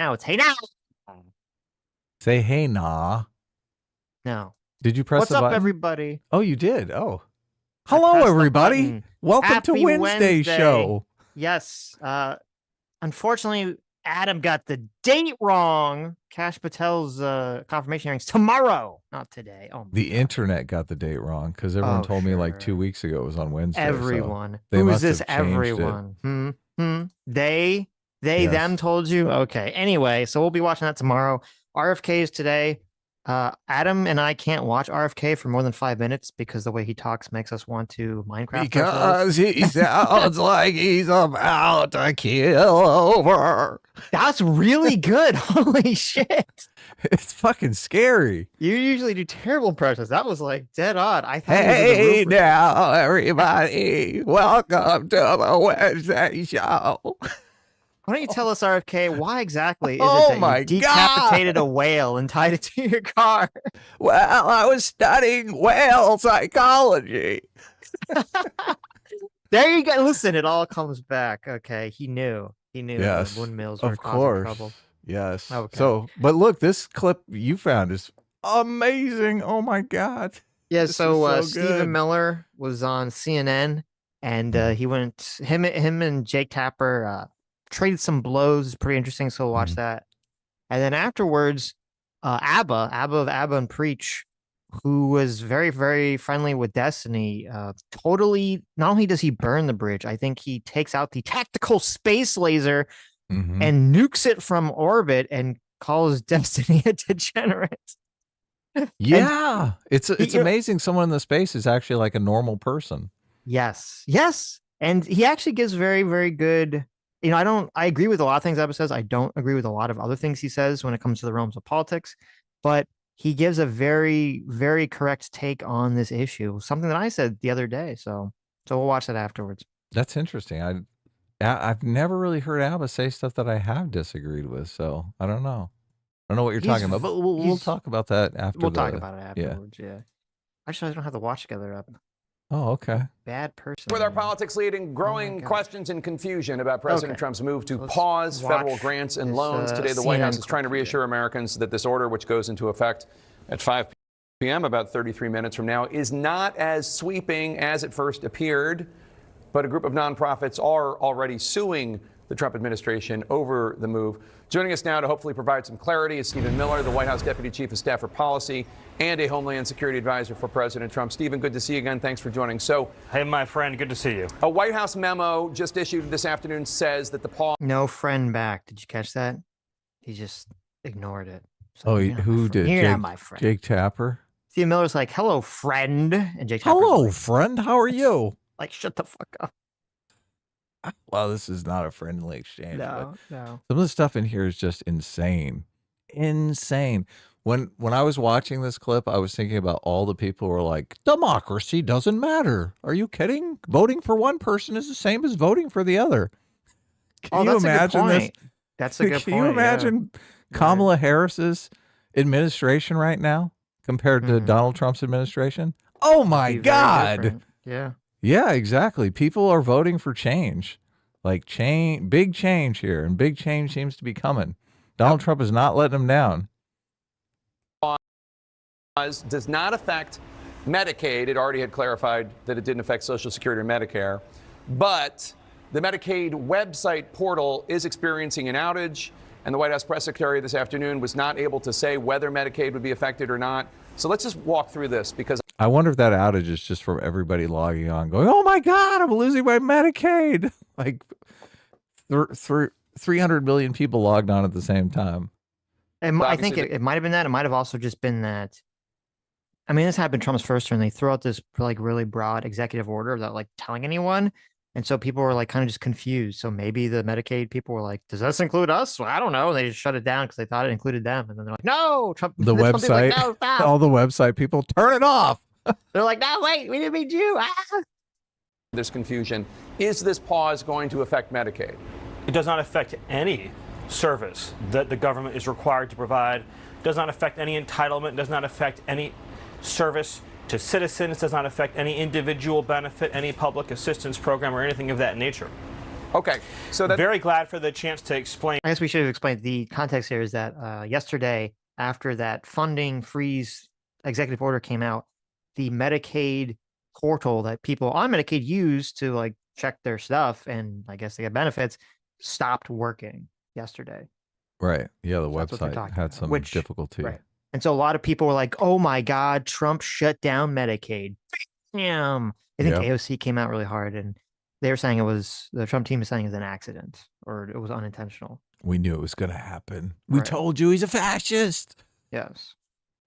Now it's hey now. Say hey, nah. No. Did you press What's the up, button? everybody? Oh, you did. Oh. I Hello, pressed the everybody. button. Welcome to Happy Wednesday Wednesday. show. Yes. Unfortunately, Adam got the date wrong. Kash Patel's confirmation hearings tomorrow, not today. Oh my The God. internet got the date wrong because everyone told me like 2 Sure. weeks ago it was on Wednesday. Everyone. So they Who is must this have changed it. everyone? They, Yes. them told you? Okay. Anyway, so we'll be watching that tomorrow. RFK is today. Adam and I can't watch RFK for more than 5 minutes because the way he talks makes us want to Minecraft ourselves. Because he sounds like he's about to kill over. That's really good. Holy shit. It's fucking scary. You usually do terrible impressions. That was like dead on. I thought he was in the Hey room now, everybody. Welcome to the Wednesday show. Why don't you tell us, RFK, why exactly is it Oh that you my decapitated God. a whale and tied it to your car? Well, I was studying whale psychology. There you go. Listen, it all comes back. Okay, he knew. He knew Yes, the windmills were of causing course. trouble. Yes. Okay. So, but look, this clip you found is amazing. Oh my God. Yeah, This so, is so Stephen good. Miller was on CNN, and he went him and Jake Tapper traded some blows. It's pretty interesting, so we'll watch that. And then afterwards, Abba of Abba and Preach, who was very, very friendly with Destiny, totally, not only does he burn the bridge, I think he takes out the tactical space laser and nukes it from orbit and calls Destiny a degenerate. Yeah, it's he- amazing. Someone in the space is actually like a normal person. Yes, yes. And he actually gives very, very good. I agree with a lot of things Abba says. I don't agree with a lot of other things he says when it comes to the realms of politics, but he gives a very, very correct take on this issue. Something that I said the other day. So we'll watch that afterwards. That's interesting. I've never really heard Abba say stuff that I have disagreed with. So I don't know. I don't know what you're talking about, but we'll talk about that after. We'll talk about it afterwards. Yeah. Actually, I don't have to watch together up. Oh, okay. Bad person. With our politics leading, growing questions and confusion about President Trump's move to pause federal grants and loans. Today, the White House is trying to reassure Americans that this order, which goes into effect at 5 p.m., about 33 minutes from now, is not as sweeping as it first appeared. But a group of nonprofits are already suing the Trump administration over the move. Joining us now to hopefully provide some clarity is Stephen Miller, the White House Deputy Chief of Staff for Policy and a Homeland Security Advisor for President Trump. Stephen, good to see you again. Thanks for joining. So, hey, my friend, good to see you. A White House memo just issued this afternoon says that the pause. No friend back. Did you catch that? He just ignored it. So, who did? You're not my friend. Jake Tapper. Stephen Miller's like, hello, friend. And Jake Tapper's hello, like, friend. How are you? Like, shut the fuck up. Well, this is not a friendly exchange. No. Some of the stuff in here is just insane. Insane. When I was watching this clip, I was thinking about all the people who were like, democracy doesn't matter. Are you kidding? Voting for one person is the same as voting for the other. Can you imagine this? That's a good point. Can you imagine Kamala Harris's administration right now compared to Donald Trump's administration? Oh my God. Yeah. Yeah, exactly. People are voting for change, like big change here, and big change seems to be coming. Donald Trump is not letting them down. Does not affect Medicaid. It already had clarified that it didn't affect Social Security or Medicare, but the Medicaid website portal is experiencing an outage, and the White House press secretary this afternoon was not able to say whether Medicaid would be affected or not. So let's just walk through this, because I wonder if that outage is just from everybody logging on going, oh my God, I'm losing my Medicaid. Like 300 million people logged on at the same time. And I think it might have been that. It might have also just been that. I mean, this happened Trump's first term. They threw out this like really broad executive order without like telling anyone. And so people were like kind of just confused. So maybe the Medicaid people were like, does this include us? Well, I don't know. And they just shut it down because they thought it included them. And then they're like, no, Trump. The website, like, no, all the website people, turn it off. They're like, no, wait, we didn't mean you. Ah. There's confusion. Is this pause going to affect Medicaid? It does not affect any service that the government is required to provide. It does not affect any entitlement. It does not affect any service to citizens. It does not affect any individual benefit, any public assistance program, or anything of that nature. Okay, so that's very glad for the chance to explain. I guess we should have explained the context here is that yesterday, after that funding freeze executive order came out, the Medicaid portal that people on Medicaid use to like check their stuff and I guess they get benefits stopped working yesterday. Right. Yeah, the So that's what they're website talking had about, some which- difficulty. Right. And so a lot of people were like, "Oh my God, Trump shut down Medicaid." Damn. I think Yep. AOC came out really hard and they were saying it was the Trump team is saying it was an accident or it was unintentional. We knew it was going to happen. We Right. told you he's a fascist. Yes.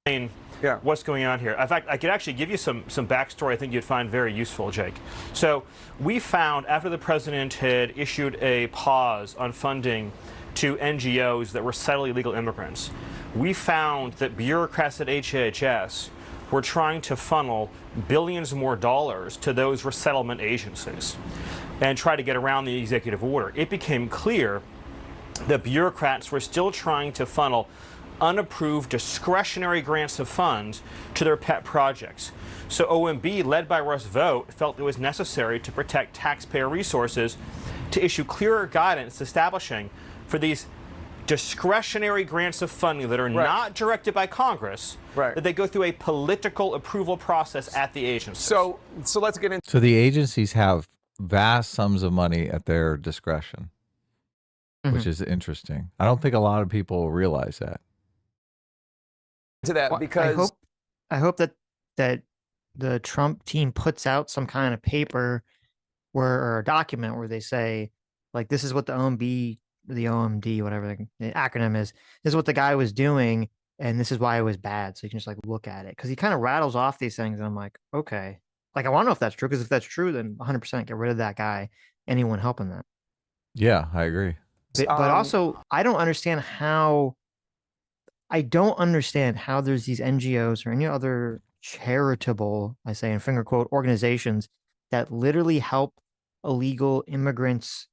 Yeah. What's going on here? In fact, I could actually give you some backstory I think you'd find very useful, Jake. So we found after the president had issued a pause on funding to NGOs that were settling illegal immigrants, we found that bureaucrats at HHS were trying to funnel billions more dollars to those resettlement agencies and try to get around the executive order. It became clear that bureaucrats were still trying to funnel unapproved discretionary grants of funds to their pet projects. So OMB, led by Russ Vought, felt it was necessary to protect taxpayer resources to issue clearer guidance establishing for these discretionary grants of funding that are not directed by Congress, that they go through a political approval process at the agency. So let's get into. So the agencies have vast sums of money at their discretion, which is interesting. I don't think a lot of people realize that. To that, Well, because I hope that the Trump team puts out some kind of paper or a document where they say, like, this is what the OMD, whatever the acronym is, this is what the guy was doing, and this is why it was bad. So you can just like look at it because he kind of rattles off these things, and I'm like, okay, like I want to know if that's true because if that's true, then 100% get rid of that guy. Anyone helping that? Yeah, I agree. But also, I don't understand how there's these NGOs or any other charitable, I say in finger quote, organizations that literally help illegal immigrants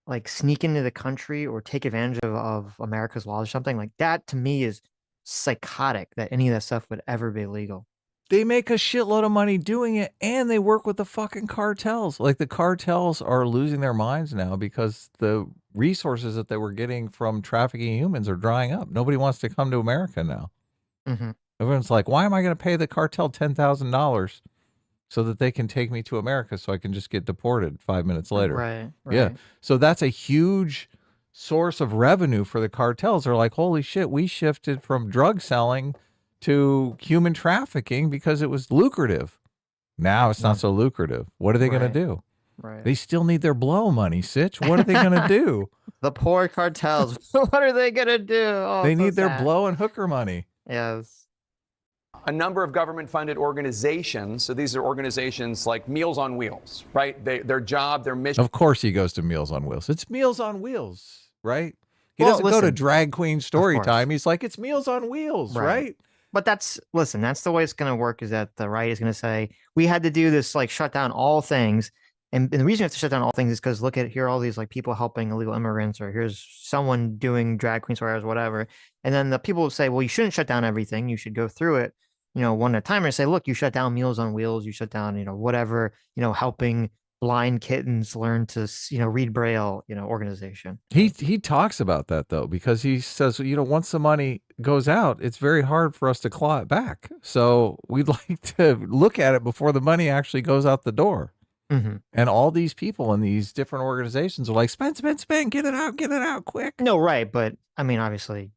like sneak into the country or take advantage of America's laws or something like that. To me is psychotic that any of that stuff would ever be legal. They make a shitload of money doing it, and they work with the fucking cartels. Like the cartels are losing their minds now because the resources that they were getting from trafficking humans are drying up. Nobody wants to come to America now. Everyone's like, why am I going to pay the cartel $10,000 so that they can take me to America so I can just get deported 5 minutes later? Right. Yeah. So that's a huge source of revenue for the cartels. They're like, holy shit, we shifted from drug selling to human trafficking because it was lucrative. Now it's not so lucrative. What are they going to do? Right. They still need their blow money, Sitch. What are they going to do? The poor cartels. What are they going to do? Oh, they so need their sad. blow and hooker money. Yes. a number of government-funded organizations. So these are organizations like Meals on Wheels, right? Their job, their mission. Of course he goes to Meals on Wheels. It's Meals on Wheels, right? He Well, doesn't go to listen, drag queen story course. time. He's like, it's Meals on Wheels, right? But that's the way it's going to work is that the right is going to say, we had to do this, like shut down all things. And the reason we have to shut down all things is because look at, here are all these like people helping illegal immigrants, or here's someone doing drag queen stories, whatever. And then the people will say, well, you shouldn't shut down everything. You should go through it, one at a time, and say, look, you shut down Meals on Wheels, you shut down, whatever, helping blind kittens learn to, read Braille, organization. He talks about that though, because he says, once the money goes out, it's very hard for us to claw it back. So we'd like to look at it before the money actually goes out the door. Mm-hmm. And all these people in these different organizations are like, spend, get it out quick. No, right. But I mean, obviously,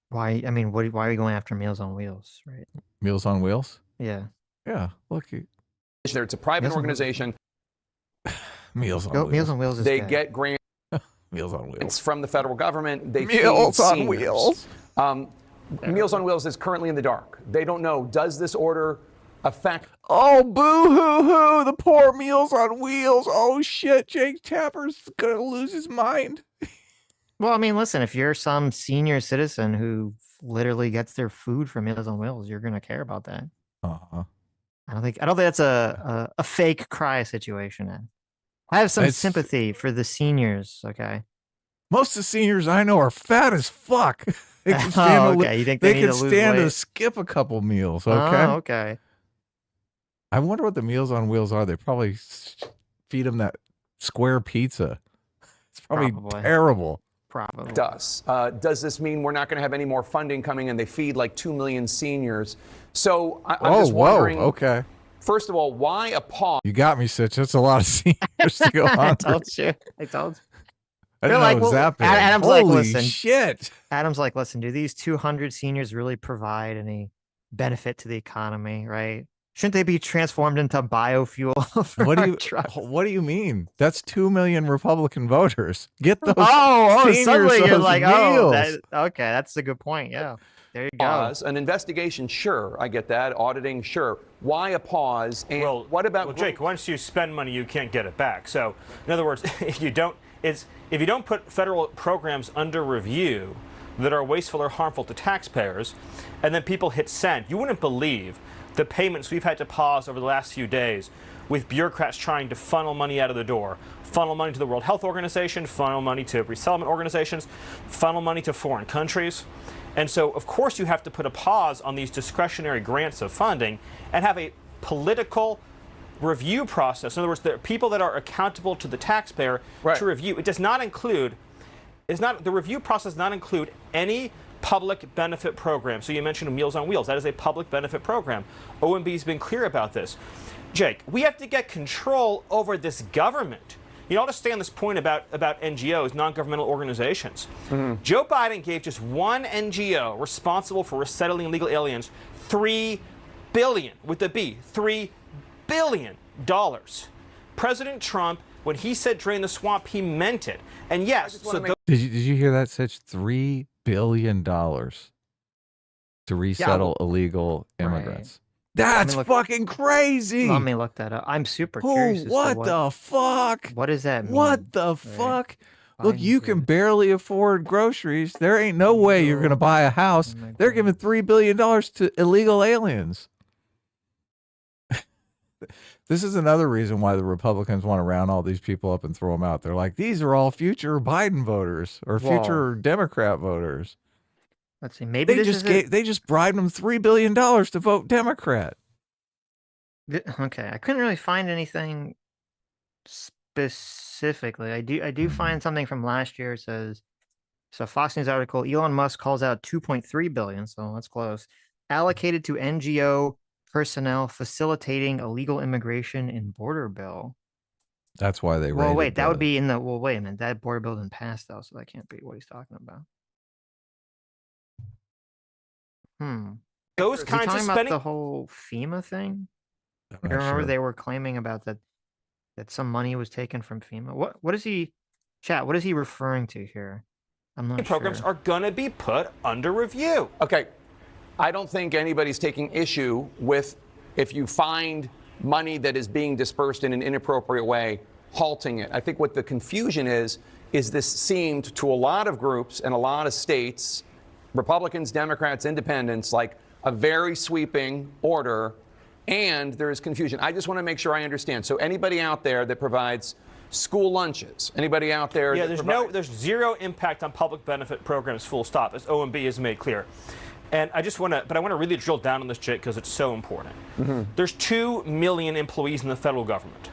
why are you going after Meals on Wheels, right? Meals on Wheels? Yeah. Yeah. Look. It's a private organization. Meals on Wheels. Meals on Wheels is They dead. get grants. Meals on Wheels. From the federal government. They Meals feed on seniors. Wheels. Meals on Wheels is currently in the dark. They don't know, does this order affect? Oh, boo-hoo-hoo, the poor Meals on Wheels. Oh, shit, Jake Tapper's going to lose his mind. Well, I mean, listen, if you're some senior citizen who literally gets their food from Meals on Wheels, you're going to care about that. Uh-huh. I don't think that's a fake cry situation, Ed. I have some sympathy for the seniors, okay? Most of the seniors I know are fat as fuck. They can stand okay. You think they need can to lose stand to weight? skip a couple meals, okay? Oh, okay. I wonder what the Meals on Wheels are. They probably feed them that square pizza. It's probably Probably. terrible. Probably. Does this mean we're not going to have any more funding coming in? They feed like 2 million seniors. So I'm just wondering. Okay. First of all, why a pause? You got me, Sitch. That's a lot of seniors to go I on. told you. I told you. I didn't know like, it was well, that big. Adam's Holy like, listen. shit. Adam's like, listen, do these 200 seniors really provide any benefit to the economy, right? Shouldn't they be transformed into biofuel for What do our you trucks? What do you mean? That's 2 million Republican voters. Get those suddenly seniors you're those like, meals. okay, that's a good point. Yeah, there you go. Pause. An investigation, sure, I get that. Auditing, sure. Why a pause? And what about? Well, Jake, once you spend money, you can't get it back. So, in other words, if you don't put federal programs under review that are wasteful or harmful to taxpayers, and then people hit send, you wouldn't believe the payments we've had to pause over the last few days with bureaucrats trying to funnel money out of the door, funnel money to the World Health Organization, funnel money to resettlement organizations, funnel money to foreign countries. And so, of course, you have to put a pause on these discretionary grants of funding and have a political review process. In other words, there are people that are accountable to the taxpayer to review. It does not include, the review process does not include any public benefit program. So you mentioned Meals on Wheels. That is a public benefit program. OMB's been clear about this. Jake, we have to get control over this government. You know, I'll just stay on this point about NGOs, non-governmental organizations. Joe Biden gave just one NGO responsible for resettling illegal aliens $3 billion, with the B, $3 billion. President Trump, when he said drain the swamp, he meant it. And yes, Did you hear that? Such $3 billion to resettle illegal immigrants. That's fucking crazy. Let me look that up. I'm super curious. What the fuck? What does that mean? What the fuck? Look, you can barely afford groceries. There ain't no way you're going to buy a house. They're giving $3 billion to illegal aliens. This is another reason why the Republicans want to round all these people up and throw them out. They're like, these are all future Biden voters or future Democrat voters. Let's see. Maybe they just bribed them $3 billion to vote Democrat. Okay, I couldn't really find anything specifically. I do find something from last year. It says, so Fox News article, Elon Musk calls out 2.3 billion, so that's close, allocated to NGO personnel facilitating illegal immigration in border bill. That's why they Well, wait, that would be in the, well, wait a minute, that border bill didn't pass though, so that can't be what he's talking about. Those kinds of spending. About the whole FEMA thing? I remember they were claiming about that some money was taken from FEMA. What is he, chat? What is he referring to here? I'm not sure. Programs are going to be put under review. Okay, I don't think anybody's taking issue with if you find money that is being dispersed in an inappropriate way, halting it. I think what the confusion is this seemed to a lot of groups and a lot of states, Republicans, Democrats, Independents, like a very sweeping order, and there is confusion. I just want to make sure I understand. So anybody out there that provides school lunches, anybody out there? Yeah, there's zero impact on public benefit programs, full stop, as OMB has made clear. And I want to really drill down on this, Jake, because it's so important. There's 2 million employees in the federal government.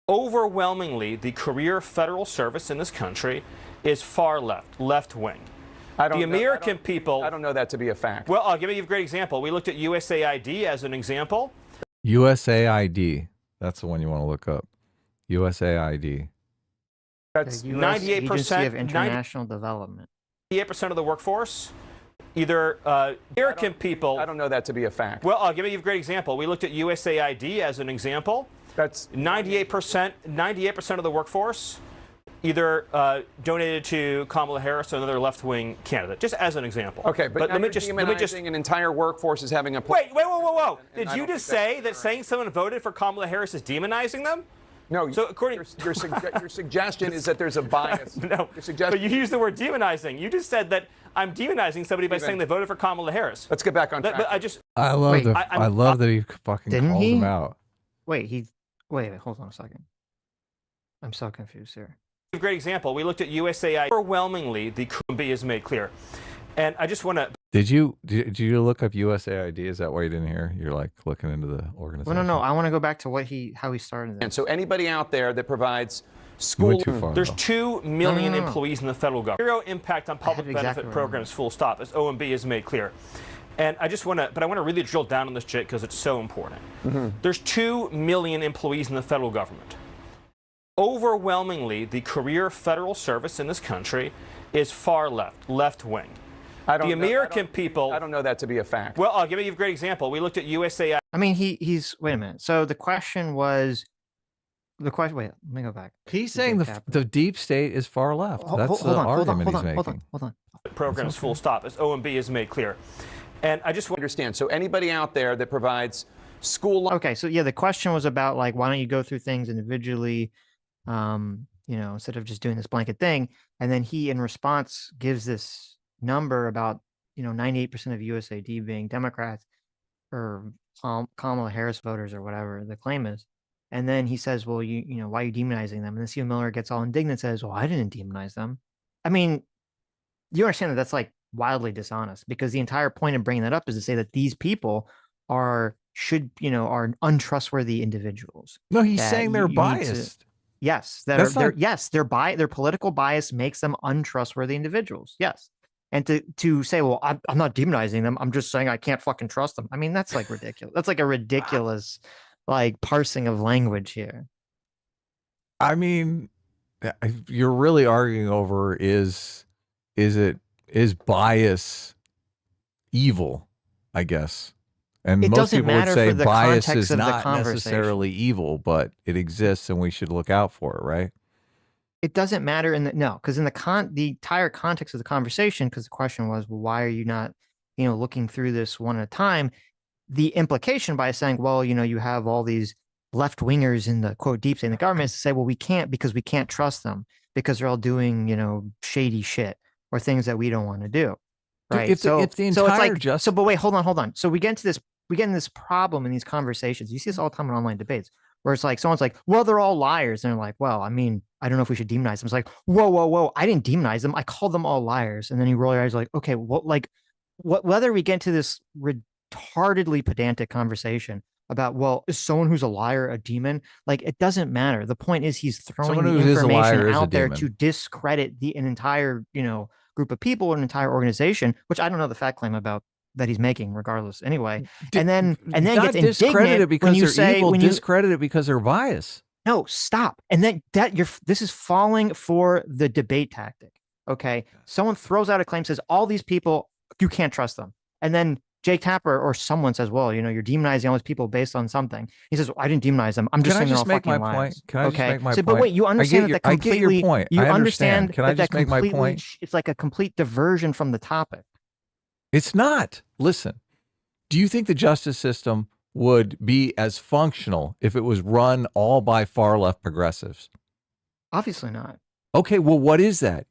Overwhelmingly, the career federal service in this country is far left wing. The American people. I don't know that to be a fact. Well, I'll give you a great example. We looked at USAID as an example. USAID. That's the one you want to look up. USAID. That's 98% Agency of International Development. 98% of the workforce. Either American people. I don't know that to be a fact. Well, I'll give you a great example. We looked at USAID as an example. That's 98% of the workforce either donated to Kamala Harris or another left-wing candidate, just as an example. Okay, but let me just an entire workforce is having a whoa. Did you just say that saying someone voted for Kamala Harris is demonizing them? No, so according your suggestion is that there's a bias. No, but you used the word demonizing. You just said that I'm demonizing somebody by saying they voted for Kamala Harris. Let's get back on track. But I love that he fucking calls him out. Wait, hold on a second. I'm so confused here. A great example. We looked at USAID. Overwhelmingly, the OMB has made clear. And I just want to. Did you look up USAID? Is that why you didn't hear? You're like looking into the organization. Well, no. I want to go back to how he started this. And so anybody out there that provides school. Too far, There's though. 2 million employees in the federal government. Zero impact on public benefit right. programs, full stop, as OMB has made clear. And I just want to really drill down on this, Jake, because it's so important. There's 2 million employees in the federal government. Overwhelmingly, the career federal service in this country is far left, left-wing. The American people. I don't know that to be a fact. Well, I'll give you a great example. We looked at USA. I mean, he's wait a minute. So the question was, wait, let me go back. He's saying the deep state is far left. That's the argument he's making. Hold on. Programs, full stop, as OMB has made clear. And I just want to understand. So anybody out there that provides school. Okay, so yeah, the question was about like, why don't you go through things individually, instead of just doing this blanket thing? And then he, in response, gives this number about 98% of USAD being Democrats or Kamala Harris voters or whatever the claim is. And then he says, well, why are you demonizing them? And then Stephen Miller gets all indignant and says, well, I didn't demonize them. I mean, you understand that that's like wildly dishonest, because the entire point of bringing that up is to say that these people are untrustworthy individuals. No, he's saying they're biased. Yes, their political bias makes them untrustworthy individuals. Yes. And to say, well, I'm not demonizing them, I'm just saying I can't fucking trust them. I mean, that's like ridiculous. That's like a ridiculous like parsing of language here. I mean, you're really arguing over is bias evil, I guess. And most people would say bias is not necessarily evil, but it exists and we should look out for it, right? It doesn't matter because in the entire context of the conversation, because the question was, well, why are you not, looking through this one at a time? The implication by saying, well, you have all these left wingers in the quote deep state in the government is to say, well, we can't because we can't trust them because they're all doing, shady shit or things that we don't want to do. Right. If the entire but wait, hold on. So we get into this problem in these conversations. You see this all the time in online debates where it's like, someone's like, well, they're all liars. And they're like, well, I mean, I don't know if we should demonize them. It's like, whoa. I didn't demonize them. I called them all liars. And then you roll your eyes like, okay, whether we get into this retardedly pedantic conversation about, well, is someone who's a liar a demon? Like, it doesn't matter. The point is he's throwing the information out there to discredit an entire, group of people or an entire organization, which I don't know the fact claim about that he's making regardless anyway. And then gets indignant because they're evil, discredit it because they're biased. No, stop. And then this is falling for the debate tactic. Okay. Someone throws out a claim, says all these people, you can't trust them. And then Jake Tapper or someone says, well, you're demonizing all these people based on something. He says, well, I didn't demonize them. I'm just saying they're all fucking liars. Can I just make my point? But wait, you understand I get your point. You understand Can I just make my point? It's like a complete diversion from the topic. It's not. Listen, do you think the justice system would be as functional if it was run all by far left progressives? Obviously not. Okay, well, what is that?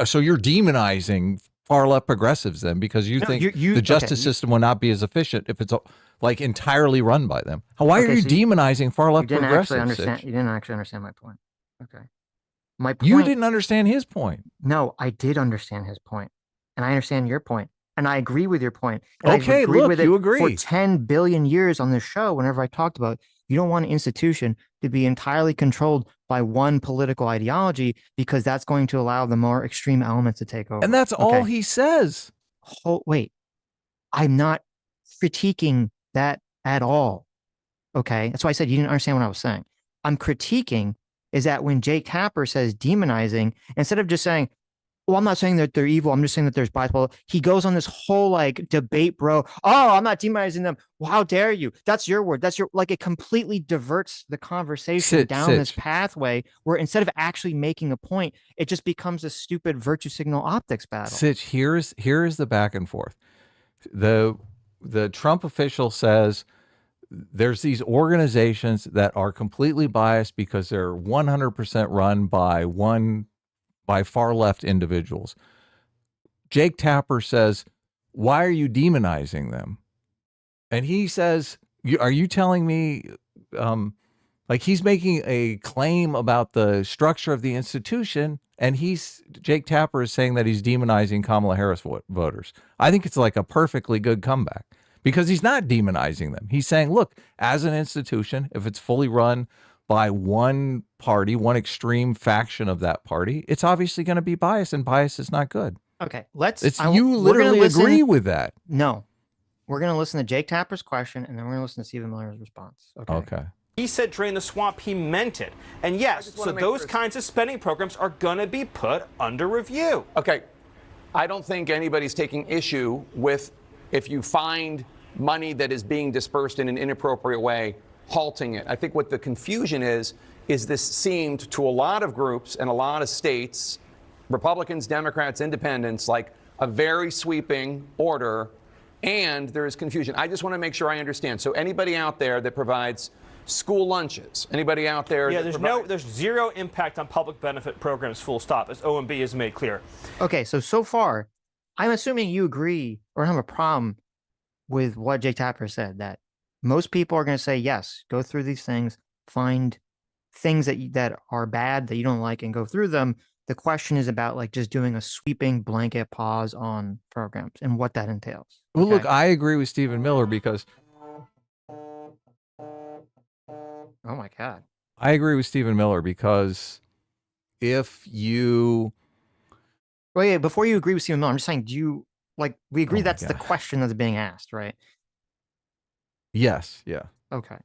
So you're demonizing far left progressives then because you think the justice system will not be as efficient if it's like entirely run by them. Why are you demonizing far left progressives? You didn't actually understand my point. Okay. My point. You didn't understand his point. No, I did understand his point, and I understand your point. And I agree with your point. And okay, look, you agree. For 10 billion years on this show, whenever I talked about you don't want an institution to be entirely controlled by one political ideology because that's going to allow the more extreme elements to take over. And that's all he says. Wait, I'm not critiquing that at all. Okay, that's why I said you didn't understand what I was saying. I'm critiquing is that when Jake Tapper says demonizing, instead of just saying, well, I'm not saying that they're evil. I'm just saying that there's bias. He goes on this whole like debate, bro. Oh, I'm not demonizing them. Well, how dare you? That's your word. It completely diverts the conversation down this pathway where instead of actually making a point, it just becomes a stupid virtue signal optics battle. Sitch, here is the back and forth. The Trump official says there's these organizations that are completely biased because they're 100% run by far left individuals. Jake Tapper says, why are you demonizing them? And he says, are you telling me, like he's making a claim about the structure of the institution, and Jake Tapper is saying that he's demonizing Kamala Harris voters. I think it's like a perfectly good comeback because he's not demonizing them. He's saying, look, as an institution, if it's fully run by one party, one extreme faction of that party, it's obviously going to be biased, and bias is not good. Okay, you literally agree with that. No, we're going to listen to Jake Tapper's question, and then we're going to listen to Stephen Miller's response. Okay. He said drain the swamp, he meant it. And yes, so those kinds of spending programs are going to be put under review. Okay, I don't think anybody's taking issue with if you find money that is being dispersed in an inappropriate way, halting it. I think what the confusion is this seemed to a lot of groups and a lot of states, Republicans, Democrats, Independents, like a very sweeping order, and there is confusion. I just want to make sure I understand. So anybody out there that provides school lunches, anybody out there? Yeah, there's zero impact on public benefit programs, full stop, as OMB has made clear. Okay, so far, I'm assuming you agree or have a problem with what Jake Tapper said, that most people are going to say, yes, go through these things, find things that are bad that you don't like and go through them. The question is about like just doing a sweeping blanket pause on programs and what that entails. Well, look, I agree with Stephen Miller because oh my God. I agree with Stephen Miller because if you wait, before you agree with Stephen Miller, I'm just saying, do you we agree that's the question that's being asked, right? Yes, yeah. Okay.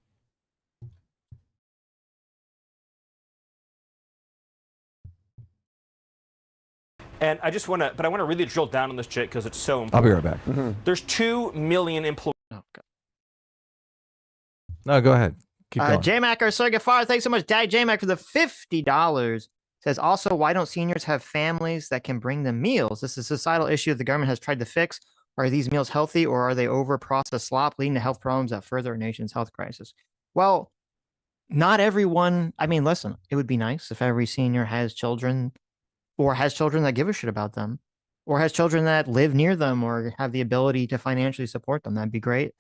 And I just want to really drill down on this, Jake, because it's so important. I'll be right back. There's 2 million employees. Oh, God. No, go ahead. Keep going. J-Mac or Sergey Farr, thanks so much. Dad J-Mac for the $50. Says also, why don't seniors have families that can bring them meals? This is a societal issue the government has tried to fix. Are these meals healthy, or are they over-processed slop leading to health problems that further our nation's health crisis? Well, not everyone. I mean, listen, it would be nice if every senior has children or has children that give a shit about them, or has children that live near them or have the ability to financially support them. That'd be great.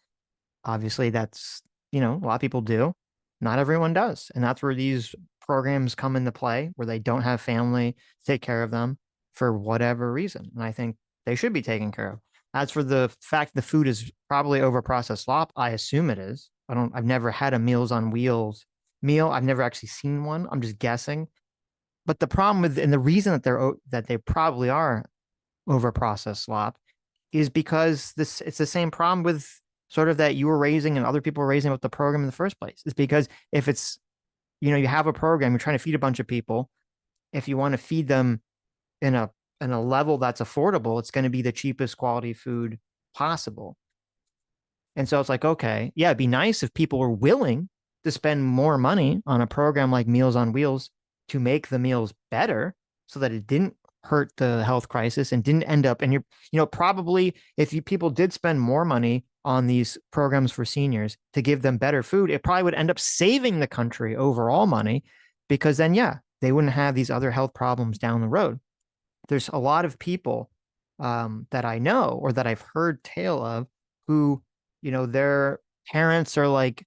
Obviously, that's, a lot of people do. Not everyone does. And that's where these programs come into play, where they don't have family to take care of them for whatever reason. And I think they should be taken care of. As for the fact the food is probably over-processed slop, I assume it is. I've never had a Meals on Wheels meal. I've never actually seen one. I'm just guessing. But the problem with, and the reason that they probably are over-processed slop is because it's the same problem with sort of that you were raising and other people were raising with the program in the first place. It's because if it's, you have a program, you're trying to feed a bunch of people. If you want to feed them in a level that's affordable, it's going to be the cheapest quality food possible. And so it's like, okay, yeah, it'd be nice if people were willing to spend more money on a program like Meals on Wheels to make the meals better so that it didn't hurt the health crisis and didn't end up. And probably if people did spend more money on these programs for seniors to give them better food, it probably would end up saving the country overall money, because then, they wouldn't have these other health problems down the road. There's a lot of people that I know or that I've heard tale of who, their parents are like,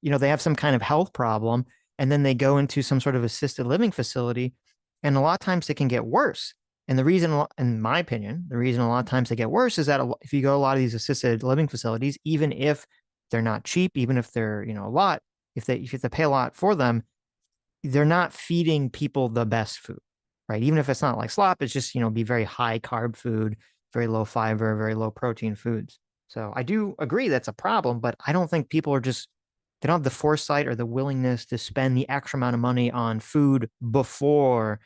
they have some kind of health problem, and then they go into some sort of assisted living facility, and a lot of times it can get worse. And the reason, in my opinion, a lot of times they get worse is that if you go to a lot of these assisted living facilities, even if they're not cheap, even if they're, a lot, if you have to pay a lot for them, they're not feeding people the best food, right? Even if it's not like slop, it's just, be very high carb food, very low fiber, very low protein foods. So I do agree that's a problem, but I don't think people they don't have the foresight or the willingness to spend the extra amount of money on food before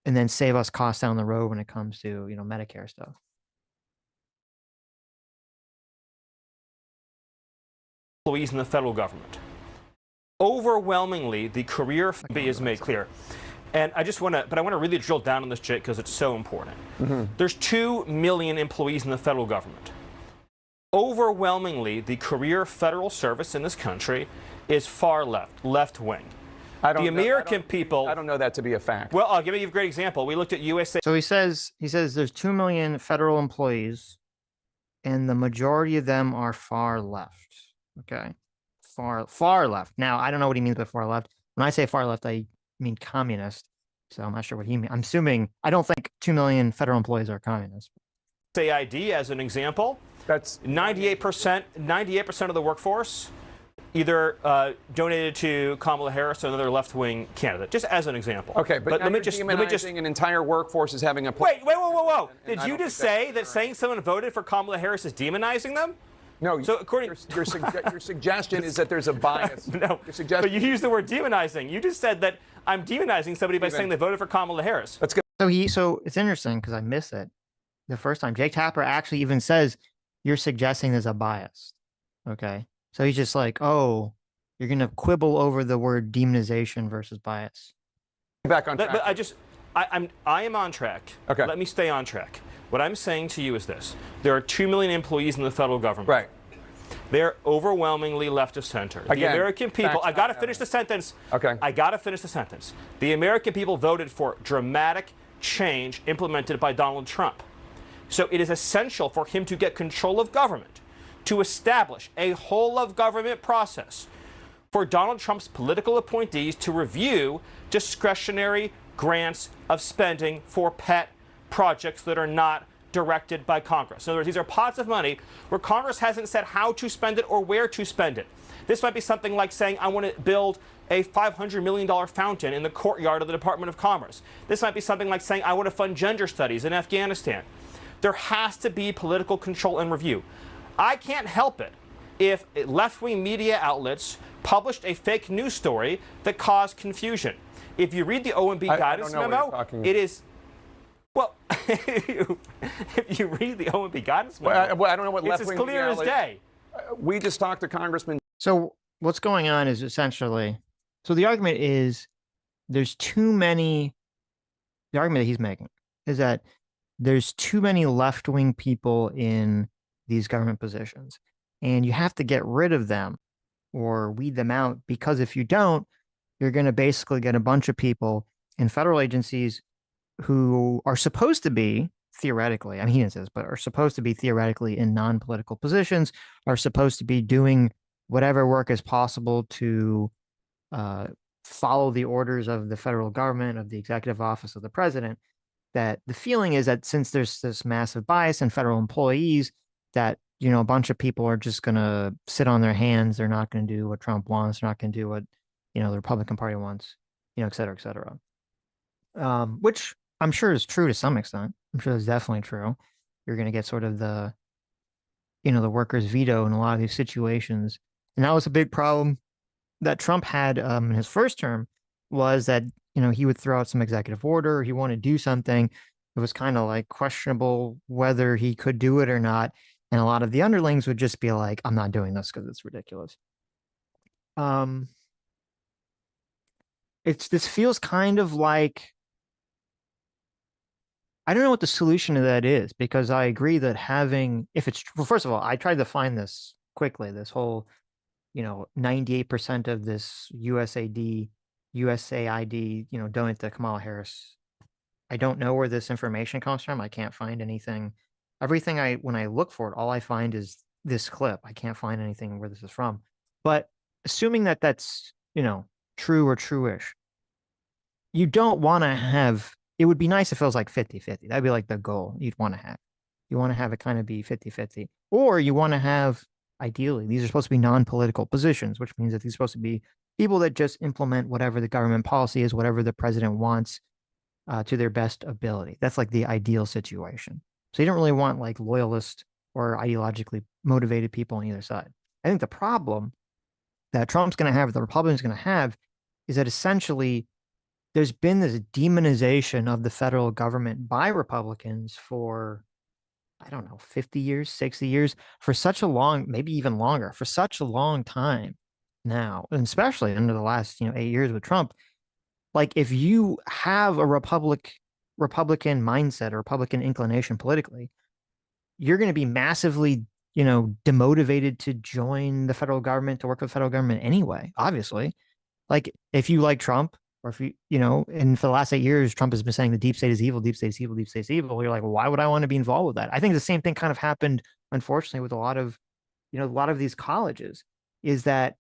and then save us costs down the road when it comes to, Medicare stuff. Employees in the federal government. Overwhelmingly, the career is made clear. And I want to really drill down on this, Jake, because it's so important. There's 2 million employees in the federal government. Overwhelmingly, the career federal service in this country is far left wing. The American people. I don't know that to be a fact. Well, I'll give you a great example. We looked at USA. So he says there's 2 million federal employees, and the majority of them are far left. Okay, far left. Now I don't know what he means by far left. When I say far left, I mean communist. So I'm not sure what he means. I'm assuming I don't think 2 million federal employees are communists. ID as an example. That's 98% of the workforce either donated to Kamala Harris or another left-wing candidate, just as an example. Okay, but let me just an entire workforce is having a whoa. Did you just say that saying someone voted for Kamala Harris is demonizing them? No. So according your suggestion is that there's a bias. No, but you used the word demonizing. You just said that I'm demonizing somebody by saying they voted for Kamala Harris. Let's go. So it's interesting because I missed it the first time. Jake Tapper actually even says you're suggesting there's a bias. Okay. So he's just like, oh, you're going to quibble over the word demonization versus bias. Back on track. But I am on track. Okay. Let me stay on track. What I'm saying to you is this. There are 2 million employees in the federal government. Right. They're overwhelmingly left of center. Again, the American people, I got to finish the sentence. Okay. I got to finish the sentence. The American people voted for dramatic change implemented by Donald Trump. So it is essential for him to get control of government, to establish a whole of government process for Donald Trump's political appointees to review discretionary grants of spending for pet projects that are not directed by Congress. In other words, these are pots of money where Congress hasn't said how to spend it or where to spend it. This might be something like saying, I want to build a $500 million fountain in the courtyard of the Department of Commerce. This might be something like saying, I want to fund gender studies in Afghanistan. There has to be political control and review. I can't help it if left-wing media outlets published a fake news story that caused confusion. If you read the OMB guidance memo, it is... Well, if you read the OMB guidance memo, I don't know what it's as clear as day. We just talked to Congressman. So what's going on is essentially, so the argument is there's too many, the argument that he's making is that there's too many left-wing people in these government positions, and you have to get rid of them or weed them out, because if you don't, you're going to basically get a bunch of people in federal agencies who are supposed to be theoretically, I mean, he didn't say this, but are supposed to be theoretically in non-political positions, are supposed to be doing whatever work is possible to follow the orders of the federal government, of the executive office of the president. That the feeling is that since there's this massive bias in federal employees, that, you know, a bunch of people are just going to sit on their hands. They're not going to do what Trump wants. They're not going to do what, you know, the Republican Party wants, you know, et cetera, et cetera. Which I'm sure is true to some extent. I'm sure it's definitely true. You're going to get sort of the, you know, the workers' veto in a lot of these situations. And that was a big problem that Trump had in his first term, was that, you know, he would throw out some executive order, he wanted to do something. It was kind of like questionable whether he could do it or not. And a lot of the underlings would just be like, I'm not doing this because it's ridiculous. This feels kind of like, I don't know what the solution to that is, because I agree that having, if it's, well, first of all, I tried to find this quickly, this whole, you know, 98% of this USAID, you know, donate to Kamala Harris. I don't know where this information comes from. I can't find anything. Everything when I look for it, all I find is this clip. I can't find anything where this is from. But assuming that that's, you know, true or true-ish, you don't want to have, it would be nice if it was like 50-50. That'd be like the goal you'd want to have. You want to have it kind of be 50-50. Or you want to have, ideally, these are supposed to be non-political positions, which means that these are supposed to be people that just implement whatever the government policy is, whatever the president wants, to their best ability. That's like the ideal situation. So you don't really want like loyalist or ideologically motivated people on either side. I think the problem that Trump's going to have, the Republicans going to have, is that essentially there's been this demonization of the federal government by Republicans for, I don't know, 50 years, 60 years, for such a long, maybe even longer, for such a long time now, and especially under the last, 8 years with Trump. Like, if you have a Republican mindset or Republican inclination politically, you're going to be massively, demotivated to join the federal government, to work with the federal government anyway, obviously. Like, if you like Trump, or if and for the last 8 years, Trump has been saying the deep state is evil, deep state is evil, deep state is evil. You're like, well, why would I want to be involved with that? I think the same thing kind of happened, unfortunately, with a lot of these colleges, is that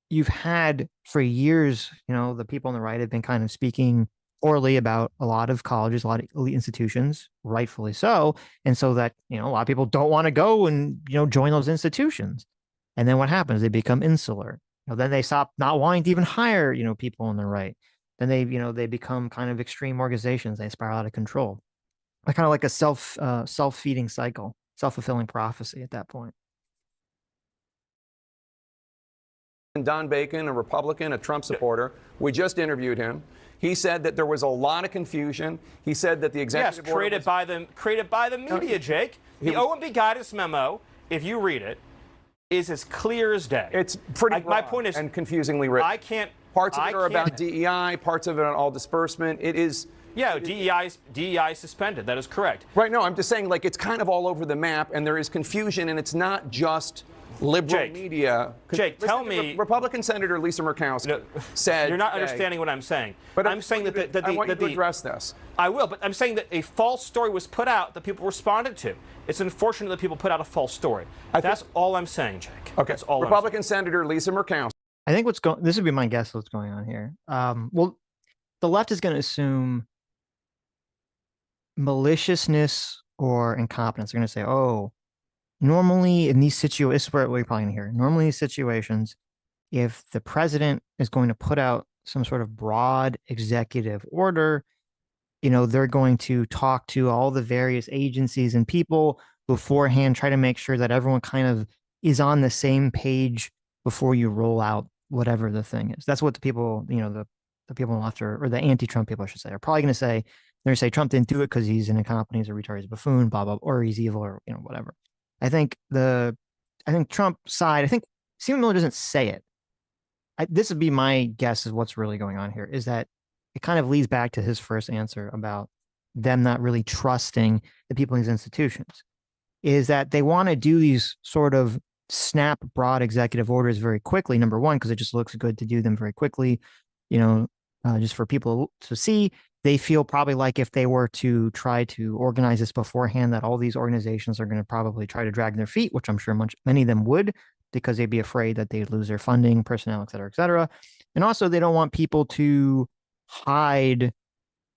you've had for years, the people on the right have been kind of speaking poorly about a lot of colleges, a lot of elite institutions, rightfully so. And so that, a lot of people don't want to go and, join those institutions. And then what happens? They become insular. Then they stop not wanting to even hire, people on the right. Then they become kind of extreme organizations. They spiral out of control. Kind of like a self-feeding cycle, self-fulfilling prophecy at that point. Don Bacon, a Republican, a Trump supporter, we just interviewed him. He said that there was a lot of confusion. He said that the executive order created by the media, Jake. The OMB guidance memo, if you read it, is as clear as day. It's pretty broad my point is, and confusingly written. Parts of it are about DEI, parts of it are all disbursement. It is. Yeah, DEI is suspended. That is correct. Right. No, I'm just saying, like, it's kind of all over the map, and there is confusion, and it's not just liberal media. Jake, tell me. Republican Senator Lisa Murkowski said. You're not understanding what I'm saying. But I'm saying that I want you to address this. I will, but I'm saying that a false story was put out that people responded to. It's unfortunate that people put out a false story. That's all I'm saying, Jake. Okay. That's all. Republican Senator Lisa Murkowski. I think this would be my guess what's going on here. Well, the left is going to assume maliciousness or incompetence. They're going to say, oh, normally in these situations, this is what you're probably going to hear. Normally in these situations, if the president is going to put out some sort of broad executive order, they're going to talk to all the various agencies and people beforehand, try to make sure that everyone kind of is on the same page before you roll out whatever the thing is. That's what the people, the people on the left or the anti-Trump people, I should say, are probably going to say. They're going to say Trump didn't do it because he's an incompetent, he's a retard, he's a buffoon, blah, blah, or he's evil or, whatever. I think Trump side, I think Stephen Miller doesn't say it. This would be my guess is what's really going on here is that it kind of leads back to his first answer about them not really trusting the people in these institutions, is that they want to do these sort of snap broad executive orders very quickly. Number one, because it just looks good to do them very quickly, just for people to see. They feel probably like if they were to try to organize this beforehand, that all these organizations are going to probably try to drag their feet, which I'm sure many of them would, because they'd be afraid that they'd lose their funding, personnel, et cetera, et cetera. And also they don't want people to hide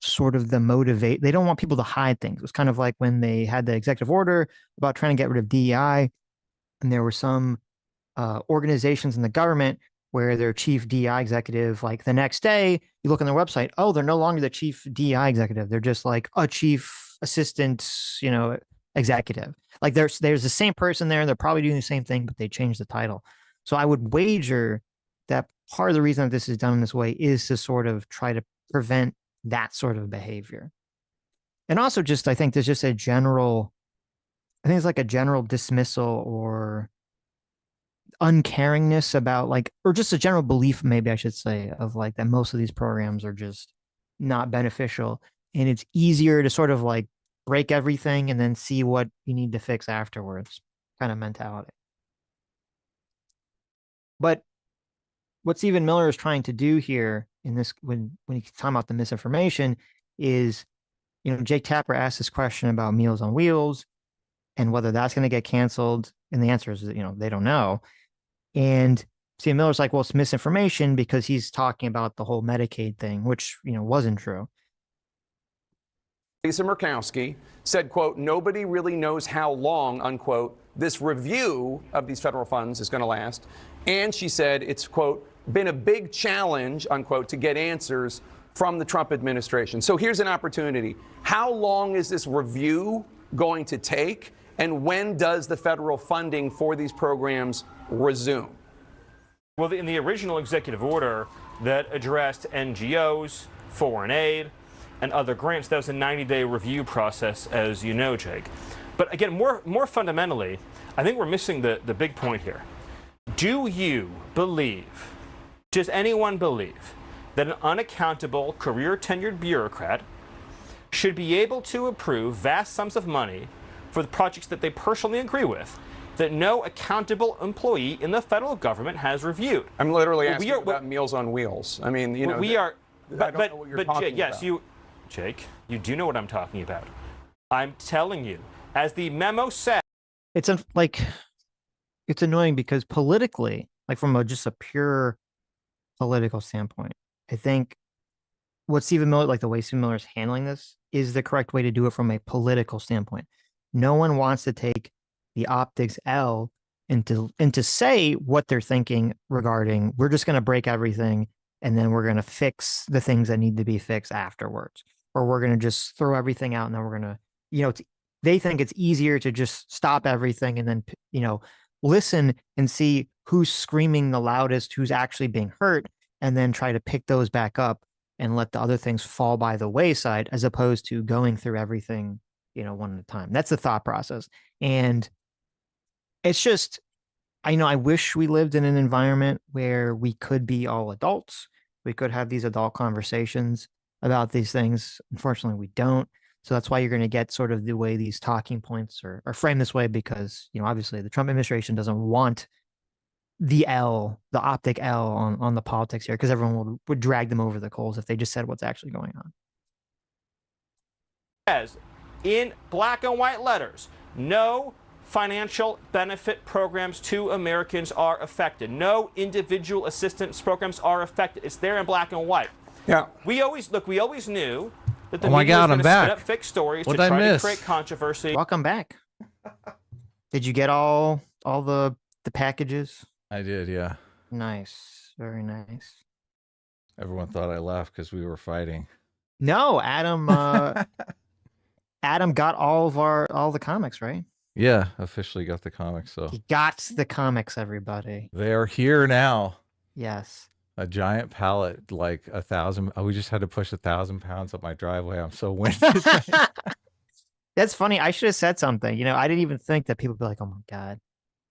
sort of they don't want people to hide things. It was kind of like when they had the executive order about trying to get rid of DEI, and there were some organizations in the government where their chief DEI executive, like the next day, you look on their website, oh, they're no longer the chief DEI executive. They're just like a chief assistant, executive. Like there's the same person there. They're probably doing the same thing, but they changed the title. So I would wager that part of the reason that this is done in this way is to sort of try to prevent that sort of behavior. And also I think there's just it's like a general dismissal or uncaringness about or just a general belief, maybe I should say, of that most of these programs are just not beneficial. And it's easier to sort of break everything and then see what you need to fix afterwards kind of mentality. But what Stephen Miller is trying to do here in this, when he's talking about the misinformation, is, Jake Tapper asked this question about Meals on Wheels and whether that's going to get canceled. And the answer is, they don't know. And Stephen Miller's like, well, it's misinformation because he's talking about the whole Medicaid thing, which, wasn't true. Lisa Murkowski said, quote, nobody really knows how long, unquote, this review of these federal funds is going to last. And she said it's, quote, been a big challenge, unquote, to get answers from the Trump administration. So here's an opportunity. How long is this review going to take? And when does the federal funding for these programs resume? Well, in the original executive order that addressed NGOs, foreign aid, and other grants, that was a 90-day review process, as you know, Jake. But again, more fundamentally, I think we're missing the big point here. Do you believe, does anyone believe, that an unaccountable, career-tenured bureaucrat should be able to approve vast sums of money for the projects that they personally agree with, that no accountable employee in the federal government has reviewed? I'm literally asking about Meals on Wheels. I mean, we are. I don't know what you're talking Jake, yes, about. Jake, you do know what I'm talking about. I'm telling you, as the memo said. It's annoying because politically, from just a pure political standpoint, I think what Stephen Miller, the way Stephen Miller is handling this, is the correct way to do it from a political standpoint. No one wants to take the optics L and to say what they're thinking regarding, we're just going to break everything and then we're going to fix the things that need to be fixed afterwards, or we're going to just throw everything out and then we're going to, they think it's easier to just stop everything and then, listen and see who's screaming the loudest, who's actually being hurt, and then try to pick those back up and let the other things fall by the wayside, as opposed to going through everything, one at a time. That's the thought process. And it's just, I wish we lived in an environment where we could be all adults. We could have these adult conversations about these things. Unfortunately, we don't. So that's why you're going to get sort of the way these talking points are framed this way, because, obviously the Trump administration doesn't want the optic L on the politics here, because everyone would drag them over the coals if they just said what's actually going on. As in black and white letters, no financial benefit programs to Americans are affected. No individual assistance programs are affected. It's there in black and white. Yeah. We always knew that the my media God, was I'm going to spin back. up fake stories What'd to I try miss? to create controversy. Welcome back. Did you get all the packages? I did, yeah. Nice. Very nice. Everyone thought I left because we were fighting. No, Adam Adam got all the comics, right? Yeah, officially got the comics. So He got the comics, everybody. they are here now. Yes. A giant pallet, like 1,000. We just had to push 1,000 pounds up my driveway. I'm so winded. That's funny. I should have said something. I didn't even think that people would be like, "Oh my God,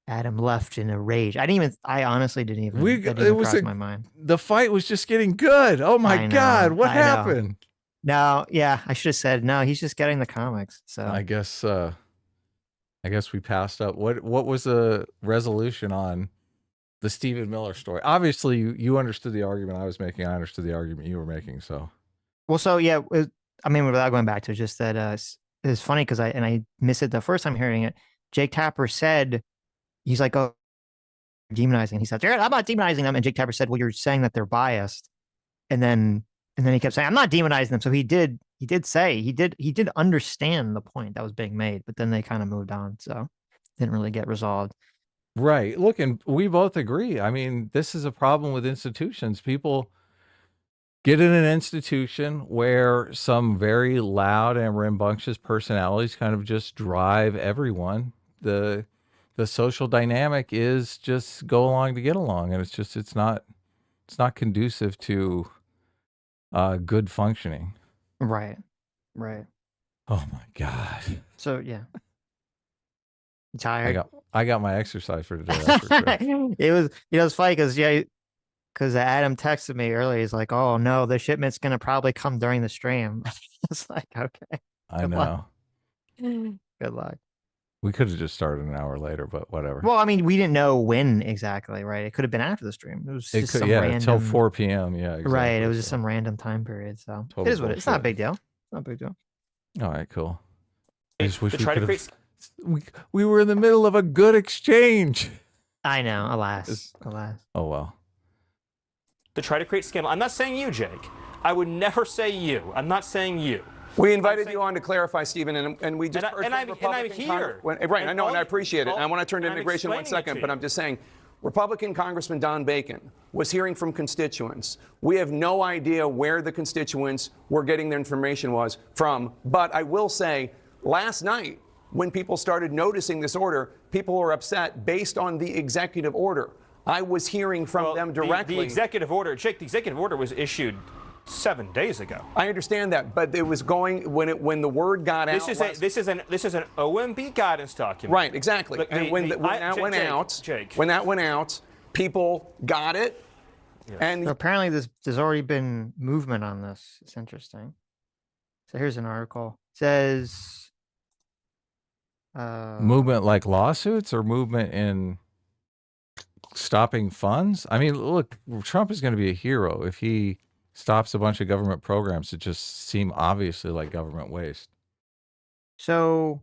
Adam left in a rage." I honestly didn't even. That didn't even cross my mind. The fight was just getting good. Oh my God, what happened? No, yeah, I should have said no. He's just getting the comics. So I guess we passed up. What was the resolution on the Stephen Miller story? Obviously, you understood the argument I was making. I understood the argument you were making. So, yeah, without going back to it, just that it's funny because I missed it the first time hearing it. Jake Tapper said, he's like, "Oh, demonizing." He said, "I'm not demonizing them," and Jake Tapper said, "Well, you're saying that they're biased," and then he kept saying, "I'm not demonizing them." So he did say he did understand the point that was being made, but then they kind of moved on, so didn't really get resolved. Right. Look, and we both agree. I mean, this is a problem with institutions. People get in an institution where some very loud and rambunctious personalities kind of just drive everyone. The social dynamic is just go along to get along, and it's not conducive to good functioning. Right. Oh my God. So yeah. You tired? I got my exercise for today. That's for sure. It was, it's funny because Adam texted me earlier. He's like, "Oh no, the shipment's gonna probably come during the stream." It's like, okay. I know. Good luck. We could have just started an hour later, but whatever. Well, we didn't know when exactly, right? It could have been after the stream. It was just some random, until 4 p.m. Yeah, exactly. Right. It was just some random time period. So Total it is what it is. It's not a bullshit. big deal. It's not a big deal. All right, cool. I just wish To try to create. we were in the middle of a good exchange. I know. Alas. Oh well. To try to create scandal. I'm not saying you, Jake. I would never say you. I'm not saying you. We invited you on to clarify, Stephen, and we just heard and I'm Republican here. Right, I know, and I appreciate it. And I want to turn to I'm immigration in one explaining it second, to but you. I'm just saying, Republican Congressman Don Bacon was hearing from constituents. We have no idea where the constituents were getting their information from. But I will say, last night, when people started noticing this order, people were upset based on the executive order. I was hearing from them directly. The executive order, Jake, the executive order was issued 7 days ago. I understand that, but it was going when the word got out. This is an OMB guidance document. Right, exactly. Look, and when that went out, people got it. Yes. And So apparently there's already been movement on this. It's interesting. So here's an article. It says Movement like lawsuits or movement in stopping funds? I mean, look, Trump is going to be a hero if he stops a bunch of government programs that just seem obviously like government waste. So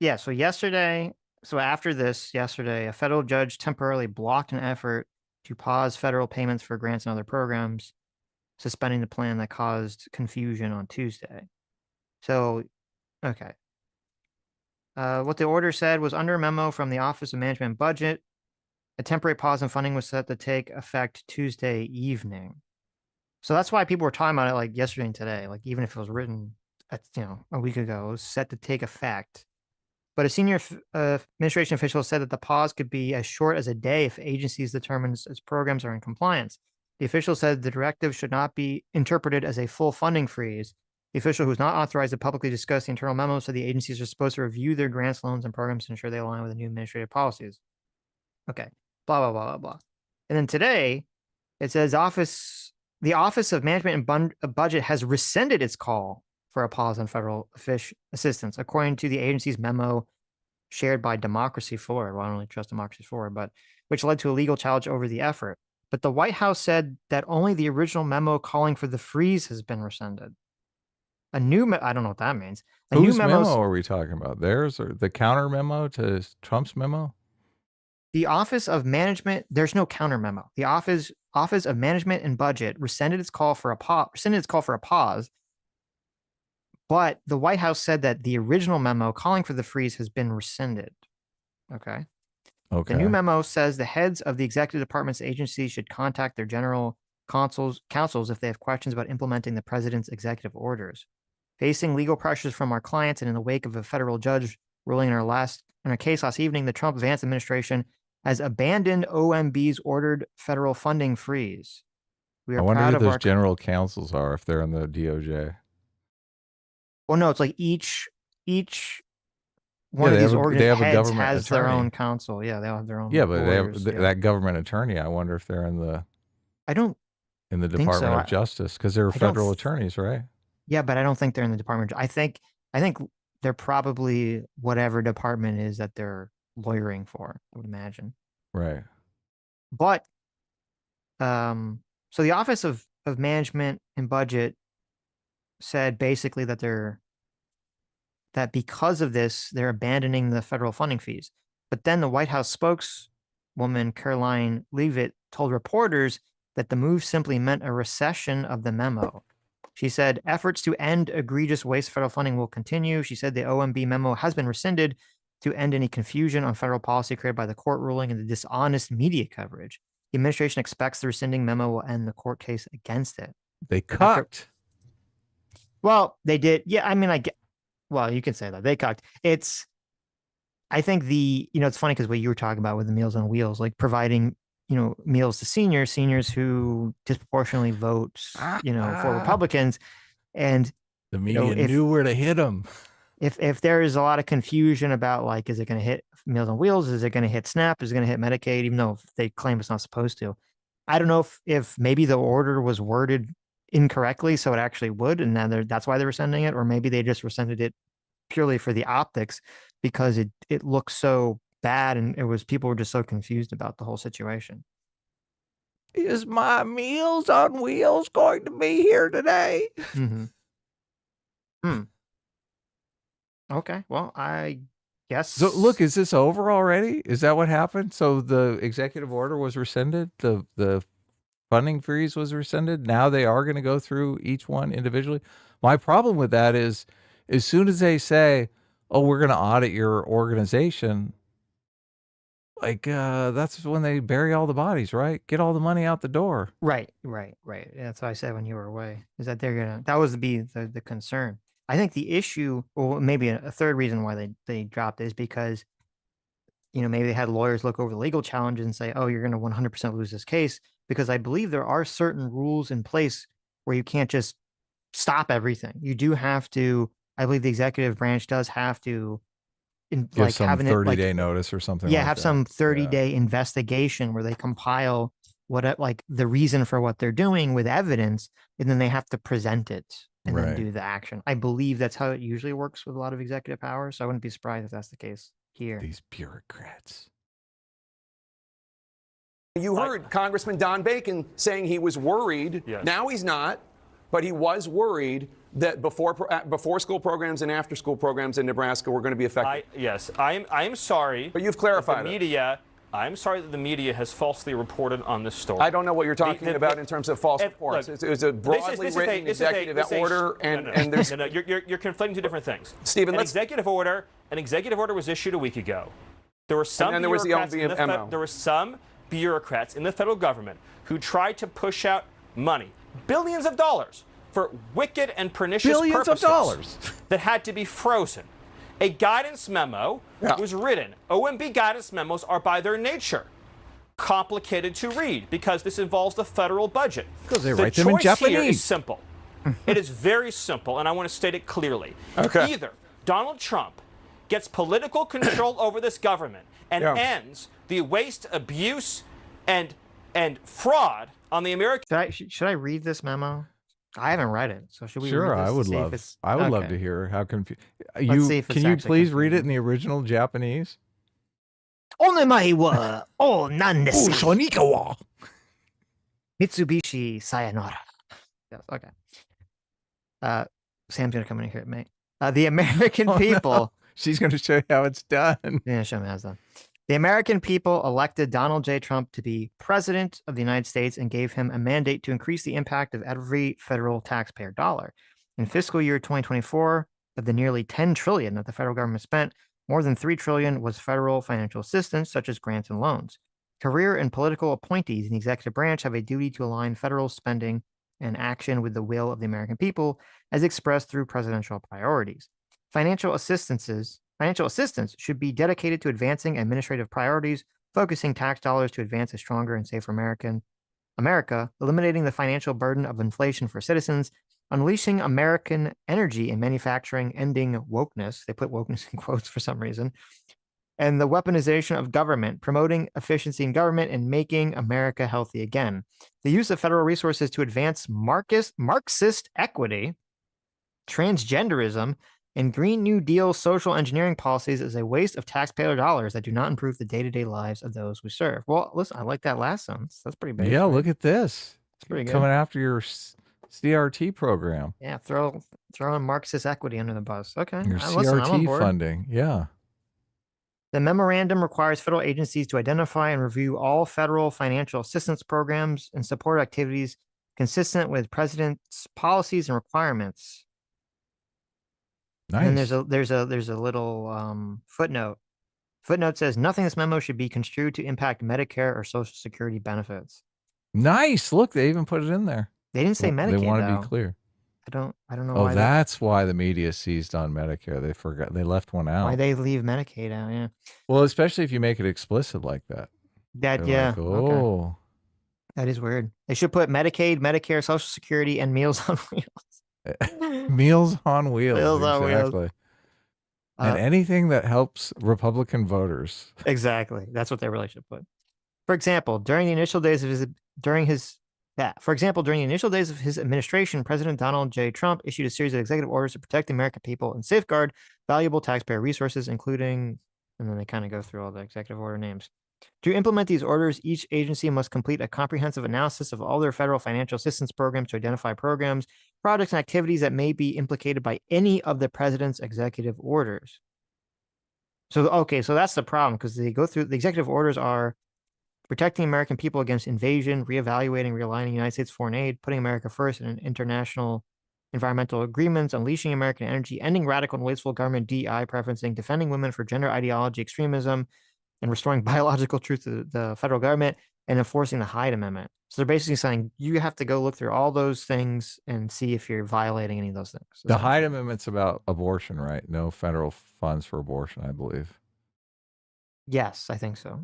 yesterday, a federal judge temporarily blocked an effort to pause federal payments for grants and other programs, suspending the plan that caused confusion on Tuesday. So, okay. What the order said was, under a memo from the Office of Management and Budget, A temporary pause in funding was set to take effect Tuesday evening. So that's why people were talking about it like yesterday and today. Like even if it was written, a week ago, it was set to take effect. But a senior administration official said that the pause could be as short as a day if agencies determine its programs are in compliance. The official said the directive should not be interpreted as a full funding freeze. The official, who is not authorized to publicly discuss the internal memo, said the agencies are supposed to review their grants, loans, and programs to ensure they align with the new administrative policies. Okay, blah, blah, blah, blah, blah. And then today, it says the Office of Management and Budget has rescinded its call for a pause on federal assistance, according to the agency's memo shared by Democracy Forward. Well, I don't really trust Democracy Forward, but which led to a legal challenge over the effort. But the White House said that only the original memo calling for the freeze has been rescinded. I don't know what that means. Whose memo are we talking about? Theirs or the counter memo to Trump's memo? The Office of Management, there's no counter memo. The Office of Management and Budget rescinded its call for a pause. But the White House said that the original memo calling for the freeze has been rescinded. Okay. The new memo says the heads of the executive department's agencies should contact their general counsels if they have questions about implementing the president's executive orders. Facing legal pressures from our clients and in the wake of a federal judge ruling in our case last evening, the Trump-Vance administration has abandoned OMB's ordered federal funding freeze. I wonder who those general counsels are if they're in the DOJ. Well, no, it's like each one of these heads has their own counsel. Yeah, they all have their own. Yeah, but lawyers, they have that government attorney. I wonder if they're in the. I don't. In the Department of Justice, because they're federal attorneys, right? Yeah, but I don't think they're in the Department. I think they're probably whatever department is that they're lawyering for. I would imagine. Right. But, so the Office of Management and Budget said basically that because of this, they're abandoning the federal funding fees. But then the White House spokeswoman, Caroline Leavitt, told reporters that the move simply meant a recession of the memo. She said efforts to end egregious waste of federal funding will continue. She said the OMB memo has been rescinded to end any confusion on federal policy created by the court ruling and the dishonest media coverage. The administration expects the rescinding memo will end the court case against it. They cucked. Well, they did. Yeah, I mean, well, you can say that. They cucked. I think it's funny because what you were talking about with the Meals on Wheels, like providing, meals to seniors who disproportionately vote, for Republicans. And the media knew where to hit them. If there is a lot of confusion about, like, is it going to hit Meals on Wheels? Is it going to hit SNAP? Is it going to hit Medicaid? Even though they claim it's not supposed to. I don't know if maybe the order was worded incorrectly, so it actually would, and then that's why they were sending it, or maybe they just rescinded it purely for the optics because it looked so bad, and people were just so confused about the whole situation. Is my Meals on Wheels going to be here today? Mm-hmm. Okay, well, I guess. So look, is this over already? Is that what happened? So the executive order was rescinded. The funding freeze was rescinded. Now they are going to go through each one individually. My problem with that is, as soon as they say, "Oh, we're going to audit your organization," like that's when they bury all the bodies, right? Get all the money out the door. Right. That's what I said when you were away. Is that that was the concern. I think the issue, or maybe a third reason why they dropped it, is because, maybe they had lawyers look over the legal challenges and say, "Oh, you're going to 100% lose this case," because I believe there are certain rules in place where you can't just stop everything. You do have to. I believe the executive branch does have to, give some 30-day notice or something. Yeah, have some 30-day investigation where they compile the reason for what they're doing with evidence, and then they have to present it and then do the action. I believe that's how it usually works with a lot of executive powers. So I wouldn't be surprised if that's the case here. These bureaucrats. You heard Congressman Don Bacon saying he was worried. Yes. Now he's not, but he was worried that before school programs and after school programs in Nebraska were going to be affected. I am sorry. But you've clarified I'm sorry that the media has falsely reported on this story. I don't know what you're talking about in terms of false reports. It was a broadly written executive order, and there's... No, you're conflating two different things. Stephen, an executive order was issued a week ago. There were some bureaucrats there were some bureaucrats in the federal government who tried to push out money, billions of dollars, for wicked and pernicious purposes that had to be frozen. A guidance memo was written. OMB guidance memos are by their nature complicated to read because this involves the federal budget. Because they write them in Japanese. Here is simple. It is very simple, and I want to state it clearly. Either Donald Trump gets political control over this government and ends the waste, abuse, and fraud on the American. Should I read this memo? I haven't read it, so should we? Sure, read this I would love. I would love to hear how confused. Can you please read it in the original Japanese? Onemai wa o nan desu. Shonikawa. Mitsubishi sayonara. Yes, okay. Sam's gonna come in here, mate. The American people. No. She's gonna show you how it's done. Yeah, show me how it's done. The American people elected Donald J. Trump to be president of the United States and gave him a mandate to increase the impact of every federal taxpayer dollar. In fiscal year 2024, of the nearly $10 trillion that the federal government spent, more than $3 trillion was federal financial assistance, such as grants and loans. Career and political appointees in the executive branch have a duty to align federal spending and action with the will of the American people, as expressed through presidential priorities. Financial assistance should be dedicated to advancing administrative priorities, focusing tax dollars to advance a stronger and safer America, eliminating the financial burden of inflation for citizens, unleashing American energy and manufacturing, ending wokeness. They put wokeness in quotes for some reason. And the weaponization of government, promoting efficiency in government, and making America healthy again. The use of federal resources to advance Marxist equity, transgenderism, and Green New Deal social engineering policies is a waste of taxpayer dollars that do not improve the day-to-day lives of those we serve. Well, listen, I like that last sentence. That's pretty big. Yeah, right? Look at this. It's pretty good. Coming after your CRT program. Yeah, throw in Marxist equity under the bus. Okay. Your CRT funding. Yeah. The memorandum requires federal agencies to identify and review all federal financial assistance programs and support activities consistent with president's policies and requirements. Nice. And there's a little footnote. Footnote says nothing in this memo should be construed to impact Medicare or Social Security benefits. Nice. Look, they even put it in there. They didn't say Medicaid. They want to be clear. I don't know. Oh, that's why the media seized on Medicare. They forgot. They left one out. Why they leave Medicaid out? Yeah. Well, especially if you make it explicit like that. They're like, oh, okay. That is weird. They should put Medicaid, Medicare, Social Security, and Meals on Wheels. Meals on Wheels. Meals on exactly. Wheels. And anything that helps Republican voters. Exactly. That's what they really should put. For example, during the initial days of his administration, President Donald J. Trump issued a series of executive orders to protect the American people and safeguard valuable taxpayer resources, including, and then they kind of go through all the executive order names. To implement these orders, each agency must complete a comprehensive analysis of all their federal financial assistance programs to identify programs, projects, and activities that may be implicated by any of the president's executive orders. So that's the problem, because they go through the executive orders are protecting American people against invasion, reevaluating, realigning United States foreign aid, putting America first in international environmental agreements, unleashing American energy, ending radical and wasteful government DI preferencing, defending women for gender ideology extremism, and restoring biological truth to the federal government, and enforcing the Hyde Amendment. So they're basically saying you have to go look through all those things and see if you're violating any of those things. The Hyde Amendment's about abortion, right? No federal funds for abortion, I believe. Yes, I think so.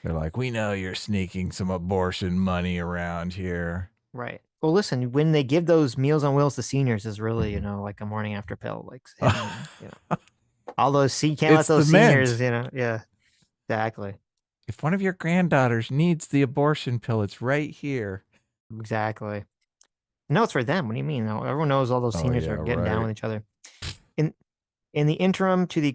They're like, we know you're sneaking some abortion money around here. Right. Well, listen, when they give those Meals on Wheels to seniors is really, like a morning after pill. Like, all those can't let those seniors, yeah, exactly. If one of your granddaughters needs the abortion pill, it's right here. Exactly. No, it's for them. What do you mean? Everyone knows all those seniors are getting down with each other. In the interim, to the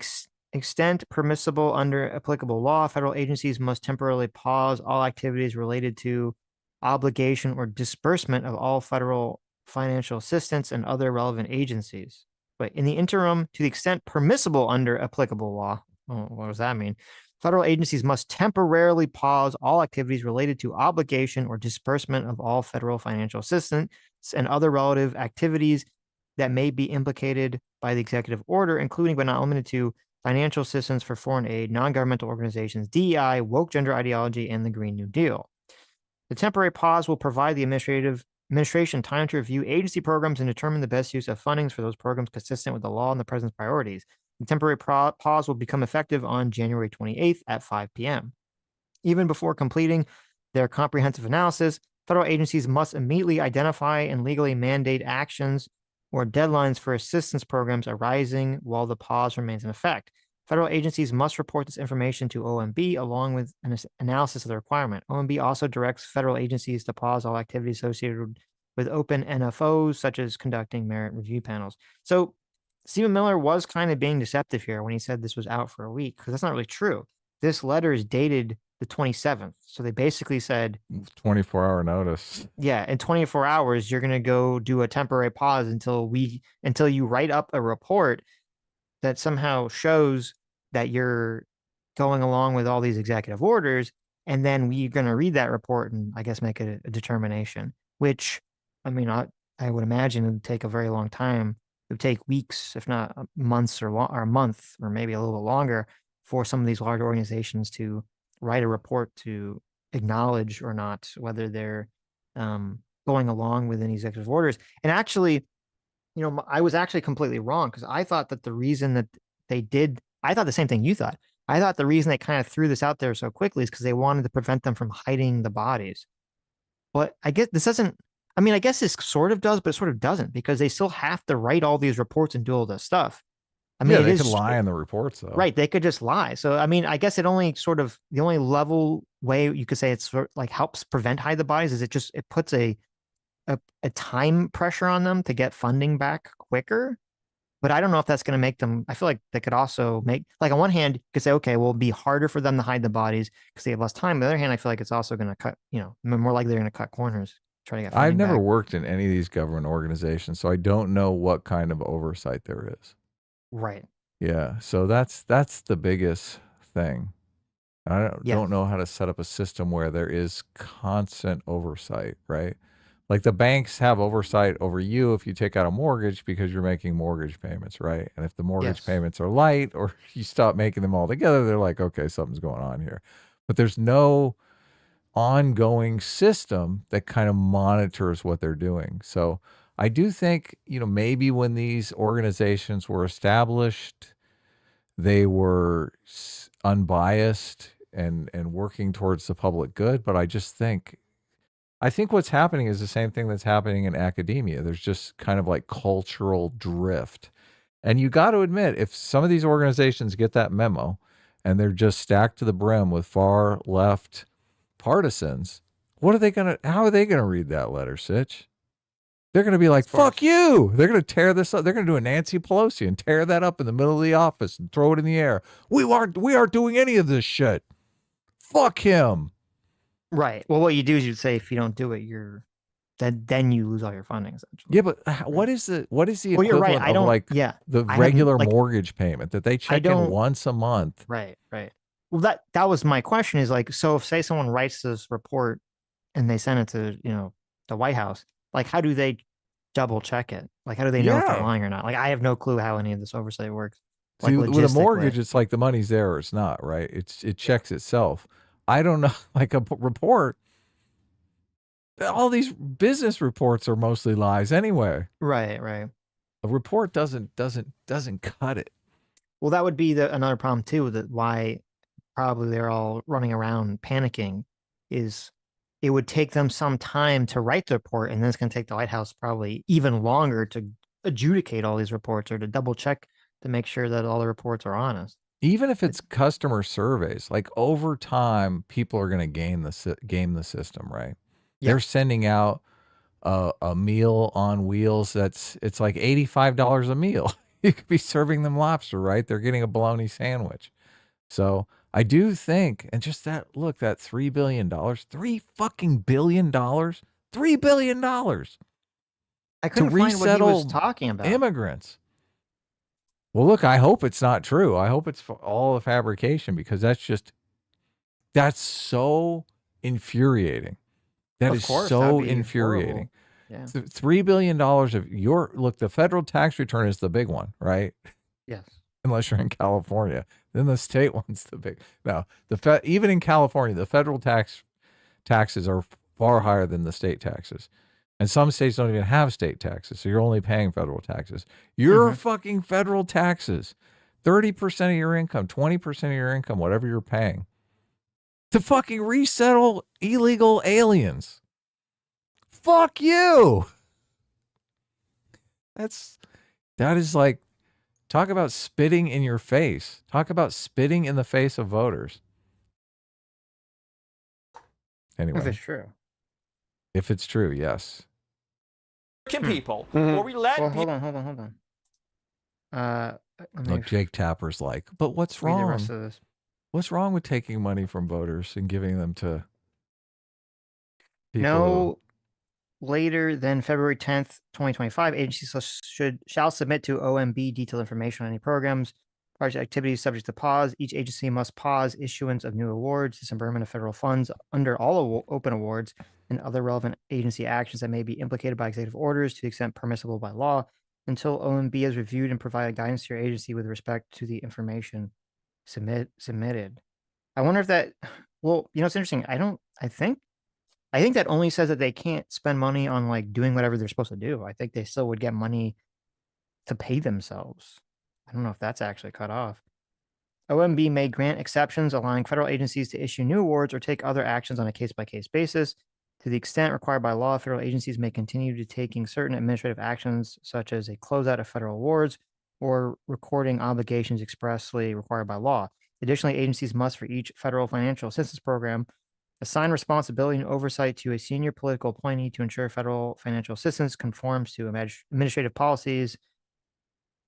extent permissible under applicable law, federal agencies must temporarily pause all activities related to obligation or disbursement of all federal financial assistance and other relevant agencies. But in the interim, to the extent permissible under applicable law, what does that mean? Federal agencies must temporarily pause all activities related to obligation or disbursement of all federal financial assistance and other relative activities that may be implicated by the executive order, including but not limited to financial assistance for foreign aid, non-governmental organizations, DEI, woke gender ideology, and the Green New Deal. The temporary pause will provide the administration time to review agency programs and determine the best use of fundings for those programs consistent with the law and the president's priorities. The temporary pause will become effective on January 28th at 5 p.m. Even before completing their comprehensive analysis, federal agencies must immediately identify and legally mandate actions or deadlines for assistance programs arising while the pause remains in effect. Federal agencies must report this information to OMB along with an analysis of the requirement. OMB also directs federal agencies to pause all activities associated with open NFOs, such as conducting merit review panels. So Stephen Miller was kind of being deceptive here when he said this was out for a week, because that's not really true. This letter is dated the 27th. So they basically said 24-hour notice. Yeah, in 24 hours, you're going to go do a temporary pause until you write up a report that somehow shows that you're going along with all these executive orders. And then we're going to read that report and I guess make a determination, which, I mean, I would imagine it would take a very long time. It would take weeks, if not months or a month, or maybe a little bit longer for some of these large organizations to write a report to acknowledge or not whether they're going along with any executive orders. And actually, I was actually completely wrong, because I thought that the reason that I thought the same thing you thought. I thought the reason they kind of threw this out there so quickly is because they wanted to prevent them from hiding the bodies. But I guess this doesn't, I mean, I guess this sort of does, but it sort of doesn't, because they still have to write all these reports and do all this stuff. I mean, they could lie in the reports, though. Right. They could just lie. So, I mean, I guess the only level way you could say it's sort of like helps prevent hide the bodies is it puts a time pressure on them to get funding back quicker. But I don't know if that's going to make them, I feel like they could also make, like, on one hand, you could say, okay, well, it'll be harder for them to hide the bodies because they have less time. On the other hand, I feel like it's also going to cut, more likely they're going to cut corners, try to get funding I've never back. worked in any of these government organizations, so I don't know what kind of oversight there is. Right. Yeah. So that's the biggest thing. I don't know how to set up a system where there is constant oversight, right? Like the banks have oversight over you if you take out a mortgage because you're making mortgage payments, right? And if the mortgage payments are light or you stop making them all together, they're like, okay, something's going on here. But there's no ongoing system that kind of monitors what they're doing. So I do think, maybe when these organizations were established, they were unbiased and working towards the public good. But I think what's happening is the same thing that's happening in academia. There's just kind of like cultural drift. And you got to admit, if some of these organizations get that memo and they're just stacked to the brim with far left partisans, how are they going to read that letter, Sitch? They're going to be like, fuck you. They're going to tear this up. They're going to do a Nancy Pelosi and tear that up in the middle of the office and throw it in the air. We aren't doing any of this shit. Fuck him. Right. Well, what you do is you'd say if you don't do it, then you lose all your funding, essentially. Yeah, but what is the equivalent you're right. of the regular mortgage payment that they check in once a month? Right. Well, that was my question, is like, so if say someone writes this report and they send it to, the White House, like, how do they double check it? Like, how do they know if they're lying or not? Like, I have no clue how any of this oversight works. Like, see, with a mortgage, it's like the money's there or it's not, right? It checks itself. I don't know, like a report. All these business reports are mostly lies anyway. Right. A report doesn't cut it. Well, that would be another problem too. That why probably they're all running around panicking is it would take them some time to write the report, and then it's going to take the White House probably even longer to adjudicate all these reports or to double check to make sure that all the reports are honest. Even if it's customer surveys, like over time, people are going to game the system, right? Yeah. They're sending out a meal on wheels it's like $85 a meal. You could be serving them lobster, right? They're getting a bologna sandwich. So I do think, and just that $3 billion, $3 fucking billion, $3 billion. I couldn't find what he was talking about. Immigrants. Well, look, I hope it's not true. I hope it's all a fabrication, because that's so infuriating. That is so infuriating. Yeah. $3 billion of the federal tax return is the big one, right? Yes. unless you're in California. Then the state one's the big. No, even in California, the federal taxes are far higher than the state taxes. And some states don't even have state taxes, so you're only paying federal taxes. Your fucking federal taxes, 30% of your income, 20% of your income, whatever you're paying, to fucking resettle illegal aliens. Fuck you. That is like, talk about spitting in your face. Talk about spitting in the face of voters. Anyway. If it's true. If it's true, yes. People. Or we let well, hold on. Look, Jake Tapper's like, but what's wrong? The rest of this. What's wrong with taking money from voters and giving them to people? No later than February 10th, 2025, agencies shall submit to OMB detailed information on any programs, project activities subject to pause. Each agency must pause issuance of new awards, disbursement of federal funds under all open awards, and other relevant agency actions that may be implicated by executive orders to the extent permissible by law until OMB has reviewed and provided guidance to your agency with respect to the information submitted. I wonder if that, well, it's interesting. I think that only says that they can't spend money on like doing whatever they're supposed to do. I think they still would get money to pay themselves. I don't know if that's actually cut off. OMB may grant exceptions, allowing federal agencies to issue new awards or take other actions on a case-by-case basis. To the extent required by law, federal agencies may continue to taking certain administrative actions, such as a closeout of federal awards or recording obligations expressly required by law. Additionally, agencies must, for each federal financial assistance program, assign responsibility and oversight to a senior political appointee to ensure federal financial assistance conforms to administrative policies,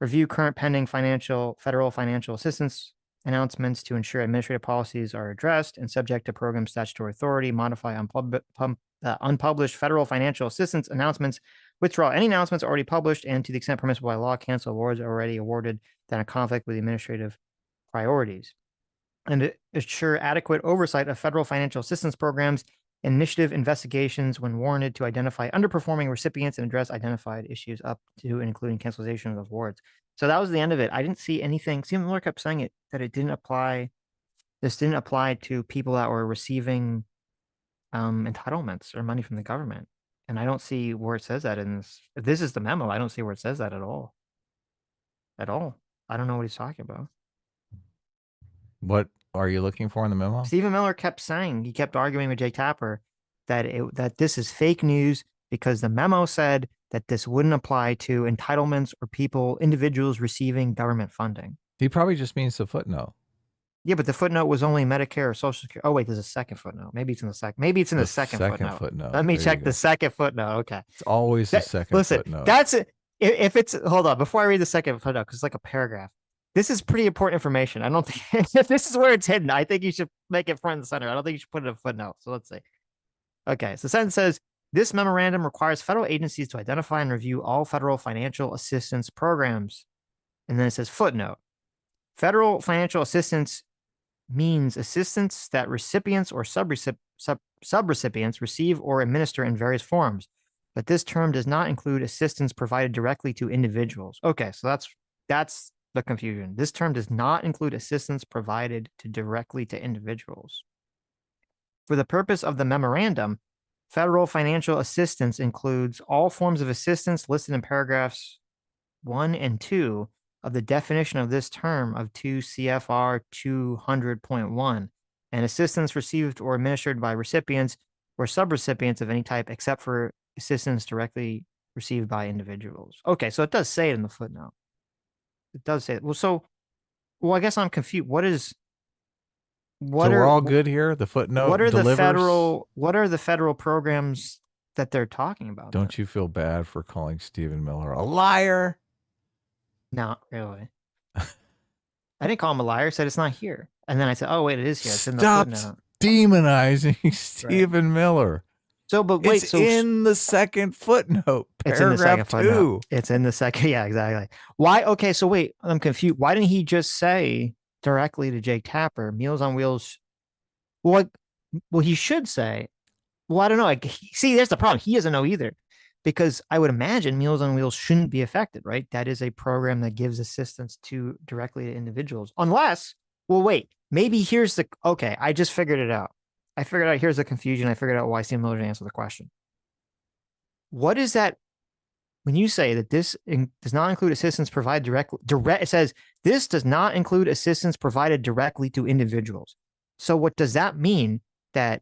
review current pending federal financial assistance announcements to ensure administrative policies are addressed and subject to program statutory authority, modify unpublished federal financial assistance announcements, withdraw any announcements already published, and to the extent permissible by law, cancel awards already awarded that are conflict with administrative priorities. And ensure adequate oversight of federal financial assistance programs, initiative investigations when warranted to identify underperforming recipients and address identified issues up to and including cancellation of awards. So that was the end of it. I didn't see anything. Stephen Miller kept saying that it didn't apply. This didn't apply to people that were receiving entitlements or money from the government. And I don't see where it says that in this. If this is the memo, I don't see where it says that at all. At all. I don't know what he's talking about. What are you looking for in the memo? Stephen Miller kept saying, he kept arguing with Jake Tapper that this is fake news because the memo said that this wouldn't apply to entitlements or individuals receiving government funding. He probably just means the footnote. Yeah, but the footnote was only Medicare or Social Security. Oh, wait, there's a second footnote. Maybe it's in the second. Maybe it's in the second footnote. Let me check the second footnote. Okay. It's always the second footnote. That's it. If it's, hold on, before I read the second footnote, because it's like a paragraph. This is pretty important information. I don't think, if this is where it's hidden, I think you should make it front and center. I don't think you should put it in a footnote. So let's see. Okay, so the sentence says, this memorandum requires federal agencies to identify and review all federal financial assistance programs. And then it says footnote. Federal financial assistance means assistance that recipients or subrecipients receive or administer in various forms. But this term does not include assistance provided directly to individuals. Okay, so that's the confusion. This term does not include assistance provided directly to individuals. For the purpose of the memorandum, federal financial assistance includes all forms of assistance listed in paragraphs 1 and 2 of the definition of this term of 2 CFR 200.1, and assistance received or administered by recipients or subrecipients of any type except for assistance directly received by individuals. Okay, so it does say it in the footnote. It does say it. Well, I guess I'm confused. So we're all good here? The footnote delivers? What are the federal programs that they're talking about? Don't you feel bad for calling Stephen Miller a liar? Not really. I didn't call him a liar. I said it's not here. And then I said, oh, wait, it is here. It's in the footnote. Demonizing Stephen Miller. So, but wait, it's in the second footnote, paragraph 2. It's in the second. Yeah, exactly. Why? Okay, so wait, I'm confused. Why didn't he just say directly to Jake Tapper, Meals on Wheels? Well, he should say, well, I don't know. See, there's the problem. He doesn't know either. because I would imagine Meals on Wheels shouldn't be affected, right? That is a program that gives assistance to directly to individuals, unless, well, wait, maybe here's the, okay, I just figured it out. I figured out, here's the confusion. I figured out why Sam Miller didn't answer the question. What is that? When you say that this does not include assistance provided it says this does not include assistance provided directly to individuals. So what does that mean? That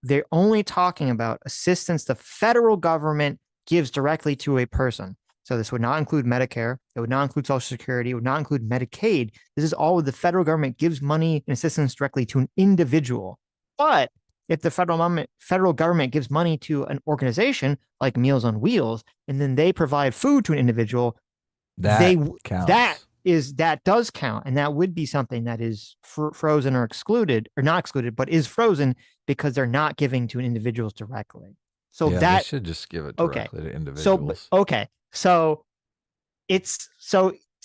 they're only talking about assistance the federal government gives directly to a person. So this would not include Medicare. It would not include Social Security. It would not include Medicaid. This is all the federal government gives money and assistance directly to an individual. But if the federal government gives money to an organization like Meals on Wheels, and then they provide food to an individual, that counts. That does count, and that would be something that is frozen or excluded, or not excluded, but is frozen because they're not giving to individuals directly. So yeah, that they should just give it directly to individuals. So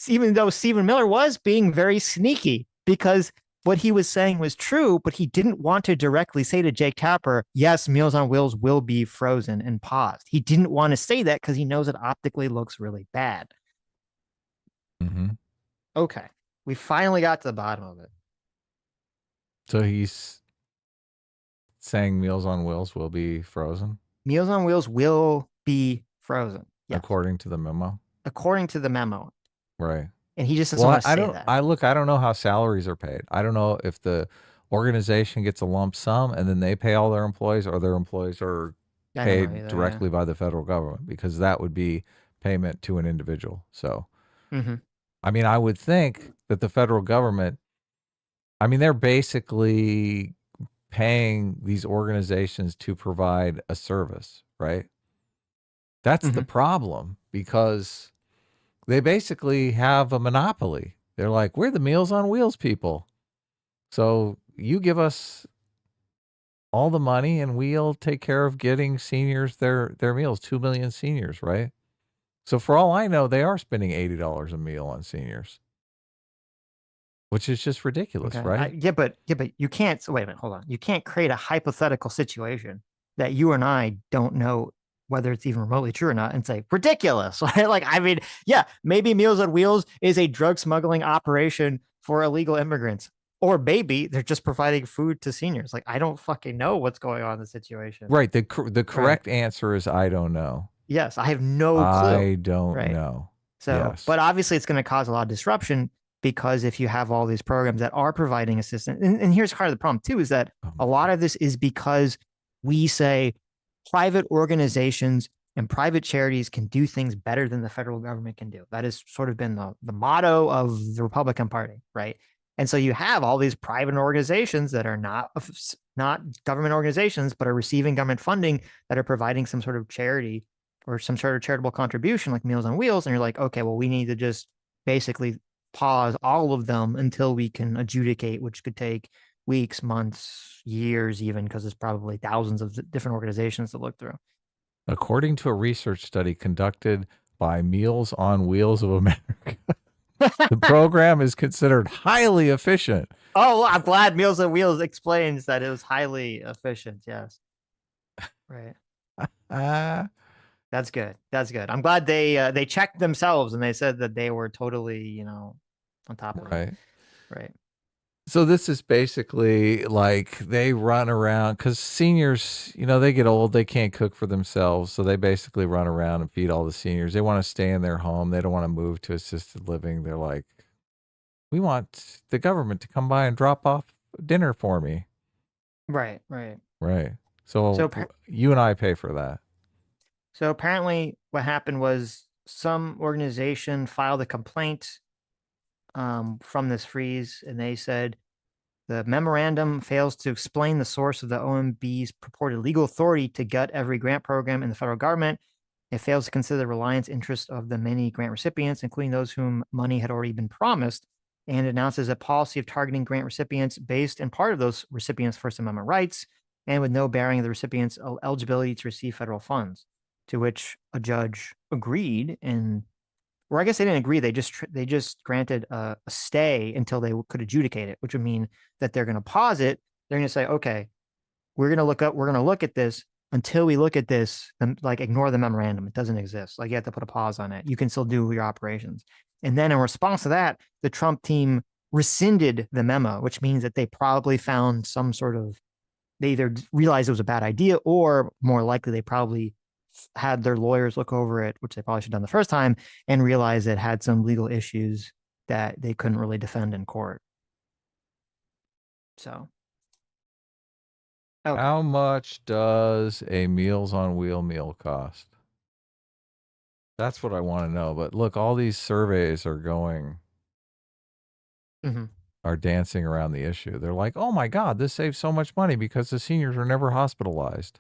even though Stephen Miller was being very sneaky, because what he was saying was true, but he didn't want to directly say to Jake Tapper, yes, Meals on Wheels will be frozen and paused. He didn't want to say that because he knows it optically looks really bad. Mm-hmm. Okay. We finally got to the bottom of it. So he's saying Meals on Wheels will be frozen? Meals on Wheels will be frozen. Yes. According to the memo? According to the memo. Right. And he just doesn't want to say that. I don't know how salaries are paid. I don't know if the organization gets a lump sum and then they pay all their employees, or their employees are paid directly by the federal government, because that would be payment to an individual. So, I mean, I would think that the federal government, I mean, they're basically paying these organizations to provide a service, right? That's the problem, because they basically have a monopoly. They're like, we're the Meals on Wheels people. So you give us all the money and we'll take care of getting seniors their meals, 2 million seniors, right? So for all I know, they are spending $80 a meal on seniors, which is just ridiculous, right? But you can't, wait a minute, hold on. You can't create a hypothetical situation that you and I don't know whether it's even remotely true or not, and say ridiculous. Like, I mean, yeah, maybe Meals on Wheels is a drug smuggling operation for illegal immigrants, or maybe they're just providing food to seniors. Like, I don't fucking know what's going on in the situation. Right. The correct answer is I don't know. Yes, I have no clue. I don't know. So, yes. But obviously it's going to cause a lot of disruption, because if you have all these programs that are providing assistance, and here's part of the problem too, is that a lot of this is because we say private organizations and private charities can do things better than the federal government can do. That has sort of been the motto of the Republican Party, right? And so you have all these private organizations that are not government organizations, but are receiving government funding, that are providing some sort of charity or some sort of charitable contribution like Meals on Wheels. And you're like, okay, well, we need to just basically pause all of them until we can adjudicate, which could take weeks, months, years, even, because there's probably thousands of different organizations to look through. According to a research study conducted by Meals on Wheels of America, the program is considered highly efficient. Oh, well, I'm glad Meals on Wheels explains that it was highly efficient. Yes. Right. That's good. That's good. I'm glad they checked themselves and they said that they were totally, on top of it. Right. So this is basically like they run around, because seniors, they get old, they can't cook for themselves. So they basically run around and feed all the seniors. They want to stay in their home. They don't want to move to assisted living. They're like, we want the government to come by and drop off dinner for me. Right. So you and I pay for that. So apparently what happened was some organization filed a complaint from this freeze, and they said the memorandum fails to explain the source of the OMB's purported legal authority to gut every grant program in the federal government. It fails to consider the reliance interest of the many grant recipients, including those whom money had already been promised, and announces a policy of targeting grant recipients based in part of those recipients' First Amendment rights, and with no bearing of the recipients' eligibility to receive federal funds. To which a judge agreed, or I guess they didn't agree. They just granted a stay until they could adjudicate it, which would mean that they're going to pause it. They're going to say, okay, we're going to look at this. until we look at this, like ignore the memorandum. It doesn't exist. Like you have to put a pause on it. You can still do your operations. And then in response to that, the Trump team rescinded the memo, which means that they probably found some sort of, they either realized it was a bad idea, or more likely they probably had their lawyers look over it, which they probably should have done the first time, and realize it had some legal issues that they couldn't really defend in court. So. Okay. How much does a Meals on Wheel meal cost? That's what I want to know. But look, all these surveys are going, are dancing around the issue. They're like, oh my God, this saves so much money because the seniors are never hospitalized.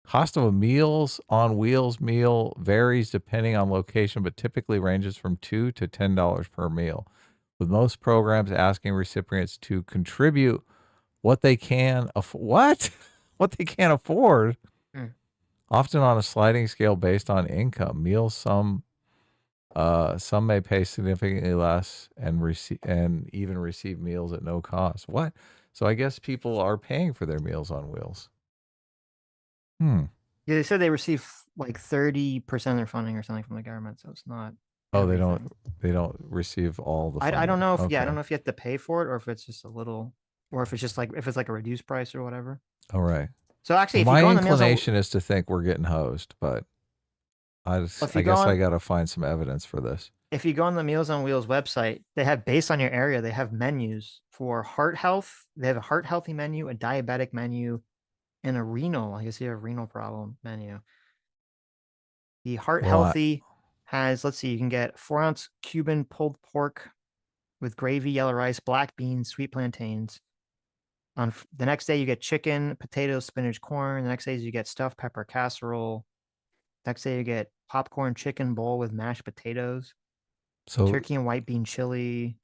Cost of a Meals on Wheels meal varies depending on location, but typically ranges from $2 to $10 per meal, with most programs asking recipients to contribute what they can what they can afford, often on a sliding scale based on income. Meals, some may pay significantly less and even receive meals at no cost. What? So I guess people are paying for their Meals on Wheels. Yeah, they said they receive like 30% of their funding or something from the government, so it's not. Oh, everything. They don't receive all the funding. I don't know if I don't know if you have to pay for it or if it's just a little, or if it's just like if it's like a reduced price or whatever. All right. So actually, well, if you my go on inclination is to think we're getting hosed, but I guess I got to find some evidence for this. If you go on the Meals on Wheels website, they have, based on your area, they have menus for heart health. They have a heart healthy menu, a diabetic menu, and a renal. I guess you have a renal problem menu. The heart healthy has, let's see, you can get 4-ounce Cuban pulled pork with gravy, yellow rice, black beans, sweet plantains. On the next day, you get chicken, potatoes, spinach, corn. The next day, you get stuffed pepper casserole. Next day, you get popcorn chicken bowl with mashed potatoes. So turkey and white bean chili.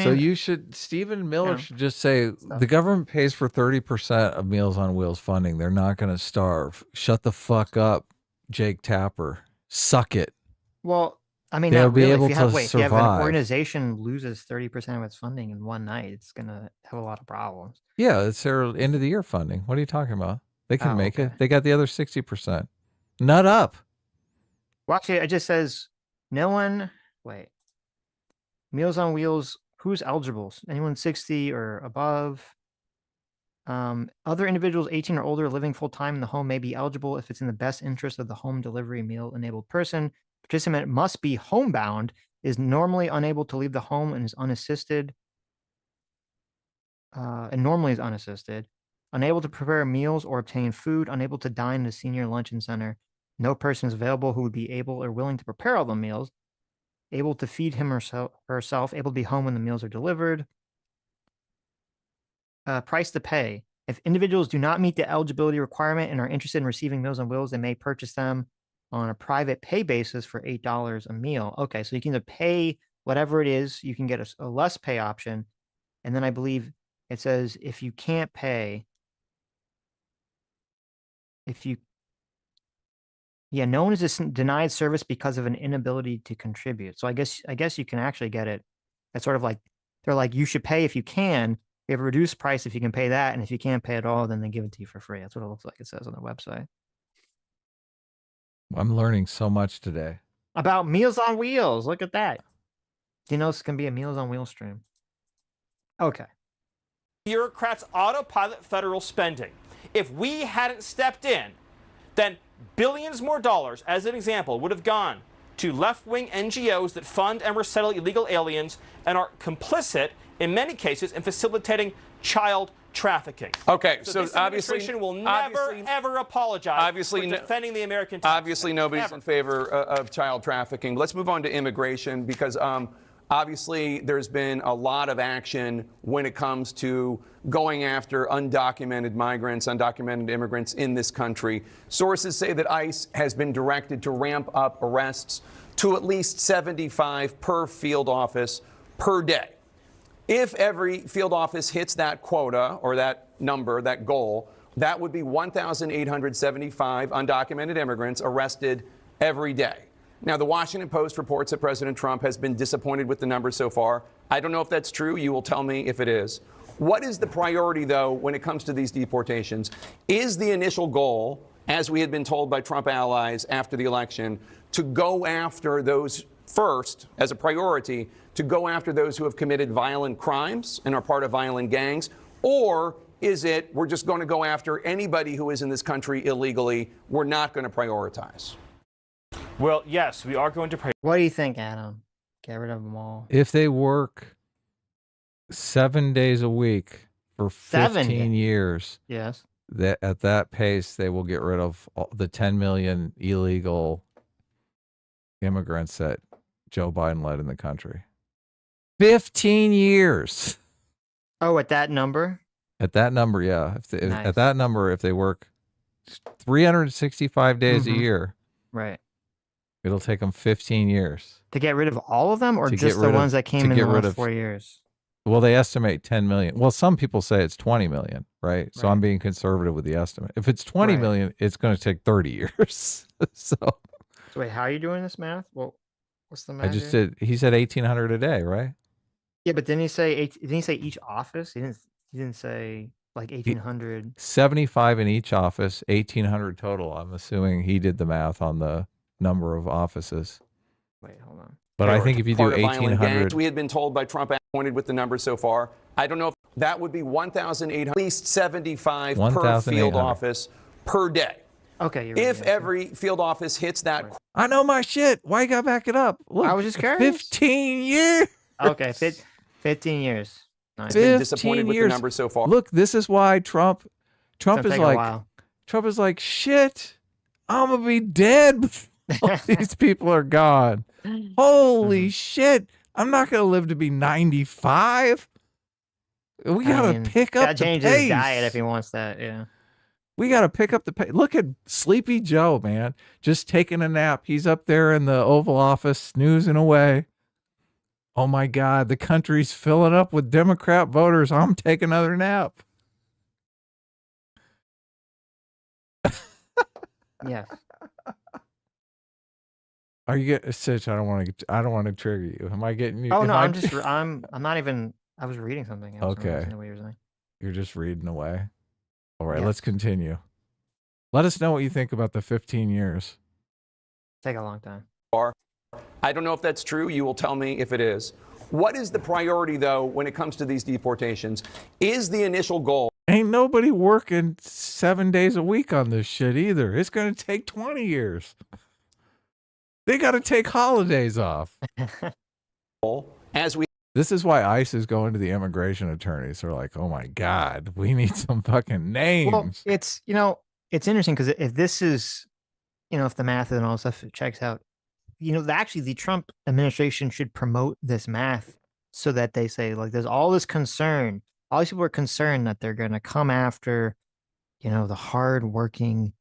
So you should, Stephen Miller should just say the government pays for 30% of Meals on Wheels funding. They're not going to starve. Shut the fuck up, Jake Tapper. Suck it. Well, I mean, they'll be able to survive. If you have an organization loses 30% of its funding in one night, it's going to have a lot of problems. Yeah, it's their end of the year funding. What are you talking about? They can make it. They got the other 60%. Nut up. Well, actually, it just says no one. Wait. Meals on Wheels. Who's eligible? Anyone 60 or above? Other individuals 18 or older living full-time in the home may be eligible if it's in the best interest of the home delivery meal-enabled person. Participant must be homebound, is normally unable to leave the home and is unassisted. Unable to prepare meals or obtain food, unable to dine in a senior luncheon center. No person is available who would be able or willing to prepare all the meals. Able to feed him or herself, able to be home when the meals are delivered. Price to pay. If individuals do not meet the eligibility requirement and are interested in receiving Meals on Wheels, they may purchase them on a private pay basis for $8 a meal. Okay, so you can either pay whatever it is, you can get a less pay option. And then I believe it says if you can't pay, no one is denied service because of an inability to contribute. So I guess you can actually get it. It's sort of like, they're like, you should pay if you can. We have a reduced price if you can pay that. And if you can't pay at all, then they give it to you for free. That's what it looks like it says on their website. I'm learning so much today. About Meals on Wheels. Look at that. You know, this can be a Meals on Wheels stream. Okay. Bureaucrats autopilot federal spending. If we hadn't stepped in, then billions more dollars, as an example, would have gone to left-wing NGOs that fund and resettle illegal aliens and are complicit, in many cases, in facilitating child trafficking. Okay, so this administration will never, ever apologize for defending the American taxpayer. Obviously, nobody's in favor of child trafficking. Let's move on to immigration because obviously there's been a lot of action when it comes to going after undocumented migrants, undocumented immigrants in this country. Sources say that ICE has been directed to ramp up arrests to at least 75 per field office per day. If every field office hits that quota or that number, that goal, that would be 1,875 undocumented immigrants arrested every day. Now, the Washington Post reports that President Trump has been disappointed with the numbers so far. I don't know if that's true. You will tell me if it is. What is the priority, though, when it comes to these deportations? Is the initial goal, as we had been told by Trump allies after the election, to go after those first, as a priority, to go after those who have committed violent crimes and are part of violent gangs? Or is it we're just going to go after anybody who is in this country illegally? We're not going to prioritize. Well, yes, we are going to prioritize. What do you think, Adam? Get rid of them all. If they work 7 days a week for 15 years, yes, that at that pace they will get rid of the 10 million illegal immigrants that Joe Biden led in the country. 15 years. Oh, at that number? At that number, yeah. Nice. At that number, if they work 365 days a year, right, it'll take them 15 years. To get rid of all of them, or just the ones that came in the last 4 years? Well, they estimate 10 million. Well, some people say it's 20 million, right? So I'm being conservative with the estimate. If it's 20 million, it's going to take 30 years. So wait, how are you doing this math? Well, what's the math? I just did. He said 1,800 a day, right? Yeah, but didn't he say each office? He didn't say like 1,800. 75 in each office, 1,800 total. I'm assuming he did the math on the number of offices. Wait, hold on. But I think if you do 1,800, we had been told by Trump, pointed with the numbers so far. I don't know if that would be 1,800, at least 75 per field office per day. Okay. If every field office hits that. I know my shit. Why you gotta back it up? Look, I was just curious. 15 years. Okay, 15 years. Nice. Been disappointed with the numbers so far. Look, this is why Trump is like, shit, I'm gonna be dead before these people are gone. Holy shit, I'm not gonna live to be 95. We gotta pick up the pace. Change his diet if he wants that. Yeah. We got to pick up the pace. Look at Sleepy Joe, man, just taking a nap. He's up there in the Oval Office snoozing away. Oh my God, the country's filling up with Democrat voters. I'm taking another nap. Yes. Are you getting Sitch? I don't want to trigger you. Am I getting you? Oh no, I'm not even. I was reading something. Okay. What you're saying. You're just reading away. All right, let's continue. Let us know what you think about the 15 years. Take a long time. I don't know if that's true. You will tell me if it is. What is the priority, though, when it comes to these deportations? Is the initial goal? Ain't nobody working 7 days a week on this shit either. It's going to take 20 years. They got to take holidays off. This is why ICE is going to the immigration attorneys. They're like, oh my God, we need some fucking names. Well, it's interesting because if this is, if the math and all stuff checks out, actually the Trump administration should promote this math so that they say, like, there's all this concern. All these people are concerned that they're going to come after, the hardworking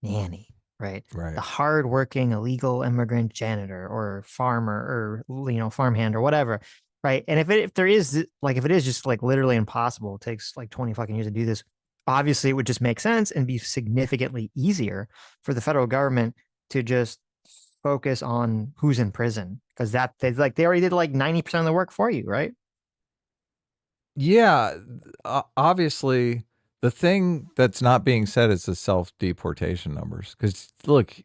nanny, right? Right. The hardworking illegal immigrant janitor or farmer or, farmhand or whatever. Right. And if it is just like literally impossible, it takes like 20 fucking years to do this. Obviously, it would just make sense and be significantly easier for the federal government to just focus on who's in prison, because they already did like 90% of the work for you. Right. Yeah. Obviously, the thing that's not being said is the self-deportation numbers. Because look,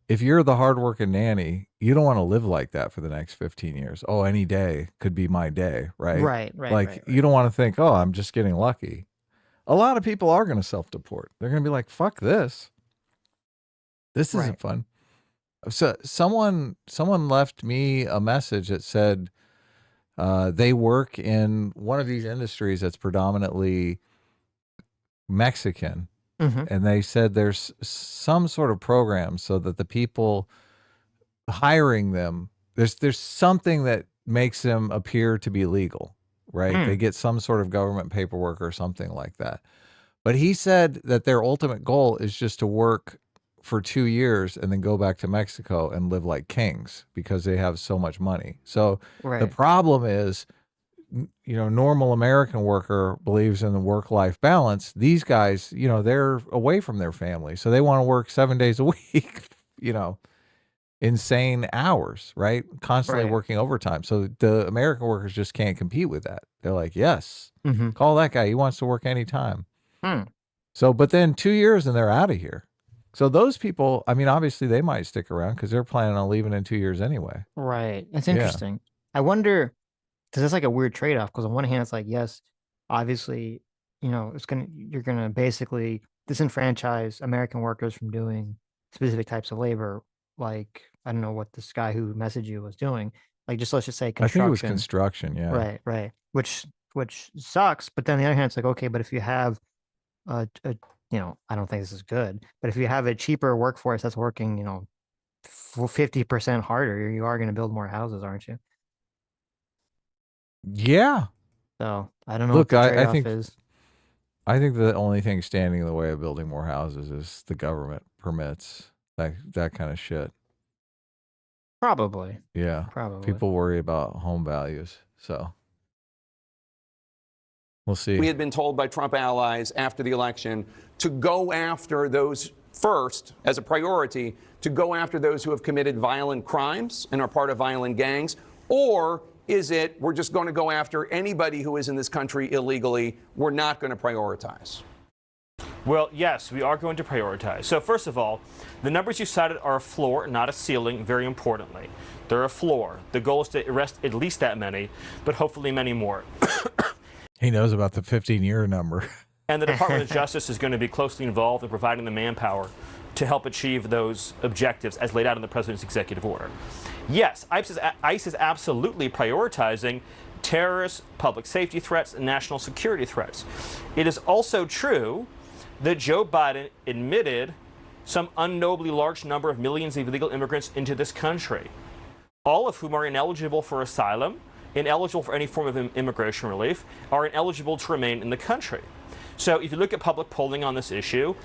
if you're the hardworking nanny, you don't want to live like that for the next 15 years. Oh, any day could be my day, right? Right. You don't want to think, oh, I'm just getting lucky. A lot of people are going to self-deport. They're going to be like, fuck this. This isn't fun. So someone left me a message that said they work in one of these industries that's predominantly Mexican. Mm-hmm. And they said there's some sort of program so that the people hiring them, there's something that makes them appear to be legal, right? They get some sort of government paperwork or something like that. But he said that their ultimate goal is just to work for 2 years and then go back to Mexico and live like kings because they have so much money. So the problem is, normal American worker believes in the work-life balance. These guys, they're away from their family. So they want to work 7 days a week, in insane hours, right? Constantly Right. working overtime. So the American workers just can't compete with that. They're like, yes, Mm-hmm. call that guy. He wants to work anytime. Hmm. So, but then 2 years and they're out of here. So those people, I mean, obviously they might stick around because they're planning on leaving in 2 years anyway. Right. That's Yeah. interesting. I wonder, because it's like a weird trade-off. Because on one hand, it's like, yes, obviously, you're gonna basically disenfranchise American workers from doing specific types of labor. Like, I don't know what this guy who messaged you was doing. Like, let's just say I think it was construction. construction. Yeah. Right, right. Which sucks. But then on the other hand, it's like, okay, but if you have I don't think this is good, but if you have a cheaper workforce that's working, 50% harder, you are going to build more houses, aren't you? Yeah. So I don't know Look, what the I trade-off think is. I think the only thing standing in the way of building more houses is the government permits that kind of shit. Probably. Yeah. Probably. People worry about home values. So we'll see. We had been told by Trump allies after the election to go after those first as a priority, to go after those who have committed violent crimes and are part of violent gangs, or is it we're just going to go after anybody who is in this country illegally? We're not going to prioritize. Well, yes, we are going to prioritize. So first of all, the numbers you cited are a floor, not a ceiling, very importantly. They're a floor. The goal is to arrest at least that many, but hopefully many more. He knows about the 15-year number. And the Department of Justice is going to be closely involved in providing the manpower to help achieve those objectives as laid out in the president's executive order. Yes, ICE is absolutely prioritizing terrorist, public safety threats, and national security threats. It is also true that Joe Biden admitted some unknowably large number of millions of illegal immigrants into this country, all of whom are ineligible for asylum, ineligible for any form of immigration relief, are ineligible to remain in the country. So if you look at public polling on this issue,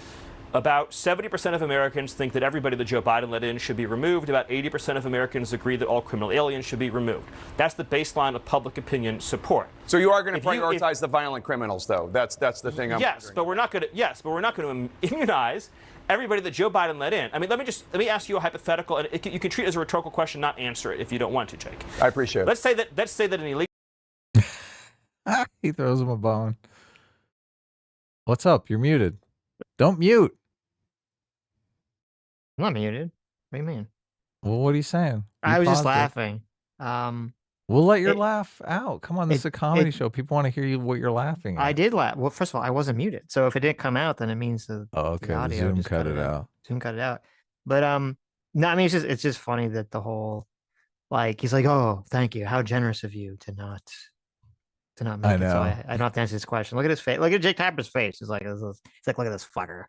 about 70% of Americans think that everybody that Joe Biden let in should be removed. About 80% of Americans agree that all criminal aliens should be removed. That's the baseline of public opinion support. So you are going to prioritize the violent criminals, though. That's the thing. Yes, but we're not going to immunize everybody that Joe Biden let in. I mean, let me ask you a hypothetical, and you can treat it as a rhetorical question, not answer it if you don't want to, Jake. I appreciate it. Let's say that an illegal. He throws him a bone. What's up? You're muted. Don't mute. I'm not muted. What do you mean? Well, what are you saying? I was just laughing. We'll let your laugh out. Come on, this is a comedy show. People want to hear what you're laughing at. I did laugh. Well, first of all, I wasn't muted. So if it didn't come out, then it means the audio Zoom just cut it out. Zoom cut it out. But no, I mean it's just funny that the whole he's like, oh, thank you. How generous of you to not make I it. know. So I don't have to answer this question. Look at his face. Look at Jake Tapper's face. He's like, look at this fucker.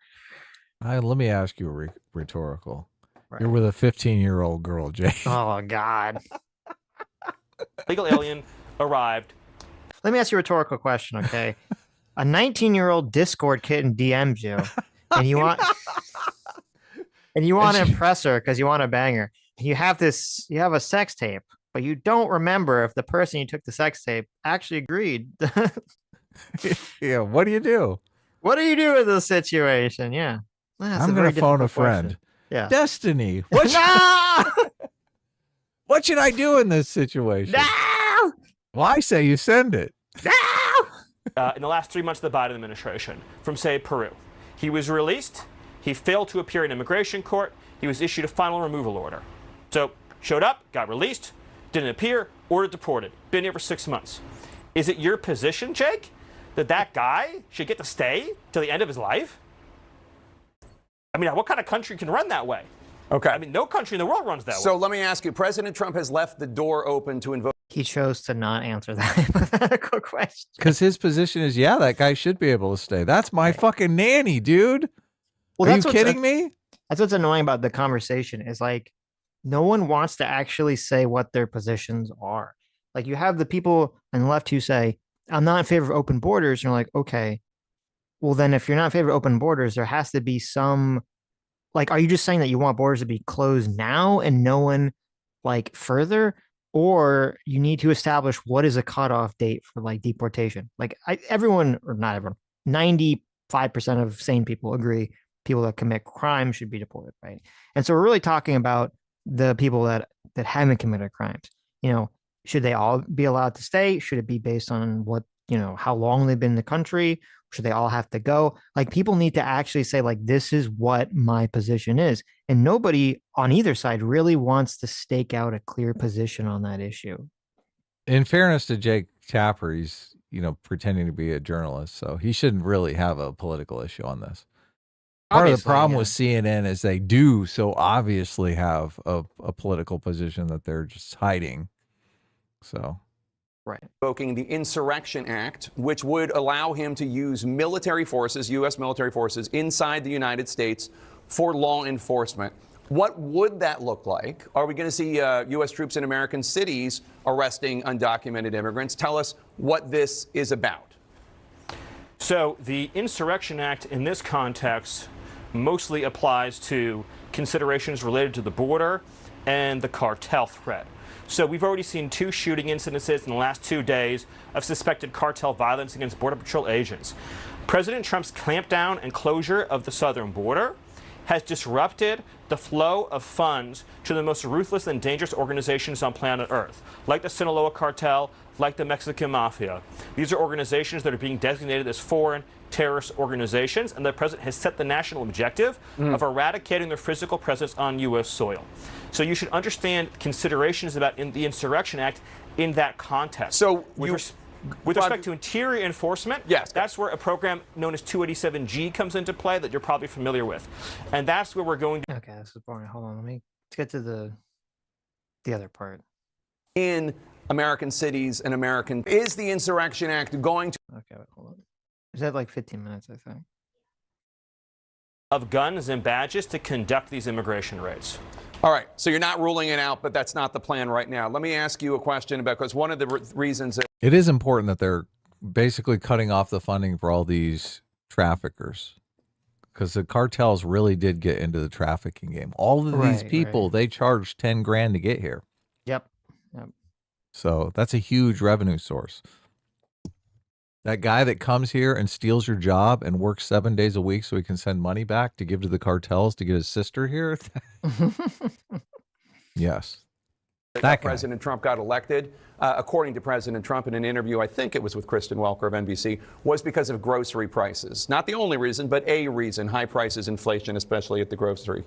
Let me ask you a rhetorical. Right. You're with a 15-year-old girl, Jay. Oh God. Legal alien arrived. Let me ask you a rhetorical question, okay? A 19-year-old Discord kitten DMs you, and you want to impress her because you want to bang her. You have a sex tape, but you don't remember if the person you took the sex tape actually agreed. Yeah, what do you do? What do you do in this situation? Yeah. I'm going to phone a friend. Question. Yeah. Destiny. No! What should I do in this situation? No! Well, I say you send it. No! In the last 3 months of the Biden administration, from, say, Peru. He was released. He failed to appear in immigration court. He was issued a final removal order. So, showed up, got released, didn't appear, ordered deported. Been here for 6 months. Is it your position, Jake, that guy should get to stay till the end of his life? I mean, what kind of country can run that way? Okay. I mean, no country in the world runs that way. So let me ask you, President Trump has left the door open to invoke. He chose to not answer that hypothetical question. Because his position is, yeah, that guy should be able to stay. That's my fucking nanny, dude. Well, Are you kidding me? That's what's annoying about the conversation is like, no one wants to actually say what their positions are. Like you have the people on the left who say, I'm not in favor of open borders. And you're like, okay, well then if you're not in favor of open borders, there has to be some, are you just saying that you want borders to be closed now and no one further? Or you need to establish what is a cutoff date for deportation. Everyone, or not everyone, 95% of sane people agree people that commit crime should be deported, right? And so we're really talking about the people that haven't committed crimes. You know, should they all be allowed to stay? Should it be based on what, how long they've been in the country? Should they all have to go? Like, people need to actually say, like, this is what my position is. And nobody on either side really wants to stake out a clear position on that issue. In fairness to Jake Tapper, he's, pretending to be a journalist, so he shouldn't really have a political issue on this. Part of the problem with CNN is they do so obviously have a political position that they're just hiding. So, right. Invoking the Insurrection Act, which would allow him to use military forces, U.S. military forces, inside the United States for law enforcement. What would that look like? Are we going to see U.S. troops in American cities arresting undocumented immigrants? Tell us what this is about. So the Insurrection Act in this context mostly applies to considerations related to the border and the cartel threat. So we've already seen 2 shooting incidences in the last 2 days of suspected cartel violence against Border Patrol agents. President Trump's clampdown and closure of the southern border has disrupted the flow of funds to the most ruthless and dangerous organizations on planet Earth, like the Sinaloa cartel, like the Mexican Mafia. These are organizations that are being designated as foreign terrorist organizations, and the president has set the national objective of eradicating their physical presence on U.S. soil. So you should understand considerations about the Insurrection Act in that context. So with respect to interior enforcement, yes, that's where a program known as 287G comes into play that you're probably familiar with. And that's where we're going to... Okay, this is boring. Hold on, let's get to the other part. In American cities and American... Is the Insurrection Act going to... Okay, wait, hold on. Is that like 15 minutes, I think? Of guns and badges to conduct these immigration raids. All right, so you're not ruling it out, but that's not the plan right now. Let me ask you a question about, because one of the reasons that... It is important that they're basically cutting off the funding for all these traffickers, because the cartels really did get into the trafficking game. All of these people, they charged 10 grand to get here. Yep. So that's a huge revenue source. That guy that comes here and steals your job and works 7 days a week so he can send money back to give to the cartels to get his sister here. Yes. That President Trump got elected, according to President Trump in an interview, I think it was with Kristen Welker of NBC, was because of grocery prices. Not the only reason, but a reason: high prices, inflation, especially at the grocery.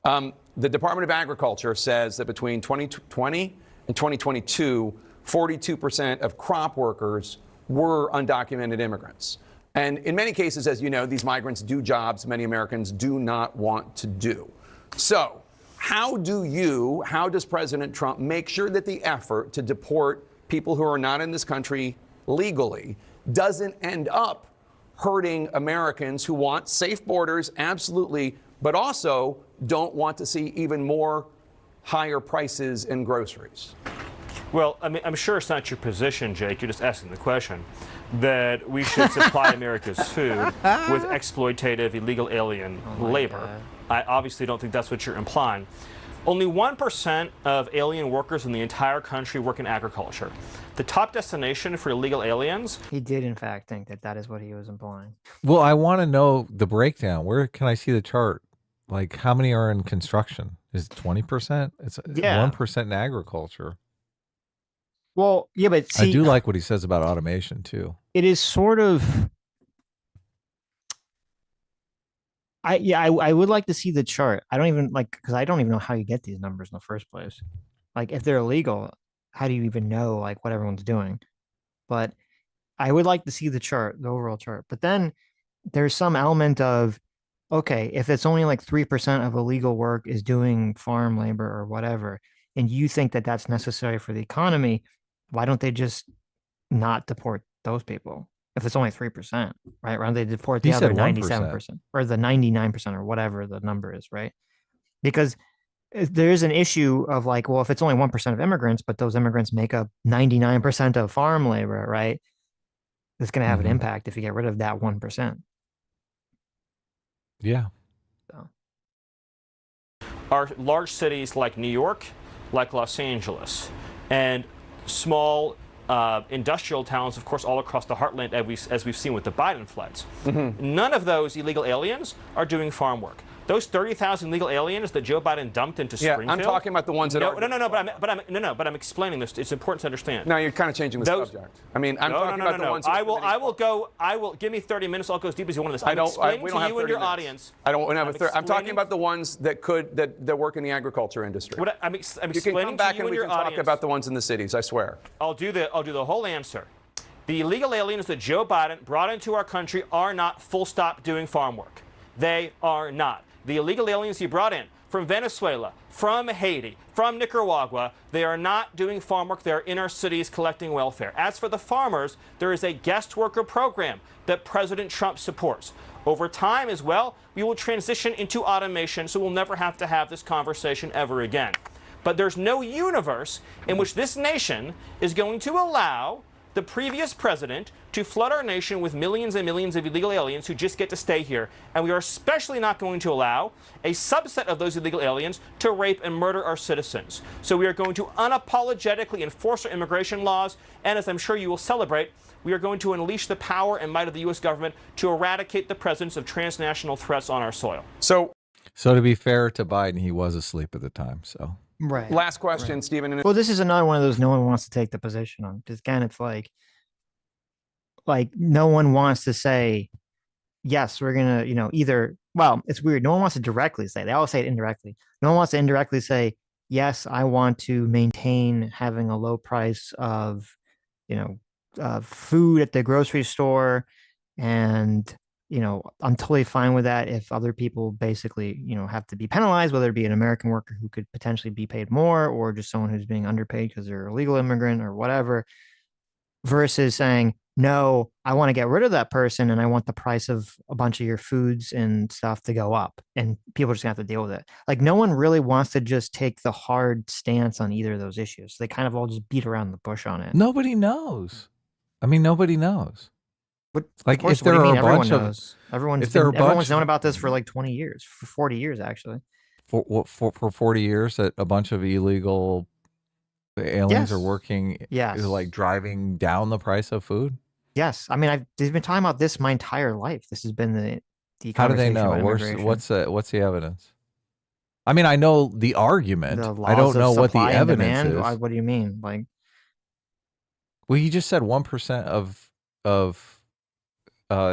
The Department of Agriculture says that between 2020 and 2022, 42% of crop workers were undocumented immigrants. And in many cases, as you know, these migrants do jobs many Americans do not want to do. So how does President Trump make sure that the effort to deport people who are not in this country legally doesn't end up hurting Americans who want safe borders, absolutely, but also don't want to see even more higher prices in groceries? Well, I mean, I'm sure it's not your position, Jake. You're just asking the question that we should supply America's food with exploitative, illegal alien labor. God. I obviously don't think that's what you're implying. Only 1% of alien workers in the entire country work in agriculture. The top destination for illegal aliens... He did, in fact, think that is what he was implying. Well, I want to know the breakdown. Where can I see the chart? Like, how many are in construction? Is it 20%? It's 1% in agriculture. Well, yeah, but see, I do like what he says about automation, too. It is sort of... I would like to see the chart. I don't even because I don't even know how you get these numbers in the first place. Like, if they're illegal, how do you even know like what everyone's doing? But I would like to see the chart, the overall chart. But then there's some element of, okay, if it's only like 3% of illegal work is doing farm labor or whatever, and you think that that's necessary for the economy, why don't they just not deport those people? If it's only 3%, right? Why don't they deport the other 97% or the 99% or whatever the number is, right? Because there is an issue of like, well, if it's only 1% of immigrants, but those immigrants make up 99% of farm labor, right? It's going to have an impact if you get rid of that 1%. Yeah. So. Are large cities like New York, like Los Angeles, and small industrial towns, of course, all across the heartland, as we've seen with the Biden floods. None of those illegal aliens are doing farm work. Those 30,000 legal aliens that Joe Biden dumped into Springfield. I'm talking about the ones that are. No. But I'm explaining this. It's important to understand. No, you're kind of changing the subject. I mean, I'm talking about the ones. I will give me 30 minutes. I'll go as deep as you want on this. I'm explaining to you and your audience. I don't have a third. I'm talking about the ones that work in the agriculture industry. I'm explaining you can come back to you and we your can audience. talk about the ones in the cities. I swear. I'll do the whole answer. The illegal aliens that Joe Biden brought into our country are not full stop doing farm work. They are not. The illegal aliens he brought in from Venezuela, from Haiti, from Nicaragua, they are not doing farm work. They are in our cities collecting welfare. As for the farmers, there is a guest worker program that President Trump supports. Over time as well, we will transition into automation, so we'll never have to have this conversation ever again. But there's no universe in which this nation is going to allow the previous president to flood our nation with millions and millions of illegal aliens who just get to stay here. And we are especially not going to allow a subset of those illegal aliens to rape and murder our citizens. So we are going to unapologetically enforce our immigration laws. And as I'm sure you will celebrate, we are going to unleash the power and might of the U.S. government to eradicate the presence of transnational threats on our soil. So to be fair to Biden, he was asleep at the time. So. Right. Last question, Stephen. Well, this is another one of those no one wants to take the position on. Because again, it's like no one wants to say, yes, we're gonna, either. Well, it's weird. No one wants to directly say. They always say it indirectly. No one wants to indirectly say, yes, I want to maintain having a low price of, food at the grocery store, and I'm totally fine with that if other people basically, have to be penalized, whether it be an American worker who could potentially be paid more or just someone who's being underpaid because they're a legal immigrant or whatever, versus saying, no, I want to get rid of that person and I want the price of a bunch of your foods and stuff to go up and people are just gonna have to deal with it. Like no one really wants to just take the hard stance on either of those issues. They kind of all just beat around the bush on it. Nobody knows. I mean, nobody knows. But like if there are a bunch of everyone's known about this for like 20 years, for 40 years actually. For 40 years that a bunch of illegal aliens are working, like driving down the price of food. Yes, I mean they've been talking about this my entire life. This has been the How do they know? What's the evidence? I mean, I know the argument. I don't know what the evidence is. What do you mean? Like, well, you just said 1% of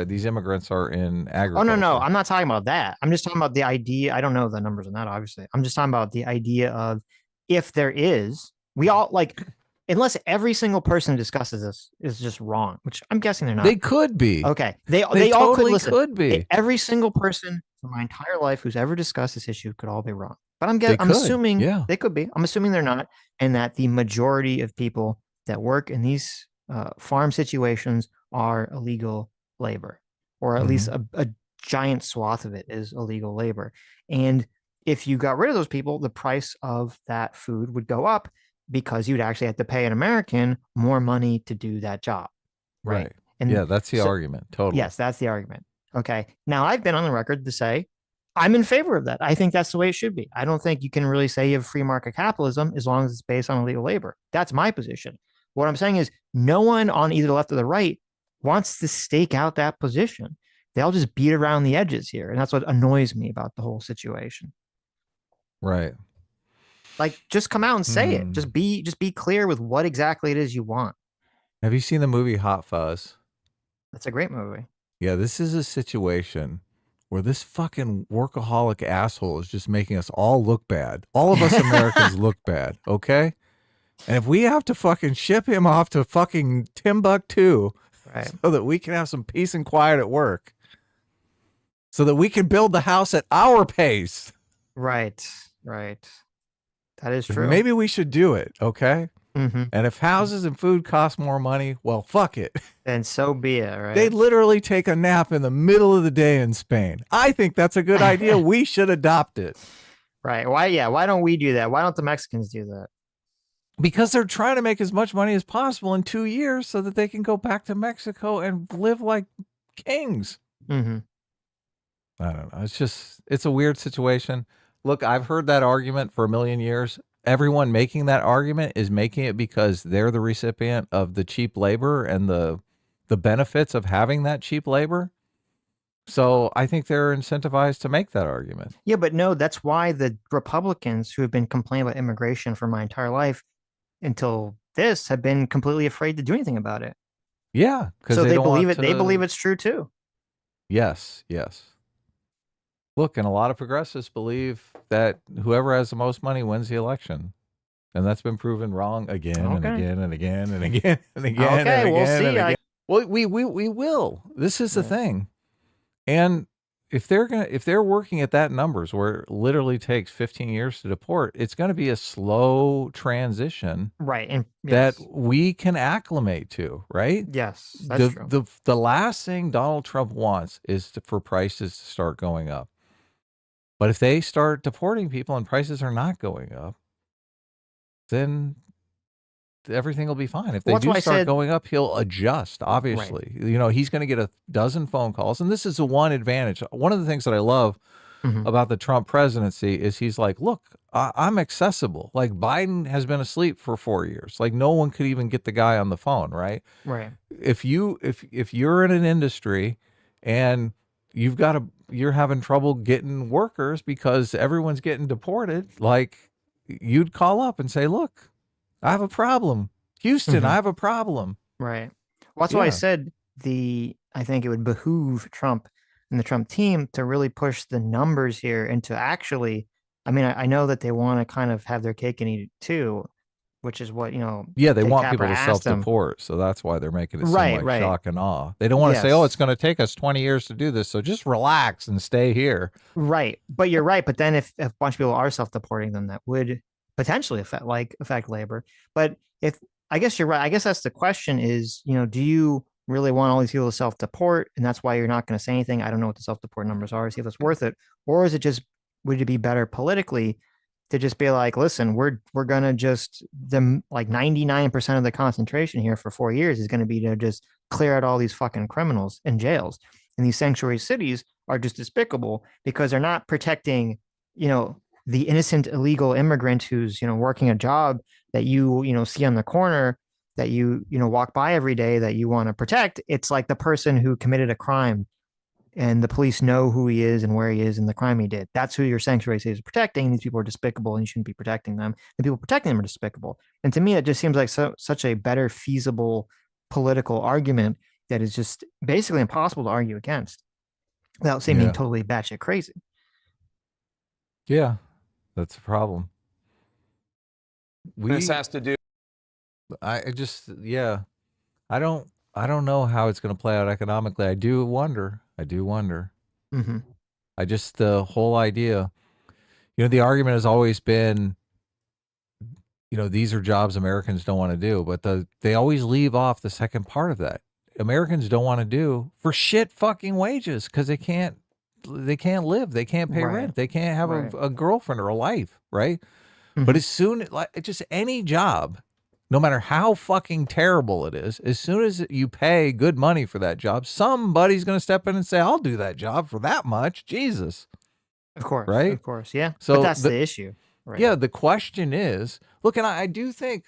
these immigrants are in agriculture. Oh, no. I'm not talking about that. I'm just talking about the idea. I don't know the numbers on that, obviously. I'm just talking about the idea of if there is, we all unless every single person who discusses this is just wrong, which I'm guessing they're not. They could be. Okay. They all totally could be. Every single person for my entire life who's ever discussed this issue could all be wrong. But I'm assuming they could be. I'm assuming they're not. And that the majority of people that work in these farm situations are illegal labor, or at least a giant swath of it is illegal labor. And if you got rid of those people, the price of that food would go up because you'd actually have to pay an American more money to do that job. Right. And that's the argument. Totally. Yes, that's the argument. Okay. Now I've been on the record to say I'm in favor of that. I think that's the way it should be. I don't think you can really say you have free market capitalism as long as it's based on illegal labor. That's my position. What I'm saying is no one on either the left or the right wants to stake out that position. They all just beat around the edges here. And that's what annoys me about the whole situation. Right. Like, just come out and say it. Just be clear with what exactly it is you want. Have you seen the movie Hot Fuzz? That's a great movie. Yeah, this is a situation where this fucking workaholic asshole is just making us all look bad. All of us Americans look bad, okay? And if we have to fucking ship him off to fucking Timbuktu so that we can have some peace and quiet at work, so that we can build the house at our pace. Right. That is true. Maybe we should do it, okay? And if houses and food cost more money, well, fuck it. And so be it, right? They literally take a nap in the middle of the day in Spain. I think that's a good idea. We should adopt it. Right. Why don't we do that? Why don't the Mexicans do that? Because they're trying to make as much money as possible in 2 years so that they can go back to Mexico and live like kings. I don't know. It's a weird situation. Look, I've heard that argument for a million years. Everyone making that argument is making it because they're the recipient of the cheap labor and the benefits of having that cheap labor. So I think they're incentivized to make that argument. Yeah, but no, that's why the Republicans who have been complaining about immigration for my entire life until this have been completely afraid to do anything about it. Yeah, because So they they don't believe want it. to. They believe it's true too. Yes, yes. Look, and a lot of progressives believe that whoever has the most money wins the election. And that's been proven wrong again and Okay. again and again and again and again Okay, and we'll again and see. again. Well, we will. This is the Right. thing. And if they're working at that numbers where it literally takes 15 years to deport, it's going to be a slow transition Right. And that yes, we can acclimate to, right? yes, that's true. The last thing Donald Trump wants is for prices to start going up. But if they start deporting people and prices are not going up, then everything will be fine. If they Well, that's do why I start said, going up, he'll adjust, obviously. You know, he's going to get a dozen phone calls. And this is the one advantage. One of the things that I love Mhm. about the Trump presidency is he's like, look, I'm accessible. Like Biden has been asleep for 4 years. Like no one could even get the guy on the phone, right? right. If you're in an industry and you're having trouble getting workers because everyone's getting deported, like you'd call up and say, look, I have a problem. Houston, I have a problem. Right. Well, that's why I Yeah. said I think it would behoove Trump and the Trump team to really push the numbers here and to actually, I mean, I know that they want to kind of have their cake and eat it too, which is what, Yeah, they Jake want Tapper people to asked them. self-deport, so that's why they're making it seem Right, like right. shock and awe. They don't want to say, "Oh, it's Yes. going to take us 20 years to do this, so just relax and stay here." Right. But you're right. But then if a bunch of people are self-deporting, then that would potentially affect labor. But if I guess you're right. I guess that's the question is, do you really want all these people to self-deport? And that's why you're not going to say anything. I don't know what the self-deport numbers are, see if it's worth it. Or is it just would it be better politically to just be like, listen, we're gonna just them like 99% of the concentration here for 4 years is gonna be to just clear out all these fucking criminals in jails. And these sanctuary cities are just despicable because they're not protecting, the innocent illegal immigrant who's, working a job that see on the corner that walk by every day that you want to protect. It's like the person who committed a crime and the police know who he is and where he is and the crime he did. That's who your sanctuary state is protecting. These people are despicable and you shouldn't be protecting them. The people protecting them are despicable. And to me, it just seems like such a better feasible political argument that is just basically impossible to argue against without seeming Yeah. totally batshit crazy. Yeah, that's a problem. This has to do. I just, yeah, I don't know how it's going to play out economically. I do wonder. Mm-hmm. I just the whole idea, the argument has always been, these are jobs Americans don't want to do, but they always leave off the second part of that. Americans don't want to do for shit fucking wages because they can't live, they can't pay rent, they can't have a girlfriend or a life, right? Mm-hmm. But as soon like just any job, no matter how fucking terrible it is, as soon as you pay good money for that job, somebody's going to step in and say, I'll do that job for that much. Jesus. Of course. Right? Of course. Yeah. So but that's the issue. Right. Yeah. The question is, look, and I do think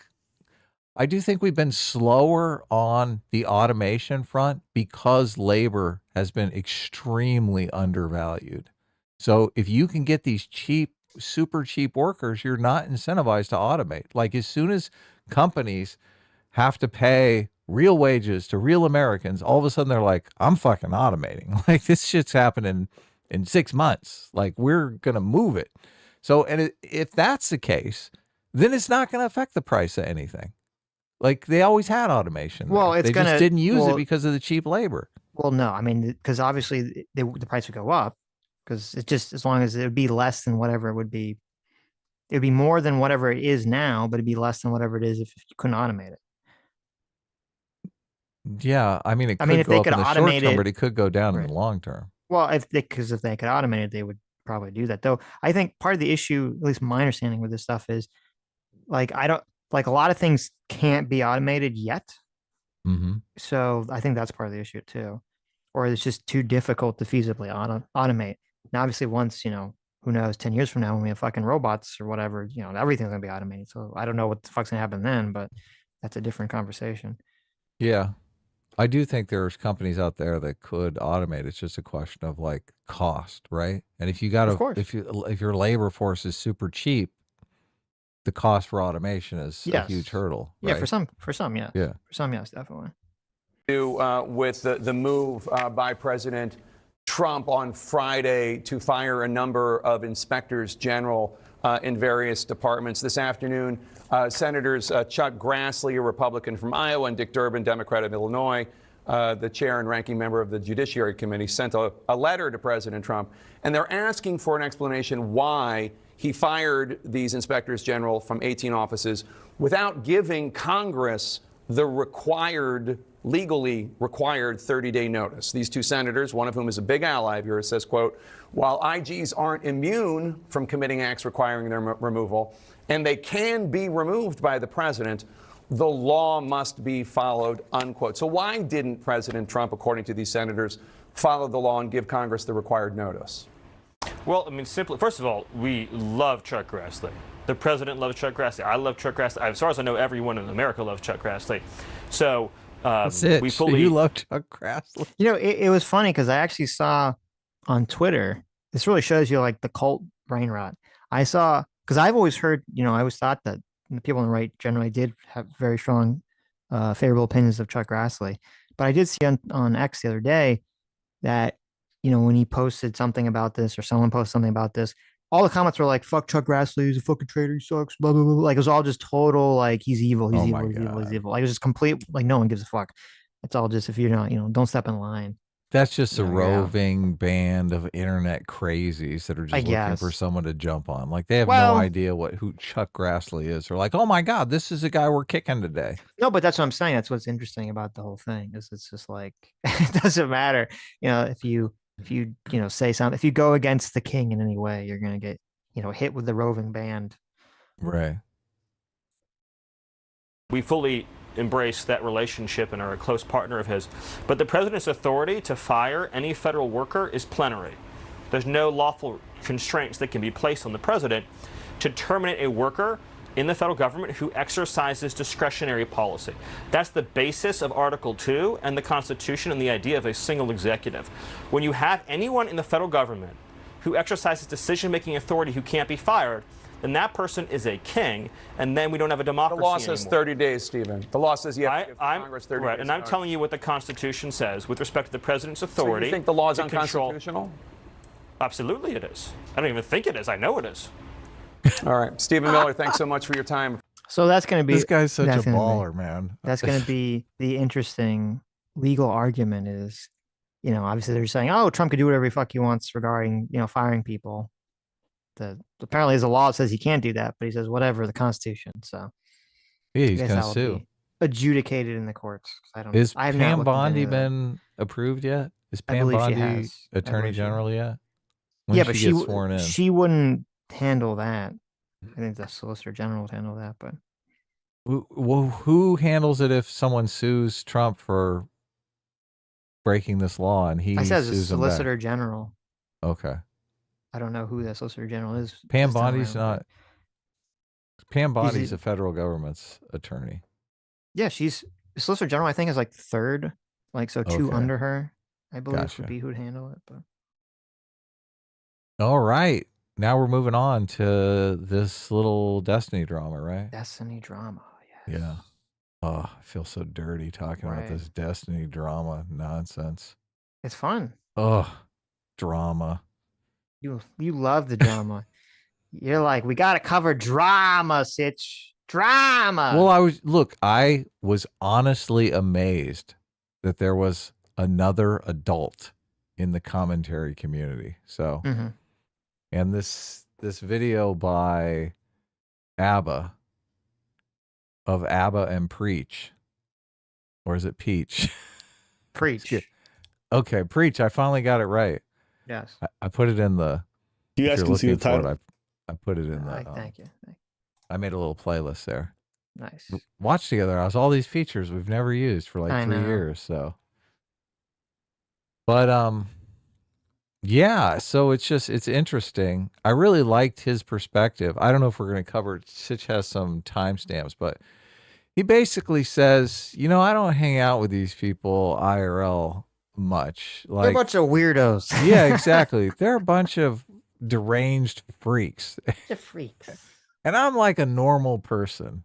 we've been slower on the automation front because labor has been extremely undervalued. So if you can get these super cheap workers, you're not incentivized to automate. Like as soon as companies have to pay real wages to real Americans, all of a sudden they're like, I'm fucking automating. Like this shit's happening in 6 months. Like we're going to move it. So, and if that's the case, then it's not going to affect the price of anything. Like they always had automation. Well, they just didn't use it because of the cheap labor. Well, no, I mean, because obviously the price would go up because it just as long as it would be less than whatever it would be. It would be more than whatever it is now, but it'd be less than whatever it is if you couldn't automate it. Yeah, I mean, it could go up in the short term, but it could go down in the long term. Well, if they could automate it, they would probably do that. Though I think part of the issue, at least my understanding with this stuff, is like a lot of things can't be automated yet. Mm-hmm. So I think that's part of the issue too, or it's just too difficult to feasibly automate. Now, obviously, once who knows, 10 years from now when we have fucking robots or whatever, everything's gonna be automated. So I don't know what the fuck's gonna happen then, but that's a different conversation. Yeah. I do think there's companies out there that could automate. It's just a question of like cost, right? And if you got Of to, course. if your labor force is super cheap, the cost for automation is a huge Yes. hurdle, Yeah, right? for some, yes. Yeah. For some, yes, definitely. With the move by President Trump on Friday to fire a number of inspectors general in various departments. This afternoon, Senators Chuck Grassley, a Republican from Iowa, and Dick Durbin, Democrat of Illinois, the chair and ranking member of the Judiciary Committee, sent a letter to President Trump, and they're asking for an explanation why he fired these inspectors general from 18 offices without giving Congress the legally required 30-day notice. These two senators, one of whom is a big ally of yours, says, quote, while IGs aren't immune from committing acts requiring their removal, and they can be removed by the president, the law must be followed, unquote. So why didn't President Trump, according to these senators, follow the law and give Congress the required notice? Well, I mean, simply, first of all, we love Chuck Grassley. The president loves Chuck Grassley. I love Chuck Grassley. As far as I know, everyone in America loves Chuck Grassley. So Sitch, we fully. You love Chuck Grassley. You know, it was funny because I actually saw on Twitter. This really shows you like the cult brain rot. I saw because I've always heard, I always thought that the people on the right generally did have very strong, favorable opinions of Chuck Grassley. But I did see on X the other day that, when he posted something about this or someone posted something about this, all the comments were like, fuck Chuck Grassley, he's a fucking traitor, he sucks, blah, blah, blah. Like, it was all just total, like, he's evil, he's evil, he's evil, he's evil. Like, it was just complete, like, no one gives a fuck. It's all just, if you're not, don't step in line. That's just a roving band of internet crazies that are just looking for someone to jump on. Like, they have no idea who Chuck Grassley is. They're like, oh my God, this is a guy we're kicking today. No, but that's what I'm saying. That's what's interesting about the whole thing is it's just like, it doesn't matter. If you say something, if you go against the king in any way, you're going to get, hit with the roving band. Right. We fully embrace that relationship and are a close partner of his. But the president's authority to fire any federal worker is plenary. There's no lawful constraints that can be placed on the president to terminate a worker in the federal government who exercises discretionary policy. That's the basis of Article 2 and the Constitution and the idea of a single executive. When you have anyone in the federal government who exercises decision-making authority who can't be fired, then that person is a king, and then we don't have a democracy anymore. The law says 30 days, Stephen. The law says you have to give Congress 30 days. Right, and I'm telling you what the Constitution says with respect to the president's authority. So you think the law is unconstitutional? Absolutely it is. I don't even think it is. I know it is. All right. Stephen Miller, thanks so much for your time. So that's going to be... This guy's such a baller, man. That's going to be the interesting legal argument is, obviously they're saying, oh, Trump could do whatever the fuck he wants regarding, firing people. Apparently there's a law that says he can't do that, but he says whatever, the Constitution. So yeah, he's going to sue. Adjudicated in the courts. Is Pam Bondi been approved yet? Is Pam Bondi Attorney General yet? Yeah, but she wouldn't handle that. I think the Solicitor General would handle that. But who handles it if someone sues Trump for breaking this law and he says sues the Solicitor General? Okay. I don't know who that Solicitor General is. Pam Bondi's not. Pam Bondi's the federal government's attorney. Yeah, she's Solicitor General. I think is like third, two under her. I believe would be who'd handle it. But all right, now we're moving on to this little Destiny drama, right? Destiny drama. Yes. Yeah. Oh, I feel so dirty talking about this Destiny drama nonsense. It's fun. Oh, drama. You love the drama. You're like, we got to cover drama, Sitch. Drama. Well, I was honestly amazed that there was another adult in the commentary community. So, and this video by ABBA of ABBA and Preach, or is it Peach? Preach. Okay, Preach. I finally got it right. Yes. I put it in the. You guys can see the title. I put it in the. Thank you. I made a little playlist there. Nice. Watch together. I was all these features we've never used for like 3 years. So, but yeah. So it's interesting. I really liked his perspective. I don't know if we're going to cover it. Sitch has some timestamps, but He basically says, you know, I don't hang out with these people IRL much. Like, they're a bunch of weirdos. Yeah, exactly. They're a bunch of deranged freaks. The freaks. And I'm like a normal person.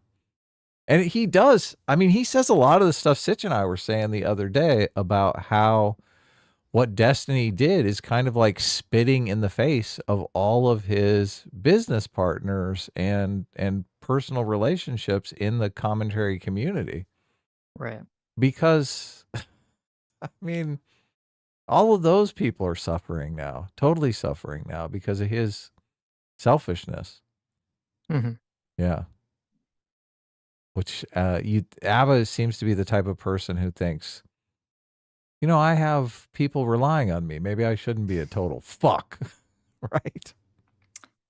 And he does. I mean, he says a lot of the stuff Sitch and I were saying the other day about how what Destiny did is kind of like spitting in the face of all of his business partners and personal relationships in the commentary community. Right. Because, I mean, all of those people are suffering now, totally suffering now because of his selfishness. Mm-hmm. Yeah. Which Abba seems to be the type of person who thinks, you know, I have people relying on me. Maybe I shouldn't be a total fuck. Right?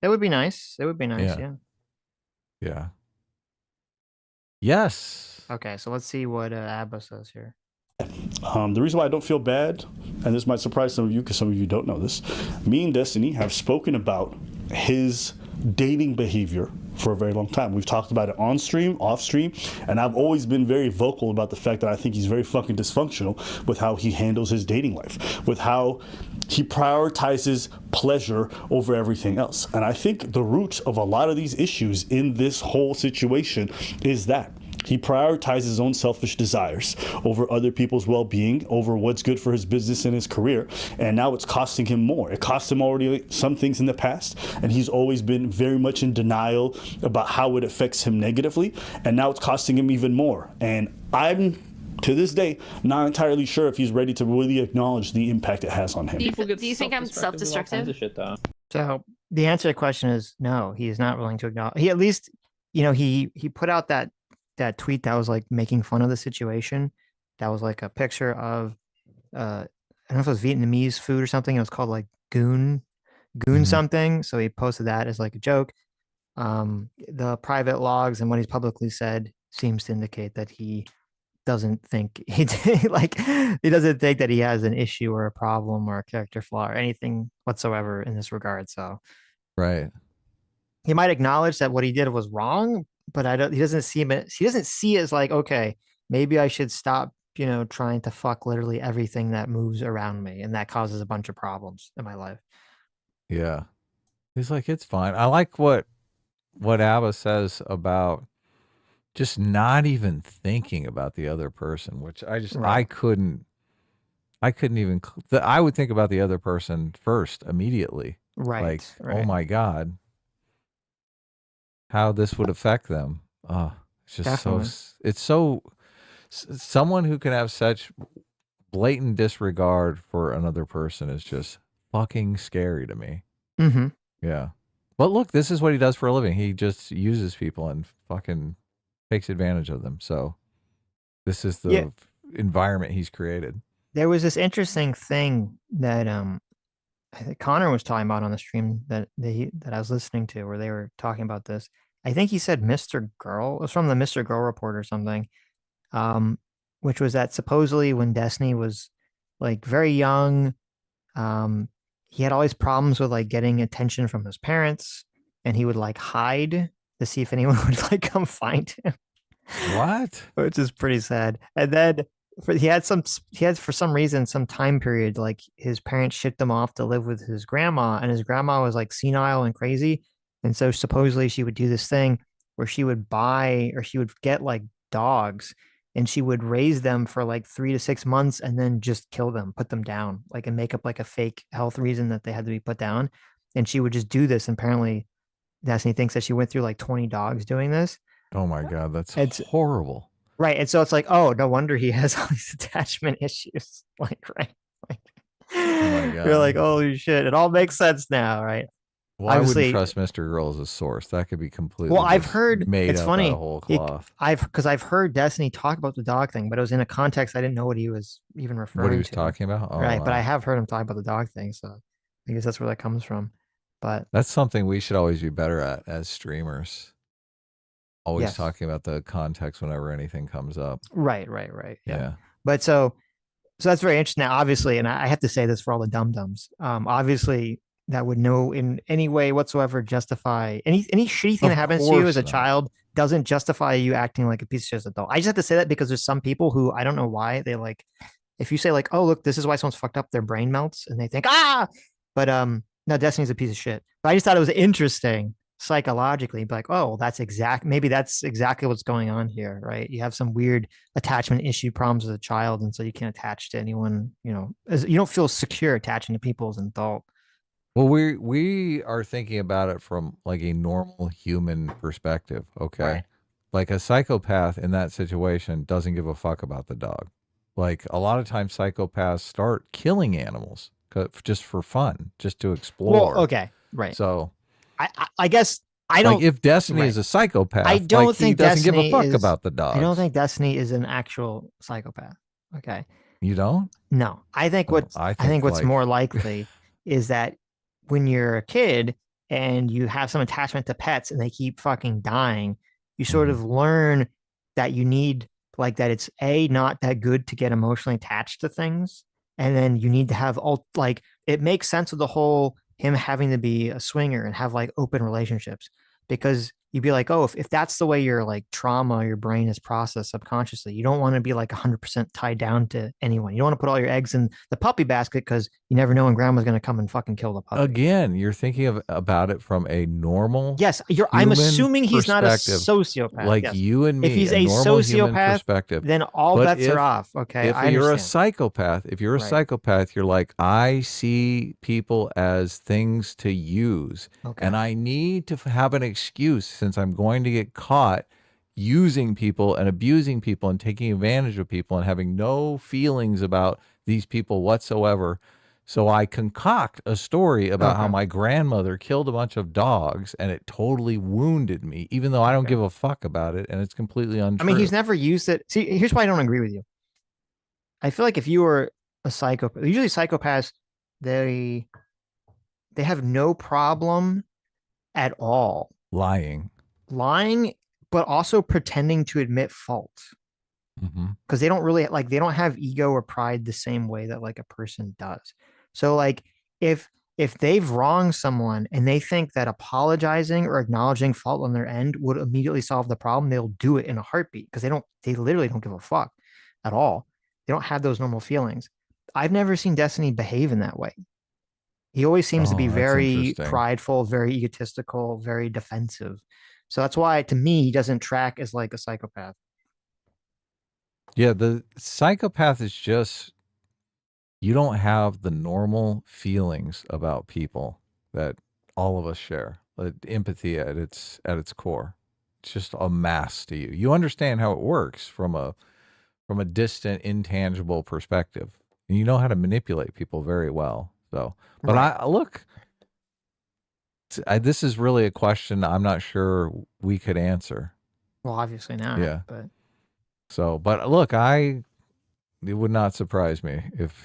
It would be nice. It would be nice. Yeah. Yeah. Yeah. Yes. Okay, so let's see what Abba says here. The reason why I don't feel bad, and this might surprise some of you because some of you don't know this, me and Destiny have spoken about his dating behavior for a very long time. We've talked about it on stream, off stream, and I've always been very vocal about the fact that I think he's very fucking dysfunctional with how he handles his dating life, with how he prioritizes pleasure over everything else. And I think the root of a lot of these issues in this whole situation is that he prioritizes his own selfish desires over other people's well-being, over what's good for his business and his career. And now it's costing him more. It cost him already some things in the past, and he's always been very much in denial about how it affects him negatively. And now it's costing him even more. And I'm, to this day, not entirely sure if he's ready to really acknowledge the impact it has on him. Do you think I'm self-destructive? So the answer to the question is no, he is not willing to acknowledge. He at least, you know, he put out that tweet that was like making fun of the situation. That was like a picture of I don't know if it was Vietnamese food or something. It was called like goon something. So he posted that as like a joke. The private logs and what he's publicly said seems to indicate that he doesn't think he doesn't think that he has an issue or a problem or a character flaw or anything whatsoever in this regard. So right. He might acknowledge that what he did was wrong, but he doesn't see it as like, okay, maybe I should stop, you know, trying to fuck literally everything that moves around me. And that causes a bunch of problems in my life. Yeah. He's like, it's fine. I like what Abba says about just not even thinking about the other person, which I couldn't even, I would think about the other person first immediately. Right. Like, oh my God, how this would affect them. Oh, it's just someone who can have such blatant disregard for another person is just fucking scary to me. Mm-hmm. Yeah. But look, this is what he does for a living. He just uses people and fucking takes advantage of them. So this is the environment he's created. There was this interesting thing that Connor was talking about on the stream that I was listening to, where they were talking about this. I think he said Mr. Girl. It was from the Mr. Girl report or something, which was that supposedly when Destiny was like very young, he had all these problems with like getting attention from his parents, and he would like hide to see if anyone would like come find him. What? Which is pretty sad. And then he had for some reason some time period like his parents shipped him off to live with his grandma, and his grandma was like senile and crazy, and so supposedly she would do this thing where she would get like dogs, and she would raise them for like 3 to 6 months and then just kill them, put them down, like, and make up like a fake health reason that they had to be put down. And she would just do this. And apparently Destiny thinks that she went through like 20 dogs doing this. Oh my God, it's horrible. Right. And so it's like, oh, no wonder he has all these attachment issues. Like, right. Like, oh my God. You're like, holy shit. It all makes sense now, right? Well, I wouldn't trust Mr. Girl as a source. That could be completely I've heard made it's up funny. Out of whole cloth. I've heard Destiny talk about the dog thing, but it was in a context I didn't know what he was even referring to. What he was talking about? Oh, right. Wow. But I have heard him talk about the dog thing, so I guess that's where that comes from. But that's something we should always be better at as streamers. Always talking about the context whenever anything comes up. Right. Yeah. But so that's very interesting. Now, obviously, and I have to say this for all the dum-dums, obviously that would know in any way whatsoever justify any shitty thing Of that happens to you as a course not. child doesn't justify you acting like a piece of shit as an adult. I just have to say that because there's some people who I don't know why they like if you say like, oh look, this is why someone's fucked up, their brain melts and they think, ah, but no, Destiny's a piece of shit. But I just thought it was interesting psychologically, like, oh, maybe that's exactly what's going on here, right? You have some weird attachment issue problems as a child, and so you can't attach to anyone, you don't feel secure attaching to people as an adult. Well, we are thinking about it from like a normal human perspective, okay? Right. Like a psychopath in that situation doesn't give a fuck about the dog. Like a lot of times psychopaths start killing animals just for fun, just to explore. Well, okay, right. So I guess I don't. Like if Destiny is a psychopath, I don't think he doesn't Destiny give a fuck is, about the dogs. I don't think Destiny is an actual psychopath. Okay. You don't? No, I think I think what's like... more likely is that when you're a kid and you have some attachment to pets and they keep fucking dying, you sort of learn that you need that it's not that good to get emotionally attached to things, and then you need to have it makes sense with the whole him having to be a swinger and have open relationships, because you'd be like, oh, if that's the way your trauma, your brain is processed subconsciously, you don't want to be 100% tied down to anyone. You don't want to put all your eggs in the puppy basket because you never know when grandma's going to come and fucking kill the puppy. Again, you're thinking about it from a normal. Yes, I'm assuming he's not a sociopath. Like yes. you and me. If he's a sociopath, then all bets are off. Okay, if you're a psychopath, you're like, I see people as things to use, and I need to have an excuse since I'm going to get caught using people and abusing people and taking advantage of people and having no feelings about these people whatsoever. So I concoct a story about how my grandmother killed a bunch of dogs and it totally wounded me, even though I don't give a fuck about it and it's completely untrue. I mean, he's never used it. See, here's why I don't agree with you. I feel like if you were a psychopath, usually psychopaths, they have no problem at all lying, but also pretending to admit fault, because they don't really they don't have ego or pride the same way that a person does. So if they've wronged someone and they think that apologizing or acknowledging fault on their end would immediately solve the problem, they'll do it in a heartbeat, because they literally don't give a fuck at all. They don't have those normal feelings. I've never seen Destiny behave in that way. He always seems to be very prideful, very egotistical, very defensive. So that's why, to me, he doesn't track as a psychopath. Yeah, the psychopath is just, you don't have the normal feelings about people that all of us share. Empathy at its core. It's just a mask to you. You understand how it works from a distant, intangible perspective, and you know how to manipulate people very well. So, but look, this is really a question I'm not sure we could answer. Well, obviously not. Yeah. But look, it would not surprise me if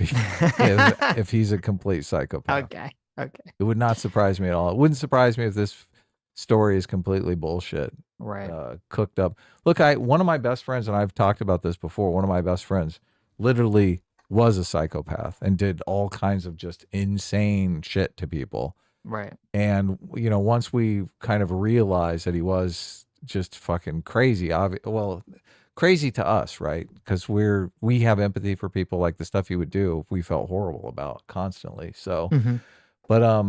if he's a complete psychopath. Okay. It would not surprise me at all. It wouldn't surprise me if this story is completely bullshit. Right. Cooked up. Look, one of my best friends, and I've talked about this before, one of my best friends literally was a psychopath and did all kinds of just insane shit to people. Right. And, once we kind of realized that he was just fucking crazy, crazy to us, right? Because we have empathy for people, like the stuff he would do, we felt horrible about constantly. So, but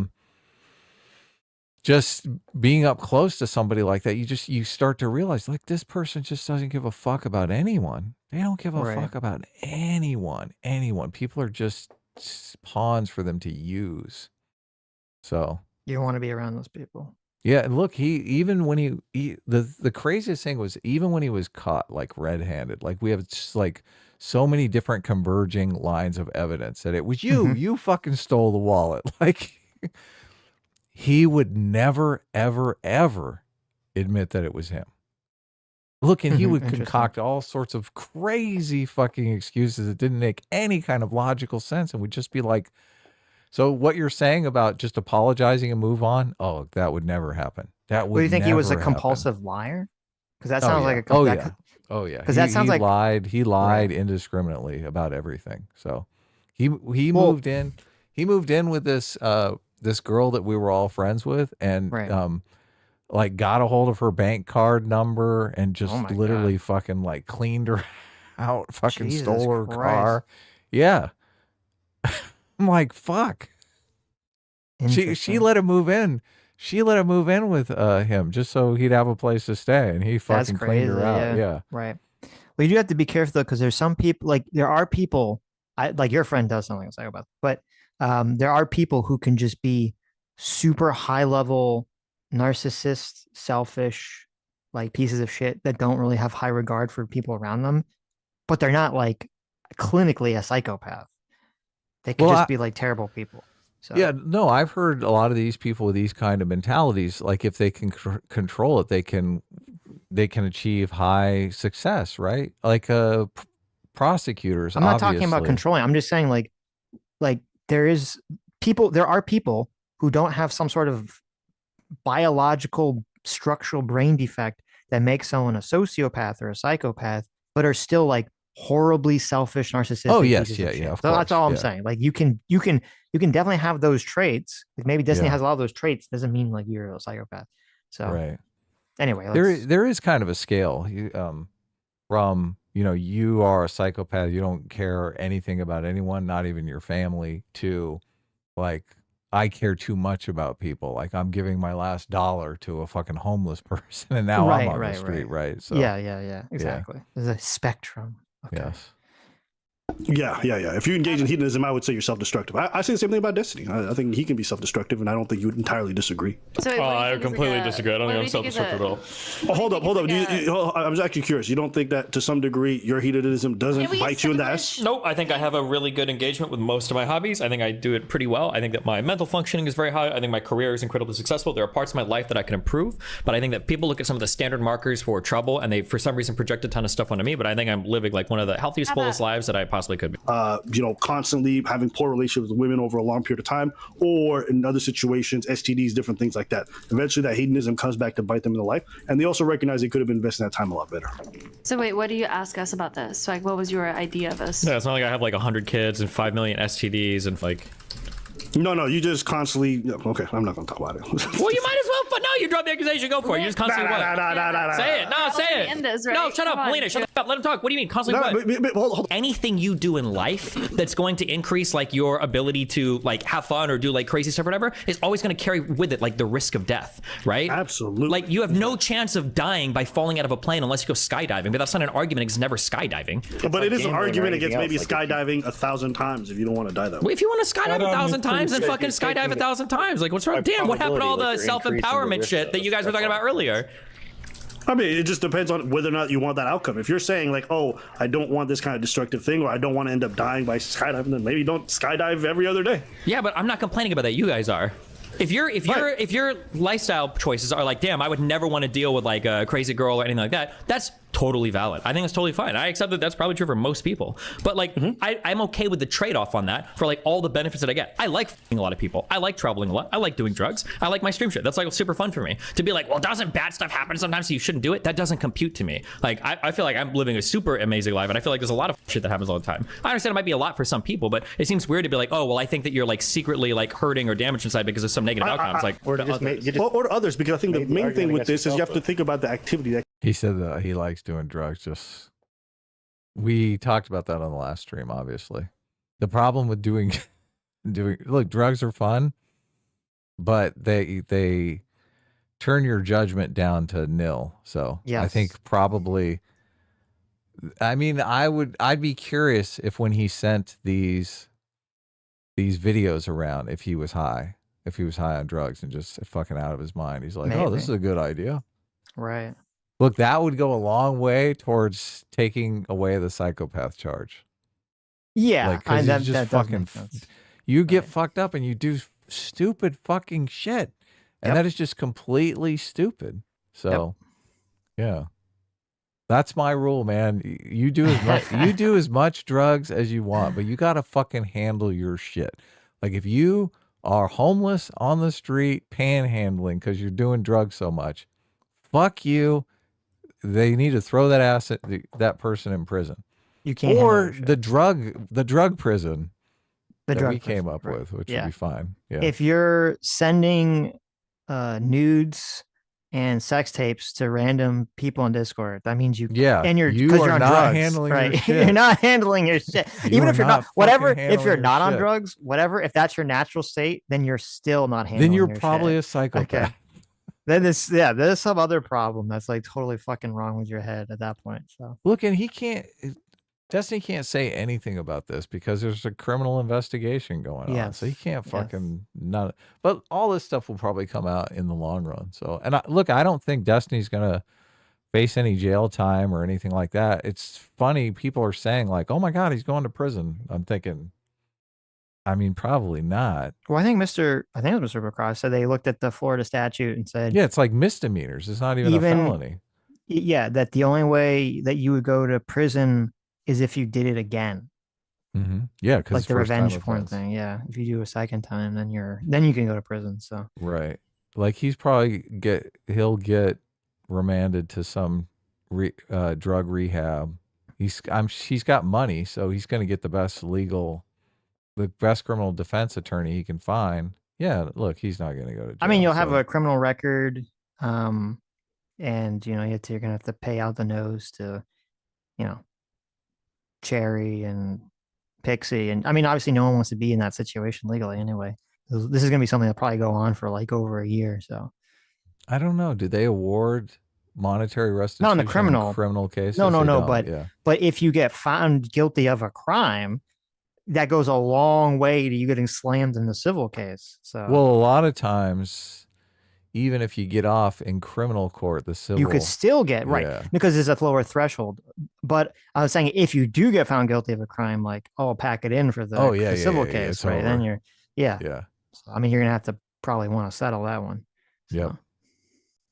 just being up close to somebody like that, you start to realize this person just doesn't give a fuck about anyone. They don't give a fuck about anyone. People are just pawns for them to use. So you don't want to be around those people. Yeah, and look, even when the craziest thing was, even when he was caught red-handed, we have just so many different converging lines of evidence that it was you fucking stole the wallet. He would never, ever, ever admit that it was him. Look, and he would concoct all sorts of crazy fucking excuses that didn't make any kind of logical sense, and would just be like, so what you're saying about just apologizing and move on? Oh, that would never happen. That would. Do you think he was a happen. compulsive liar? Because that sounds like a. Oh yeah. Because that sounds like he lied indiscriminately about everything. So he moved in. He moved in with this this girl that we were all friends with, and Right. like got a hold of her bank card number and Oh just my literally God. fucking like cleaned her out, fucking Jesus stole her Christ. car. Yeah. I'm like, fuck. She Interesting. let him move in. She let him move in with him just so he'd have a place to stay, and he That's fucking cleaned her crazy. out. Yeah. Yeah. Right. Well, you do have to be careful though, because there's some people, like there are people, like your friend does something like a psychopath, but there are people who can just be super high level narcissist, selfish, like pieces of shit that don't really have high regard for people around them, but they're not like clinically a psychopath. They could Well, just be like terrible people. So yeah, no, I've heard a lot of these people with these kind of mentalities, like if they can control it, they can achieve high success, right? Like prosecutors, I'm not talking about obviously. controlling. I'm just saying like there are people who don't have some sort of biological structural brain defect that makes someone a sociopath or a psychopath, but are still like horribly selfish, narcissistic. Oh yes, pieces yeah, of shit. yeah. Of So course, that's all I'm yeah. saying. Like you can definitely have those traits. Like maybe Disney Yeah. has a lot of those traits. Doesn't mean like you're a psychopath. So Right. anyway, There is kind of a scale. From, you are a psychopath, you don't care anything about anyone, not even your family, to like, I care too much about people. Like I'm giving my last dollar to a fucking homeless person, and now I'm on the street, right? So yeah, exactly. There's a spectrum. Okay. yes. Yeah. If you engage in hedonism, I would say you're self-destructive. I say the same thing about Destiny. I think he can be self-destructive, and I don't think you would entirely disagree. So I completely disagree. I don't think I'm self-destructive at all. Oh, hold up. I was actually curious. You don't think that to some degree your hedonism doesn't bite you in the ass? Nope. I think I have a really good engagement with most of my hobbies. I think I do it pretty well. I think that my mental functioning is very high. I think my career is incredibly successful. There are parts of my life that I can improve, but I think that people look at some of the standard markers for trouble and they, for some reason, project a ton of stuff onto me. But I think I'm living like one of the healthiest, fullest lives that I possibly could be. Constantly having poor relationships with women over a long period of time, or in other situations, STDs, different things like that. Eventually, that hedonism comes back to bite them in the life, and they also recognize they could have been investing that time a lot better. So wait, what do you ask us about this? Like, what was your idea of this? Yeah, it's not like I have like 100 kids and 5 million STDs and like. No, you just constantly. Okay, I'm not gonna talk about it. Well, you might as well. But no, you drop the accusation. Go for it. You just constantly what? Say it. No, say it. End this, right? No, shut up, Melina. Shut up. Let him talk. What do you mean? Constantly what? Hold. Anything you do in life that's going to increase like your ability to like have fun or do like crazy stuff or whatever is always going to carry with it like the risk of death, right? Absolutely. Like you have no chance of dying by falling out of a plane unless you go skydiving. But that's not an argument. It's never skydiving. But it is an argument against maybe skydiving 1,000 times if you don't want to die that way. Well, if you want to skydive 1,000 times, then fucking skydive 1,000 times. Like what's wrong? Damn, what happened to all the self-empowerment shit that you guys were talking about earlier? I mean, it just depends on whether or not you want that outcome. If you're saying like, oh, I don't want this kind of destructive thing, or I don't want to end up dying by skydiving, then maybe don't skydive every other day. Yeah, but I'm not complaining about that. You guys are. If your lifestyle choices are like, damn, I would never want to deal with like a crazy girl or anything like that, that's totally valid. I think it's totally fine. I accept that that's probably true for most people. But like, I'm okay with the trade-off on that for like all the benefits that I get. I like f***ing a lot of people. I like traveling a lot. I like doing drugs. I like my stream shit. That's like super fun for me. To be like, well, doesn't bad stuff happen sometimes so you shouldn't do it? That doesn't compute to me. Like, I feel like I'm living a super amazing life, and I feel like there's a lot of shit that happens all the time. I understand it might be a lot for some people, but it seems weird to be like, oh, well, I think that you're like secretly like hurting or damaged inside because of some negative outcomes. Like, or to others, because I think the main thing with this is you have to think about the activity that He said that he likes doing drugs. We talked about that on the last stream, obviously. The problem with doing look, drugs are fun, but they turn your judgment down to nil. So I think probably, I mean, I'd be curious if when he sent these videos around, if he was high on drugs and just fucking out of his mind. He's like, oh, this is a good idea. Right. Look, that would go a long way towards taking away the psychopath charge. Yeah, like, that fucking you get fucked up and you do stupid fucking shit, and that is just completely stupid. So, yeah, that's my rule, man. You do as much drugs as you want, but you gotta fucking handle your shit. Like if you are homeless on the street panhandling because you're doing drugs so much, fuck you. They need to throw that person in prison. You can't. Or the drug prison. The that drug we came person, up right. with, which Yeah. would be fine. Yeah. If you're sending nudes and sex tapes to random people in Discord, that means you and you're you because are you're on not drugs, handling your right? shit. You're not handling your shit. You Even are if you're not, not whatever, fucking if you're handling your not on shit. drugs, whatever, if that's your natural state, then you're still not handling Then you're your probably shit. a psychopath. Okay. Then there's some other problem that's like totally fucking wrong with your head at that point. So look, and Destiny can't say anything about this because there's a criminal investigation going on. So he can't fucking not. But all this stuff will probably come out in the long run. So, and I don't think Destiny's gonna face any jail time or anything like that. It's funny, people are saying like, "Oh my God, he's going to prison." I'm thinking, I mean, probably not. well, I think it was Mr. Bacross said they looked at the Florida statute and said, yeah, it's like misdemeanors. It's not even a felony. Yeah, that the only way that you would go to prison is if you did it again. Mm-hmm. Yeah, because like the revenge porn thing. Yeah, if you do a second time, then you can go to prison. So right, like he'll get remanded to some drug rehab. He's got money, so he's going to get the best criminal defense attorney he can find. Yeah, look, he's not going to go to jail. I mean, you'll have a criminal record, and you're gonna have to pay out the nose to, Cherry and Pixie, and I mean, obviously, no one wants to be in that situation legally anyway. This is gonna be something that'll probably go on for like over a year. So I don't know. Do they award monetary restitution? Not in the criminal cases? No. But if you get found guilty of a crime, that goes a long way to you getting slammed in the civil case. So well, a lot of times, even if you get off in criminal court, the civil you could still get right because there's a lower threshold. But I was saying if you do get found guilty of a crime, like pack it in for the civil case, right? Then you're So, I mean, you're gonna have to probably want to settle that one. So. Yep.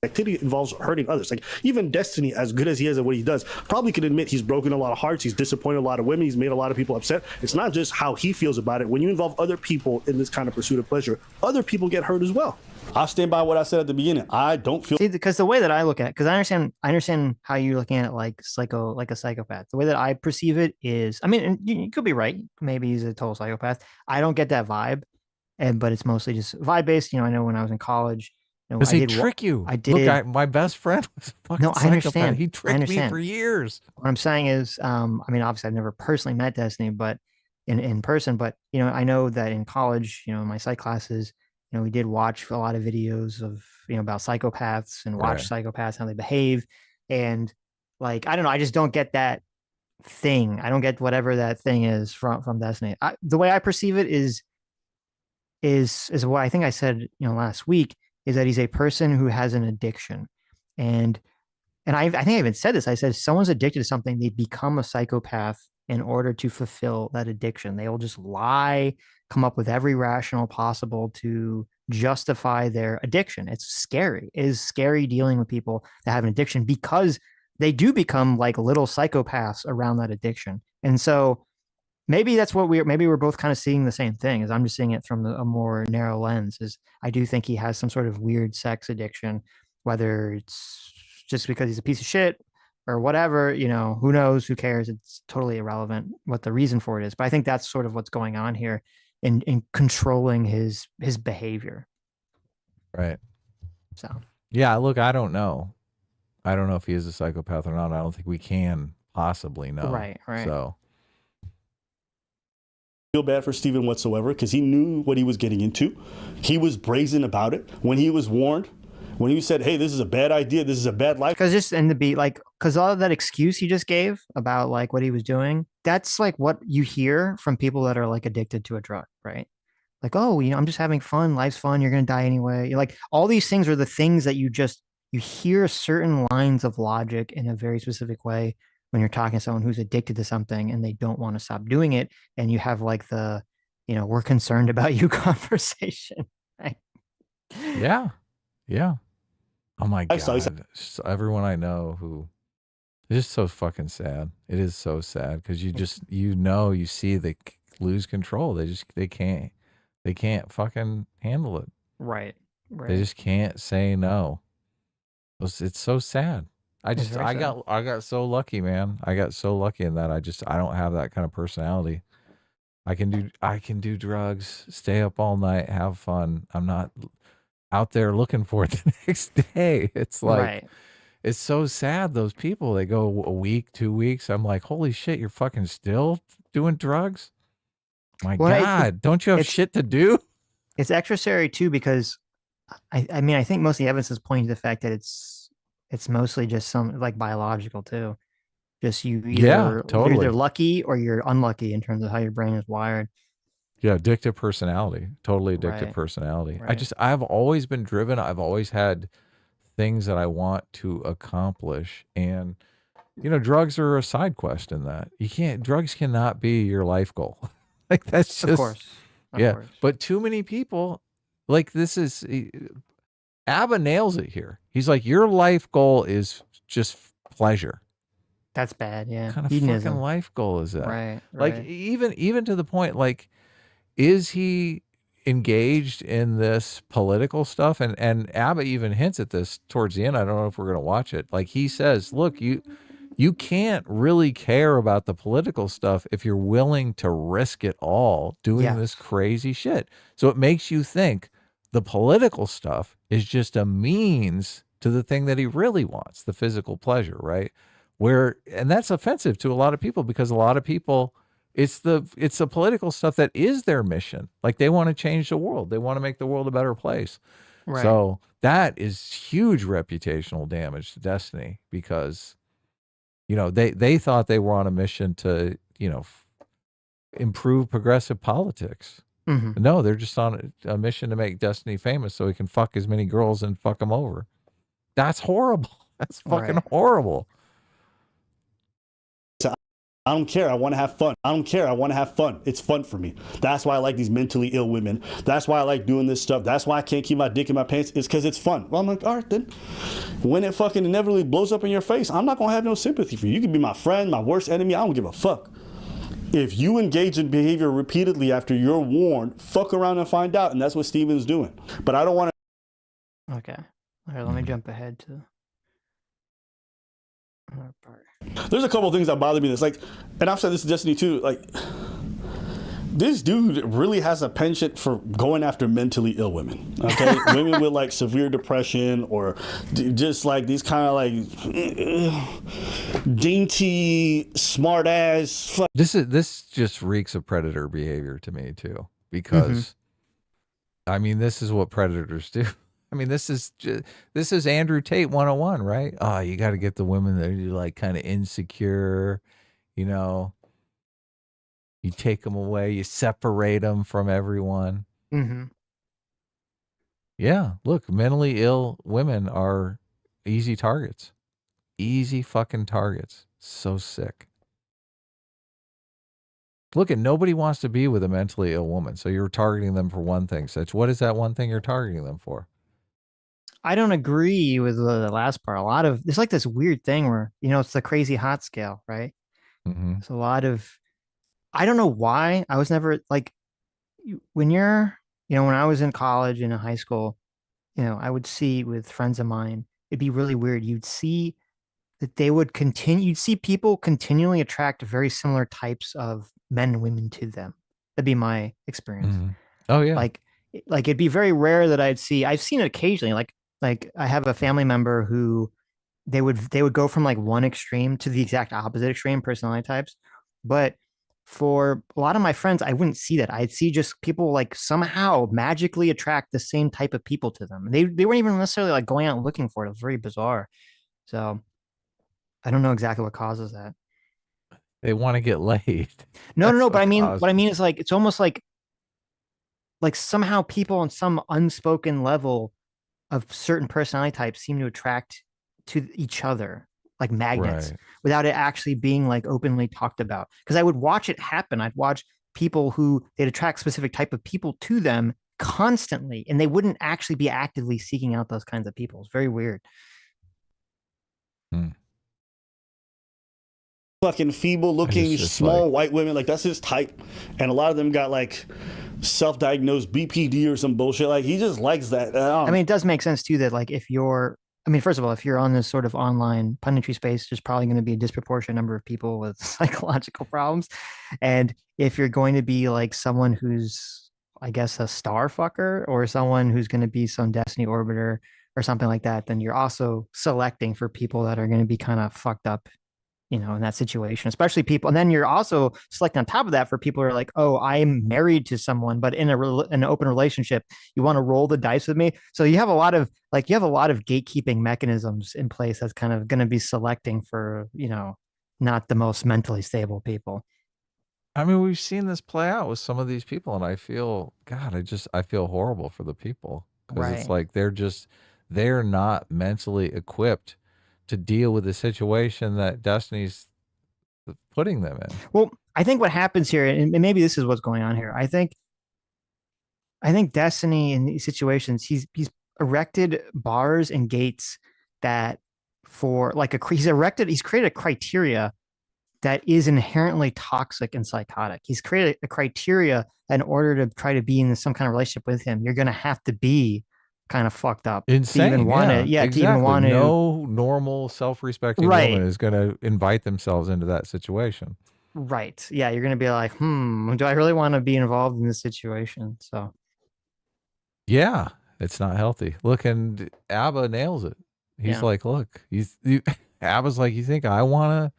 Activity involves hurting others. Like even Destiny, as good as he is at what he does, probably could admit he's broken a lot of hearts. He's disappointed a lot of women. He's made a lot of people upset. It's not just how he feels about it. When you involve other people in this kind of pursuit of pleasure, other people get hurt as well. I'll stand by what I said at the beginning. I don't feel because the way that I look at it, because I understand how you're looking at it like a psychopath. The way that I perceive it is, I mean, you could be right. Maybe he's a total psychopath. I don't get that vibe, but it's mostly just vibe based. I know when I was in college. Does he trick you? I did. Look, my best friend was a fucking psychopath. I understand. He tricked me for years. What I'm saying is, I mean, obviously I've never personally met Destiny, but in person, but, I know that in college, in my psych classes, we did watch a lot of videos of, about psychopaths and watch psychopaths, how they behave. And like, I don't know, I just don't get that thing. I don't get whatever that thing is from Destiny. The way I perceive it is what I think I said, last week, is that he's a person who has an addiction. And I think I even said this. I said, if someone's addicted to something, they become a psychopath in order to fulfill that addiction. They will just lie, come up with every rationale possible to justify their addiction. It's scary. It is scary dealing with people that have an addiction because they do become like little psychopaths around that addiction. And so maybe that's what we're both kind of seeing the same thing. As I'm just seeing it from a more narrow lens. Is I do think he has some sort of weird sex addiction, whether it's just because he's a piece of shit or whatever. Who knows? Who cares? It's totally irrelevant what the reason for it is. But I think that's sort of what's going on here in controlling his behavior. Right. So yeah, look, I don't know. I don't know if he is a psychopath or not. I don't think we can possibly know. Right. So. Feel bad for Steven whatsoever because he knew what he was getting into. He was brazen about it when he was warned. When he said, "Hey, this is a bad idea. This is a bad life." Because all of that excuse he just gave about like what he was doing, that's like what you hear from people that are like addicted to a drug, right? Like, oh, I'm just having fun. Life's fun. You're gonna die anyway. You're like, all these things are the things that you hear certain lines of logic in a very specific way when you're talking to someone who's addicted to something and they don't want to stop doing it. And you have like the, we're concerned about you conversation. Right? Yeah. Oh my God. Everyone I know who it's just so fucking sad. It is so sad because you just, you see they lose control. They can't fucking handle it. Right. They just can't say no. It's so sad. I got so lucky, man. I got so lucky in that I don't have that kind of personality. I can do drugs, stay up all night, have fun. I'm not out there looking for it the next day. It's like, Right. it's so sad. Those people, they go a week, 2 weeks. I'm like, holy shit, you're fucking still doing drugs? My God, don't you have shit to do? It's extra scary too, because I mean, I think most of the evidence is pointing to the fact that it's mostly just some like biological too. Just you're either lucky or you're unlucky in terms of how your brain is wired. Yeah, addictive personality, totally addictive personality. Right. I've always been driven. I've always had things that I want to accomplish. And, drugs are a side quest in that. Drugs cannot be your life goal. Like that's just, of course. But too many people, like ABBA nails it here. He's like, your life goal is just pleasure. That's bad. Yeah. What kind of hedonism. fucking life goal is that? Right. Like even to the point, like, is he engaged in this political stuff? And ABBA even hints at this towards the end. I don't know if we're going to watch it. Like he says, look, you can't really care about the political stuff if you're willing to risk it all doing this crazy shit. So it makes you think the political stuff is just a means to the thing that he really wants, the physical pleasure, right? And that's offensive to a lot of people, because a lot of people, it's the political stuff that is their mission. Like they want to change the world. They want to make the world a better place. Right. So that is huge reputational damage to Destiny, because, they thought they were on a mission to, improve progressive politics. Mm-hmm. No, they're just on a mission to make Destiny famous so he can fuck as many girls and fuck them over. That's horrible. That's fucking horrible. I don't care. I want to have fun. I don't care. I want to have fun. It's fun for me. That's why I like these mentally ill women. That's why I like doing this stuff. That's why I can't keep my dick in my pants. It's because it's fun. Well, I'm like, all right, then. When it fucking inevitably blows up in your face, I'm not going to have no sympathy for you. You can be my friend, my worst enemy. I don't give a fuck. If you engage in behavior repeatedly after you're warned, fuck around and find out. And that's what Steven's doing. But I don't want to. Okay. All right, let me jump ahead to another part. There's a couple of things that bother me. That's like, and I've said this to Destiny too, like, this dude really has a penchant for going after mentally ill women. Okay, women with like severe depression, or just like these kind of like dainty, smart ass. This just reeks of predator behavior to me too, because I mean, this is what predators do. I mean, this is Andrew Tate 101, right? Oh, you got to get the women that are like kind of insecure, you take them away, you separate them from everyone. Mm-hmm. Yeah, look, mentally ill women are easy targets. Easy fucking targets. So sick. Look, and nobody wants to be with a mentally ill woman, so you're targeting them for one thing. Such, what is that one thing you're targeting them for? I don't agree with the last part. A lot of, it's like this weird thing where, it's the crazy hot scale, right? Mm-hmm. It's a lot of, I don't know why. I was never like, when you're, when I was in college and in high school, I would see with friends of mine, it'd be really weird. You'd see that you'd see people continually attract very similar types of men and women to them. That'd be my experience. Mm-hmm. Oh yeah. Like it'd be very rare that I've seen it occasionally. Like I have a family member who they would go from like one extreme to the exact opposite extreme personality types. But for a lot of my friends, I wouldn't see that. I'd see just people like somehow magically attract the same type of people to them. They weren't even necessarily like going out looking for it. It was very bizarre. So I don't know exactly what causes that. They want to get laid. No. But what I mean is like, it's almost like somehow people on some unspoken level of certain personality types seem to attract to each other like magnets, without it actually being like openly talked about. Because I would watch it happen. I'd watch people who they'd attract specific type of people to them constantly, and they wouldn't actually be actively seeking out those kinds of people. It's very weird. Fucking feeble looking small white women, like that's his type, and a lot of them got like self-diagnosed BPD or some bullshit. Like he just likes that. I mean, it does make sense too that like if you're I mean, first of all, if you're on this sort of online punditry space, there's probably going to be a disproportionate number of people with psychological problems. And if you're going to be like someone who's, I guess, a star fucker or someone who's going to be some destiny orbiter or something like that, then you're also selecting for people that are going to be kind of fucked up, in that situation, especially people. And then you're also selecting on top of that for people who are like, oh, I'm married to someone, but in an open relationship, you want to roll the dice with me. So you have a lot of gatekeeping mechanisms in place that's kind of going to be selecting for, not the most mentally stable people. I mean, we've seen this play out with some of these people, and I feel, God, I feel horrible for the people because it's Right. like they're not mentally equipped to deal with the situation that Destiny's putting them in. Well, I think what happens here, and maybe this is what's going on here. I think Destiny in these situations, he's erected bars and gates that for like he's created a criteria that is inherently toxic and psychotic. He's created a criteria in order to try to be in some kind of relationship with him. You're gonna have to be kind of fucked up to even Insane. want to, Yeah, to even exactly. want to. No normal, self-respecting woman Right. is going to invite themselves into that situation. Right. Yeah, you're gonna be like, do I really want to be involved in this situation? So Yeah, it's not healthy. Look, and ABBA nails it. He's yeah. like, look, ABBA's like, you think I want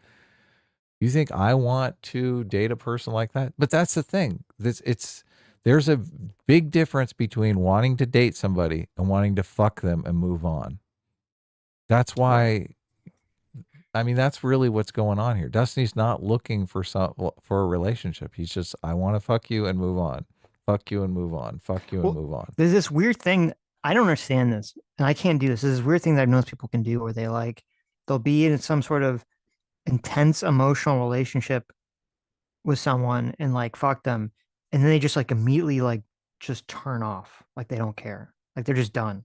to date a person like that? But that's the thing. There's a big difference between wanting to date somebody and wanting to fuck them and move on. That's why, I mean, that's really what's going on here. Destiny's not looking for a relationship. He's just, I want to fuck you and move on. Fuck you and move on. Fuck you and move on. There's this weird thing. I don't understand this, and I can't do this. There's this weird thing that I've noticed people can do where they'll be in some sort of intense emotional relationship with someone and like fuck them, and then they just like immediately like just turn off, like they don't care, like they're just done,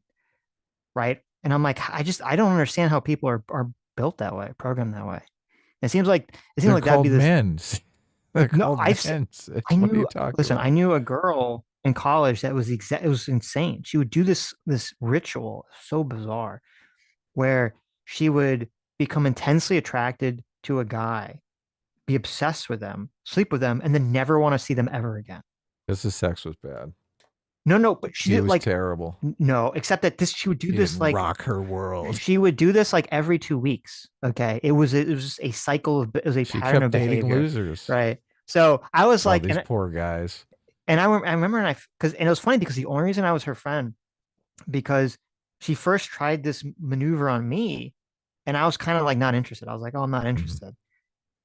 right? And I'm like, I don't understand how people are built that way, programmed that way. It seems like that'd called be this. men's. They're No, called men's. I What are you knew. talking Listen, about? I knew a girl in college that was it was insane. She would do this ritual, so bizarre, where she would become intensely attracted to a guy, be obsessed with them, sleep with them, and then never want to see them ever again. Because the sex was bad. No, but she It did was like terrible. no, except that she would do It this like rock her world. she would do this like every 2 weeks. Okay, it was just a cycle of it was a She pattern of kept dating behavior, losers. right? So I was Oh, like, these poor guys. and I remember, and it was funny because the only reason I was her friend because she first tried this maneuver on me, and I was kind of like not interested. I was like, oh, I'm not interested.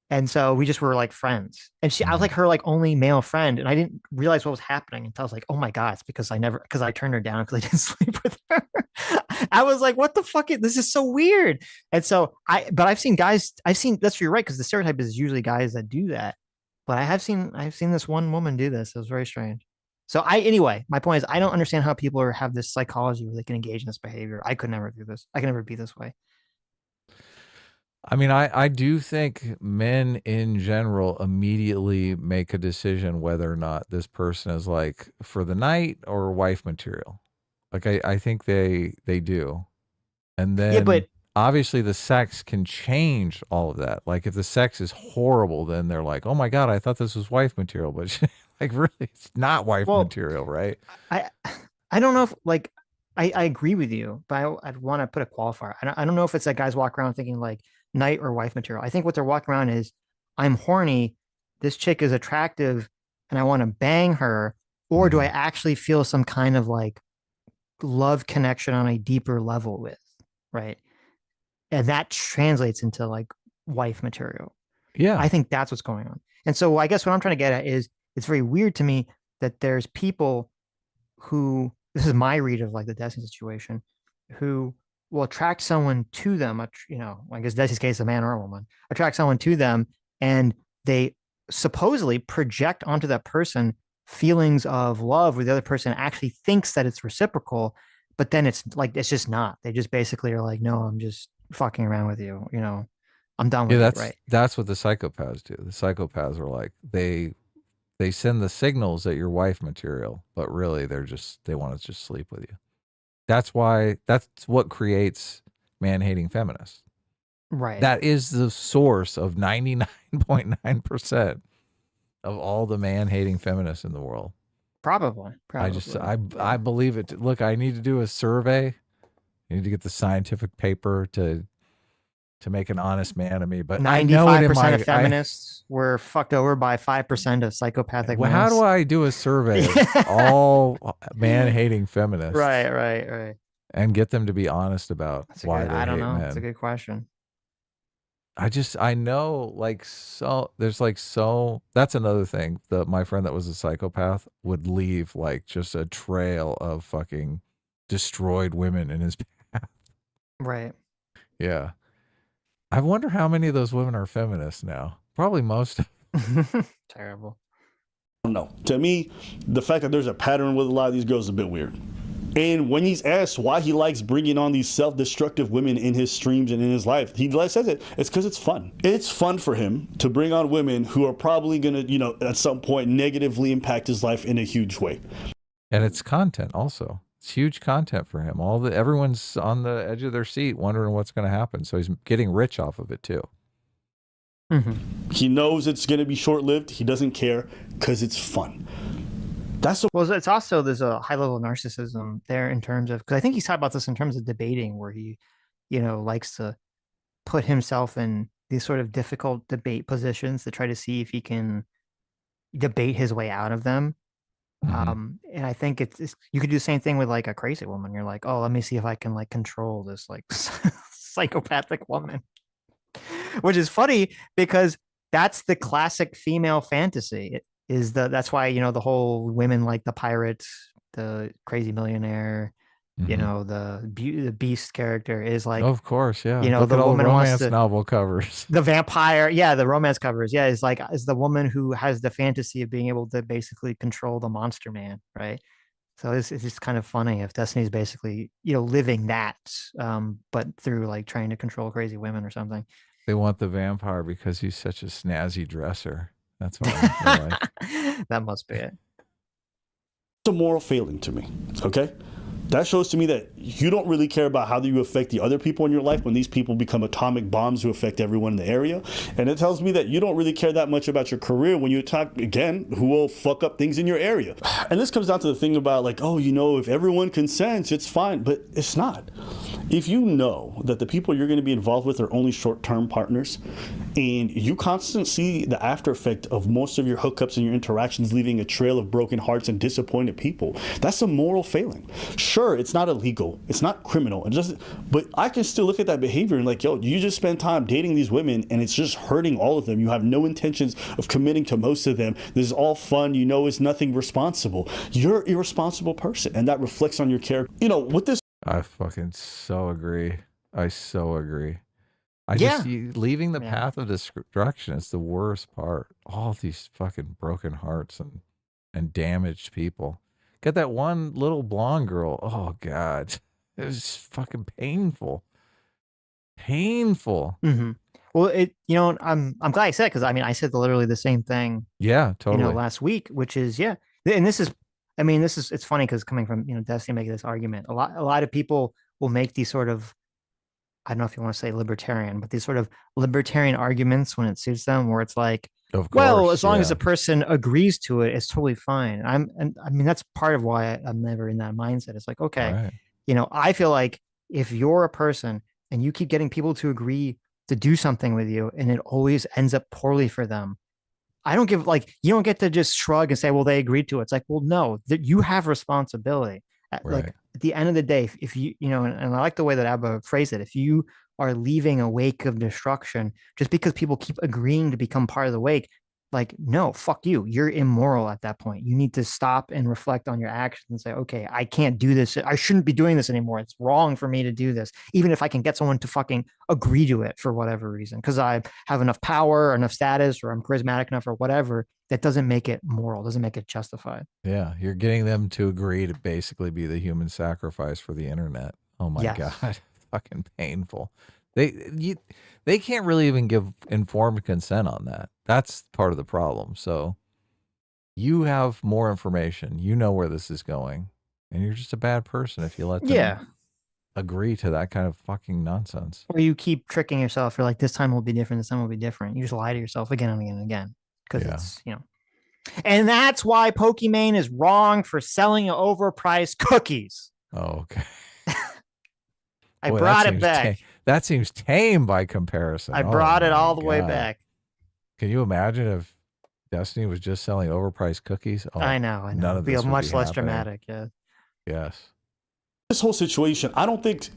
And so we just were like friends. And I was like her like only male friend. And I didn't realize what was happening until I was like, oh my God, it's because I turned her down because I didn't sleep with her. I was like, what the fuck? This is so weird. And so but I've seen that's you're right. Cause the stereotype is usually guys that do that. But I've seen this one woman do this. It was very strange. So anyway, my point is I don't understand how people have this psychology where they can engage in this behavior. I could never do this. I could never be this way. I mean, I do think men in general immediately make a decision whether or not this person is like for the night or wife material. Like I think they do. And Yeah, then but obviously the sex can change all of that. Like if the sex is horrible, then they're like, "Oh my God, I thought this was wife material," but like really it's not wife material, right? I I don't know if like I agree with you, but I'd want to put a qualifier. I don't know if it's that guys walk around thinking like knight or wife material. I think what they're walking around is I'm horny, this chick is attractive, and I want to bang her, or do I actually feel some kind of like love connection on a deeper level with, right? And that translates into like wife material. Yeah. I think that's what's going on. And so I guess what I'm trying to get at is it's very weird to me that there's people who this is my read of like the Destiny situation, who will attract someone to them. I guess Destiny's case, a man or a woman, attract someone to them, and they supposedly project onto that person feelings of love, where the other person actually thinks that it's reciprocal, but then it's just not. They just basically are like, no, I'm just fucking around with you. I'm done with it, right? That's what the psychopaths do. The psychopaths are like they send the signals that you're wife material, but really they want to just sleep with you. That's what creates man-hating feminists. Right. That is the source of 99.9% of all the man-hating feminists in the world. Probably. I believe it. Look, I need to do a survey. I need to get the scientific paper to make an honest man of me. But 95% of feminists were fucked over by 5% of psychopathic men. How do I do a survey of all man-hating feminists? Right. And get them to be honest about why they hate men. I don't know. That's a good question. I know, like, so there's like, so that's another thing. My friend that was a psychopath would leave like just a trail of fucking destroyed women in his path. Right. Yeah. I wonder how many of those women are feminists now. Probably most. Terrible. No. To me, the fact that there's a pattern with a lot of these girls is a bit weird. And when he's asked why he likes bringing on these self-destructive women in his streams and in his life, he says it's because it's fun. It's fun for him to bring on women who are probably going to, at some point negatively impact his life in a huge way. And it's content also. It's huge content for him. Everyone's on the edge of their seat wondering what's going to happen. So he's getting rich off of it too. Mm-hmm. He knows it's going to be short-lived. He doesn't care because it's fun. Well, it's also, there's a high level of narcissism there in terms of, because I think he's talked about this in terms of debating, where he, likes to put himself in these sort of difficult debate positions to try to see if he can debate his way out of them. Mm-hmm. And I think it's you could do the same thing with like a crazy woman. You're like, oh, let me see if I can like control this like psychopathic woman, which is funny because that's the classic female fantasy. That's why, the whole women like the pirate, the crazy millionaire, Mm-hmm. The beast character is like, of course, yeah. the Look at all woman romance wants to, novel covers. the vampire, the romance covers, is the woman who has the fantasy of being able to basically control the monster man, right? So it's just kind of funny if Destiny's basically, living that, but through like trying to control crazy women or something. They want the vampire because he's such a snazzy dresser. That's what I like. That must be it. It's a moral failing to me, okay? That shows to me that you don't really care about how you affect the other people in your life when these people become atomic bombs who affect everyone in the area. And it tells me that you don't really care that much about your career when you attack, again, who will fuck up things in your area. And this comes down to the thing about like, oh, if everyone consents, it's fine. But it's not. If you know that the people you're going to be involved with are only short-term partners, and you constantly see the after effect of most of your hookups and your interactions leaving a trail of broken hearts and disappointed people, that's a moral failing. Sure, it's not illegal, it's not criminal, but I can still look at that behavior and like, yo, you just spend time dating these women and it's just hurting all of them. You have no intentions of committing to most of them. This is all fun. It's nothing responsible. You're an irresponsible person, and that reflects on your character. With this, I fucking so agree. I so agree. Leaving the path of destruction is the worst part. All these fucking broken hearts and damaged people. Get that one little blonde girl. Oh God, it was fucking painful. Painful. Mm-hmm. Well, I'm glad I said it, because I said literally the same thing. Yeah, totally. Last week, which is and this is, it's funny because coming from Destiny making this argument, a lot of people will make these sort of, I don't know if you want to say libertarian, but these sort of libertarian arguments when it suits them, where it's like, of course, as long as the person agrees to it, it's totally fine. That's part of why I'm never in that mindset. It's like, okay, right. I feel like if you're a person and you keep getting people to agree to do something with you and it always ends up poorly for them, I don't give, you don't get to just shrug and say, well, they agreed to it. It's like, well, no, that you have responsibility. Right. Like at the end of the day, if you, and I like the way that Abba phrased it, if you are leaving a wake of destruction just because people keep agreeing to become part of the wake, like, no, fuck you. You're immoral at that point. You need to stop and reflect on your actions and say, okay, I can't do this. I shouldn't be doing this anymore. It's wrong for me to do this, even if I can get someone to fucking agree to it for whatever reason, because I have enough power or enough status or I'm charismatic enough or whatever. That doesn't make it moral, doesn't make it justified. Yeah, you're getting them to agree to basically be the human sacrifice for the internet. Oh my God, fucking painful. They can't really even give informed consent on that. That's part of the problem. So you have more information. You know where this is going, and you're just a bad person if you let them agree to that kind of fucking nonsense. Or you keep tricking yourself. You're like, this time will be different. This time will be different. You just lie to yourself again and again and again because it's, and that's why Pokimane is wrong for selling overpriced cookies. Oh, okay. I brought it back. That seems tame by comparison. I brought it all the way back. Can you imagine if Destiny was just selling overpriced cookies? Oh, I know. None of this would be much less happening. dramatic. Yeah. Yes. This whole situation, I don't think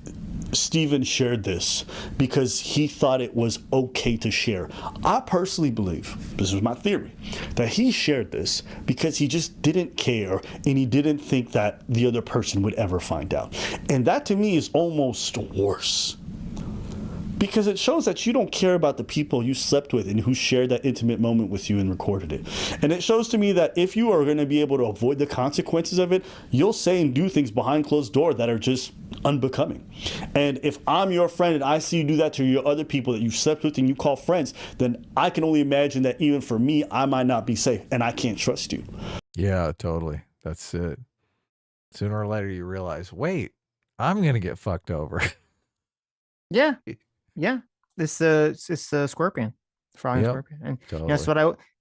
Steven shared this because he thought it was okay to share. I personally believe, this was my theory, that he shared this because he just didn't care and he didn't think that the other person would ever find out. And that to me is almost worse. Because it shows that you don't care about the people you slept with and who shared that intimate moment with you and recorded it. And it shows to me that if you are going to be able to avoid the consequences of it, you'll say and do things behind closed doors that are just unbecoming. And if I'm your friend and I see you do that to your other people that you slept with and you call friends, then I can only imagine that even for me, I might not be safe and I can't trust you. Yeah, totally. That's it. Sooner or later you realize, wait, I'm going to get fucked over. Yeah. Yeah, it's the scorpion, frog and scorpion, and totally.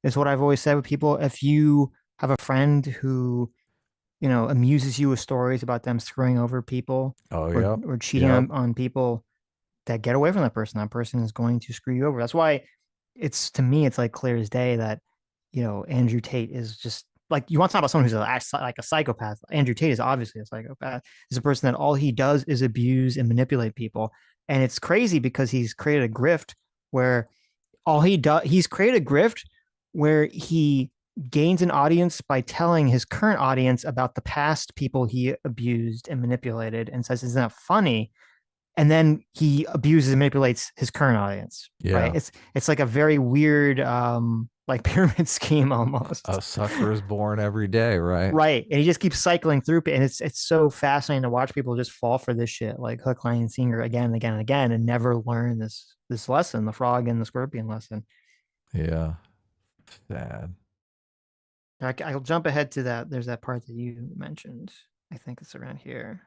That's what I've always said with people. If you have a friend who, amuses you with stories about them screwing over people, or cheating on people, that get away from that person. That person is going to screw you over. That's why to me it's like clear as day that Andrew Tate is just like, you want to talk about someone who's like a psychopath. Andrew Tate is obviously a psychopath. He's a person that all he does is abuse and manipulate people. And it's crazy because he's created a grift where he's created a grift where he gains an audience by telling his current audience about the past people he abused and manipulated and says, isn't that funny? And then he abuses and manipulates his current audience. Yeah. Right? It's like a very weird, like pyramid scheme almost. A sucker is born every day, right? Right. And he just keeps cycling through it. And it's so fascinating to watch people just fall for this shit, like hook, line, and sinker again and again and again, and never learn this lesson, the frog and the scorpion lesson. Yeah. Sad. I'll jump ahead to that. There's that part that you mentioned. I think it's around here.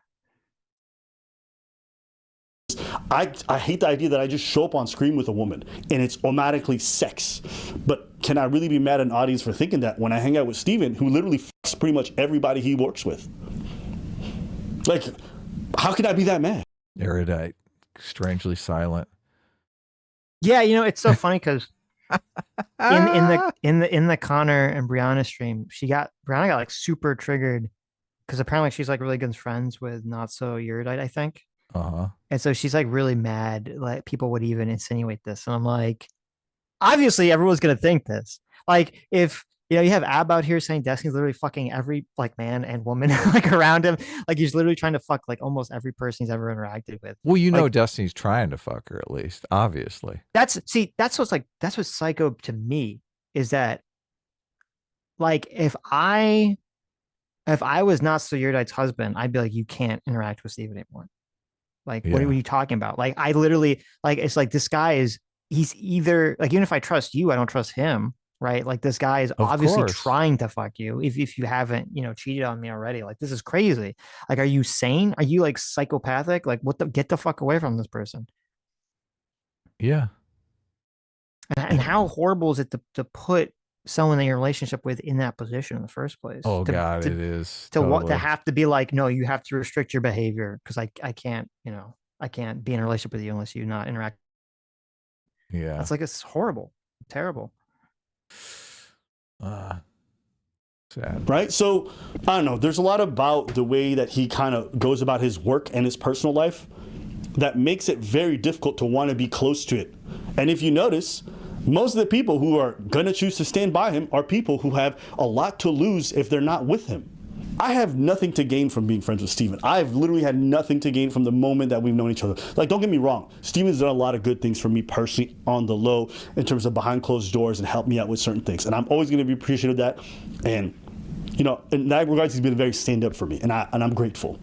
I hate the idea that I just show up on screen with a woman and it's automatically sex. But can I really be mad at an audience for thinking that when I hang out with Steven, who literally fucks pretty much everybody he works with? Like, how can I be that mad? Erudite, strangely silent. Yeah, it's so funny because in the Connor and Brianna stream, Brianna got like super triggered because apparently she's like really good friends with Not So Erudite, I think. And so she's like really mad like people would even insinuate this, and I'm like, obviously everyone's gonna think this. Like if you have Ab out here saying Destiny's literally fucking every like man and woman like around him, like he's literally trying to fuck like almost every person he's ever interacted with. Well, Destiny's trying to fuck her at least, obviously. That's what's psycho to me is that like if I was Not So Erudite's husband, I'd be like, you can't interact with Steven anymore. Like, what are you talking about? Like, I literally, like, it's like this guy he's either, like, even if I trust you, I don't trust him, right? Like, this guy is obviously trying to fuck you if you haven't, cheated on me already. Like, this is crazy. Like, are you sane? Are you, like, psychopathic? Like, get the fuck away from this person. Yeah. And how horrible is it to put someone in your relationship with in that position in the first place? Oh God, it is to have to be like, no, you have to restrict your behavior because I can't, I can't be in a relationship with you unless you not interact. Yeah, that's like, it's horrible, terrible. Sad. Right. So I don't know. There's a lot about the way that he kind of goes about his work and his personal life that makes it very difficult to want to be close to it. And if you notice, most of the people who are going to choose to stand by him are people who have a lot to lose if they're not with him. I have nothing to gain from being friends with Steven. I've literally had nothing to gain from the moment that we've known each other. Like, don't get me wrong. Steven's done a lot of good things for me personally on the low in terms of behind closed doors and helped me out with certain things. And I'm always going to be appreciative of that. And, in that regards, he's been very stand up for me. And I'm grateful.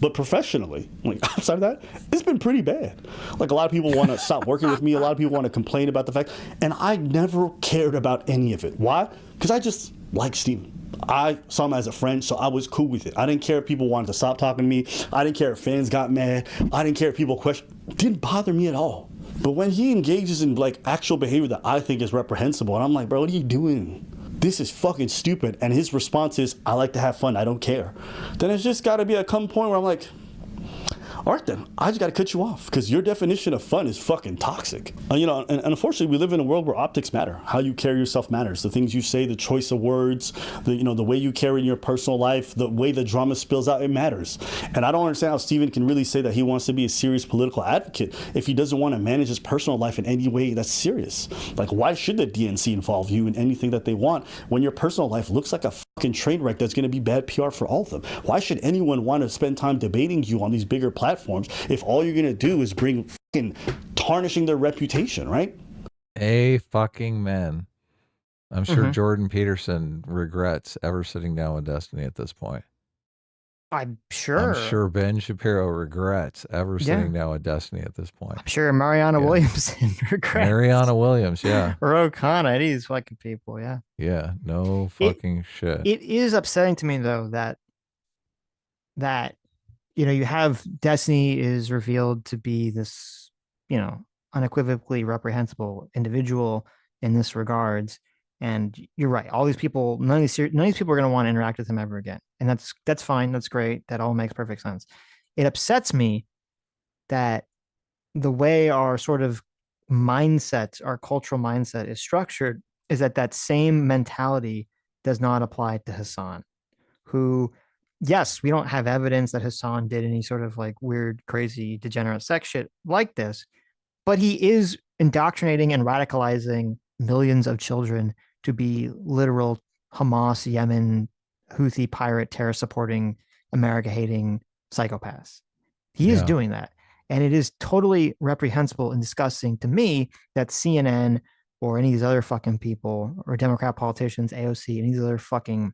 But professionally, like outside of that, it's been pretty bad. Like a lot of people want to stop working with me. A lot of people want to complain about the fact. And I never cared about any of it. Why? Because I just like Steven. I saw him as a friend, so I was cool with it. I didn't care if people wanted to stop talking to me. I didn't care if fans got mad. I didn't care if people questioned. It didn't bother me at all. But when he engages in like actual behavior that I think is reprehensible, and I'm like, bro, what are you doing? This is fucking stupid. And his response is, I like to have fun. I don't care. Then it's just got to be a come point where I'm like, all right, then I just got to cut you off because your definition of fun is fucking toxic. And unfortunately, we live in a world where optics matter. How you carry yourself matters. The things you say, the choice of words, the way you carry in your personal life, the way the drama spills out, it matters. And I don't understand how Steven can really say that he wants to be a serious political advocate if he doesn't want to manage his personal life in any way that's serious. Like, why should the DNC involve you in anything that they want when your personal life looks like a fucking train wreck that's going to be bad PR for all of them? Why should anyone want to spend time debating you on these bigger platforms if all you're gonna do is bring fucking tarnishing their reputation, right? Fucking man. I'm sure Jordan Peterson regrets ever sitting down with Destiny at this point. I'm sure Ben Shapiro regrets ever sitting down with Destiny at this point. I'm sure Mariana Williamson regrets. Mariana Williams, yeah. Or O'Connor, these fucking people, yeah. Yeah, no fucking shit. It is upsetting to me though that you have Destiny is revealed to be this, unequivocally reprehensible individual in this regards. And you're right. All these people, none of these people are going to want to interact with him ever again. And that's fine. That's great. That all makes perfect sense. It upsets me that the way our sort of mindset, our cultural mindset is structured is that same mentality does not apply to Hassan, who, yes, we don't have evidence that Hassan did any sort of like weird, crazy, degenerate sex shit like this, but he is indoctrinating and radicalizing millions of children to be literal Hamas, Yemen, Houthi pirate, terror supporting, America hating psychopaths. He is doing that. And it is totally reprehensible and disgusting to me that CNN or any of these other fucking people or Democrat politicians, AOC, and these other fucking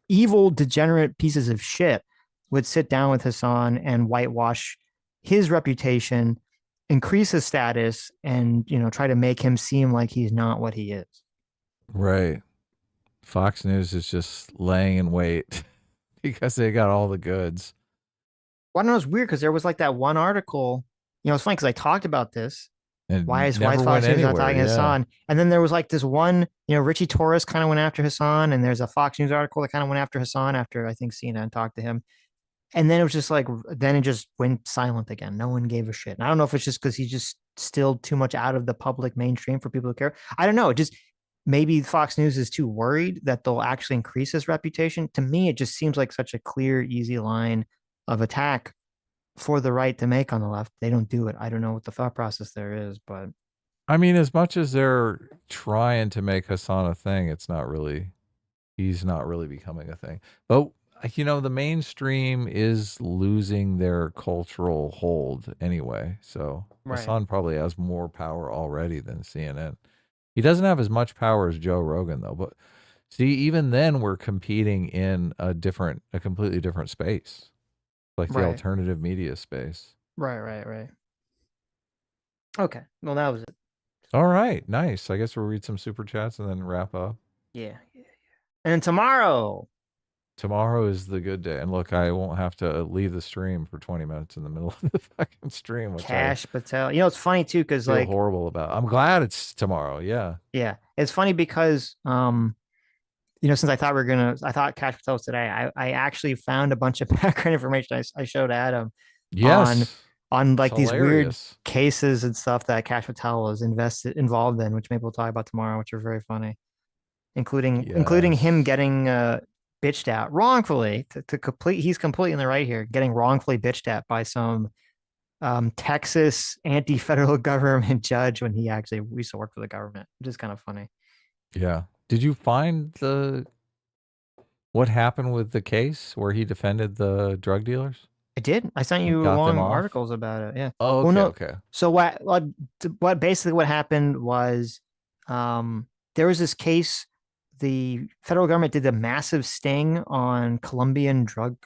evil, degenerate pieces of shit would sit down with Hassan and whitewash his reputation, increase his status, and try to make him seem like he's not what he is. Right. Fox News is just laying in wait because they got all the goods. Well, I know it's weird because there was like that one article. It's funny because I talked about this. And why is Fox News not talking Hassan? And then there was like this one, Richie Torres kind of went after Hassan, and there's a Fox News article that kind of went after Hassan after I think CNN talked to him. And then it was just like, then it just went silent again. No one gave a shit. And I don't know if it's just because he's just still too much out of the public mainstream for people to care. I don't know. It just, maybe Fox News is too worried that they'll actually increase his reputation. To me, it just seems like such a clear, easy line of attack for the right to make on the left. They don't do it. I don't know what the thought process there is, but I mean, as much as they're trying to make Hassan a thing, he's not really becoming a thing. But the mainstream is losing their cultural hold anyway. So Hassan probably has more power already than CNN. He doesn't have as much power as Joe Rogan though. But see, even then we're competing in a completely different space. Like the alternative media space. Right. Okay. Well, that was it. All right. Nice. I guess we'll read some super chats and then wrap up. Yeah. And then tomorrow is the good day. And look, I won't have to leave the stream for 20 minutes in the middle of the fucking stream. Cash Patel. It's funny too, because like horrible about. I'm glad it's tomorrow. Yeah. Yeah. It's funny because since I thought Cash Patel was today, I actually found a bunch of background information I showed Adam on like these weird cases and stuff that Cash Patel was involved in, which maybe we'll talk about tomorrow, which are very funny, including him getting bitched at wrongfully he's completely in the right here, getting wrongfully bitched at by some Texas anti-federal government judge when he actually used to work for the government, which is kind of funny. Yeah. Did you find what happened with the case where he defended the drug dealers? I did. I sent you long articles about it. Yeah. Oh, okay. Okay. So what basically what happened was, there was this case. The federal government did a massive sting on Colombian drug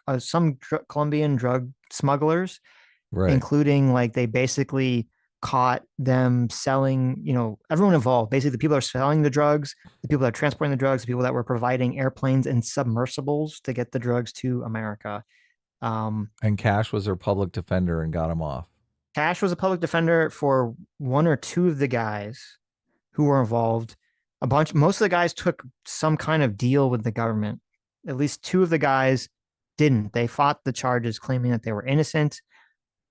smugglers, right, including like they basically caught them selling, everyone involved, basically the people that are selling the drugs, the people that are transporting the drugs, the people that were providing airplanes and submersibles to get the drugs to America. And Cash was their public defender and got him off. Cash was a public defender for one or two of the guys who were involved. Most of the guys took some kind of deal with the government. At least two of the guys didn't. They fought the charges claiming that they were innocent.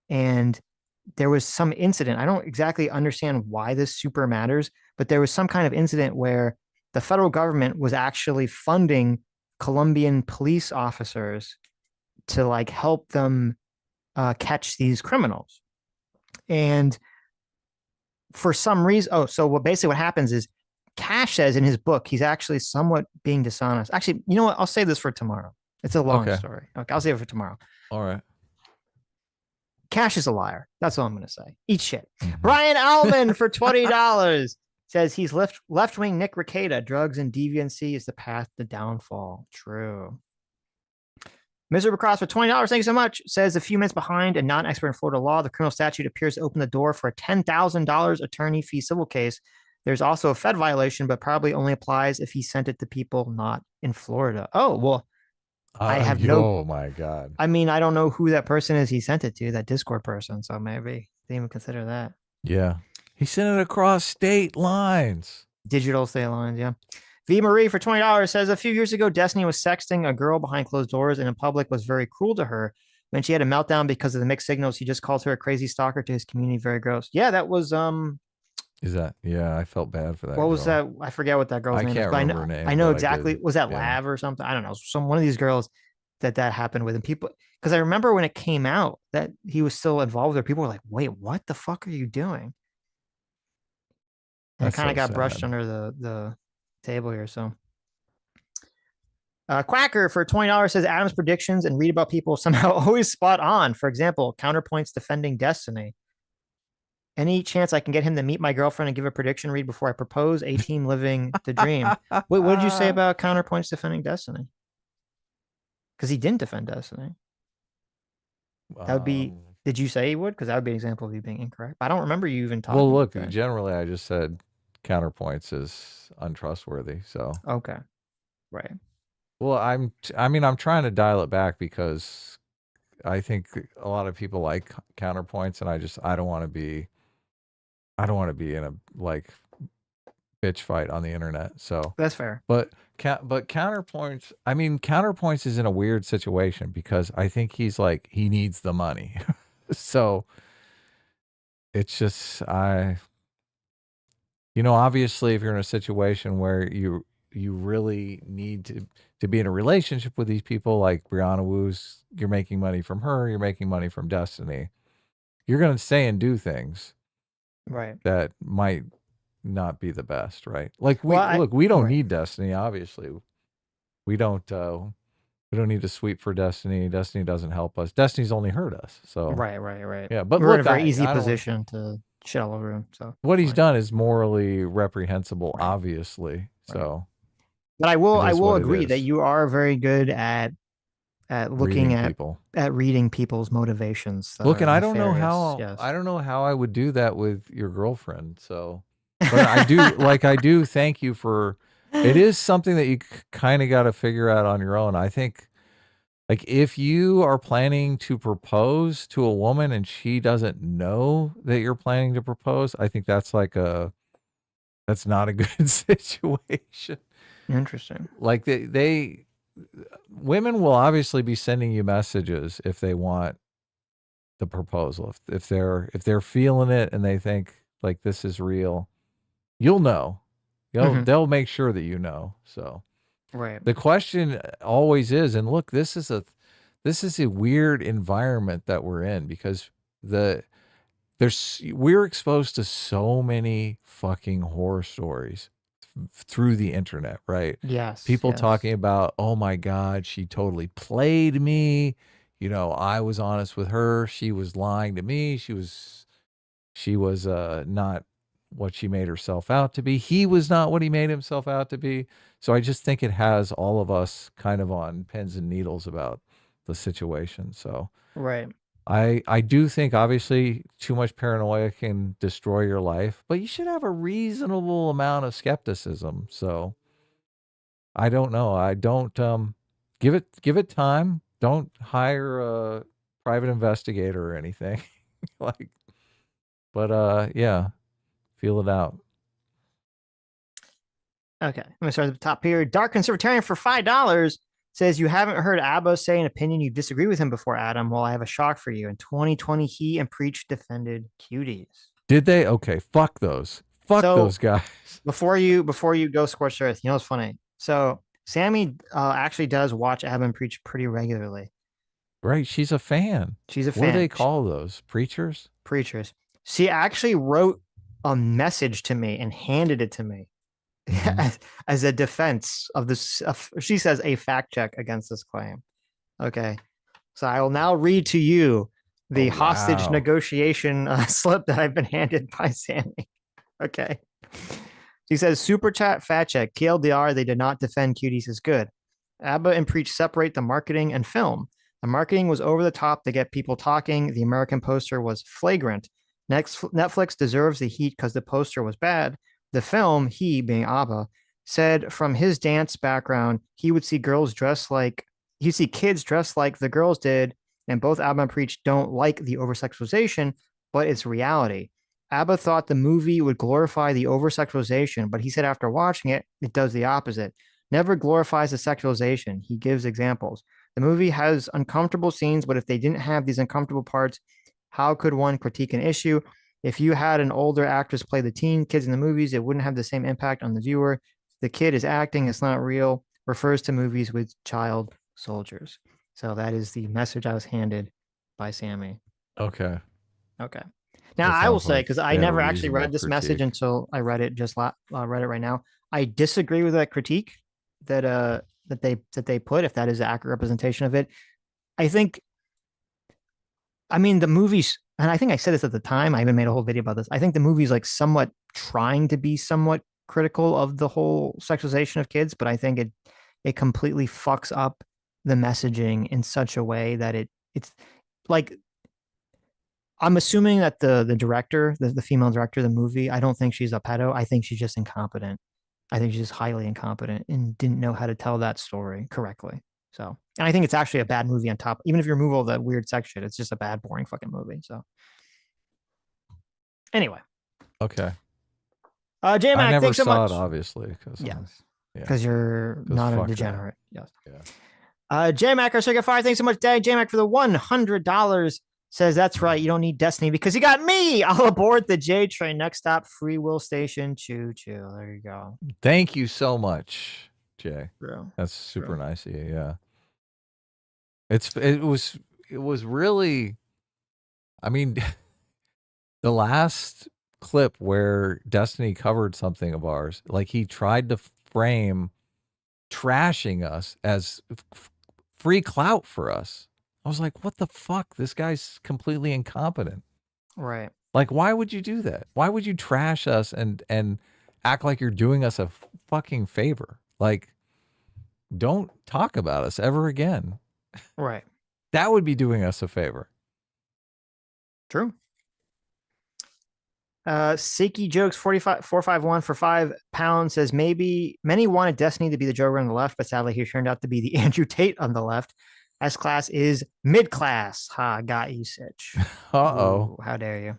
And there was some incident. I don't exactly understand why this super matters, but there was some kind of incident where the federal government was actually funding Colombian police officers to like help them catch these criminals. And for some reason, so what happens is Cash says in his book, he's actually somewhat being dishonest. Actually, you know what? I'll save this for tomorrow. It's a long story. Okay, I'll save it for tomorrow. All right. Cash is a liar. That's all I'm going to say. Eat shit. Brian Allman for $20 says he's left-wing Nick Rekieta. Drugs and deviancy is the path to downfall. True. Miserable Cross for $20. Thank you so much. Says a few minutes behind and not an expert in Florida law. The criminal statute appears to open the door for a $10,000 attorney fee civil case. There's also a Fed violation, but probably only applies if he sent it to people not in Florida. Oh, well, I have Oh my God. I mean, I don't know who that person is he sent it to, that Discord person. So maybe they even consider that. Yeah. He sent it across state lines. Digital state lines, yeah. V. Marie for $20 says a few years ago, Destiny was sexting a girl behind closed doors and in public was very cruel to her. When she had a meltdown because of the mixed signals, he just called her a crazy stalker to his community. Very gross. Yeah, that was Is that? Yeah, I felt bad for that. What was that? I forget what that girl's name is. Can't remember her name. I know exactly. Was that Lav or something? I don't know. One of these girls that happened with, and people, because I remember when it came out that he was still involved there, people were like, "Wait, what the fuck are you doing?" And it kind of got brushed under the table here. So, Quacker for $20 says Adam's predictions and read about people somehow always spot on. For example, counterpoints defending Destiny. Any chance I can get him to meet my girlfriend and give a prediction read before I propose? A team living the dream. Wait, what did you say about counterpoints defending Destiny? Because he didn't defend Destiny. That would be. Did you say he would? Because that would be an example of you being incorrect. I don't remember you even talking. Well, look, generally, I just said counterpoints is untrustworthy. So okay, right. Well, I'm trying to dial it back because I think a lot of people like counterpoints, and I don't want to be in a like bitch fight on the internet. So that's fair. But counterpoints, counterpoints is in a weird situation because I think he's like, he needs the money. So it's just, obviously if you're in a situation where you really need to be in a relationship with these people, like Brianna Wu's, you're making money from her, you're making money from Destiny, you're going to say and do things right that might not be the best, right? Like we don't need Destiny, obviously. We don't need to sweep for Destiny. Destiny doesn't help us. Destiny's only hurt us. So right. Yeah, but we're in a very easy position to shit all over him. So what he's done is morally reprehensible, obviously. So but I will agree that you are very good at looking at reading people's motivations. Look, and I don't know how I would do that with your girlfriend. So, but I do thank you for. It is something that you kind of got to figure out on your own. I think, like, if you are planning to propose to a woman and she doesn't know that you're planning to propose, I think that's that's not a good situation. Interesting. Like women will obviously be sending you messages if they want the proposal. If they're feeling it and they think like this is real, you'll know. They'll make sure that you know. So right. The question always is, and look, this is a weird environment that we're in because we're exposed to so many fucking horror stories through the internet, right? Yes. People talking about, oh my God, she totally played me. I was honest with her. She was lying to me. She was not what she made herself out to be. He was not what he made himself out to be. So I just think it has all of us kind of on pins and needles about the situation. So right. I do think obviously too much paranoia can destroy your life, but you should have a reasonable amount of skepticism. So I don't know. I don't give it time. Don't hire a private investigator or anything. like but yeah, feel it out. Okay, I'm gonna start at the top here. Dark Conservatarian for $5 says you haven't heard Abba say an opinion you disagree with him before, Adam. Well, I have a shock for you. In 2020, he and Preach defended cuties. Did they? Okay, fuck those. Fuck those guys. Before you go scorched earth, you know what's funny? So Sammy actually does watch Abba and Preach pretty regularly. Right, she's a fan. She's a fan. What do they call those? Preachers? Preachers. She actually wrote a message to me and handed it to me. As a defense of this, she says a fact check against this claim. Okay, so I will now read to you the hostage negotiation slip that I've been handed by Sammy. Okay, she says super chat fact check TLDR, they did not defend cuties as good. Abba and Preach separate the marketing and film. The marketing was over the top to get people talking. The American poster was flagrant. Netflix deserves the heat because the poster was bad. The film, he being Abba, said from his dance background, he would see kids dressed like the girls did, and both Abba and Preach don't like the oversexualization, but it's reality. Abba thought the movie would glorify the oversexualization, but he said after watching it, it does the opposite. Never glorifies the sexualization. He gives examples. The movie has uncomfortable scenes, but if they didn't have these uncomfortable parts, how could one critique an issue? If you had an older actress play the teen kids in the movies, it wouldn't have the same impact on the viewer. The kid is acting, it's not real, refers to movies with child soldiers. So that is the message I was handed by Sammy. Okay. Now I will say, because I never actually read this message until I read it read it right now. I disagree with that critique that they put, if that is an accurate representation of it. I mean, the movies, and I think I said this at the time, I even made a whole video about this. I think the movie's like somewhat trying to be somewhat critical of the whole sexualization of kids, but I think it completely fucks up the messaging in such a way that it's like, I'm assuming that the director, the female director of the movie, I don't think she's a pedo. I think she's just incompetent. I think she's just highly incompetent and didn't know how to tell that story correctly. So, and I think it's actually a bad movie on top. Even if you remove all that weird sex shit, it's just a bad, boring fucking movie. So, anyway. Okay. J-Mac, I never thanks so saw much. it, obviously. Because you're not a degenerate. That. Yes. Yeah. J-Mac, our Circuit Fire, thanks so much, Dad. J-Mac for the $100 says, that's right, you don't need Destiny because you got me. I'll aboard the J train. Next stop, Free Will Station. Choo choo. There you go. Thank you so much, Jay. True. That's super nice of you. Yeah. It was really, I mean, the last clip where Destiny covered something of ours, like he tried to frame trashing us as free clout for us. I was like, what the fuck? This guy's completely incompetent. Right. Like, why would you do that? Why would you trash us and act like you're doing us a fucking favor? Like, don't talk about us ever again. Right. That would be doing us a favor. True. Seiki Jokes 451 for £5 says, maybe many wanted Destiny to be the Joker on the left, but sadly he turned out to be the Andrew Tate on the left. S-class is mid-class. Ha, got you, Sitch. Uh-oh. Ooh, how dare you.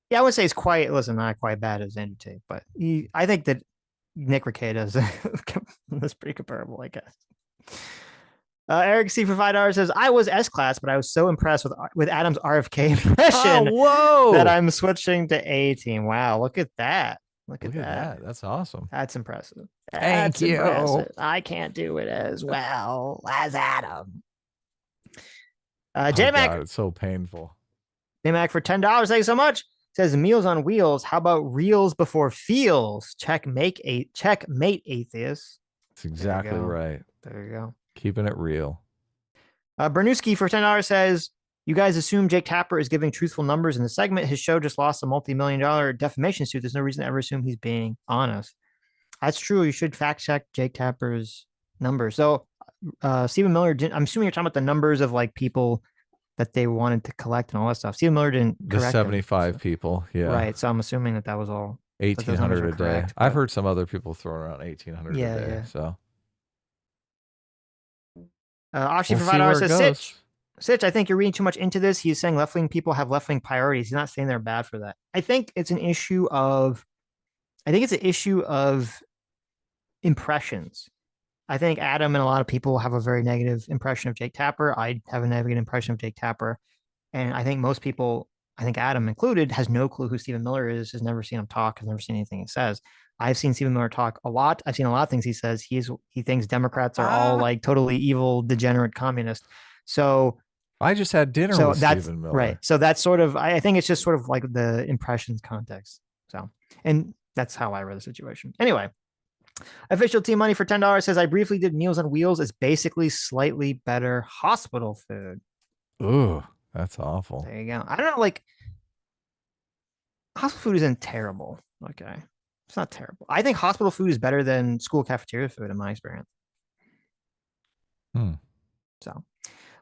Yeah, I would say it's quite, listen, not quite bad as Andrew Tate, but I think that Nick Rekieta is pretty comparable, I guess. Eric C for $5 says, I was S-class, but I was so impressed with Adam's RFK impression that I'm switching to A-team. Wow, look at that. Look at that. That's awesome. That's impressive. Thank you. Impressive. I can't do it as well as Adam. J-Mac. God, it's so painful. J-Mac for $10. Thanks so much. Says Meals on Wheels. How about reels before feels? Checkmate, atheists. That's exactly right. There you go. Keeping it real. Bernuski for $10 says, you guys assume Jake Tapper is giving truthful numbers in the segment. His show just lost a multi-million-dollar defamation suit. There's no reason to ever assume he's being honest. That's true. You should fact check Jake Tapper's numbers. So Stephen Miller, I'm assuming you're talking about the numbers of like people that they wanted to collect and all that stuff. Stephen Miller didn't The correct them, 75 so- people, yeah. Right. So I'm assuming that was all. that those numbers 1,800 were a day. correct, I've but- heard some other people throwing around 1,800 Yeah, a day. yeah. So Actually, we'll for see where $5 it says goes. Sitch, I think you're reading too much into this. He's saying left-wing people have left-wing priorities. He's not saying they're bad for that. I think it's an issue of impressions. I think Adam and a lot of people have a very negative impression of Jake Tapper. I have a negative impression of Jake Tapper. And I think most people, I think Adam included, has no clue who Stephen Miller is, has never seen him talk, has never seen anything he says. I've seen Stephen Miller talk a lot. I've seen a lot of things he says. He thinks Democrats are all like totally evil, degenerate communists. So I just had dinner with Stephen Miller. Right. So that's sort of, I think it's just sort of like the impressions context. So, and that's how I read the situation. Anyway, official team money for $10 says, I briefly did Meals on Wheels. It's basically slightly better hospital food. Ooh, that's awful. There you go. I don't know, like, hospital food isn't terrible. Okay. It's not terrible. I think hospital food is better than school cafeteria food in my experience. So,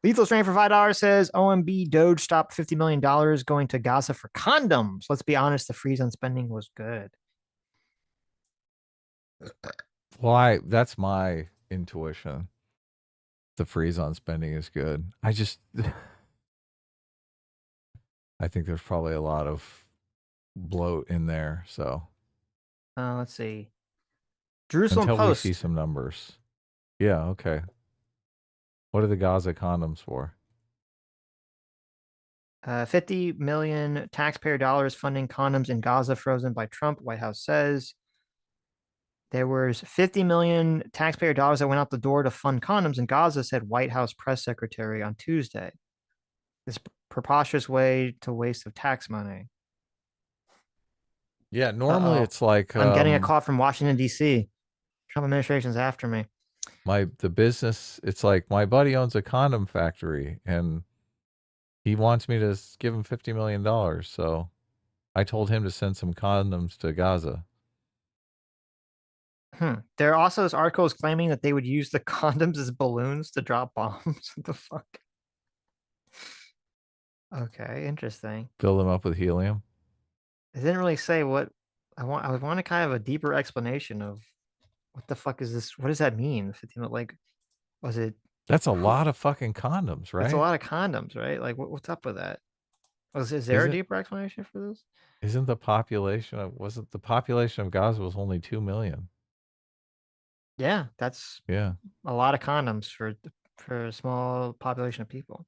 Lethal Strain for $5 says, OMB Doge stopped $50 million going to Gaza for condoms. Let's be honest, the freeze on spending was good. Well, that's my intuition. The freeze on spending is good. I think there's probably a lot of bloat in there. So let's see. Jerusalem until Post. we see some numbers. Yeah, okay. What are the Gaza condoms for? 50 million taxpayer dollars funding condoms in Gaza frozen by Trump, White House says. There was 50 million taxpayer dollars that went out the door to fund condoms in Gaza, said White House press secretary on Tuesday. This preposterous way to waste of tax money. Yeah, normally it's like I'm getting a call from Washington, D.C. Trump administration's after me. The business, it's like my buddy owns a condom factory and he wants me to give him $50 million. So I told him to send some condoms to Gaza. There are also this articles claiming that they would use the condoms as balloons to drop bombs. What the fuck? Okay, interesting. Fill them up with helium. It didn't really say what I want. I want a kind of a deeper explanation of what the fuck is this? What does that mean? 15, like, was it? That's a lot of fucking condoms, right? That's a lot of condoms, right? Like, what's up with that? Is there a deeper explanation for this? Wasn't the population of Gaza was only 2 million? Yeah, that's a lot of condoms for a small population of people.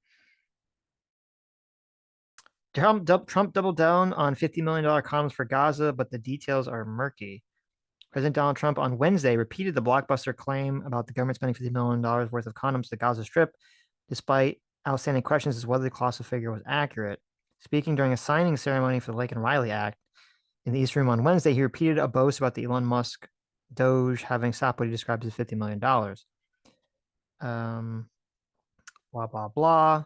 Trump doubled down on $50 million condoms for Gaza, but the details are murky. President Donald Trump on Wednesday repeated the blockbuster claim about the government spending $50 million worth of condoms to the Gaza Strip, despite outstanding questions as to whether the colossal figure was accurate. Speaking during a signing ceremony for the Lake and Riley Act in the East Room on Wednesday, he repeated a boast about the Elon Musk Doge having stopped what he described as $50 million. Blah, blah, blah.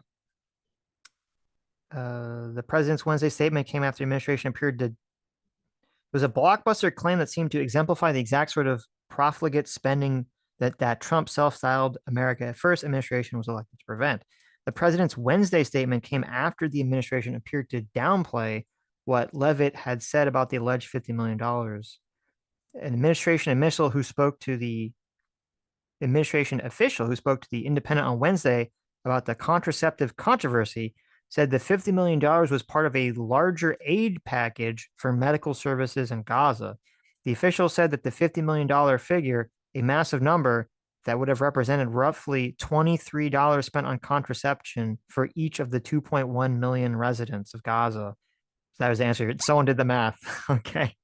The president's Wednesday statement came after the administration appeared to. It was a blockbuster claim that seemed to exemplify the exact sort of profligate spending that Trump self-styled America first administration was elected to prevent. The president's Wednesday statement came after the administration appeared to downplay what Levitt had said about the alleged $50 million. An administration official who spoke to the Independent on Wednesday about the contraceptive controversy said the $50 million was part of a larger aid package for medical services in Gaza. The official said that the $50 million figure, a massive number that would have represented roughly $23 spent on contraception for each of the 2.1 million residents of Gaza. So that was the answer. Someone did the math. Okay.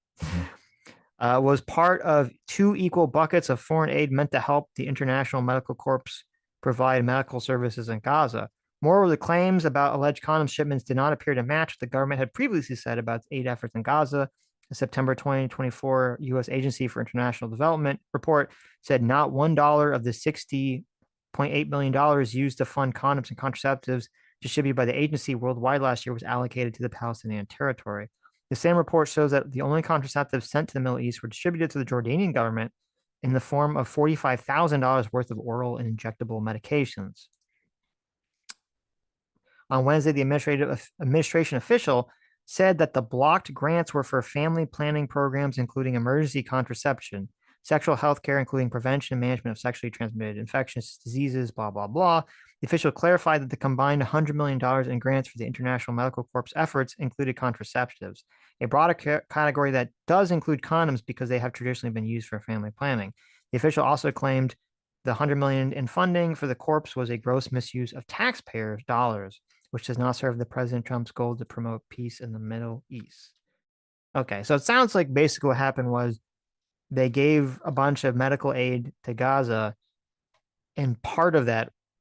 Was part of 2 equal buckets of foreign aid meant to help the International Medical Corps provide medical services in Gaza. Moreover, the claims about alleged condom shipments did not appear to match what the government had previously said about its aid efforts in Gaza. The September 2024 U.S. Agency for International Development report said not $1 of the $60.8 million used to fund condoms and contraceptives distributed by the agency worldwide last year was allocated to the Palestinian territory. The same report shows that the only contraceptives sent to the Middle East were distributed to the Jordanian government in the form of $45,000 worth of oral and injectable medications. On Wednesday, the administration official said that the blocked grants were for family planning programs, including emergency contraception, sexual health care, including prevention and management of sexually transmitted infectious diseases, blah, blah, blah. The official clarified that the combined $100 million in grants for the International Medical Corps efforts included contraceptives, a broader category that does include condoms because they have traditionally been used for family planning. The official also claimed the $100 million in funding for the corps was a gross misuse of taxpayers' dollars, which does not serve the President Trump's goal to promote peace in the Middle East. Okay, so it sounds like basically what happened was they gave a bunch of medical aid to Gaza, and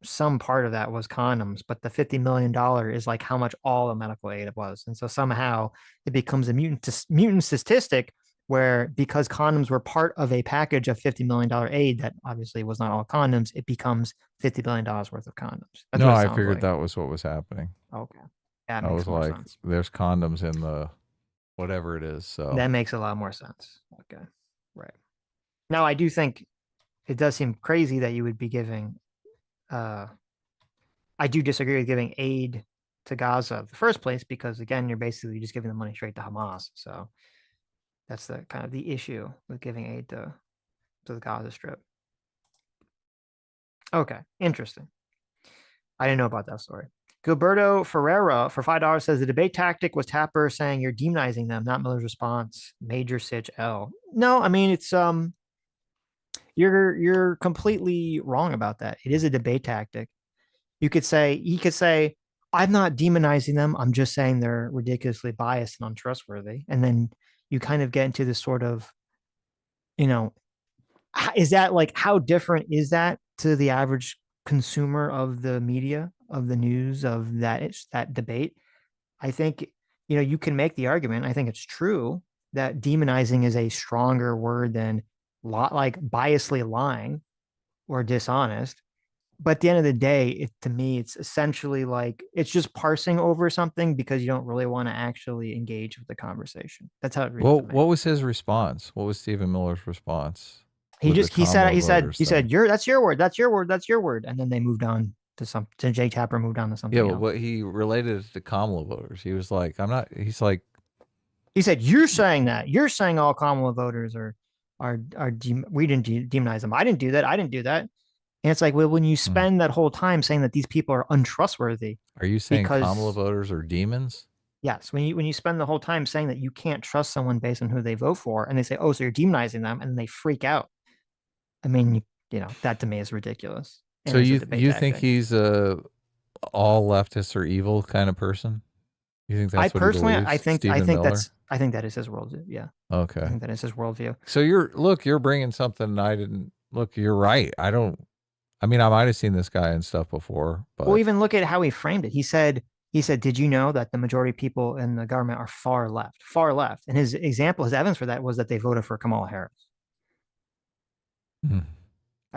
some part of that was condoms, but the $50 million is like how much all the medical aid was. And so somehow it becomes a mutant statistic where, because condoms were part of a package of $50 million aid that obviously was not all condoms, it becomes $50 billion worth of condoms. That's I figured that was what was happening. Okay. That I makes was more like, sense. there's condoms in the whatever it is. So that makes a lot more sense. Okay. Right. Now, I do think it does seem crazy that you would be giving, I do disagree with giving aid to Gaza in the first place, because again, you're basically just giving the money straight to Hamas. So that's the kind of the issue with giving aid to the Gaza Strip. Okay, interesting. I didn't know about that story. Gilberto Ferreira for $5 says the debate tactic was Tapper saying you're demonizing them, not Miller's response. Major Sitch L. No, I mean it's you're completely wrong about that. It is a debate tactic. He could say, I'm not demonizing them. I'm just saying they're ridiculously biased and untrustworthy. And then you kind of get into this sort of, is that like, how different is that to the average consumer of the media, of the news, of that debate? I think, you can make the argument. I think it's true that demonizing is a stronger word than like biasly lying or dishonest. But at the end of the day, to me, it's essentially like it's just parsing over something because you don't really want to actually engage with the conversation. That's how it reads. Well, what was his response? What was Stephen Miller's response? He said that's your word, and then they moved on to Jake Tapper moved on to something. Yeah, but he related it to Kamala voters. He was like, he said, you're saying that. You're saying all Kamala voters we didn't demonize them. I didn't do that. And it's like, well, when you spend that whole time saying that these people are untrustworthy. Are you saying Kamala voters are demons? Yes. When you spend the whole time saying that you can't trust someone based on who they vote for, and they say, oh, so you're demonizing them, and they freak out. I mean, that to me is ridiculous. So you think he's all leftists are evil kind of person? You think that's what he believes? I think that is his worldview. Yeah. Okay. I think that is his worldview. So you're bringing something I didn't look. You're right. I might have seen this guy and stuff before, but well, even look at how he framed it. He said, did you know that the majority of people in the government are far left? And his evidence for that was that they voted for Kamala Harris.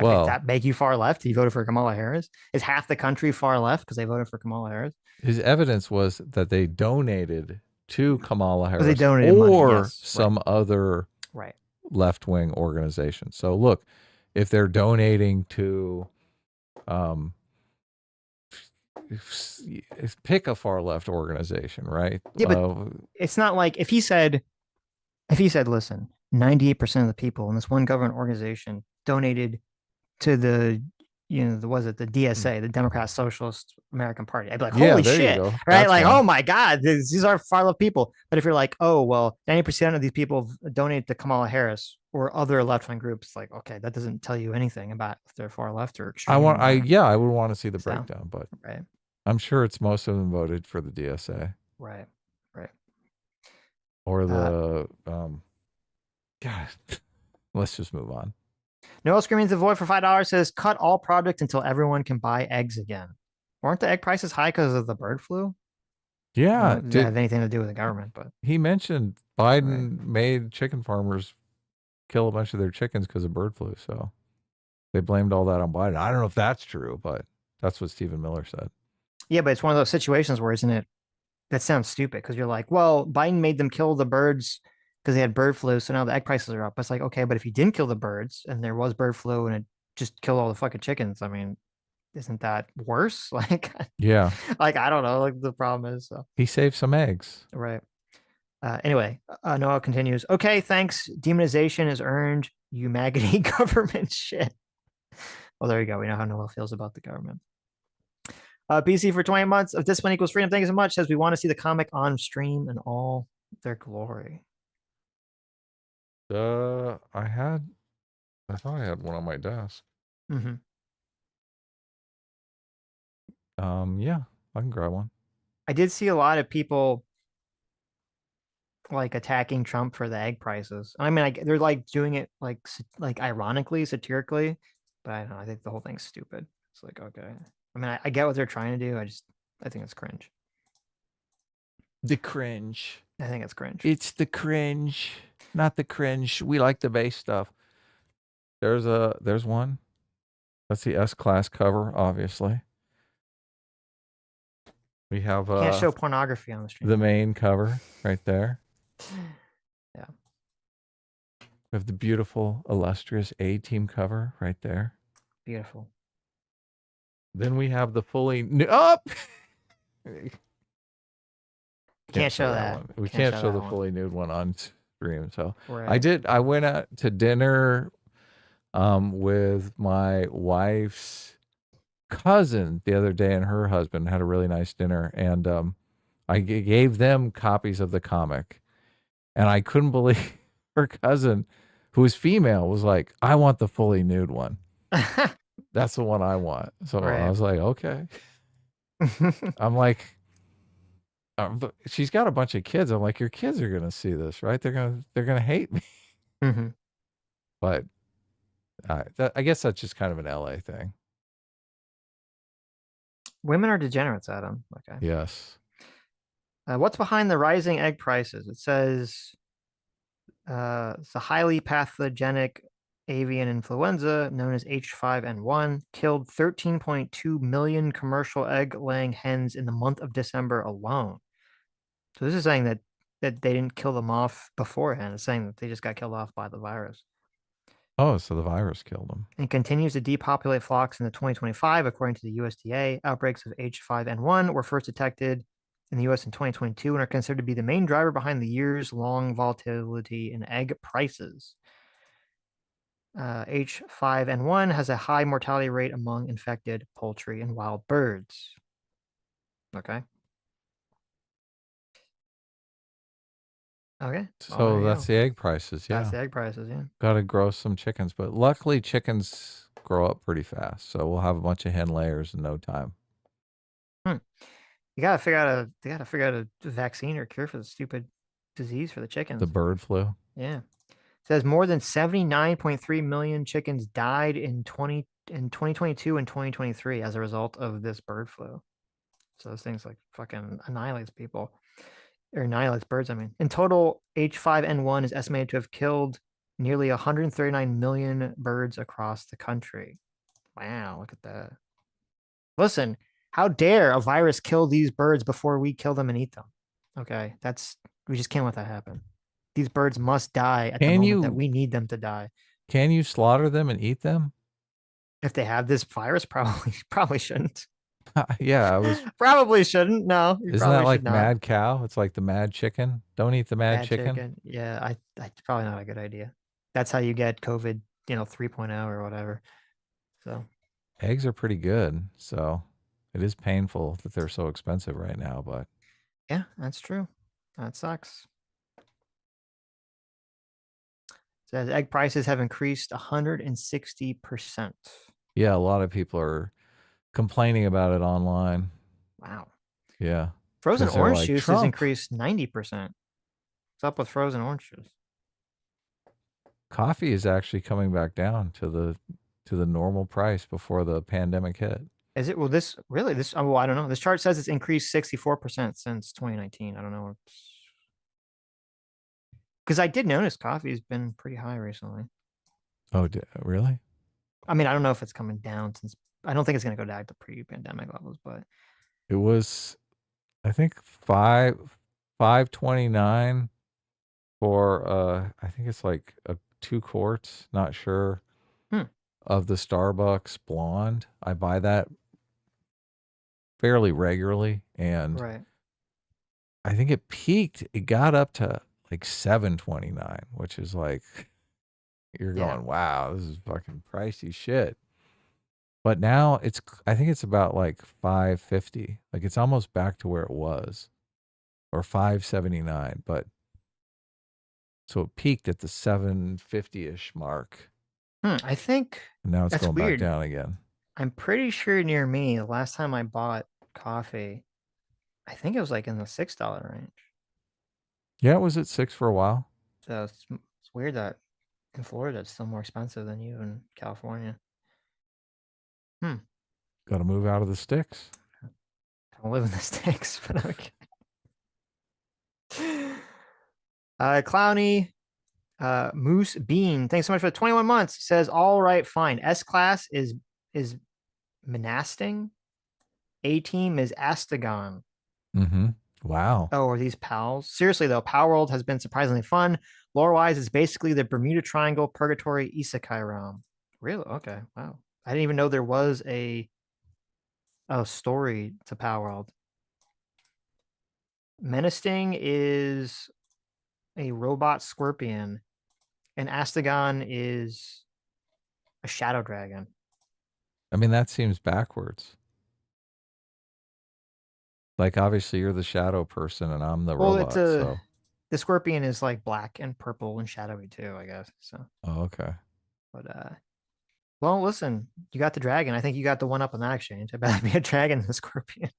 Well, that make you far left? He voted for Kamala Harris? Is half the country far left because they voted for Kamala Harris? His evidence was that they donated to Kamala Harris they donated or money, some other left-wing organization. So look, if they're donating to pick a far left organization, right? Yeah, but it's not like if he said, listen, 98% of the people in this one government organization donated to the the DSA, the Democrat Socialist American Party. I'd be like, holy shit, right? That's like, oh my God, these are far left people. But if you're like, oh, well, 90% of these people donated to Kamala Harris or other left-wing groups, like, okay, that doesn't tell you anything about if they're far left or extreme. I would want to see the breakdown, but I'm sure it's most of them voted for the DSA. Right. Or the God. Let's just move on. Noel Screaming the Void for $5 says, cut all products until everyone can buy eggs again. Weren't the egg prices high because of the bird flu? Yeah. It didn't have anything to do with the government, but he mentioned Biden made chicken farmers kill a bunch of their chickens because of bird flu. So they blamed all that on Biden. I don't know if that's true, but that's what Stephen Miller said. Yeah, but it's one of those situations where, isn't it? That sounds stupid because you're like, well, Biden made them kill the birds because they had bird flu, so now the egg prices are up. But it's like, okay, but if you didn't kill the birds and there was bird flu and it just killed all the fucking chickens, I mean, isn't that worse? Like, Yeah. like I don't know. Like the problem is, so He saved some eggs. right. Anyway, Noah continues. Okay, thanks. Demonization is earned. You maggoty government shit. Well, there you go. We know how Noah feels about the government. PC for 20 months of Discipline Equals Freedom. Thank you so much. Says we want to see the comic on stream in all their glory. I thought I had one on my desk. Mm-hmm. Yeah, I can grab one. I did see a lot of people like attacking Trump for the egg prices. I mean, they're like doing it like ironically, satirically, but I don't know. I think the whole thing's stupid. It's like, okay. I mean, I get what they're trying to do. I think it's cringe. The cringe. I think it's cringe. It's the cringe, not the cringe. We like the base stuff. There's one. That's the S-Class cover, obviously. We have Can't show pornography on the stream. The main cover right there. Yeah. We have the beautiful, illustrious A-Team cover right there. Beautiful. Then we have the fully new. Oh! Can't show that. One. We can't show the fully nude one on stream. So right. I went out to dinner with my wife's cousin the other day, and her husband had a really nice dinner, and I gave them copies of the comic, and I couldn't believe her cousin, who was female, was like, I want the fully nude one. That's the one I want. So I was like, okay. I'm like, she's got a bunch of kids. I'm like, your kids are gonna see this, right? They're gonna hate me. Mm-hmm. But I guess that's just kind of an LA thing. Women are degenerates, Adam. Okay. Yes. What's behind the rising egg prices? It says it's a highly pathogenic avian influenza known as H5N1 killed 13.2 million commercial egg-laying hens in the month of December alone. So this is saying that they didn't kill them off beforehand. It's saying that they just got killed off by the virus. Oh, so the virus killed them. And continues to depopulate flocks into 2025, according to the USDA. Outbreaks of H5N1 were first detected in the U.S. in 2022 and are considered to be the main driver behind the years-long volatility in egg prices. H5N1 has a high mortality rate among infected poultry and wild birds. Okay. Okay. So that's the egg prices. Yeah. That's the egg prices. Yeah. Got to grow some chickens, but luckily chickens grow up pretty fast, so we'll have a bunch of hen layers in no time. They gotta figure out a vaccine or cure for the stupid disease for the chickens. The bird flu. Yeah. It says more than 79.3 million chickens died in 2022 and 2023 as a result of this bird flu. So those things like fucking annihilates people. Or annihilates birds, I mean. In total, H5N1 is estimated to have killed nearly 139 million birds across the country. Wow, look at that. Listen, how dare a virus kill these birds before we kill them and eat them? Okay, we just can't let that happen. These birds must die at the moment that we need them to die. Can you slaughter them and eat them? If they have this virus, probably shouldn't. Yeah, I was probably shouldn't. No, isn't that like mad cow? It's like the mad chicken. Don't eat the mad chicken. Yeah, it's probably not a good idea. That's how you get COVID, 3.0 or whatever. So eggs are pretty good. So it is painful that they're so expensive right now, but yeah, that's true. That sucks. Says egg prices have increased 160%. Yeah, a lot of people are complaining about it online. Wow. Yeah. Frozen orange juice has increased 90%. What's up with frozen orange juice? Coffee is actually coming back down to the normal price before the pandemic hit. Is it? Well, I don't know. This chart says it's increased 64% since 2019. I don't know. Because I did notice coffee has been pretty high recently. Oh, really? I mean, I don't know if it's coming down since I don't think it's going to go back to pre-pandemic levels, but it was, I think, $5.29 for I think it's like 2 quarts. Not sure of the Starbucks blonde. I buy that fairly regularly, and Right. I think it peaked. It got up to like 7.29, which is like you're going, wow, this is fucking pricey shit. But now I think it's about like 5.50. Like it's almost back to where it was, or 5.79. But so it peaked at the 7.50-ish mark. I think And now it's that's going weird. back down again. I'm pretty sure near me, the last time I bought coffee, I think it was like in the $6 range. Yeah, it was at 6 for a while. So it's weird that in Florida it's still more expensive than you in California. Got to move out of the sticks. I don't live in the sticks, but okay. Clowny, Moose Bean, thanks so much for the 21 months. Says, all right, fine. S class is Monasting. A team is Astagon. Mm-hmm. Wow. Oh, are these pals? Seriously though, Power World has been surprisingly fun. Lore-wise, it's basically the Bermuda Triangle Purgatory Isekai realm. Really? Okay. Wow. I didn't even know there was a story to Power World. Menacing is a robot scorpion, and Astagon is a shadow dragon. I mean, that seems backwards. Like, obviously, you're the shadow person, and I'm the robot. So the scorpion is like black and purple and shadowy too, I guess. So. Oh, okay. But well, listen, you got the dragon. I think you got the one up on that exchange. I bet it'd be a dragon and a scorpion.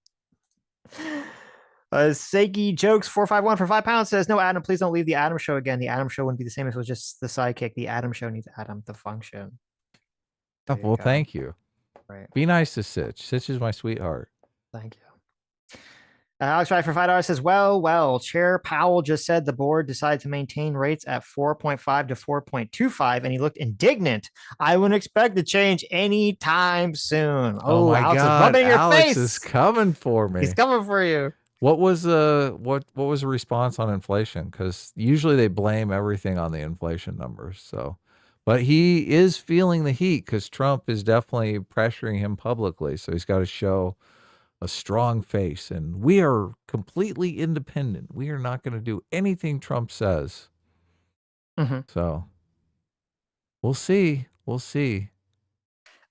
Seiki Jokes 451 for £5 says, no, Adam, please don't leave the Adam Show again. The Adam Show wouldn't be the same if it was just the sidekick. The Adam Show needs Adam to function. Oh, well, thank you. Right. Be nice to Sitch. Sitch is my sweetheart. Thank you. Alex Wright for $5 says, well, Chair Powell just said the board decided to maintain rates at 4.5 to 4.25, and he looked indignant. I wouldn't expect to change anytime soon. Oh my Alex God, is rubbing your Alex face. is coming for me. He's coming for you. What was the response on inflation? Because usually they blame everything on the inflation numbers. So, but he is feeling the heat because Trump is definitely pressuring him publicly. So he's got to show a strong face, and we are completely independent. We are not going to do anything Trump says. Mm-hmm. So we'll see. We'll see.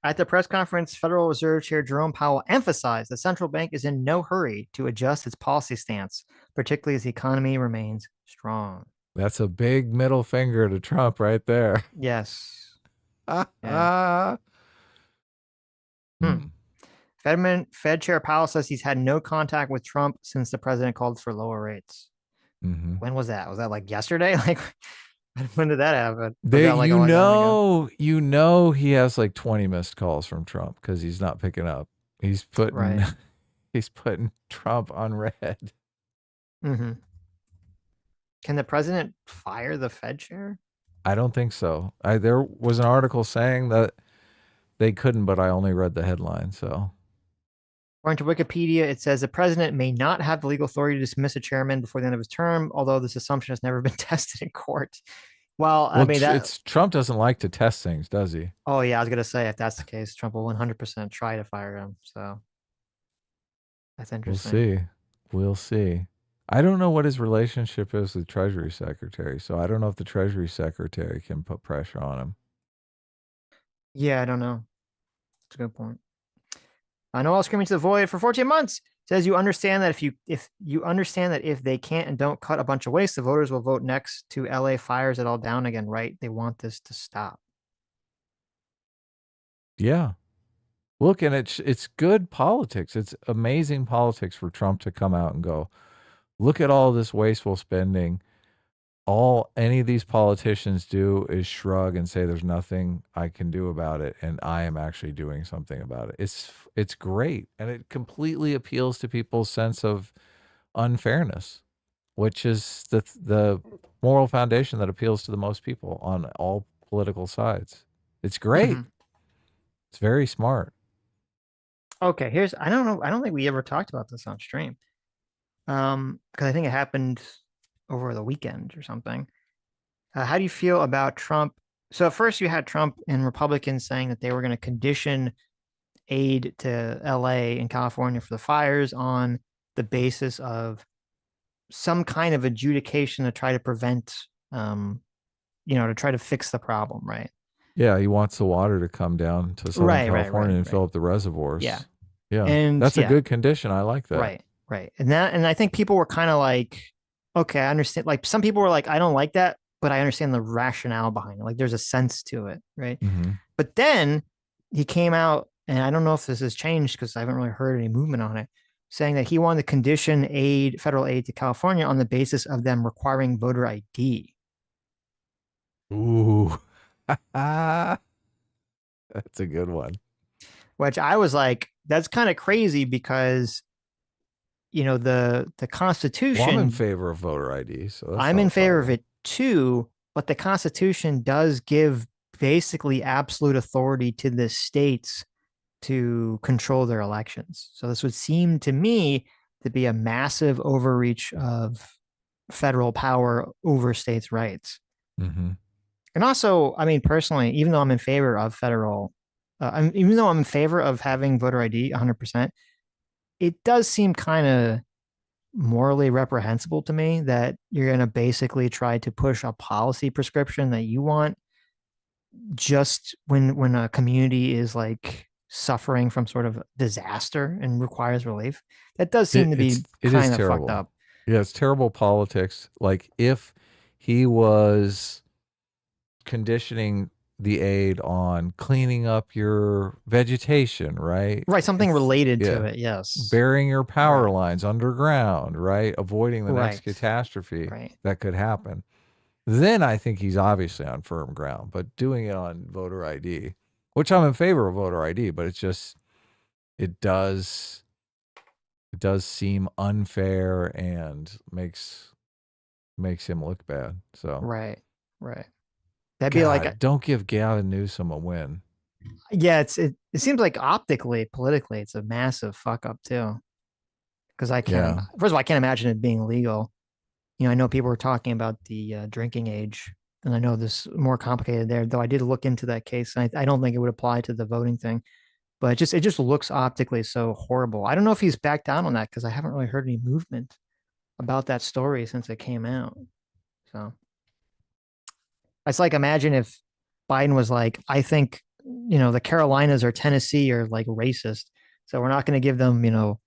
At the press conference, Federal Reserve Chair Jerome Powell emphasized the central bank is in no hurry to adjust its policy stance, particularly as the economy remains strong. That's a big middle finger to Trump right there. Yes. Yeah. Fed Chair Powell says he's had no contact with Trump since the president called for lower rates. Mm-hmm. When was that? Was that like yesterday? Like, when did that happen? You know, he has like 20 missed calls from Trump because he's not picking up. He's putting, he's putting Trump on red. Mm-hmm. Can the president fire the Fed chair? I don't think so. There was an article saying that they couldn't, but I only read the headline. So, according to Wikipedia, it says the president may not have the legal authority to dismiss a chairman before the end of his term, although this assumption has never been tested in court. Well, I mean, Trump doesn't like to test things, does he? Oh, yeah. I was going to say, if that's the case, Trump will 100% try to fire him. So that's interesting. We'll see. I don't know what his relationship is with Treasury Secretary. So I don't know if the Treasury Secretary can put pressure on him. Yeah, I don't know. That's a good point. I know I'll screaming to the void for 14 months. Says you understand that if they can't and don't cut a bunch of waste, the voters will vote next to LA fires it all down again, right? They want this to stop. Yeah. Look, and it's good politics. It's amazing politics for Trump to come out and go, look at all this wasteful spending. All any of these politicians do is shrug and say there's nothing I can do about it, and I am actually doing something about it. It's great, and it completely appeals to people's sense of unfairness, which is the moral foundation that appeals to the most people on all political sides. It's great. Mm-hmm. It's very smart. Okay, I don't think we ever talked about this on stream. Because I think it happened over the weekend or something. How do you feel about Trump? So at first you had Trump and Republicans saying that they were going to condition aid to LA and California for the fires on the basis of some kind of adjudication to try to prevent, to try to fix the problem, right? Yeah, he wants the water to come down to Southern California and fill up the reservoirs. Yeah. Yeah. And that's a good condition. I like that. Right. And I think people were kind of like, okay, I understand. Like some people were like, I don't like that, but I understand the rationale behind it. Like there's a sense to it, right? Mm-hmm. But then he came out, and I don't know if this has changed because I haven't really heard any movement on it, saying that he wanted to condition federal aid to California on the basis of them requiring voter ID. Ooh. That's a good one. Which I was like, that's kind of crazy because, the Constitution. Well, I'm in favor of voter ID. So I'm in favor of it too, but the Constitution does give basically absolute authority to the states to control their elections. So this would seem to me to be a massive overreach of federal power over states' rights. Mm-hmm. And also, I mean, personally, even though I'm in favor of even though I'm in favor of having voter ID 100%, it does seem kind of morally reprehensible to me that you're going to basically try to push a policy prescription that you want just when a community is like suffering from sort of disaster and requires relief. That does seem to be kind of fucked up. Yeah, it's terrible politics. Like if he was conditioning the aid on cleaning up your vegetation, right? Right, something related to it, yes. Burying your power lines underground, right? Avoiding the next catastrophe that could happen. Then I think he's obviously on firm ground. But doing it on voter ID, which I'm in favor of voter ID, but it's just it does seem unfair and makes him look bad. So right. That'd be like don't give Gavin Newsom a win. Yeah, it seems like optically, politically, it's a massive fuck up too. Because first of all, I can't imagine it being legal. I know people were talking about the drinking age, and I know this is more complicated there. Though I did look into that case, and I don't think it would apply to the voting thing. But it just looks optically so horrible. I don't know if he's backed down on that because I haven't really heard any movement about that story since it came out. So it's like, imagine if Biden was like, I think, the Carolinas or Tennessee are like racist. So we're not going to give them,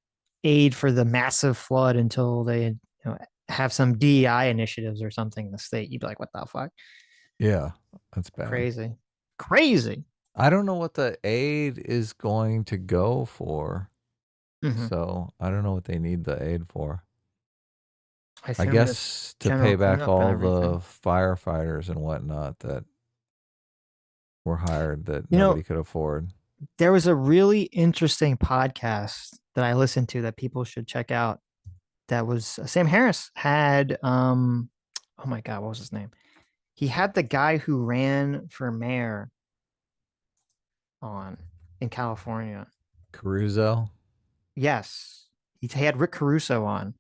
aid for the massive flood until they, have some DEI initiatives or something in the state. You'd be like, what the fuck? Yeah, that's bad. Crazy. I don't know what the aid is going to go for. Mm-hmm. So I don't know what they need the aid for. I guess to pay back all the firefighters and whatnot that were hired that nobody could afford. There was a really interesting podcast that I listened to that people should check out. That was Sam Harris had, oh my God, what was his name? He had the guy who ran for mayor on in California. Caruso? Yes. He had Rick Caruso on,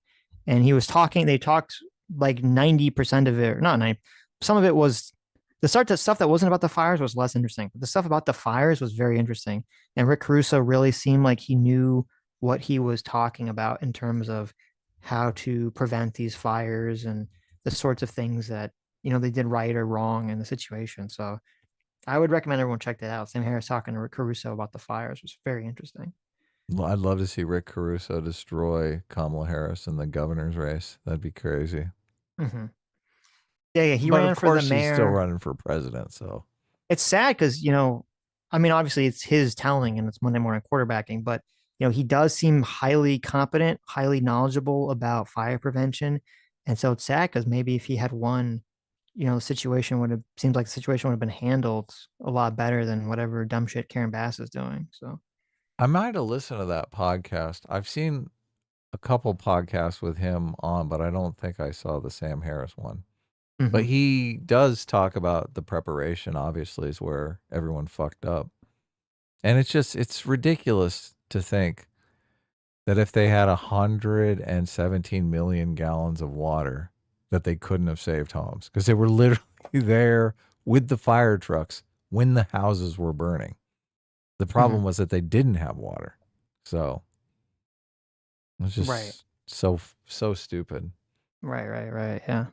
and he was talking, they talked like 90% of it, or not 90, some of it was the stuff that wasn't about the fires was less interesting, but the stuff about the fires was very interesting. And Rick Caruso really seemed like he knew what he was talking about in terms of how to prevent these fires and the sorts of things that, they did right or wrong in the situation. So I would recommend everyone check that out. Sam Harris talking to Rick Caruso about the fires was very interesting. Well, I'd love to see Rick Caruso destroy Kamala Harris in the governor's race. That'd be crazy. Mm-hmm. Yeah, he ran for the mayor. He's still running for president, so it's sad because obviously it's his telling and it's Monday morning quarterbacking, but he does seem highly competent, highly knowledgeable about fire prevention, and so it's sad because maybe if he had won, the situation would have been handled a lot better than whatever dumb shit Karen Bass is doing. So I might have listened to that podcast. I've seen a couple podcasts with him on, but I don't think I saw the Sam Harris one. Mm-hmm. But he does talk about the preparation, obviously, is where everyone fucked up. And it's ridiculous to think that if they had 117 million gallons of water, that they couldn't have saved homes because they were literally there with the fire trucks when the houses were burning. The problem was that they didn't have water. So it was just so stupid. Right. Yeah.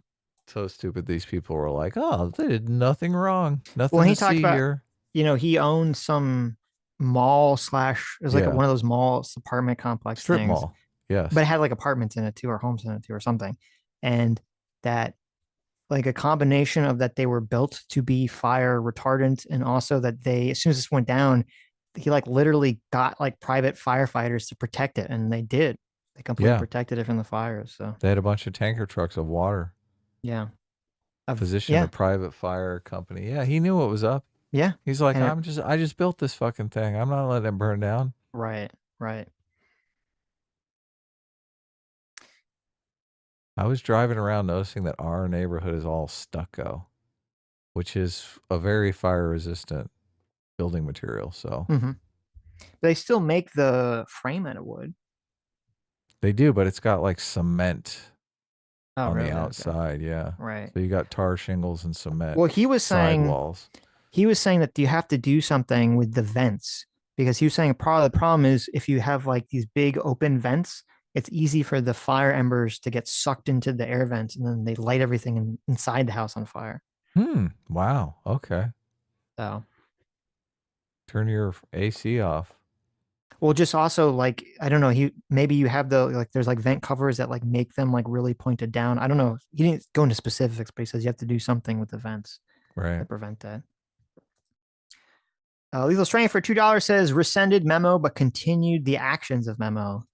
So stupid. These people were like, oh, they did nothing wrong. Nothing Well, he to talked see about, here. he owned some mall slash, it was like one of those mall apartment complex strip things, mall. Yes. but it had like apartments in it too, or homes in it too, or something. And that like a combination of that they were built to be fire retardant, and also that they, as soon as this went down, he like literally got like private firefighters to protect it, and they did. They completely protected it from the fires. So they had a bunch of tanker trucks of water. Yeah. Position a private fire company. Yeah, he knew what was up. Yeah. He's like, I just built this fucking thing. I'm not letting it burn down. Right. I was driving around noticing that our neighborhood is all stucco, which is a very fire resistant building material. So they still make the frame out of wood. They do, but it's got like cement on really? the outside. Okay. Yeah. Right. So you got tar shingles and cement. Well, he was saying sidewalls. He was saying that you have to do something with the vents, because he was saying part of the problem is if you have like these big open vents, it's easy for the fire embers to get sucked into the air vents, and then they light everything inside the house on fire. Wow. Okay. So turn your AC off. Well, just also like, I don't know, maybe you have there's like vent covers that like make them like really pointed down. I don't know. He didn't go into specifics, but he says you have to do something with the vents to prevent that. Lethal Strength for $2 says rescinded memo, but continued the actions of memo.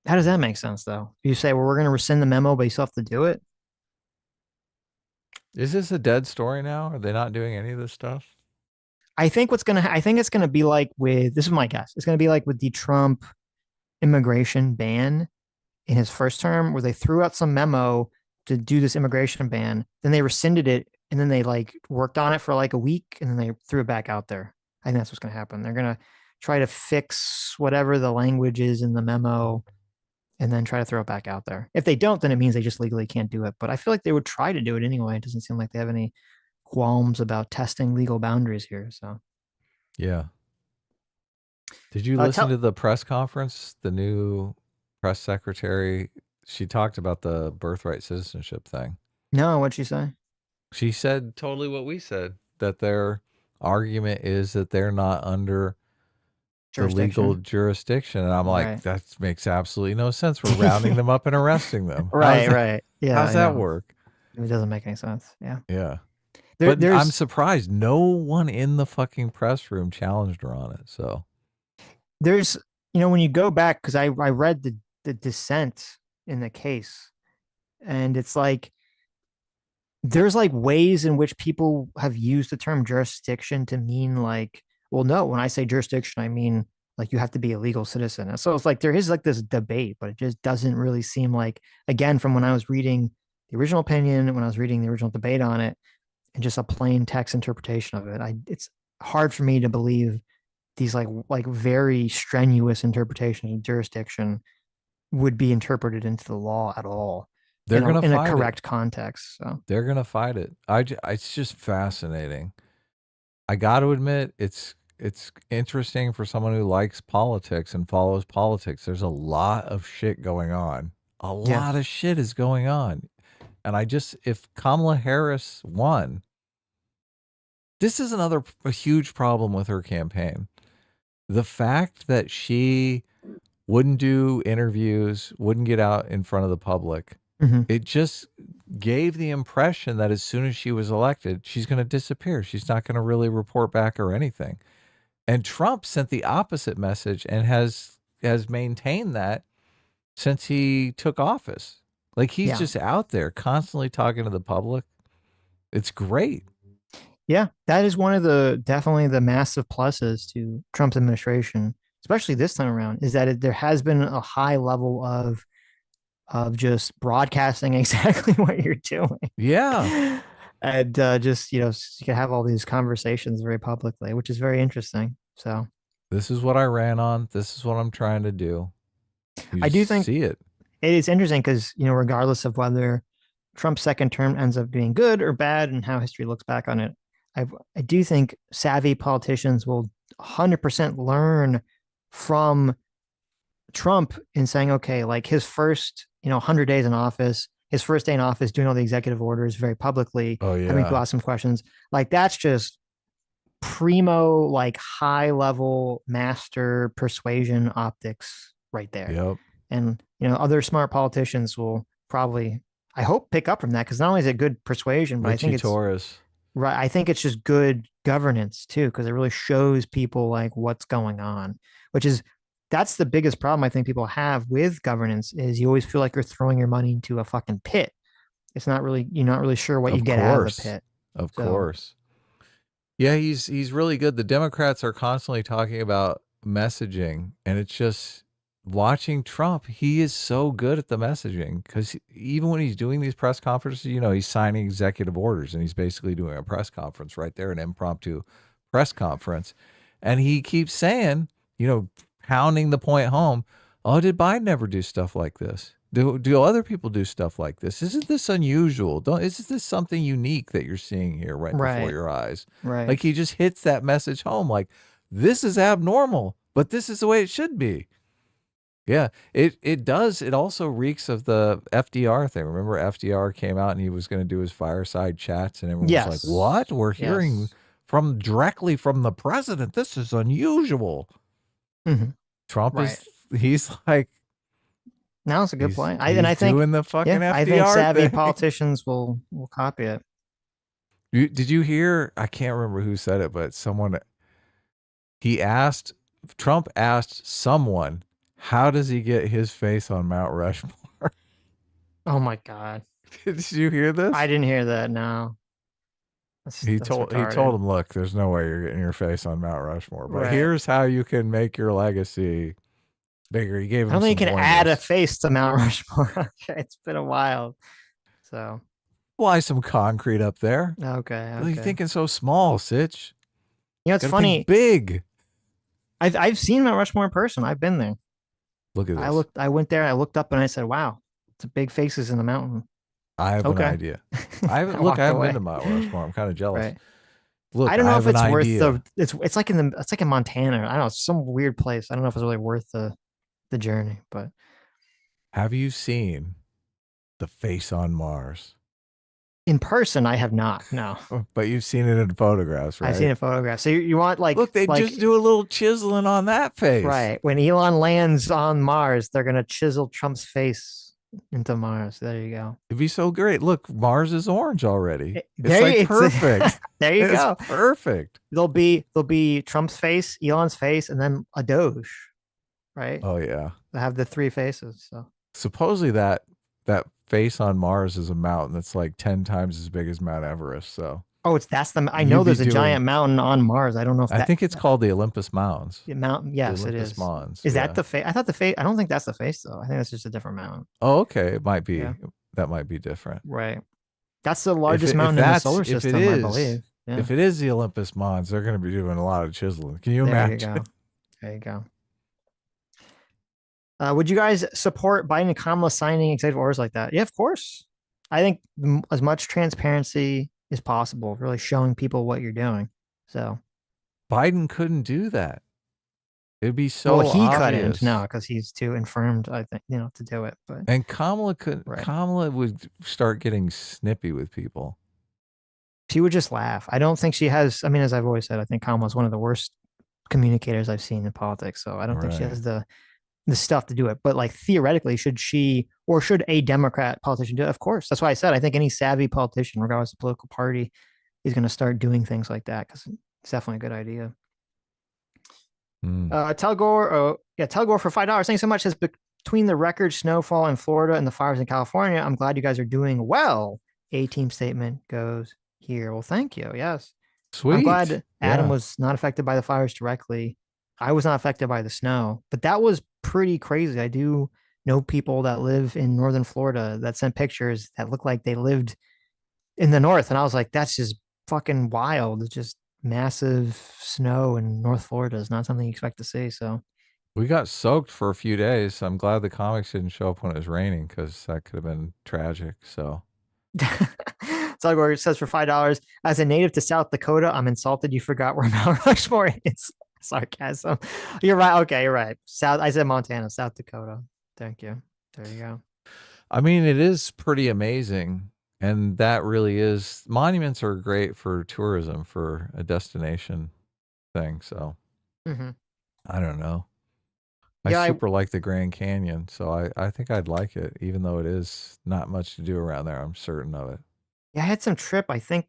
How does that make sense, though? You say, well, we're going to rescind the memo, but you still have to do it. Is this a dead story now? Are they not doing any of this stuff? I think it's going to be like with, this is my guess. It's going to be like with the Trump immigration ban in his first term, where they threw out some memo to do this immigration ban. Then they rescinded it, and then they like worked on it for like a week, and then they threw it back out there. I think that's what's going to happen. They're going to try to fix whatever the language is in the memo, and then try to throw it back out there. If they don't, then it means they just legally can't do it. But I feel like they would try to do it anyway. It doesn't seem like they have any qualms about testing legal boundaries here. So, yeah. Did you listen to the press conference? The new press secretary, she talked about the birthright citizenship thing. No, what'd she say? She said totally what we said, that their argument is that they're not under the legal jurisdiction. And I'm like, that makes absolutely no sense. We're rounding them up and arresting them. Right. Yeah. How's that work? It doesn't make any sense. Yeah. Yeah. But I'm surprised no one in the fucking press room challenged her on it. So there's, when you go back, because I read the dissent in the case, and it's like, there's like ways in which people have used the term jurisdiction to mean like, well, no, when I say jurisdiction, I mean like you have to be a legal citizen. And so it's like there is like this debate, but it just doesn't really seem like, again, from when I was reading the original opinion, when I was reading the original debate on it, and just a plain text interpretation of it, it's hard for me to believe these like very strenuous interpretations of jurisdiction would be interpreted into the law at all. They're going to fight in a correct context. So they're going to fight it. It's just fascinating. I got to admit, it's interesting for someone who likes politics and follows politics. There's a lot of shit going on. A lot of shit is going on. And if Kamala Harris won, this is a huge problem with her campaign. The fact that she wouldn't do interviews, wouldn't get out in front of the public, it just gave the impression that as soon as she was elected, she's going to disappear. She's not going to really report back or anything. And Trump sent the opposite message and has maintained that since he took office. Like he's just out there constantly talking to the public. It's great. Yeah, that is one of definitely the massive pluses to Trump's administration, especially this time around, is that there has been a high level of just broadcasting exactly what you're doing. Yeah. And just, you can have all these conversations very publicly, which is very interesting. So this is what I ran on. This is what I'm trying to do. I do think see it. It is interesting because, regardless of whether Trump's second term ends up being good or bad and how history looks back on it, I do think savvy politicians will 100% learn from Trump in saying, okay, like his first, 100 days in office, his first day in office, doing all the executive orders very publicly, Oh having people yeah. ask some questions. Like that's just primo, like high level master persuasion optics right there. Yep. And, other smart politicians will probably, I hope, pick up from that because not only is it good persuasion, but I think Richie it's Torres. right. I think it's just good governance too, because it really shows people like what's going on, which is that's the biggest problem I think people have with governance is you always feel like you're throwing your money into a fucking pit. It's not really you're not really sure what you Of get out of course. the pit. Of So- course. Yeah, he's really good. The Democrats are constantly talking about messaging, and it's just watching Trump. He is so good at the messaging because even when he's doing these press conferences, he's signing executive orders, and he's basically doing a press conference right there, an impromptu press conference, and he keeps saying, pounding the point home. Oh, did Biden ever do stuff like this? Do other people do stuff like this? Isn't this unusual? Isn't this something unique that you're seeing here right before your eyes? Right. Like he just hits that message home. Like this is abnormal, but this is the way it should be. Yeah, it does. It also reeks of the FDR thing. Remember, FDR came out and he was going to do his fireside chats, and everyone was like, "What? We're hearing directly from the president. This is unusual." Mhm. Trump he's like. Now it's a good point. I think doing the fucking FDR I think savvy thing. politicians will copy it. Did you hear? I can't remember who said it, but Trump asked someone, how does he get his face on Mount Rushmore? Oh my God. Did you hear this? I didn't hear that. No. He told him, look, there's no way you're getting your face on Mount Rushmore, but here's how you can make your legacy bigger. He gave him. I don't think you can add a face to Mount Rushmore. It's been a while. So fly some concrete up there. Okay. What are you thinking so small, Sitch? It's funny. Big. I've seen Mount Rushmore in person. I've been there. Look at this. I went there. I looked up and I said, "Wow, it's big faces in the mountain." I have an idea. I haven't been to Mount Rushmore. I'm kind of jealous. Right. Look, I don't know if it's worth the. It's like in Montana. I don't know. It's some weird place. I don't know if it's really worth the journey. But have you seen the face on Mars? In person, I have not. No. But you've seen it in photographs, right? I've seen a photograph. So you want look, they just do a little chiseling on that face, right? When Elon lands on Mars, they're gonna chisel Trump's face into Mars. There you go. It'd be so great. Look, Mars is orange already. It's perfect. There you go. Perfect. There'll be Trump's face, Elon's face, and then a Doge, right? Oh yeah. They have the three faces. So supposedly that face on Mars is a mountain that's like 10 times as big as Mount Everest. So I know there's a giant mountain on Mars. I don't know if I think it's called the Olympus Mounds. The mountain, yes, it is. Mounds. Is that the face? I thought the face. I don't think that's the face though. I think that's just a different mountain. Oh, okay. It might be. Yeah. That might be different. Right. That's the largest mountain in the solar system, I believe. Yeah. If it is the Olympus Mons, they're going to be doing a lot of chiseling. Can you imagine? There you go. Would you guys support Biden and Kamala signing executive orders like that? Yeah, of course. I think as much transparency as possible, really showing people what you're doing. So Biden couldn't do that. It'd be so he obvious. couldn't, no, because he's too infirmed, I think, to do it. But and Kamala could. Right. Kamala would start getting snippy with people. She would just laugh. I don't think she has. I mean, as I've always said, I think Kamala's one of the worst communicators I've seen in politics. So I don't think she has the stuff to do it. But like theoretically, should a Democrat politician do it? Of course. That's why I said I think any savvy politician, regardless of political party, is going to start doing things like that because it's definitely a good idea. Tell Gore for $5. Thanks so much. Says between the record snowfall in Florida and the fires in California, I'm glad you guys are doing well. A-team statement goes here. Well, thank you. Yes. Sweet. I'm glad Adam was not affected by the fires directly. I was not affected by the snow, but that was pretty crazy. I do know people that live in northern Florida that sent pictures that look like they lived in the north. And I was like, that's just fucking wild. It's just massive snow in North Florida is not something you expect to see. So we got soaked for a few days. I'm glad the comics didn't show up when it was raining because that could have been tragic. So Zugwar says for $5, as a native to South Dakota, I'm insulted you forgot where Mount Rushmore is. Sarcasm. You're right. Okay, you're right. I said Montana, South Dakota. Thank you. There you go. I mean, it is pretty amazing. And that really is, monuments are great for tourism, for a destination thing. So I don't know. I super like the Grand Canyon, so I think I'd like it, even though it is not much to do around there. I'm certain of it. Yeah, I had some trip. I think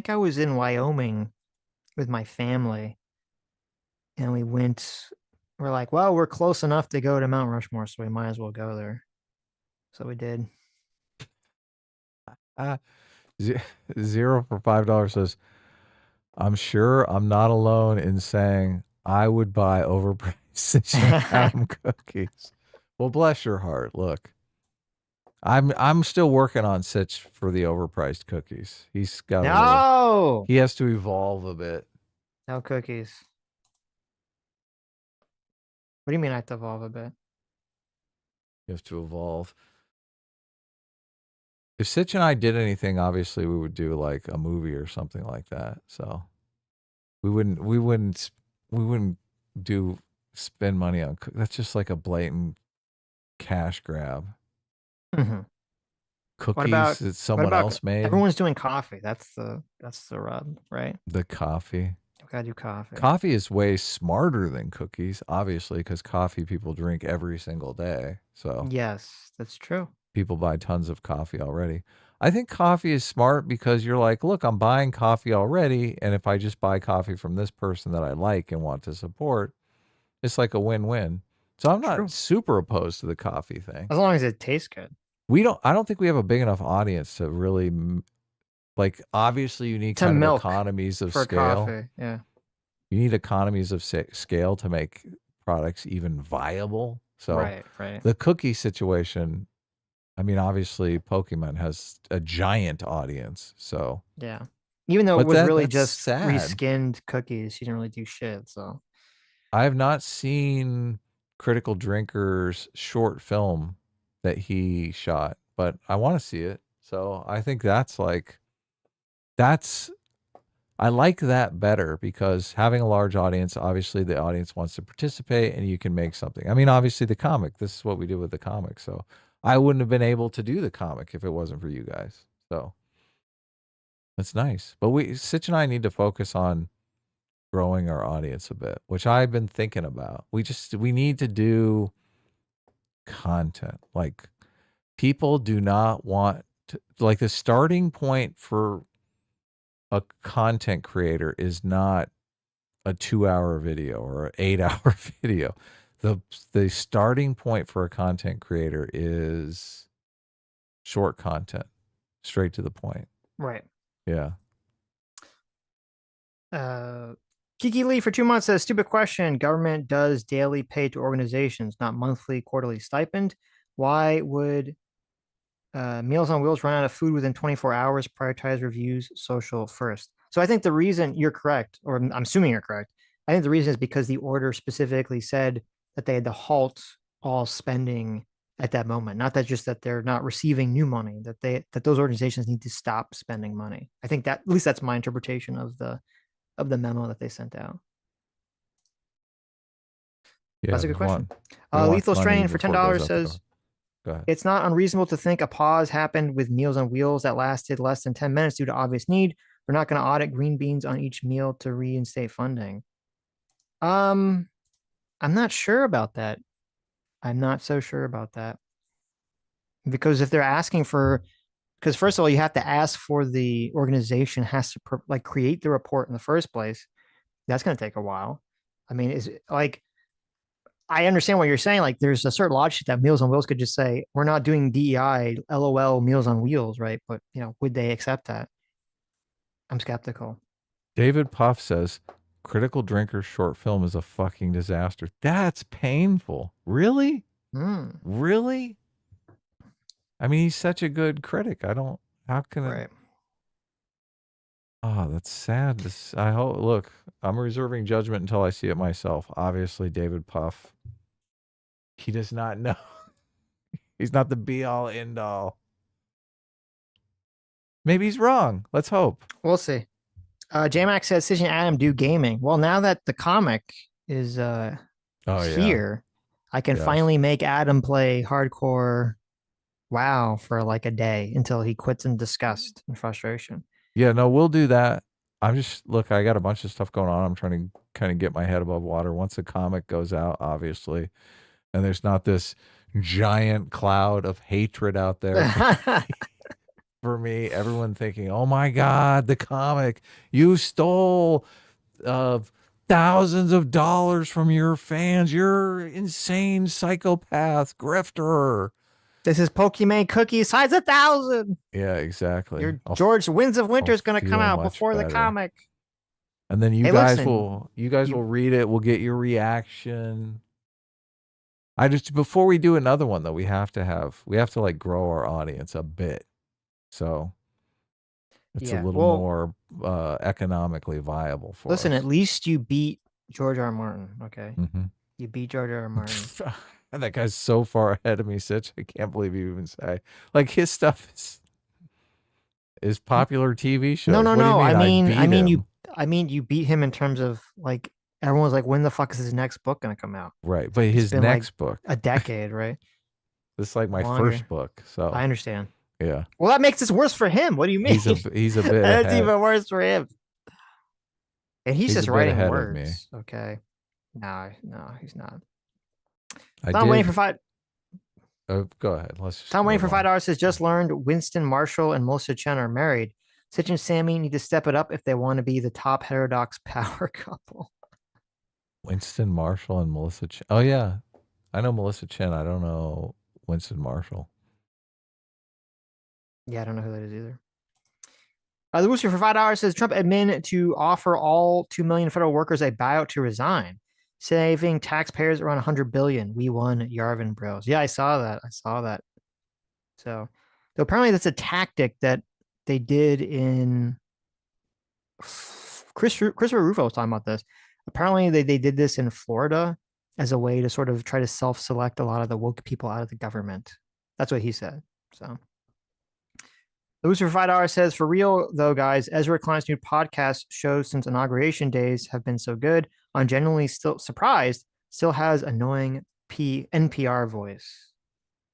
I was in Wyoming with my family, and we went. We're like, well, we're close enough to go to Mount Rushmore, so we might as well go there. So we did. Zero for $5 says, I'm sure I'm not alone in saying I would buy overpriced Sitch cookies. Well, bless your heart. Look, I'm still working on Sitch for the overpriced cookies. He's got he has to evolve a bit. No cookies. What do you mean I have to evolve a bit? You have to evolve. If Sitch and I did anything, obviously we would do like a movie or something like that. So we wouldn't do spend money on. That's just like a blatant cash grab. Cookies that someone else made. Everyone's doing coffee. That's the rub, right? The coffee. You gotta do coffee. Coffee is way smarter than cookies, obviously, because coffee people drink every single day. So yes, that's true. People buy tons of coffee already. I think coffee is smart because you're like, look, I'm buying coffee already, and if I just buy coffee from this person that I like and want to support, it's like a win-win. So I'm not super opposed to the coffee thing. As long as it tastes good. I don't think we have a big enough audience to really, like, obviously you need kind of economies of scale. Coffee. Yeah. You need economies of scale to make products even viable. So right. The cookie situation, I mean, obviously Pokemon has a giant audience. So yeah. Even though it was really just reskinned cookies, she didn't really do shit. So I have not seen Critical Drinker's short film that he shot, but I want to see it. So I think I like that better because having a large audience, obviously the audience wants to participate and you can make something. I mean, obviously the comic, this is what we do with the comic. So I wouldn't have been able to do the comic if it wasn't for you guys. So that's nice. But Sitch and I need to focus on growing our audience a bit, which I've been thinking about. We need to do content. Like, people do not want to, like, the starting point for a content creator is not a 2-hour video or an 8-hour video. The starting point for a content creator is short content, straight to the point. Right. Yeah. Kiki Lee for 2 months says, stupid question. Government does daily pay to organizations, not monthly, quarterly stipend. Why would Meals on Wheels run out of food within 24 hours? Prioritize reviews, social first. So I think the reason you're correct, or I'm assuming you're correct, I think the reason is because the order specifically said that they had to halt all spending at that moment. Not that just that they're not receiving new money, that those organizations need to stop spending money. I think that, at least that's my interpretation of the memo that they sent out. Yeah, that's a good question. Lethal Strain for $10 says, it's not unreasonable to think a pause happened with Meals on Wheels that lasted less than 10 minutes due to obvious need. We're not going to audit green beans on each meal to reinstate funding. I'm not sure about that. I'm not so sure about that. Because if they're asking for, because first of all, you have to ask for the organization has to create the report in the first place. That's going to take a while. I mean, is it like, I understand what you're saying. Like, there's a certain logic that Meals on Wheels could just say, we're not doing DEI, LOL, Meals on Wheels, right? But, would they accept that? I'm skeptical. David Puff says, Critical Drinker's short film is a fucking disaster. That's painful. Really? Really? I mean, he's such a good critic. How can it? Oh, that's sad. Look, I'm reserving judgment until I see it myself. Obviously, David Puff, he does not know. He's not the be all end all. Maybe he's wrong. Let's hope. We'll see. J-Max says Sitch and Adam do gaming. Well, now that the comic is here, I can finally make Adam play hardcore WoW for like a day until he quits in disgust and frustration. Yeah, no, we'll do that. I'm just look, I got a bunch of stuff going on. I'm trying to kind of get my head above water once the comic goes out, obviously. And there's not this giant cloud of hatred out there for me. Everyone thinking, "Oh my God, the comic! You stole thousands of dollars from your fans. You're insane psychopath, grifter." This is Pokemon Cookie size 1,000. Yeah, exactly. Your George Winds of Winter is going to come out before the comic. And then you guys will read it. We'll get your reaction. Before we do another one though, we have to like grow our audience a bit. So it's a little more economically viable for us. Listen, at least you beat George R. R. Martin, okay? Mm-hmm. You beat George R. R. Martin. And that guy's so far ahead of me, Sitch. I can't believe you even say. Like his stuff is popular TV shows. No. I mean you beat him in terms of like everyone's like, when the fuck is his next book gonna come out? Right, but his next book, a decade, right? This is like my first book, so I understand. Yeah. Well, that makes this worse for him. What do you mean? He's a bit. That's even worse for him. And he's just writing words. Okay. No, he's not. Tom waiting for five. Oh, go ahead. Tom waiting for $5 says just learned Winston Marshall and Melissa Chen are married. Sitch and Sammy need to step it up if they want to be the top heterodox power couple. Winston Marshall and Melissa Chen. Oh yeah, I know Melissa Chen. I don't know Winston Marshall. Yeah, I don't know who that is either. The Booster for $5 says Trump admin to offer all 2 million federal workers a buyout to resign, saving taxpayers around 100 billion. We won, Yarvin Bros. Yeah, I saw that. So apparently that's a tactic that they did in Christopher Rufo was talking about this. Apparently they did this in Florida as a way to sort of try to self-select a lot of the woke people out of the government. That's what he said. So the Booster for $5 says, for real though, guys, Ezra Klein's new podcast shows since inauguration days have been so good. I'm genuinely still surprised, still has annoying NPR voice.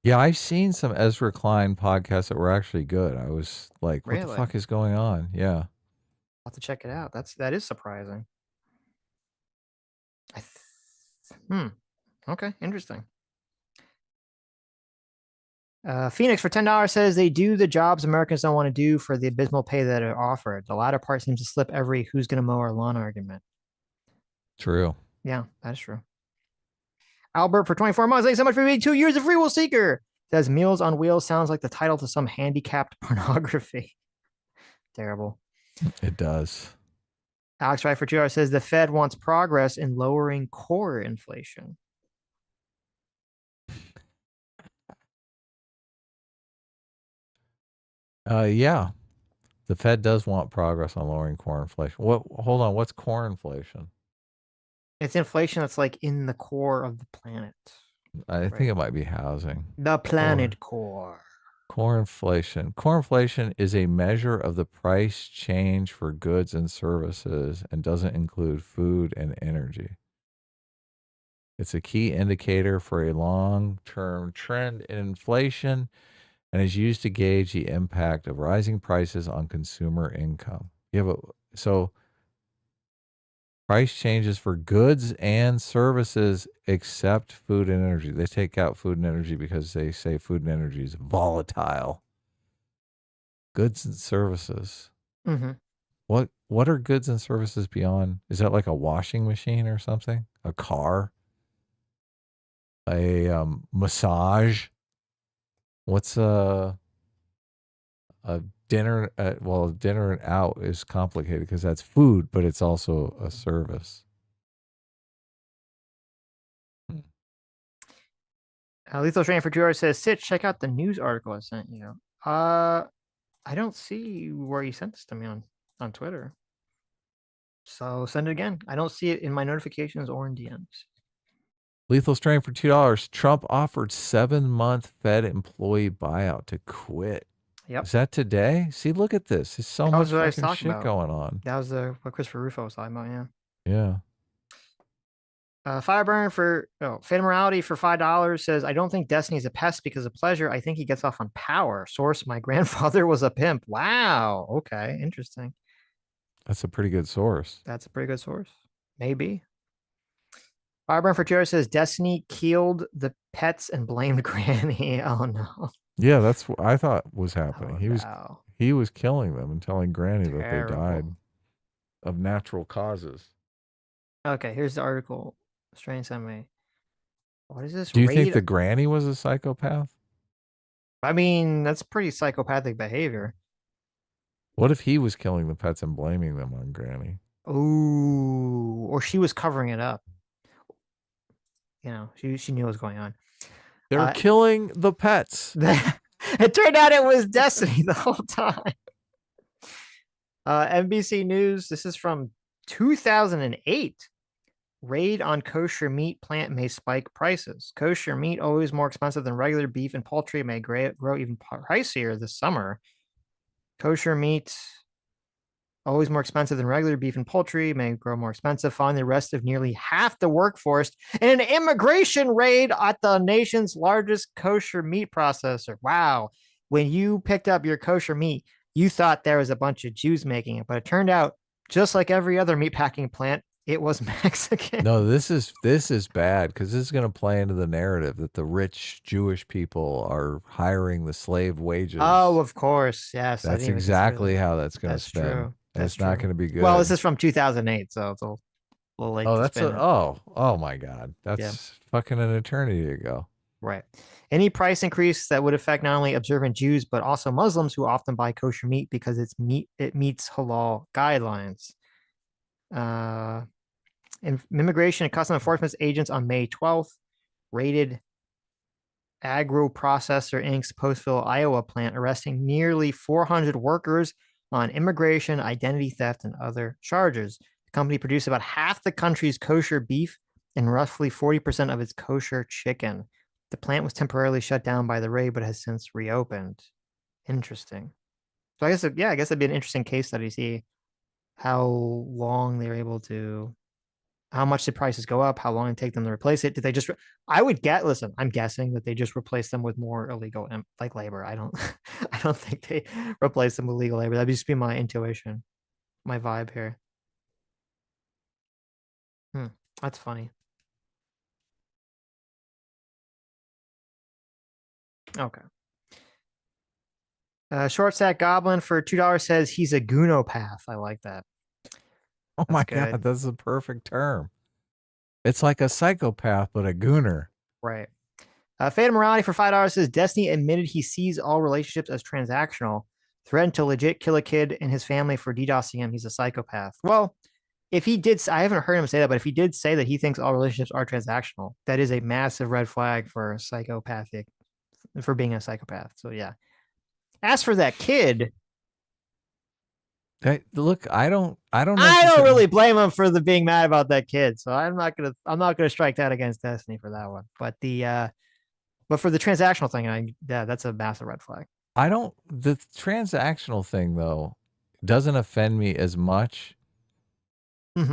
Yeah, I've seen some Ezra Klein podcasts that were actually good. I was like, what the fuck is going on? Yeah. I'll have to check it out. That is surprising. Okay, interesting. Phoenix for $10 says they do the jobs Americans don't want to do for the abysmal pay that are offered. The latter part seems to slip every who's going to mow our lawn argument. True. Yeah, that's true. Albert for 24 months. Thanks so much for being 2 years of Free Will Seeker. Says Meals on Wheels sounds like the title to some handicapped pornography. Terrible. It does. Alex Wright for $2 says the Fed wants progress in lowering core inflation. Yeah. The Fed does want progress on lowering core inflation. Hold on, what's core inflation? It's inflation that's like in the core of the planet. I think it might be housing. The planet core. Core inflation. Core inflation is a measure of the price change for goods and services and doesn't include food and energy. It's a key indicator for a long-term trend in inflation and is used to gauge the impact of rising prices on consumer income. So price changes for goods and services except food and energy. They take out food and energy because they say food and energy is volatile. Goods and services. Mm-hmm. What are goods and services beyond? Is that like a washing machine or something? A car? A massage? What's a dinner? Dinner and out is complicated because that's food, but it's also a service. Lethal Strain for 2 hours says, Sitch, check out the news article I sent you. I don't see where you sent this to me on Twitter. So send it again. I don't see it in my notifications or in DMs. Lethal Strain for $2. Trump offered 7-month Fed employee buyout to quit. Yep. Is that today? See, look at this. There's so That much was what I was fucking talking shit about. going on. That was what Christopher Rufo was talking about, yeah. Yeah. Fireburn for Phantom Morality for $5 says, I don't think Destiny is a pest because of pleasure. I think he gets off on power. Source, my grandfather was a pimp. Wow. Okay. Interesting. That's a pretty good source. That's a pretty good source. Maybe. Fireburn for Tierra says, Destiny killed the pets and blamed Granny. Oh no. Yeah, that's what I thought was happening. Oh, he was killing them and telling Granny no. that they died of natural causes. Okay, here's the article. Strange sent me. What is this? Do you think the Granny was a psychopath? I mean, that's pretty psychopathic behavior. What if he was killing the pets and blaming them on Granny? Ooh, or she was covering it up. You know, she knew what was going on. They're killing the pets. It turned out it was Destiny the whole time. NBC News, this is from 2008. Raid on kosher meat plant may spike prices. Kosher meat, always more expensive than regular beef and poultry, may grow even pricier this summer. Kosher meat, always more expensive than regular beef and poultry, may grow more expensive, following the arrest of nearly half the workforce in an immigration raid at the nation's largest kosher meat processor. Wow. When you picked up your kosher meat, you thought there was a bunch of Jews making it, but it turned out, just like every other meatpacking plant, it was Mexican. No, this is bad because this is going to play into the narrative that the rich Jewish people are hiring the slave wages. Oh, of course. Yes. That's exactly how that's going to spin. True. And it's not going to be good. Well, this is from 2008, so it's a little late. Oh, to that's spin it. oh my God. That's fucking an eternity ago. Right. Any price increase that would affect not only observant Jews, but also Muslims who often buy kosher meat because it meets halal guidelines. Immigration and Customs Enforcement agents on May 12th raided Agro-Processor Inc.'s Postville, Iowa plant, arresting nearly 400 workers on immigration, identity theft, and other charges. The company produced about half the country's kosher beef and roughly 40% of its kosher chicken. The plant was temporarily shut down by the raid, but has since reopened. Interesting. So I guess, I guess it'd be an interesting case study to see how long they're able to, how much the prices go up, how long it take them to replace it. Did they just, I would get, listen, I'm guessing that they just replace them with more illegal like labor. I don't, I don't think they replace them with legal labor. That'd just be my intuition, my vibe here. That's funny. Okay. Short Stack Goblin for $2 says he's a goonopath. I like that. Oh my God, that's a perfect term. It's like a psychopath, but a gooner. Right. Phantom Morality for $5 says Destiny admitted he sees all relationships as transactional. Threatened to legit kill a kid and his family for DDoSing him. He's a psychopath. Well, if he did, I haven't heard him say that, but if he did say that he thinks all relationships are transactional, that is a massive red flag for being a psychopath. So yeah. As for that kid, look, I don't really blame him for being mad about that kid. So I'm not gonna strike that against Destiny for that one. But but for the transactional thing, that's a massive red flag. The transactional thing though doesn't offend me as much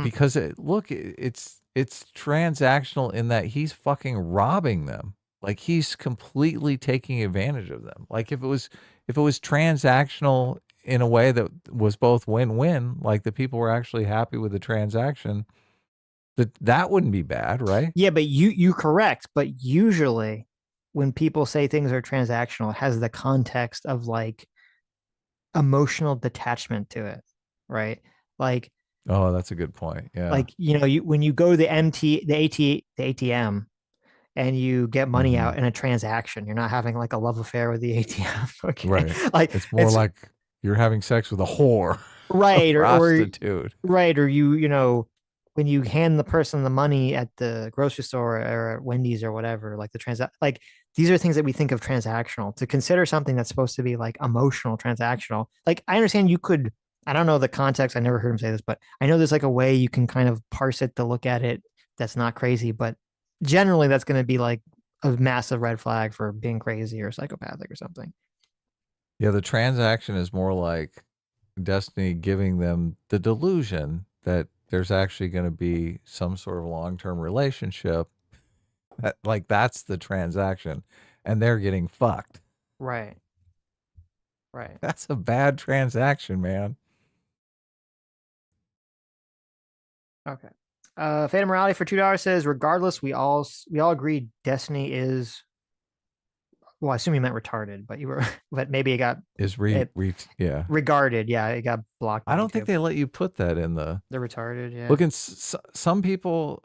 because it's transactional in that he's fucking robbing them. Like he's completely taking advantage of them. Like if it was transactional in a way that was both win-win, like the people were actually happy with the transaction, that wouldn't be bad, right? Yeah, but you correct. But usually when people say things are transactional, it has the context of like emotional detachment to it, right? Like, oh, that's a good point. Yeah. Like, when you go to the ATM and you get money out in a transaction, you're not having like a love affair with the ATM. Okay. Right. Like it's more like you're having sex with a whore. Right. A prostitute. Right. Or when you hand the person the money at the grocery store or at Wendy's or whatever, like like these are things that we think of transactional. To consider something that's supposed to be like emotional transactional. Like I understand I don't know the context. I never heard him say this, but I know there's like a way you can kind of parse it to look at it that's not crazy, but generally that's going to be like a massive red flag for being crazy or psychopathic or something. Yeah, the transaction is more like Destiny giving them the delusion that there's actually going to be some sort of long-term relationship. Like that's the transaction, and they're getting fucked. Right. Right. That's a bad transaction, man. Okay. Fate of Morality for $2 says, regardless, we all agree Destiny is. Well, I assume you meant retarded, but you were, but maybe it got Yeah. regarded. Yeah, it got blocked. I don't think they let you put that in the. They're retarded. Yeah. Look, some people.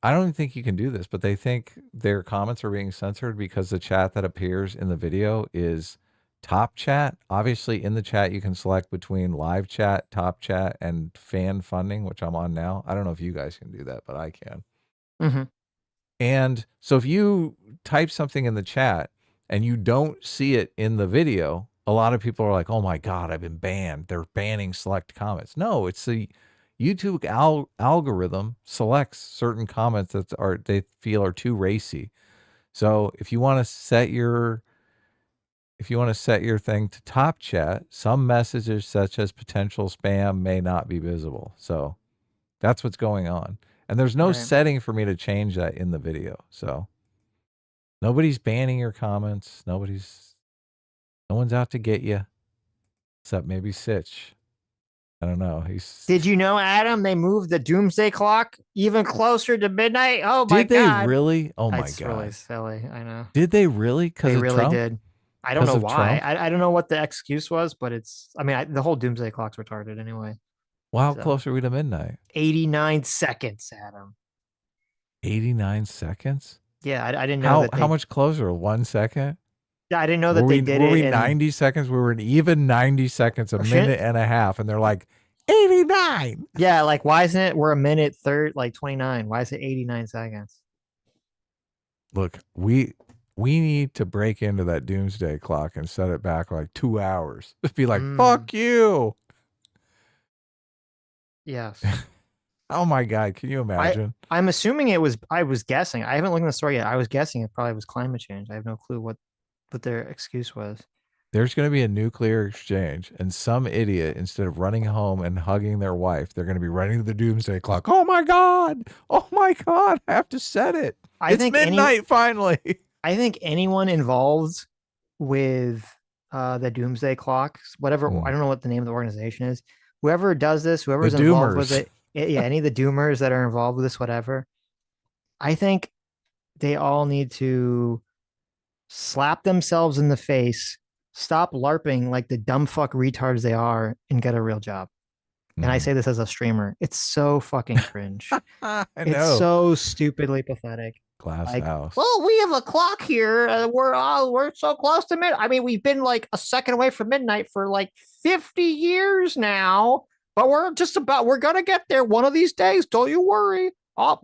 I don't even think you can do this, but they think their comments are being censored because the chat that appears in the video is top chat. Obviously, in the chat, you can select between live chat, top chat, and fan funding, which I'm on now. I don't know if you guys can do that, but I can. Mm-hmm. And so if you type something in the chat and you don't see it in the video, a lot of people are like, oh my God, I've been banned. They're banning select comments. No, it's the YouTube algorithm selects certain comments that they feel are too racy. So if you want to set your thing to top chat, some messages such as potential spam may not be visible. So that's what's going on. And there's no setting for me to change that in the video. So nobody's banning your comments. No one's out to get you, except maybe Sitch. I don't know. Did you know, Adam, they moved the doomsday clock even closer to midnight? Oh my God. Did they really? Oh my It's God. really silly. I know. Did they really? They really Trump? did. I don't know why. Trump? I don't know what the excuse was, but the whole doomsday clock's retarded anyway. Well, how close are we to midnight? 89 seconds, Adam. 89 seconds? Yeah, I didn't know how much closer? 1 second? Yeah, I didn't know that they did it. Were we 90 seconds? We were in even 90 seconds, a minute and a half, and they're like 89. Yeah, like why isn't it? We're a minute 29. Why is it 89 seconds? Look, we need to break into that doomsday clock and set it back like 2 hours. Just be like, fuck you. Yes. Oh my God, can you imagine? I'm assuming I was guessing. I haven't looked at the story yet. I was guessing it probably was climate change. I have no clue what their excuse was. There's going to be a nuclear exchange, and some idiot, instead of running home and hugging their wife, they're going to be running to the doomsday clock. Oh my God. Oh my God. I have to set it. It's midnight finally. I think anyone involved with the doomsday clock, whatever, I don't know what the name of the organization is. Whoever does this, whoever's involved with it, yeah, any of the doomers that are involved with this, whatever, I think they all need to slap themselves in the face, stop LARPing like the dumb fuck retards they are, and get a real job. And I say this as a streamer. It's so fucking cringe. It's so stupidly pathetic. Glass house. Well, we have a clock here. We're so close to midnight. I mean, we've been like a second away from midnight for like 50 years now, but we're gonna get there one of these days. Don't you worry. Up.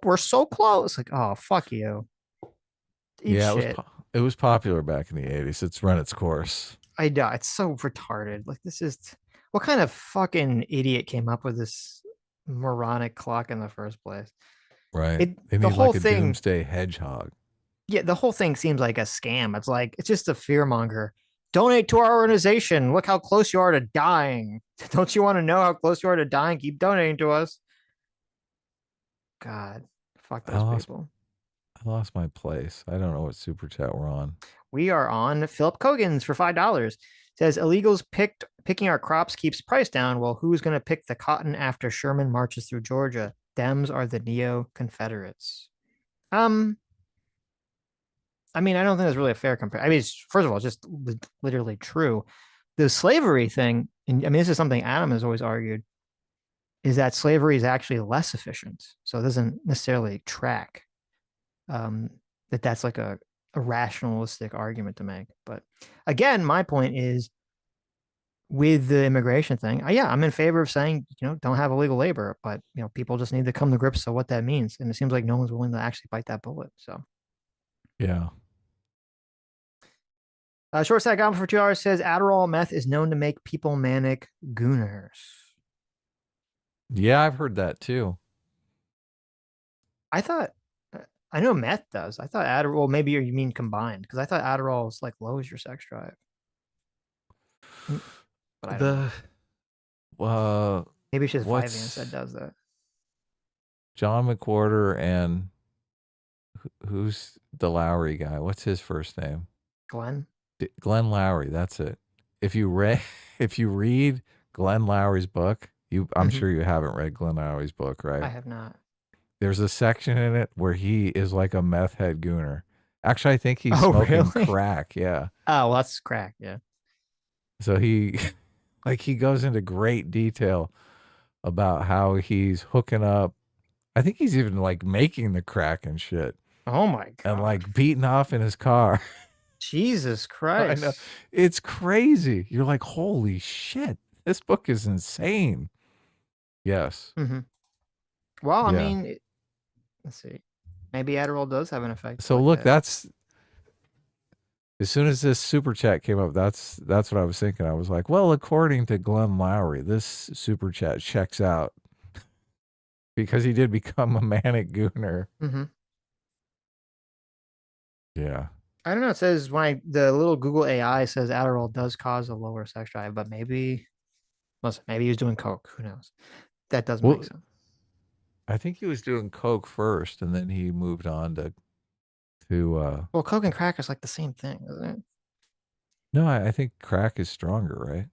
We're so close. Like, oh, fuck you. It was popular back in the 80s. It's run its course. I know. It's so retarded. Like, this is what kind of fucking idiot came up with this moronic clock in the first place? Right. They need like a doomsday hedgehog. Yeah, the whole thing seems like a scam. It's just a fearmonger. Donate to our organization. Look how close you are to dying. Don't you want to know how close you are to dying? Keep donating to us. God, fuck those people. I lost my place. I don't know what super chat we're on. We are on Philip Kogan's for $5. Says illegals picking our crops keeps price down. Well, who's going to pick the cotton after Sherman marches through Georgia? Dems are the neo-Confederates. I mean, I don't think that's really a fair comparison. I mean, first of all, it's just literally true. The slavery thing, and I mean, this is something Adam has always argued, is that slavery is actually less efficient. So it doesn't necessarily track that's like a rationalistic argument to make. But again, my point is with the immigration thing, I'm in favor of saying, don't have illegal labor, but people just need to come to grips to what that means. And it seems like no one's willing to actually bite that bullet. So yeah. Short Stack Goblin for $2 says Adderall meth is known to make people manic gooners. Yeah, I've heard that too. I thought I know meth does. I thought Adderall. Well, maybe you mean combined because I thought Adderall was like lowers your sex drive. But I don't know. Maybe it's just Vyvanse that does that. John McWhorter and who's the Lowry guy? What's his first name? Glenn. Glenn Lowry. That's it. If you read Glenn Lowry's book, I'm sure you haven't read Glenn Lowry's book, right? I have not. There's a section in it where he is like a meth head gooner. Actually, I think he's smoking crack. Yeah. Oh, well, that's crack. Yeah. So he goes into great detail about how he's hooking up. I think he's even like making the crack and shit. Oh my god. And like beating off in his car. Jesus Christ. I know. It's crazy. You're like, holy shit. This book is insane. Yes. Well, I mean, let's see. Maybe Adderall does have an effect. So look, that's as soon as this super chat came up, that's what I was thinking. I was like, well, according to Glenn Lowry, this super chat checks out because he did become a manic gooner. Yeah. I don't know. It says the little Google AI says Adderall does cause a lower sex drive, but maybe he was doing coke. Who knows? That doesn't make sense. I think he was doing coke first, and then he moved on to. Well, coke and crack is like the same thing, isn't it? No, I think crack is stronger,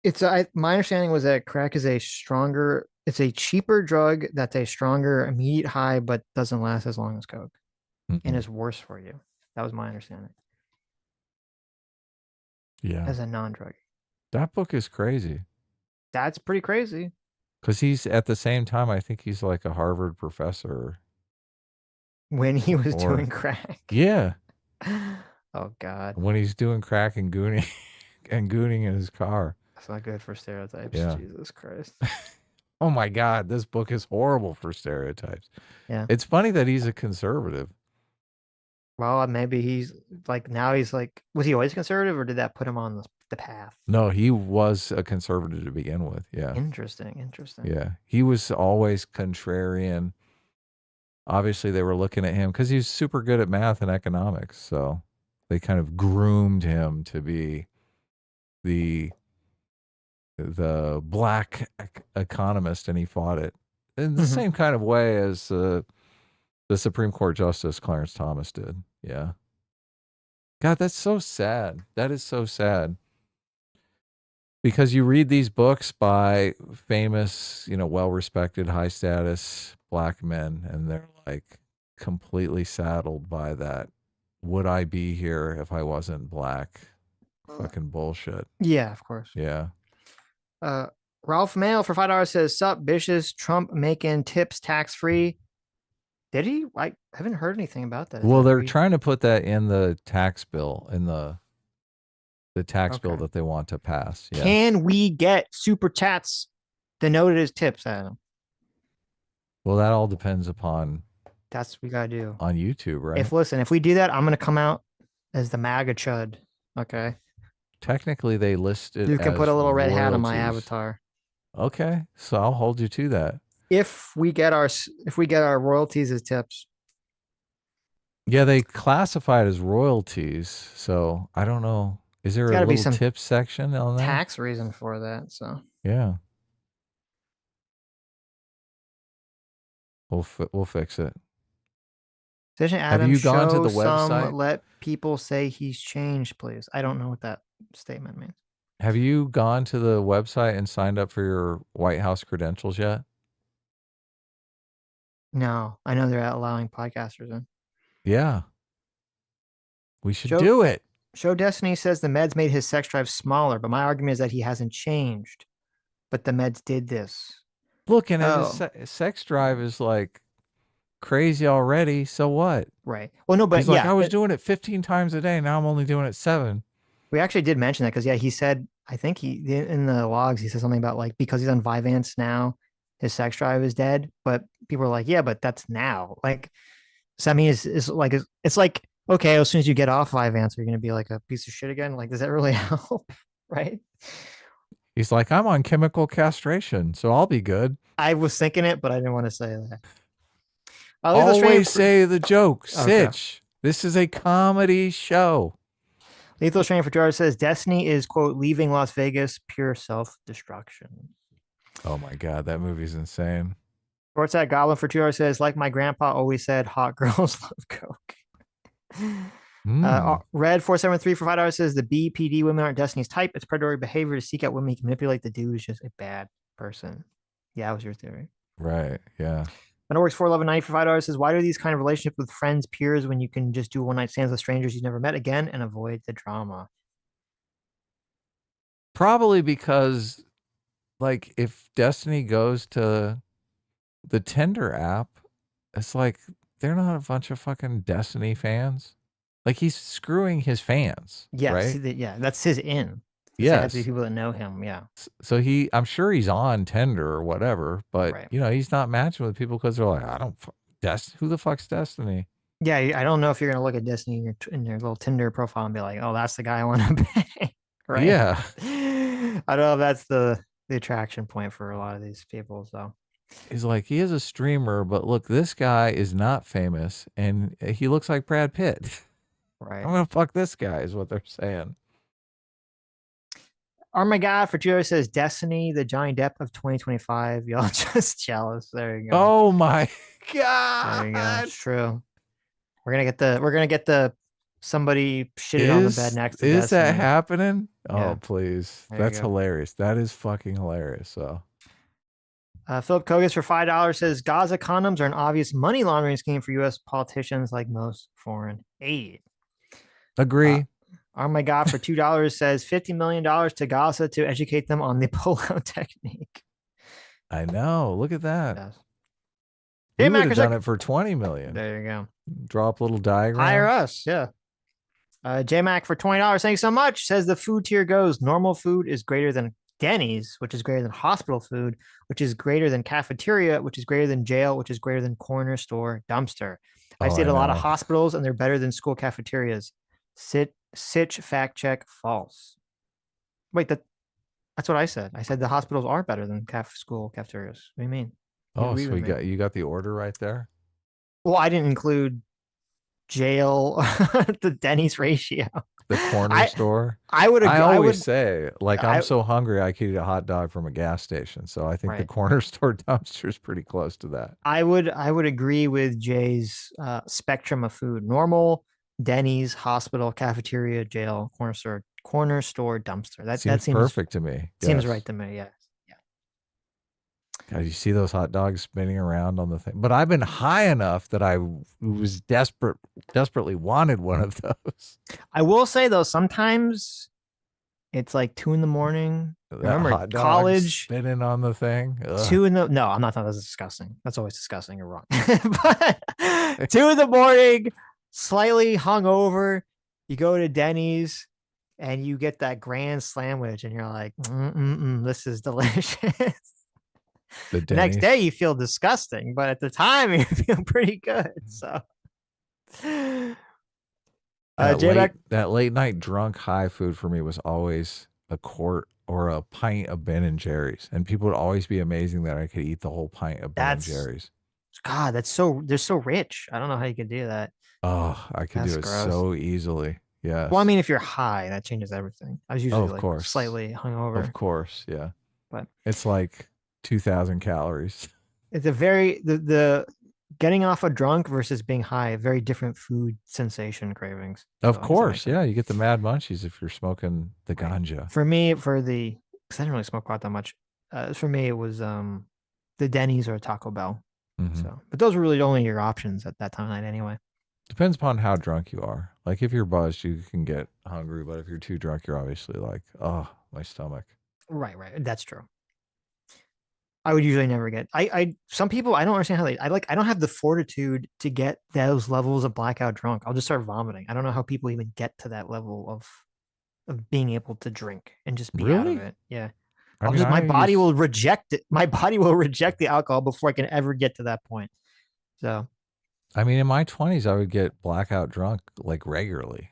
right? My understanding was that crack is it's a cheaper drug that's a stronger immediate high, but doesn't last as long as coke, and is worse for you. That was my understanding. Yeah. As a non-drug. That book is crazy. That's pretty crazy. Because he's at the same time, I think he's like a Harvard professor. When he was doing crack. Yeah. Oh God. When he's doing crack and gooning in his car. That's not good for stereotypes. Yeah. Jesus Christ. Oh my God, this book is horrible for stereotypes. Yeah. It's funny that he's a conservative. Well, maybe he's like, was he always a conservative or did that put him on the path? No, he was a conservative to begin with. Yeah. Interesting. Yeah. He was always contrarian. Obviously, they were looking at him because he's super good at math and economics. So they kind of groomed him to be the black economist, and he fought it in the same kind of way as the Supreme Court Justice Clarence Thomas did. Yeah. God, that's so sad. That is so sad. Because you read these books by famous, well-respected, high-status black men, and they're like completely saddled by that. Would I be here if I wasn't black? Fucking bullshit. Yeah, of course. Yeah. Ralph Mail for $5 says, "Sup, bitches, Trump making tips tax-free." Did he? I haven't heard anything about that. Well, they're trying to put that in the tax bill, in the tax bill that they want to pass. Yeah. Can we get super chats denoted as tips, Adam? Well, that all depends upon. That's what we gotta do on YouTube, right? If we do that, I'm gonna come out as the MAGA chud. Okay. Technically, they list it. You can put a little red hat on my royalties. avatar. Okay, so I'll hold you to that. If we get our royalties as tips. Yeah, they classify it as royalties, so I don't know. Is there a little tip section on that? Tax reason for that, so. Yeah. We'll fix it. Have you gone to the website? Let people say he's changed, please. I don't know what that statement means. Have you gone to the website and signed up for your White House credentials yet? No, I know they're allowing podcasters in. Yeah. We should do it. Show Destiny says the meds made his sex drive smaller, but my argument is that he hasn't changed. But the meds did this. Look, and his sex drive is like crazy already. So what? Right. Well, no, but he's like, I was doing it 15 times a day. Now I'm only doing it 7. We actually did mention that because he said, I think in the logs he said something about like because he's on Vyvanse now, his sex drive is dead. But people are like, yeah, but that's now. Like, so I mean, it's like okay, as soon as you get off Vyvanse, you're gonna be like a piece of shit again. Like, does that really help? Right? He's like, I'm on chemical castration, so I'll be good. I was thinking it, but I didn't want to say that. Always say the joke. Okay. Sitch. This is a comedy show. Lethal Strain for $2 says Destiny is, quote, leaving Las Vegas, pure self-destruction. Oh my God, that movie's insane. Sports at Goblin for $2 says, like my grandpa always said, hot girls love Coke. Red 473 for $5 says the BPD women aren't Destiny's type. It's predatory behavior to seek out women he can manipulate. The dude is just a bad person. Yeah, that was your theory. Right. Yeah. And it works 411.90 for $5 says, why do these kind of relationships with friends, peers, when you can just do one night stands with strangers you've never met again and avoid the drama? Probably because, like, if Destiny goes to the Tinder app, it's like they're not a bunch of fucking Destiny fans. Like, he's screwing his fans. Yes, right? Yeah, that's his in. Yes. Have to be people that know him. Yeah. So I'm sure he's on Tinder or whatever, but he's not matching with people because they're like, who the fuck's Destiny? Yeah, I don't know if you're gonna look at Destiny in your little Tinder profile and be like, oh, that's the guy I want to pay. Right? Yeah. I don't know if that's the attraction point for a lot of these people. So he's like, he is a streamer, but look, this guy is not famous and he looks like Brad Pitt. Right. I'm gonna fuck this guy, is what they're saying. Oh my God, for $2 says Destiny, the Johnny Depp of 2025. Y'all just jealous. There you go. Oh my God. There you go. It's true. We're gonna get the somebody shitted on the bed next to Is Destiny. that happening? Yeah. Oh please. There That's hilarious. That is fucking hilarious. So Philip Kogas for $5 says Gaza condoms are an obvious money laundering scheme for U.S. politicians like most foreign aid. Agree. Oh my God, for $2 says $50 million to Gaza to educate them on the pullout technique. I know. Look at that. Yes. We would have done it for $20 million. There you go. Drop little diagram. Hire us, yeah. JMac for $20. Thanks so much. Says the food tier goes: normal food is greater than Denny's, which is greater than hospital food, which is greater than cafeteria, which is greater than jail, which is greater than corner store dumpster. I stayed at a lot of hospitals and they're better than school cafeterias. Sitch fact check false. Wait, that's what I said. I said the hospitals are better than school cafeterias. What do you mean? Oh, so you got the order right there? Well, I didn't include jail, the Denny's ratio. The corner store. I always say, like, I'm so hungry I could eat a hot dog from a gas station. So I think the corner store dumpster is pretty close to that. I would agree with Jay's spectrum of food: normal, Denny's, hospital, cafeteria, jail, corner store dumpster. That seems perfect to me. Seems right to me. Yeah. God, you see those hot dogs spinning around on the thing. But I've been high enough that I was desperately wanted one of those. I will say though, sometimes it's like 2 a.m. Remember college spinning on the thing. Ugh. No, I'm not. That's disgusting. That's always disgusting. You're wrong. But 2 a.m, slightly hungover, you go to Denny's and you get that grand sandwich, and you're like, this is delicious. The next day you feel disgusting, but at the time you feel pretty good. So that late night drunk high food for me was always a quart or a pint of Ben and Jerry's, and people would always be amazing that I could eat the whole pint of Ben and Jerry's. God, they're so rich. I don't know how you could do that. Oh, I could do it so easily. Yeah. Well, I mean, if you're high, that changes everything. I was usually slightly hungover. Of course, yeah. But it's like 2,000 calories. It's a very the getting off a drunk versus being high, very different food sensation cravings. Of course, yeah. You get the mad munchies if you're smoking the ganja. For me, because I didn't really smoke pot that much. For me, it was the Denny's or Taco Bell. Mm-hmm. So, but those were really only your options at that time of night anyway. Depends upon how drunk you are. Like if you're buzzed, you can get hungry, but if you're too drunk, you're obviously like, oh, my stomach. Right. That's true. I would usually never get. Some people, I don't understand how I don't have the fortitude to get those levels of blackout drunk. I'll just start vomiting. I don't know how people even get to that level of being able to drink and just be out of it. Yeah. My body will reject it. My body will reject the alcohol before I can ever get to that point. So, I mean, in my 20s, I would get blackout drunk like regularly.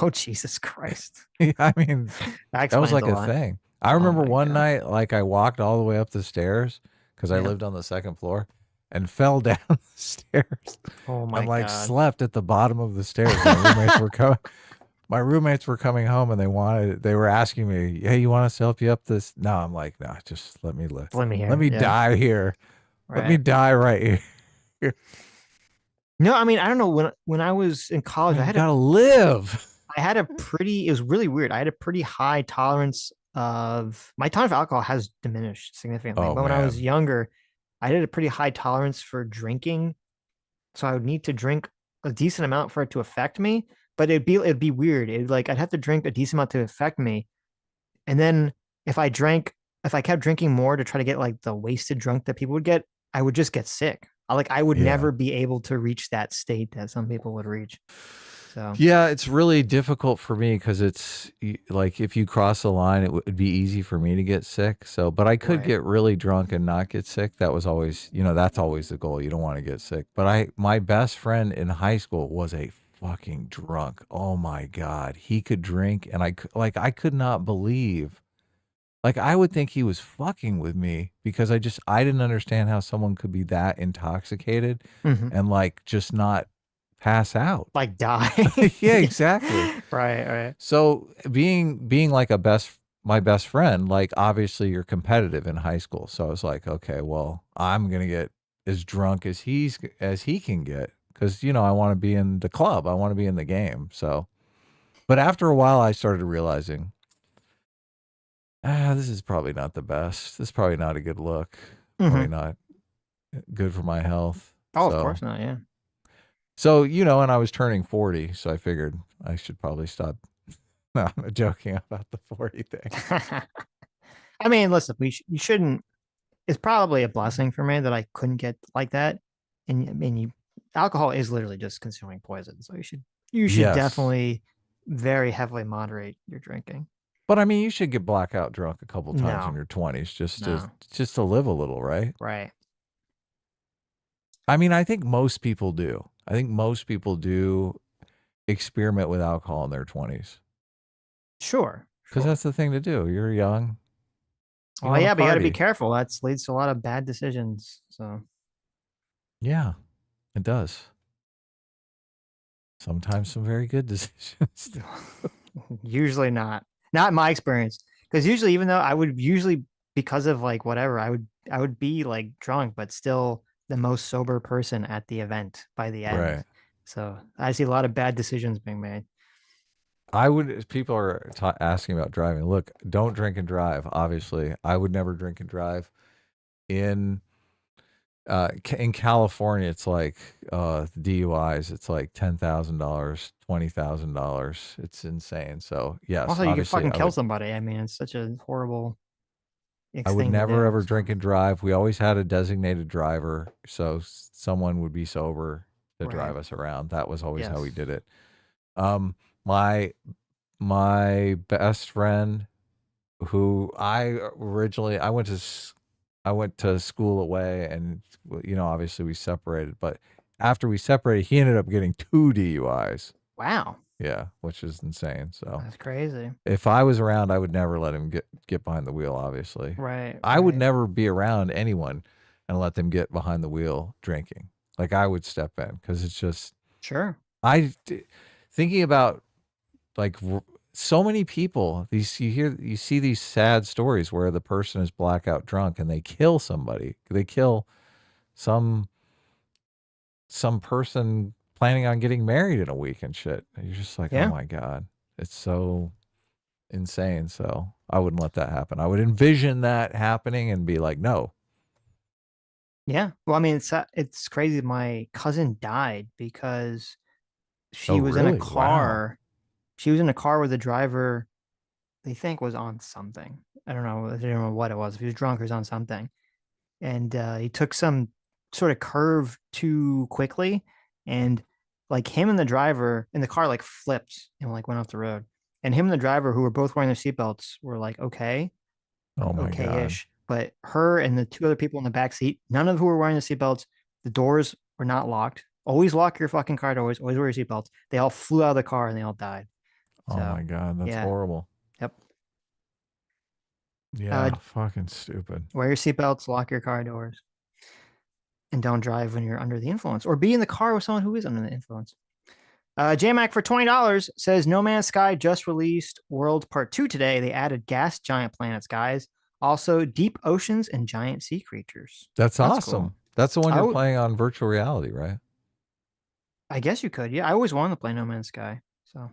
Oh, Jesus Christ. I mean, that was like a thing. I remember one night, like I walked all the way up the stairs because I lived on the second floor, and fell down the stairs. Oh my and like God. slept at the bottom of the stairs. My roommates were coming home and they were asking me, "Hey, you want us to help you up this?" No, I'm like, "No, just let me live. Let me hear. Let me Yeah. die here. Let me Right. die right here." No, I mean, I don't know. When I was in college, I gotta live. I had a pretty. It was really weird. I had a pretty high tolerance of my tolerance for alcohol has diminished significantly. Oh, but when I was man. younger, I had a pretty high tolerance for drinking, so I would need to drink a decent amount for it to affect me. But it'd be weird. I'd have to drink a decent amount to affect me, and then if I kept drinking more to try to get like the wasted drunk that people would get, I would just get sick. I would Yeah. never be able to reach that state that some people would reach. So Yeah, it's really difficult for me because it's like if you cross the line, it would be easy for me to get sick. So, but I could Right. get really drunk and not get sick. That was always, that's always the goal. You don't want to get sick. But my best friend in high school was a fucking drunk. Oh my God. He could drink and I could not believe. Like I would think he was fucking with me because I didn't understand how someone could be that intoxicated and like just not pass out. like die. Yeah, exactly. Right. So being like my best friend, like obviously you're competitive in high school. So I was like, okay, well, I'm gonna get as drunk as he can get because I want to be in the club. I want to be in the game. So, but after a while, I started realizing, this is probably not the best. This is probably not a good look. Probably not good for my health. Oh, So, of course not. Yeah. So, and I was turning 40, so I figured I should probably stop. No, I'm joking about the 40 thing. I mean, listen, you shouldn't. It's probably a blessing for me that I couldn't get like that. And I mean, alcohol is literally just consuming poison, so you should Yes. definitely very heavily moderate your drinking. But I mean, you should get blackout drunk a couple times No. in your 20s No. just to live a little, right? Right. I mean, I think most people do. I think most people do experiment with alcohol in their 20s. Sure. Because that's the thing to do. You're young. Oh yeah, but you got to be careful. That leads to a lot of bad decisions. So yeah, it does. Sometimes some very good decisions. usually not in my experience. Because usually, even though I would usually, because of like whatever, I would be like drunk, but still the most sober person at the event by the end. Right. So I see a lot of bad decisions being made. People are asking about driving. Look, don't drink and drive. Obviously, I would never drink and drive. In California, it's like DUIs. It's like $10,000, $20,000. It's insane. So yes, Also, you can fucking kill somebody. I mean, it's such a horrible. I would never ever drink and drive. We always had a designated driver, so someone would be sober to drive us around. That was always how we did it. My best friend, who I went to school away, and obviously we separated. But after we separated, he ended up getting 2 DUIs. Wow. Yeah, which is insane. So that's crazy. If I was around, I would never let him get behind the wheel. Obviously, right. I would never be around anyone and let them get behind the wheel drinking. Like I would step in because it's just sure. Thinking about like so many people. You see these sad stories where the person is blackout drunk and they kill somebody. They kill some person planning on getting married in a week and shit. And you're just like, oh my God, it's so insane. So I wouldn't let that happen. I would envision that happening and be like, no. Yeah. Well, I mean, it's crazy. My cousin died because she was in a car. Wow. She was in a car with a driver they think was on something. I don't know what it was. If he was drunk or was on something. And he took some sort of curve too quickly. And like him and the driver in the car like flipped and like went off the road. And him and the driver, who were both wearing their seatbelts, were like okay. Oh my God. But her and the 2 other people in the back seat, none of who were wearing the seatbelts, the doors were not locked. Always lock your fucking car doors. Always wear your seatbelts. They all flew out of the car and they all died. Oh my God, that's horrible. Yep. Yeah, fucking stupid. Wear your seatbelts, lock your car doors. And don't drive when you're under the influence, or be in the car with someone who is under the influence. JMac for $20 says No Man's Sky just released World Part 2 today. They added gas giant planets, guys. Also, deep oceans and giant sea creatures. That's awesome. Cool. That's the one you're playing on virtual reality, right? I guess you could. Yeah, I always wanted to play No Man's Sky. So,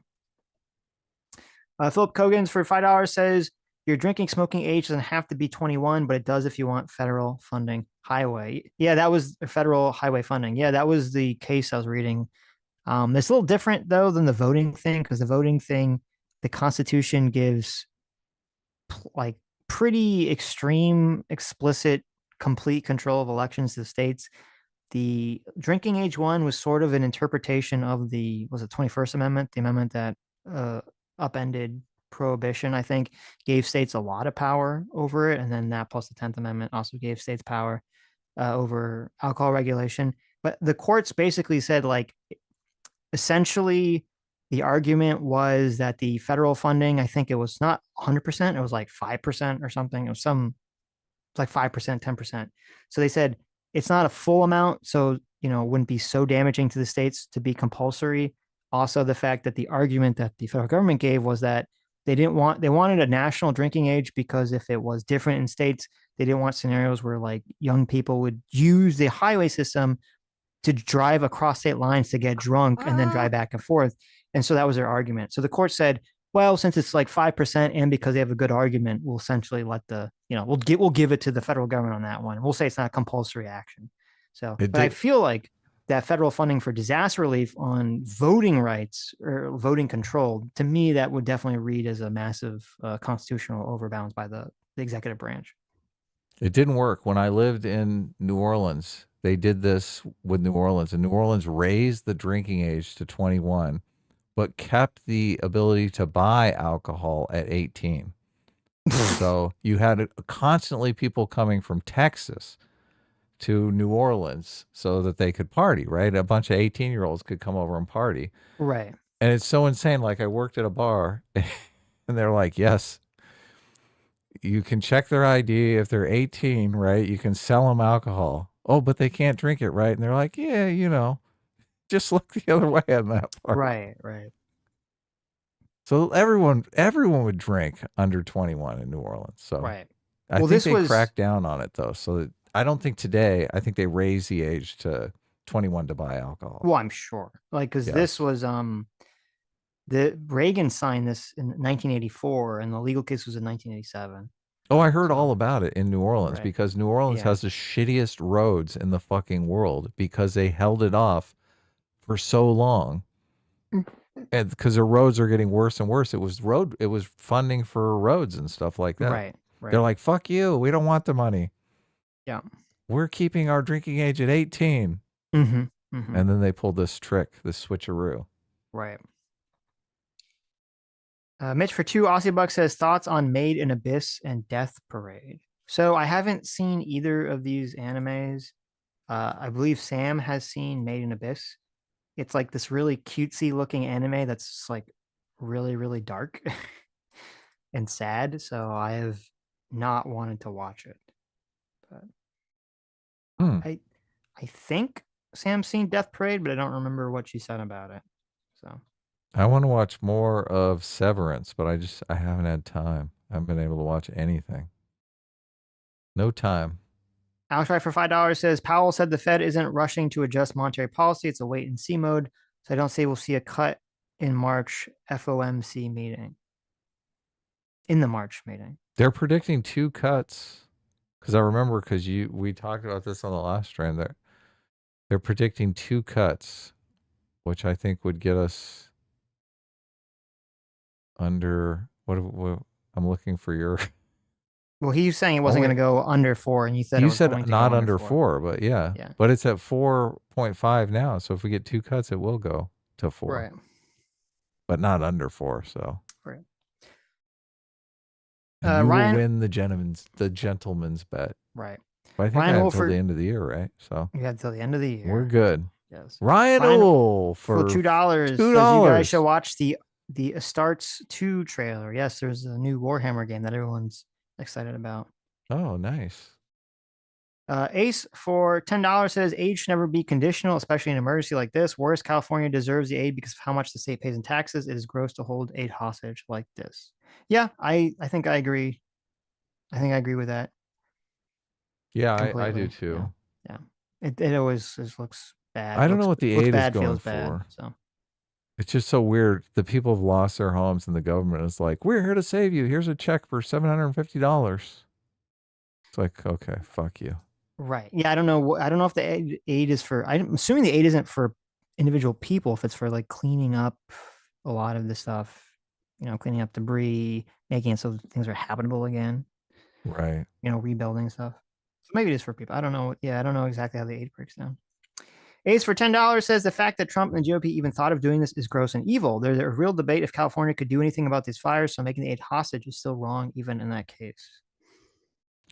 Philip Cogans for $5 says your drinking smoking age doesn't have to be 21, but it does if you want federal funding. Highway. Yeah, that was federal highway funding. Yeah, that was the case I was reading. It's a little different though than the voting thing, because the voting thing, the Constitution gives like pretty extreme, explicit, complete control of elections to the states. The drinking age one was sort of an interpretation of the 21st Amendment, the amendment that upended prohibition, I think, gave states a lot of power over it. And then that plus the 10th Amendment also gave states power over alcohol regulation. But the courts basically said, like, essentially, the argument was that the federal funding, I think it was not 100%, it was like 5% or something. It was like 5%, 10%. So they said it's not a full amount. So, it wouldn't be so damaging to the states to be compulsory. Also, the fact that the argument that the federal government gave was that they wanted a national drinking age, because if it was different in states, they didn't want scenarios where like young people would use the highway system to drive across state lines to get drunk and then drive back and forth. And so that was their argument. So the court said, well, since it's like 5% and because they have a good argument, we'll essentially let we'll give it to the federal government on that one. We'll say it's not compulsory action. So, but I feel like that federal funding for disaster relief on voting rights or voting control, to me, that would definitely read as a massive constitutional overbalance by the executive branch. It didn't work. When I lived in New Orleans, they did this with New Orleans, and New Orleans raised the drinking age to 21, but kept the ability to buy alcohol at 18. So you had constantly people coming from Texas to New Orleans so that they could party, right? A bunch of 18-year-olds could come over and party. Right. And it's so insane. Like, I worked at a bar and they're like, yes, you can check their ID. If they're 18, right, you can sell them alcohol. Oh, but they can't drink it, right? And they're like, yeah, just look the other way on that part. Right. So everyone would drink under 21 in New Orleans. So right. I think they cracked down on it though. So I don't think today, I think they raised the age to 21 to buy alcohol. Well, I'm sure. Like, because this was the Reagan signed this in 1984 and the legal case was in 1987. Oh, I heard all about it in New Orleans, because New Orleans has the shittiest roads in the fucking world because they held it off for so long. And because the roads are getting worse and worse. It was funding for roads and stuff like that. Right. They're like, fuck you. We don't want the money. Yeah. We're keeping our drinking age at 18. And then they pulled this trick, this switcheroo. Right. Mitch for 2 Aussie bucks says thoughts on Made in Abyss and Death Parade. So I haven't seen either of these animes. I believe Sam has seen Made in Abyss. It's like this really cutesy looking anime that's like really, really dark and sad. So I have not wanted to watch it. But I think Sam's seen Death Parade, but I don't remember what she said about it. So I want to watch more of Severance, but I haven't had time. I haven't been able to watch anything. No time. Alex Wright for $5 says Powell said the Fed isn't rushing to adjust monetary policy. It's a wait and see mode. So I don't say we'll see a cut in March FOMC meeting. In the March meeting. They're predicting 2 cuts. Because I remember, we talked about this on the last stream. They're predicting 2 cuts, which I think would get us under what I'm looking for your. Well, he's saying it wasn't going to go under 4, and you said not under 4, but yeah. But it's at 4.5 now. So if we get 2 cuts, it will go to 4. Right. But not under 4. So right. And Ryan will win the gentleman's bet. Right. But I think I have until the end of the year, right? So you have until the end of the year. We're good. Yes. Ryan Owl for $2. $2. You guys should watch the Astartes 2 trailer. Yes, there's a new Warhammer game that everyone's excited about. Oh, nice. Ace for $10 says aid should never be conditional, especially in an emergency like this. Worse, California deserves the aid because of how much the state pays in taxes. It is gross to hold aid hostage like this. Yeah, I think I agree. I think I agree with that. Yeah, I do too. Yeah. It always just looks bad. I don't know what the aid is going for. Bad, so it's just so weird. The people have lost their homes, and the government is like, "We're here to save you. Here's a check for $750." It's like, okay, fuck you. Right. Yeah, I don't know. I don't know if the aid is for. I'm assuming the aid isn't for individual people. If it's for like cleaning up a lot of the stuff, cleaning up debris, making it so things are habitable again. Right. Rebuilding stuff. So maybe it is for people. I don't know. Yeah, I don't know exactly how the aid breaks down. Ace for $10 says the fact that Trump and the GOP even thought of doing this is gross and evil. There's a real debate if California could do anything about these fires, so making the aid hostage is still wrong, even in that case.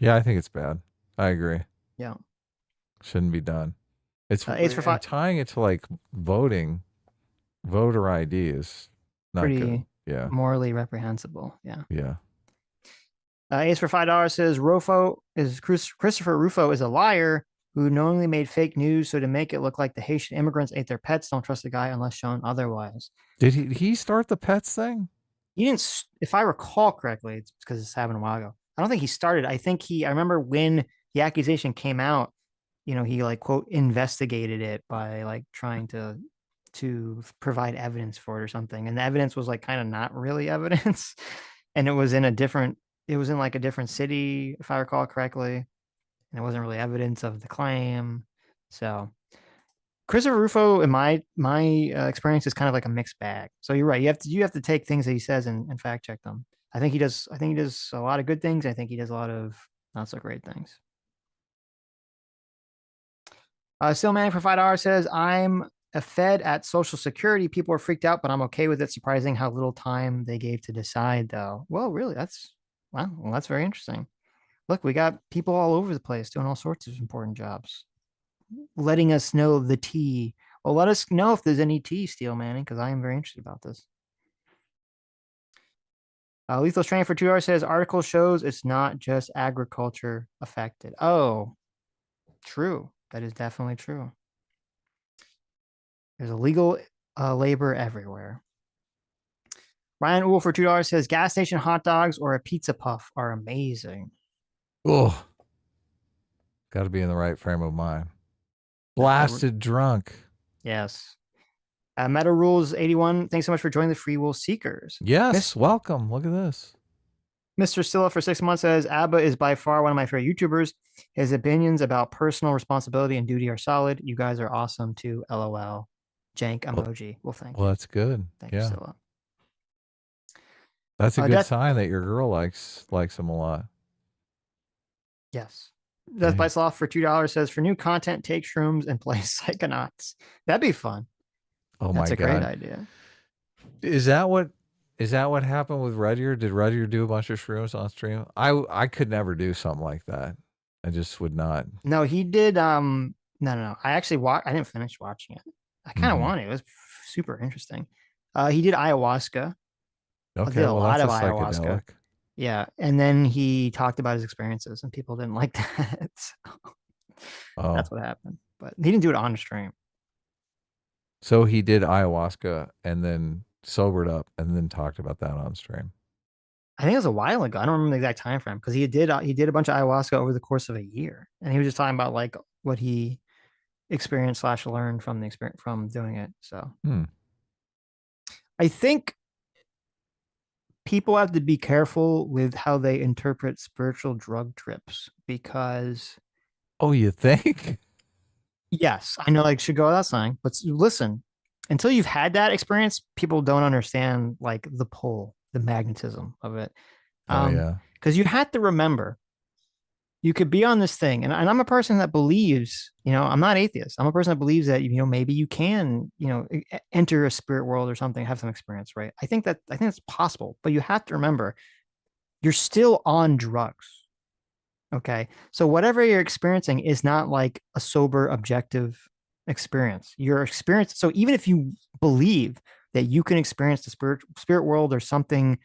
Yeah, I think it's bad. I agree. Yeah. Shouldn't be done. It's Ace for five. Tying it to like voter ID is not pretty good. Yeah. Morally reprehensible. Yeah. Yeah. Ace for $5 says Christopher Rufo is a liar who knowingly made fake news so to make it look like the Haitian immigrants ate their pets. Don't trust the guy unless shown otherwise. Did he start the pets thing? He didn't, if I recall correctly, it's because it's happened a while ago. I don't think he started. I remember when the accusation came out, he like quote investigated it by like trying to provide evidence for it or something. And the evidence was like kind of not really evidence. And it was in like a different city, if I recall correctly. And it wasn't really evidence of the claim. So Christopher Rufo, in my experience, is kind of like a mixed bag. So you're right. You have to take things that he says and fact check them. I think he does a lot of good things. I think he does a lot of not so great things. Still Manning for $5 says, I'm a Fed at Social Security. People are freaked out, but I'm okay with it. Surprising how little time they gave to decide, though. Well, really, that's very interesting. Look, we got people all over the place doing all sorts of important jobs, letting us know the tea. Well, let us know if there's any tea, Steel Manning, because I am very interested about this. Lethal Strain for $2 says, article shows it's not just agriculture affected. Oh, true. That is definitely true. There's illegal labor everywhere. Ryan Uhl for $2 says, gas station hot dogs or a pizza puff are amazing. Oh, got to be in the right frame of mind. Blasted drunk. Yes. Meta Rules 81. Thanks so much for joining the Free Will Seekers. Yes, welcome. Look at this. Mr. Silla for 6 months says, Abba is by far one of my favorite YouTubers. His opinions about personal responsibility and duty are solid. You guys are awesome too. LOL. Jank emoji. Well, thank you. Well, that's good. Thank you, Silla. That's a good sign that your girl likes him a lot. Yes. Death by Sloth for $2 says, for new content, take shrooms and play Psychonauts. That'd be fun. Oh my God. That's a great idea. Is that what happened with Rudyard? Did Rudyard do a bunch of shrooms on stream? I could never do something like that. I just would not. No, he did. No. I actually I didn't finish watching it. I kind of wanted. It was super interesting. He did ayahuasca. Okay, did a lot of ayahuasca. Psychedelic. Yeah, and then he talked about his experiences, and people didn't like that. That's what happened. But he didn't do it on stream. So he did ayahuasca and then sobered up and then talked about that on stream. I think it was a while ago. I don't remember the exact time frame because he did a bunch of ayahuasca over the course of a year, and he was just talking about like what he experienced / learned from the experience from doing it. So I think people have to be careful with how they interpret spiritual drug trips because. Oh, you think? Yes, I know like should go without saying, but listen, until you've had that experience, people don't understand like the pull, the magnetism of it. Because you have to remember, you could be on this thing, and I'm a person that believes, I'm not atheist. I'm a person that believes that maybe you can, enter a spirit world or something, have some experience, right? I think it's possible, but you have to remember, you're still on drugs. Okay. So whatever you're experiencing is not like a sober, objective experience. Your experience. So even if you believe that you can experience the spirit world or something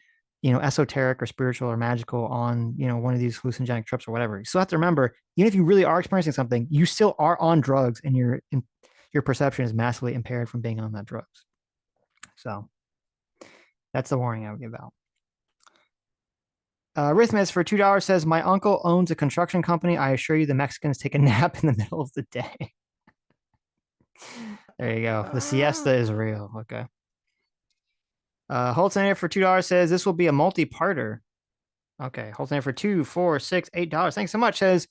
esoteric or spiritual or magical on, one of these hallucinogenic trips or whatever. You still have to remember, even if you really are experiencing something, you still are on drugs and your perception is massively impaired from being on that drugs. So that's the warning I would give out. Rhythmus for $2 says, my uncle owns a construction company. I assure you the Mexicans take a nap in the middle of the day. There you go. The siesta is real. Okay. Holtz for $2 says, this will be a multi-parter. Okay. Holtz for $2, $4, $6, $8. Thanks so much. Says,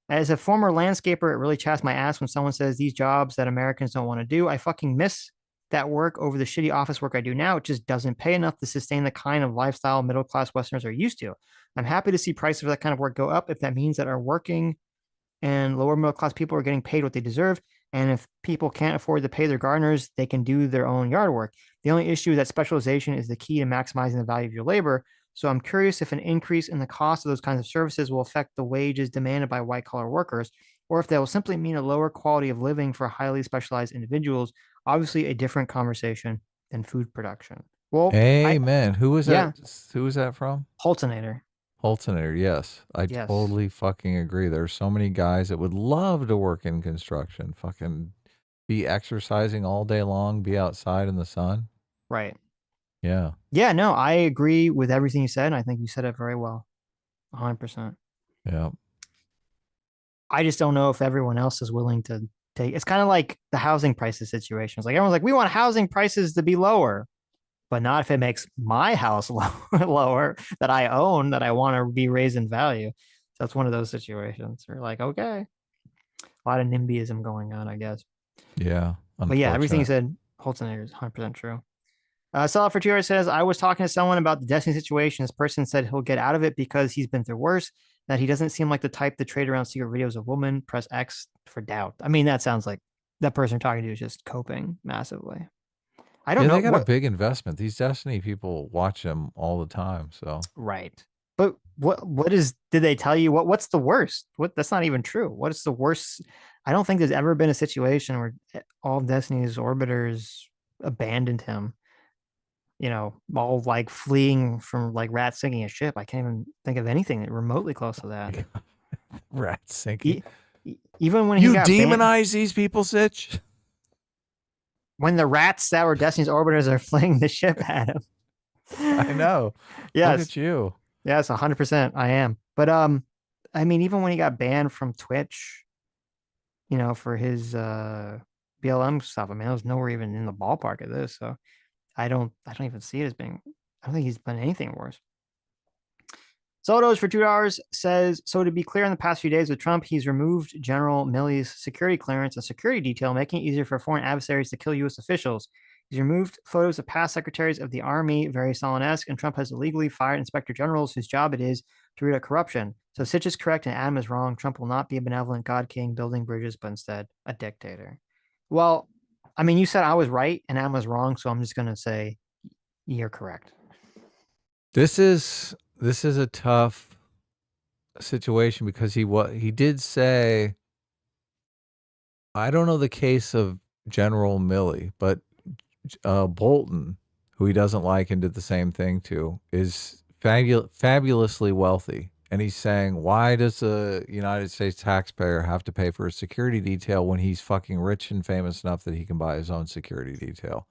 as a former landscaper, it really chaps my ass when someone says these jobs that Americans don't want to do. I fucking miss that work over the shitty office work I do now. It just doesn't pay enough to sustain the kind of lifestyle middle-class Westerners are used to. I'm happy to see prices for that kind of work go up if that means that our working and lower middle-class people are getting paid what they deserve. And if people can't afford to pay their gardeners, they can do their own yard work. The only issue is that specialization is the key to maximizing the value of your labor. So I'm curious if an increase in the cost of those kinds of services will affect the wages demanded by white-collar workers, or if that will simply mean a lower quality of living for highly specialized individuals. Obviously, a different conversation than food production. Well, amen. Who was that? Who was that from? Holtonator. Holtonator, yes. I totally fucking agree. There's so many guys that would love to work in construction, fucking be exercising all day long, be outside in the sun. Right. Yeah. Yeah, no, I agree with everything you said. And I think you said it very well. 100%. Yeah. I just don't know if everyone else is willing to take. It's kind of like the housing prices situation. It's like everyone's like, we want housing prices to be lower, but not if it makes my house lower that I own, that I want to be raised in value. So it's one of those situations. We're like, okay, a lot of NIMBYism going on, I guess. Yeah. But yeah, everything you said, Holtonator is 100% true. Solid for $2 says, I was talking to someone about the Destiny situation. This person said he'll get out of it because he's been through worse, that he doesn't seem like the type to trade around secret videos of women. Press X for doubt. I mean, that sounds like that person talking to you is just coping massively. I don't know. They got a big investment. These Destiny people watch them all the time. So right. But did they tell you what's the worst? That's not even true. What is the worst? I don't think there's ever been a situation where all of Destiny's orbiters abandoned him. All like fleeing from like rats sinking a ship. I can't even think of anything remotely close to that. Rats sinking. Even when you demonize these people, Sitch. When the rats that were Destiny's orbiters are fleeing the ship at him. I know. Yes. Look at you. Yes, 100%. I am. But I mean, even when he got banned from Twitch, for his BLM stuff, I mean, I was nowhere even in the ballpark of this. So I don't even see it as being. I don't think he's done anything worse. Soldos for $2 says, so to be clear, in the past few days with Trump, he's removed General Milley's security clearance and security detail, making it easier for foreign adversaries to kill U.S. officials. He's removed photos of past secretaries of the Army, very Stalin-esque, and Trump has illegally fired inspector generals whose job it is to root out corruption. So Sitch is correct and Adam is wrong. Trump will not be a benevolent God King building bridges, but instead a dictator. Well, I mean, you said I was right and Adam was wrong, so I'm just going to say you're correct. This is a tough situation because he did say, I don't know the case of General Milley, but Bolton, who he doesn't like and did the same thing to, is fabulously wealthy. And he's saying, why does the United States taxpayer have to pay for a security detail when he's fucking rich and famous enough that he can buy his own security detail?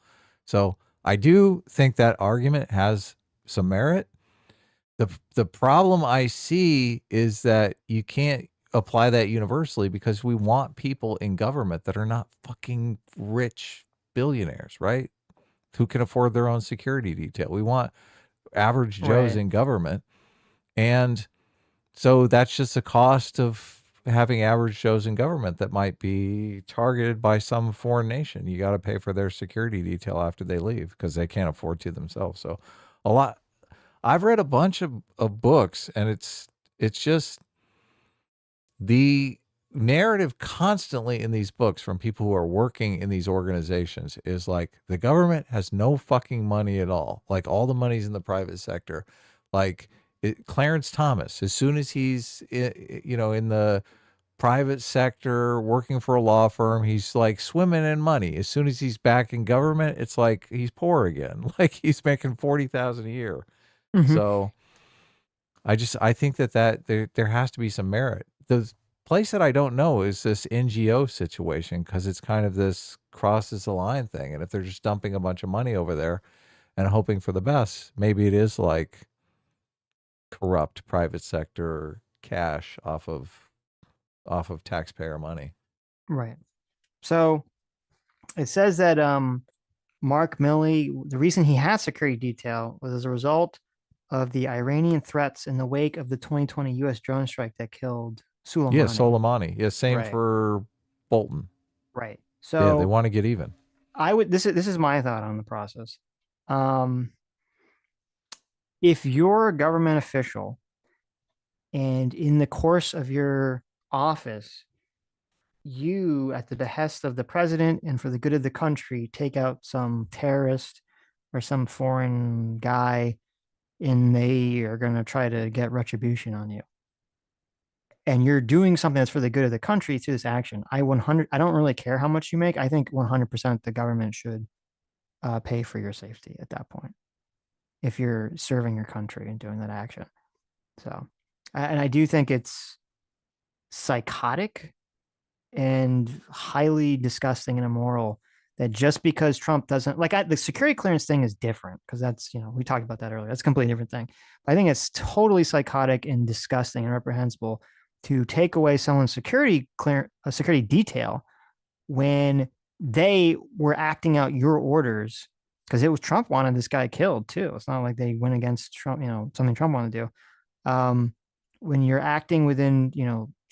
So I do think that argument has some merit. The problem I see is that you can't apply that universally because we want people in government that are not fucking rich billionaires, right? Who can afford their own security detail. We want average Joes in government. And so that's just a cost of having average Joes in government that might be targeted by some foreign nation. You got to pay for their security detail after they leave because they can't afford to themselves. So I've read a bunch of books, and it's just the narrative constantly in these books from people who are working in these organizations is like the government has no fucking money at all. Like all the money's in the private sector. Like Clarence Thomas, as soon as he's in the private sector working for a law firm, he's like swimming in money. As soon as he's back in government, it's like he's poor again. Like he's making $40,000 a year. So I think that there has to be some merit. The place that I don't know is this NGO situation, because it's kind of this crosses the line thing. And if they're just dumping a bunch of money over there and hoping for the best, maybe it is like corrupt private sector cash off of taxpayer money. Right. So it says that Mark Milley, the reason he had security detail was as a result of the Iranian threats in the wake of the 2020 U.S. drone strike that killed Soleimani. Yeah, Soleimani. Yeah, same Right. for Bolton. Right. Yeah, they So want to get even. I would this is my thought on the process. If you're a government official and in the course of your office, you, at the behest of the president and for the good of the country, take out some terrorist or some foreign guy, and they are going to try to get retribution on you. And you're doing something that's for the good of the country through this action. I don't really care how much you make. I think 100% the government should pay for your safety at that point if you're serving your country and doing that action. So, and I do think it's psychotic and highly disgusting and immoral that just because Trump doesn't like the security clearance thing is different, because that's, we talked about that earlier. That's a completely different thing. But I think it's totally psychotic and disgusting and reprehensible to take away someone's security detail when they were acting out your orders, because it was Trump wanted this guy killed too. It's not like they went against Trump, something Trump wanted to do. When you're acting within,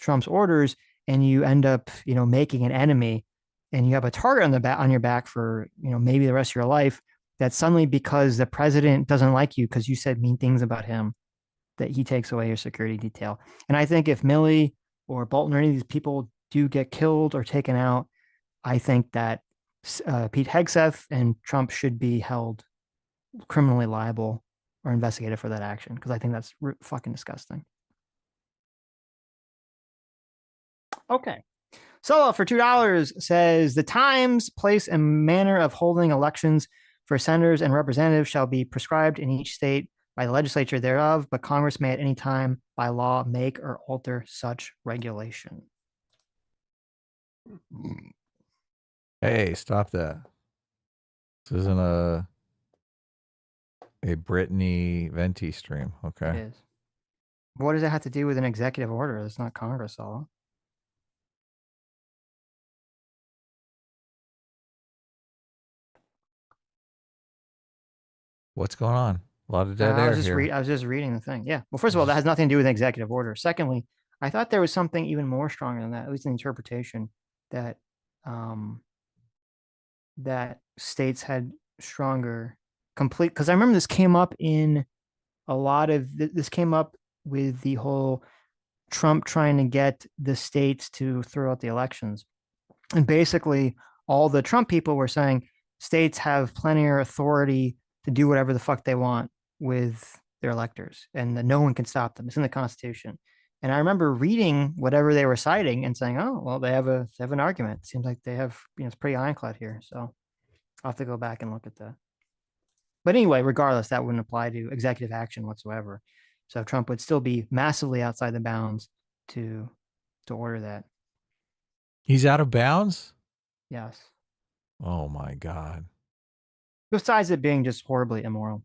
Trump's orders, and you end up, making an enemy, and you have a target on your back for, maybe the rest of your life, that suddenly, because the president doesn't like you because you said mean things about him, that he takes away your security detail. And I think if Milley or Bolton or any of these people do get killed or taken out, I think that Pete Hegseth and Trump should be held criminally liable or investigated for that action, because I think that's fucking disgusting. Okay. Solo for $2 says the times, place, and manner of holding elections for senators and representatives shall be prescribed in each state by the legislature thereof, but Congress may at any time by law make or alter such regulation. Hey, stop that. This isn't a Brittany Venti stream, okay? It is. What does it have to do with an executive order? It's not Congress, Solo. What's going on? A lot of dead air here. I was just reading the thing. Yeah. Well, first of all, that has nothing to do with an executive order. Secondly, I thought there was something even more stronger than that, at least in interpretation, that that states had stronger complete. Because I remember this came up in a lot of this came up with the whole Trump trying to get the states to throw out the elections, and basically all the Trump people were saying states have plenty of authority to do whatever the fuck they want with their electors, and that no one can stop them. It's in the Constitution. And I remember reading whatever they were citing and saying, "Oh, well, they have an argument. It seems like they have, it's pretty ironclad here." So I'll have to go back and look at that. But anyway, regardless, that wouldn't apply to executive action whatsoever. So Trump would still be massively outside the bounds to order that. He's out of bounds? Yes. Oh my God. Besides it being just horribly immoral.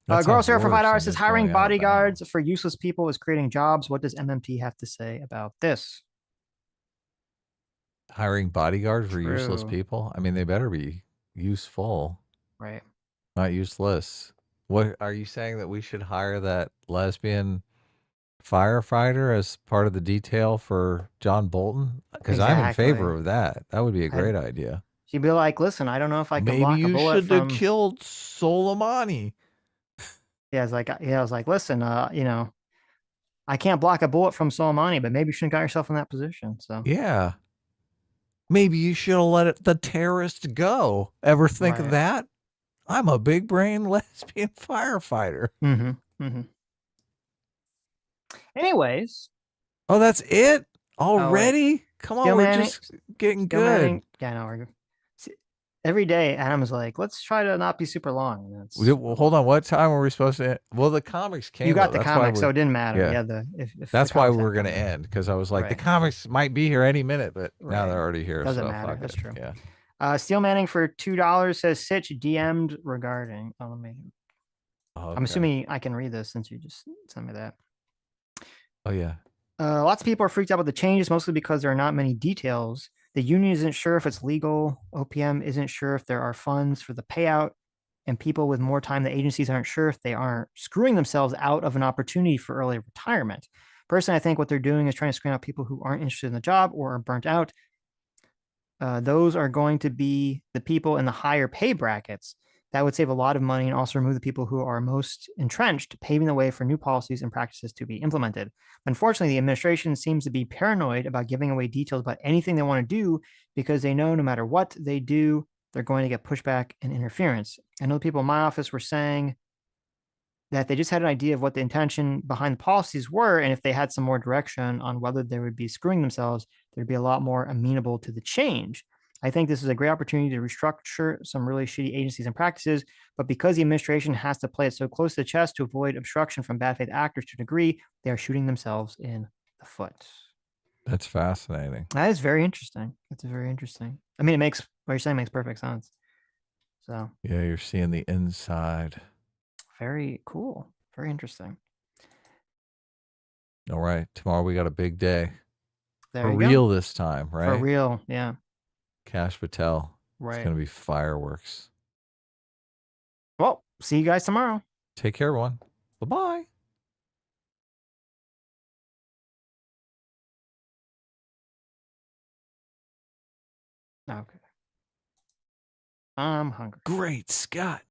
Girl Sarah for $5 says hiring bodyguards for useless people is creating jobs. What does MMT have to say about this? Hiring bodyguards for useless people? I mean, they better be useful. Right. Not useless. What are you saying, that we should hire that lesbian firefighter as part of the detail for John Bolton? Because I'm in favor of that. That would be a great idea. She'd be like, listen, I don't know if I can block a bullet from... Maybe you should have killed Soleimani. I was like, listen, I can't block a bullet from Soleimani, but maybe you shouldn't got yourself in that position. So yeah. Maybe you should have let the terrorist go. Ever think of that? I'm a big brain lesbian firefighter. Anyways. Oh, that's it? Already? Come on, we're just getting good. Yeah, no, we're good. every day Adam's like, let's try to not be super long. And that's, Well, hold on. What time were we supposed to end? Well, the comics came. you got though. the That's why comics, so it didn't matter. Yeah. Yeah, if That's the why comics we were hadn't going to come. end, because I was like, the Right. comics might be here any minute, but now Right. they're already here. Doesn't so matter. fuck That's it. true. Yeah. Steel Manning for $2 says Sitch DM'd regarding. Oh, let me. Okay. I'm assuming I can read this since you just sent me that. Oh yeah. Lots of people are freaked out about the changes, mostly because there are not many details. The union isn't sure if it's legal. OPM isn't sure if there are funds for the payout. And people with more time, the agencies aren't sure if they aren't screwing themselves out of an opportunity for early retirement. Personally, I think what they're doing is trying to screen out people who aren't interested in the job or are burnt out. Those are going to be the people in the higher pay brackets. That would save a lot of money and also remove the people who are most entrenched, paving the way for new policies and practices to be implemented. Unfortunately, the administration seems to be paranoid about giving away details about anything they want to do because they know no matter what they do, they're going to get pushback and interference. I know people in my office were saying that they just had an idea of what the intention behind the policies were, and if they had some more direction on whether they would be screwing themselves, they'd be a lot more amenable to the change. I think this is a great opportunity to restructure some really shitty agencies and practices, but because the administration has to play it so close to the chest to avoid obstruction from bad faith actors to a degree, they are shooting themselves in the foot. That's fascinating. That is very interesting. That's very interesting. I mean, what you're saying makes perfect sense. So yeah, you're seeing the inside. Very cool. Very interesting. All right. Tomorrow we got a big day. There For you real go. this time, right? For real, yeah. Cash Patel. Right. It's going to be fireworks. Well, see you guys tomorrow. Take care, everyone. Bye-bye. Okay. I'm hungry. Great Scott.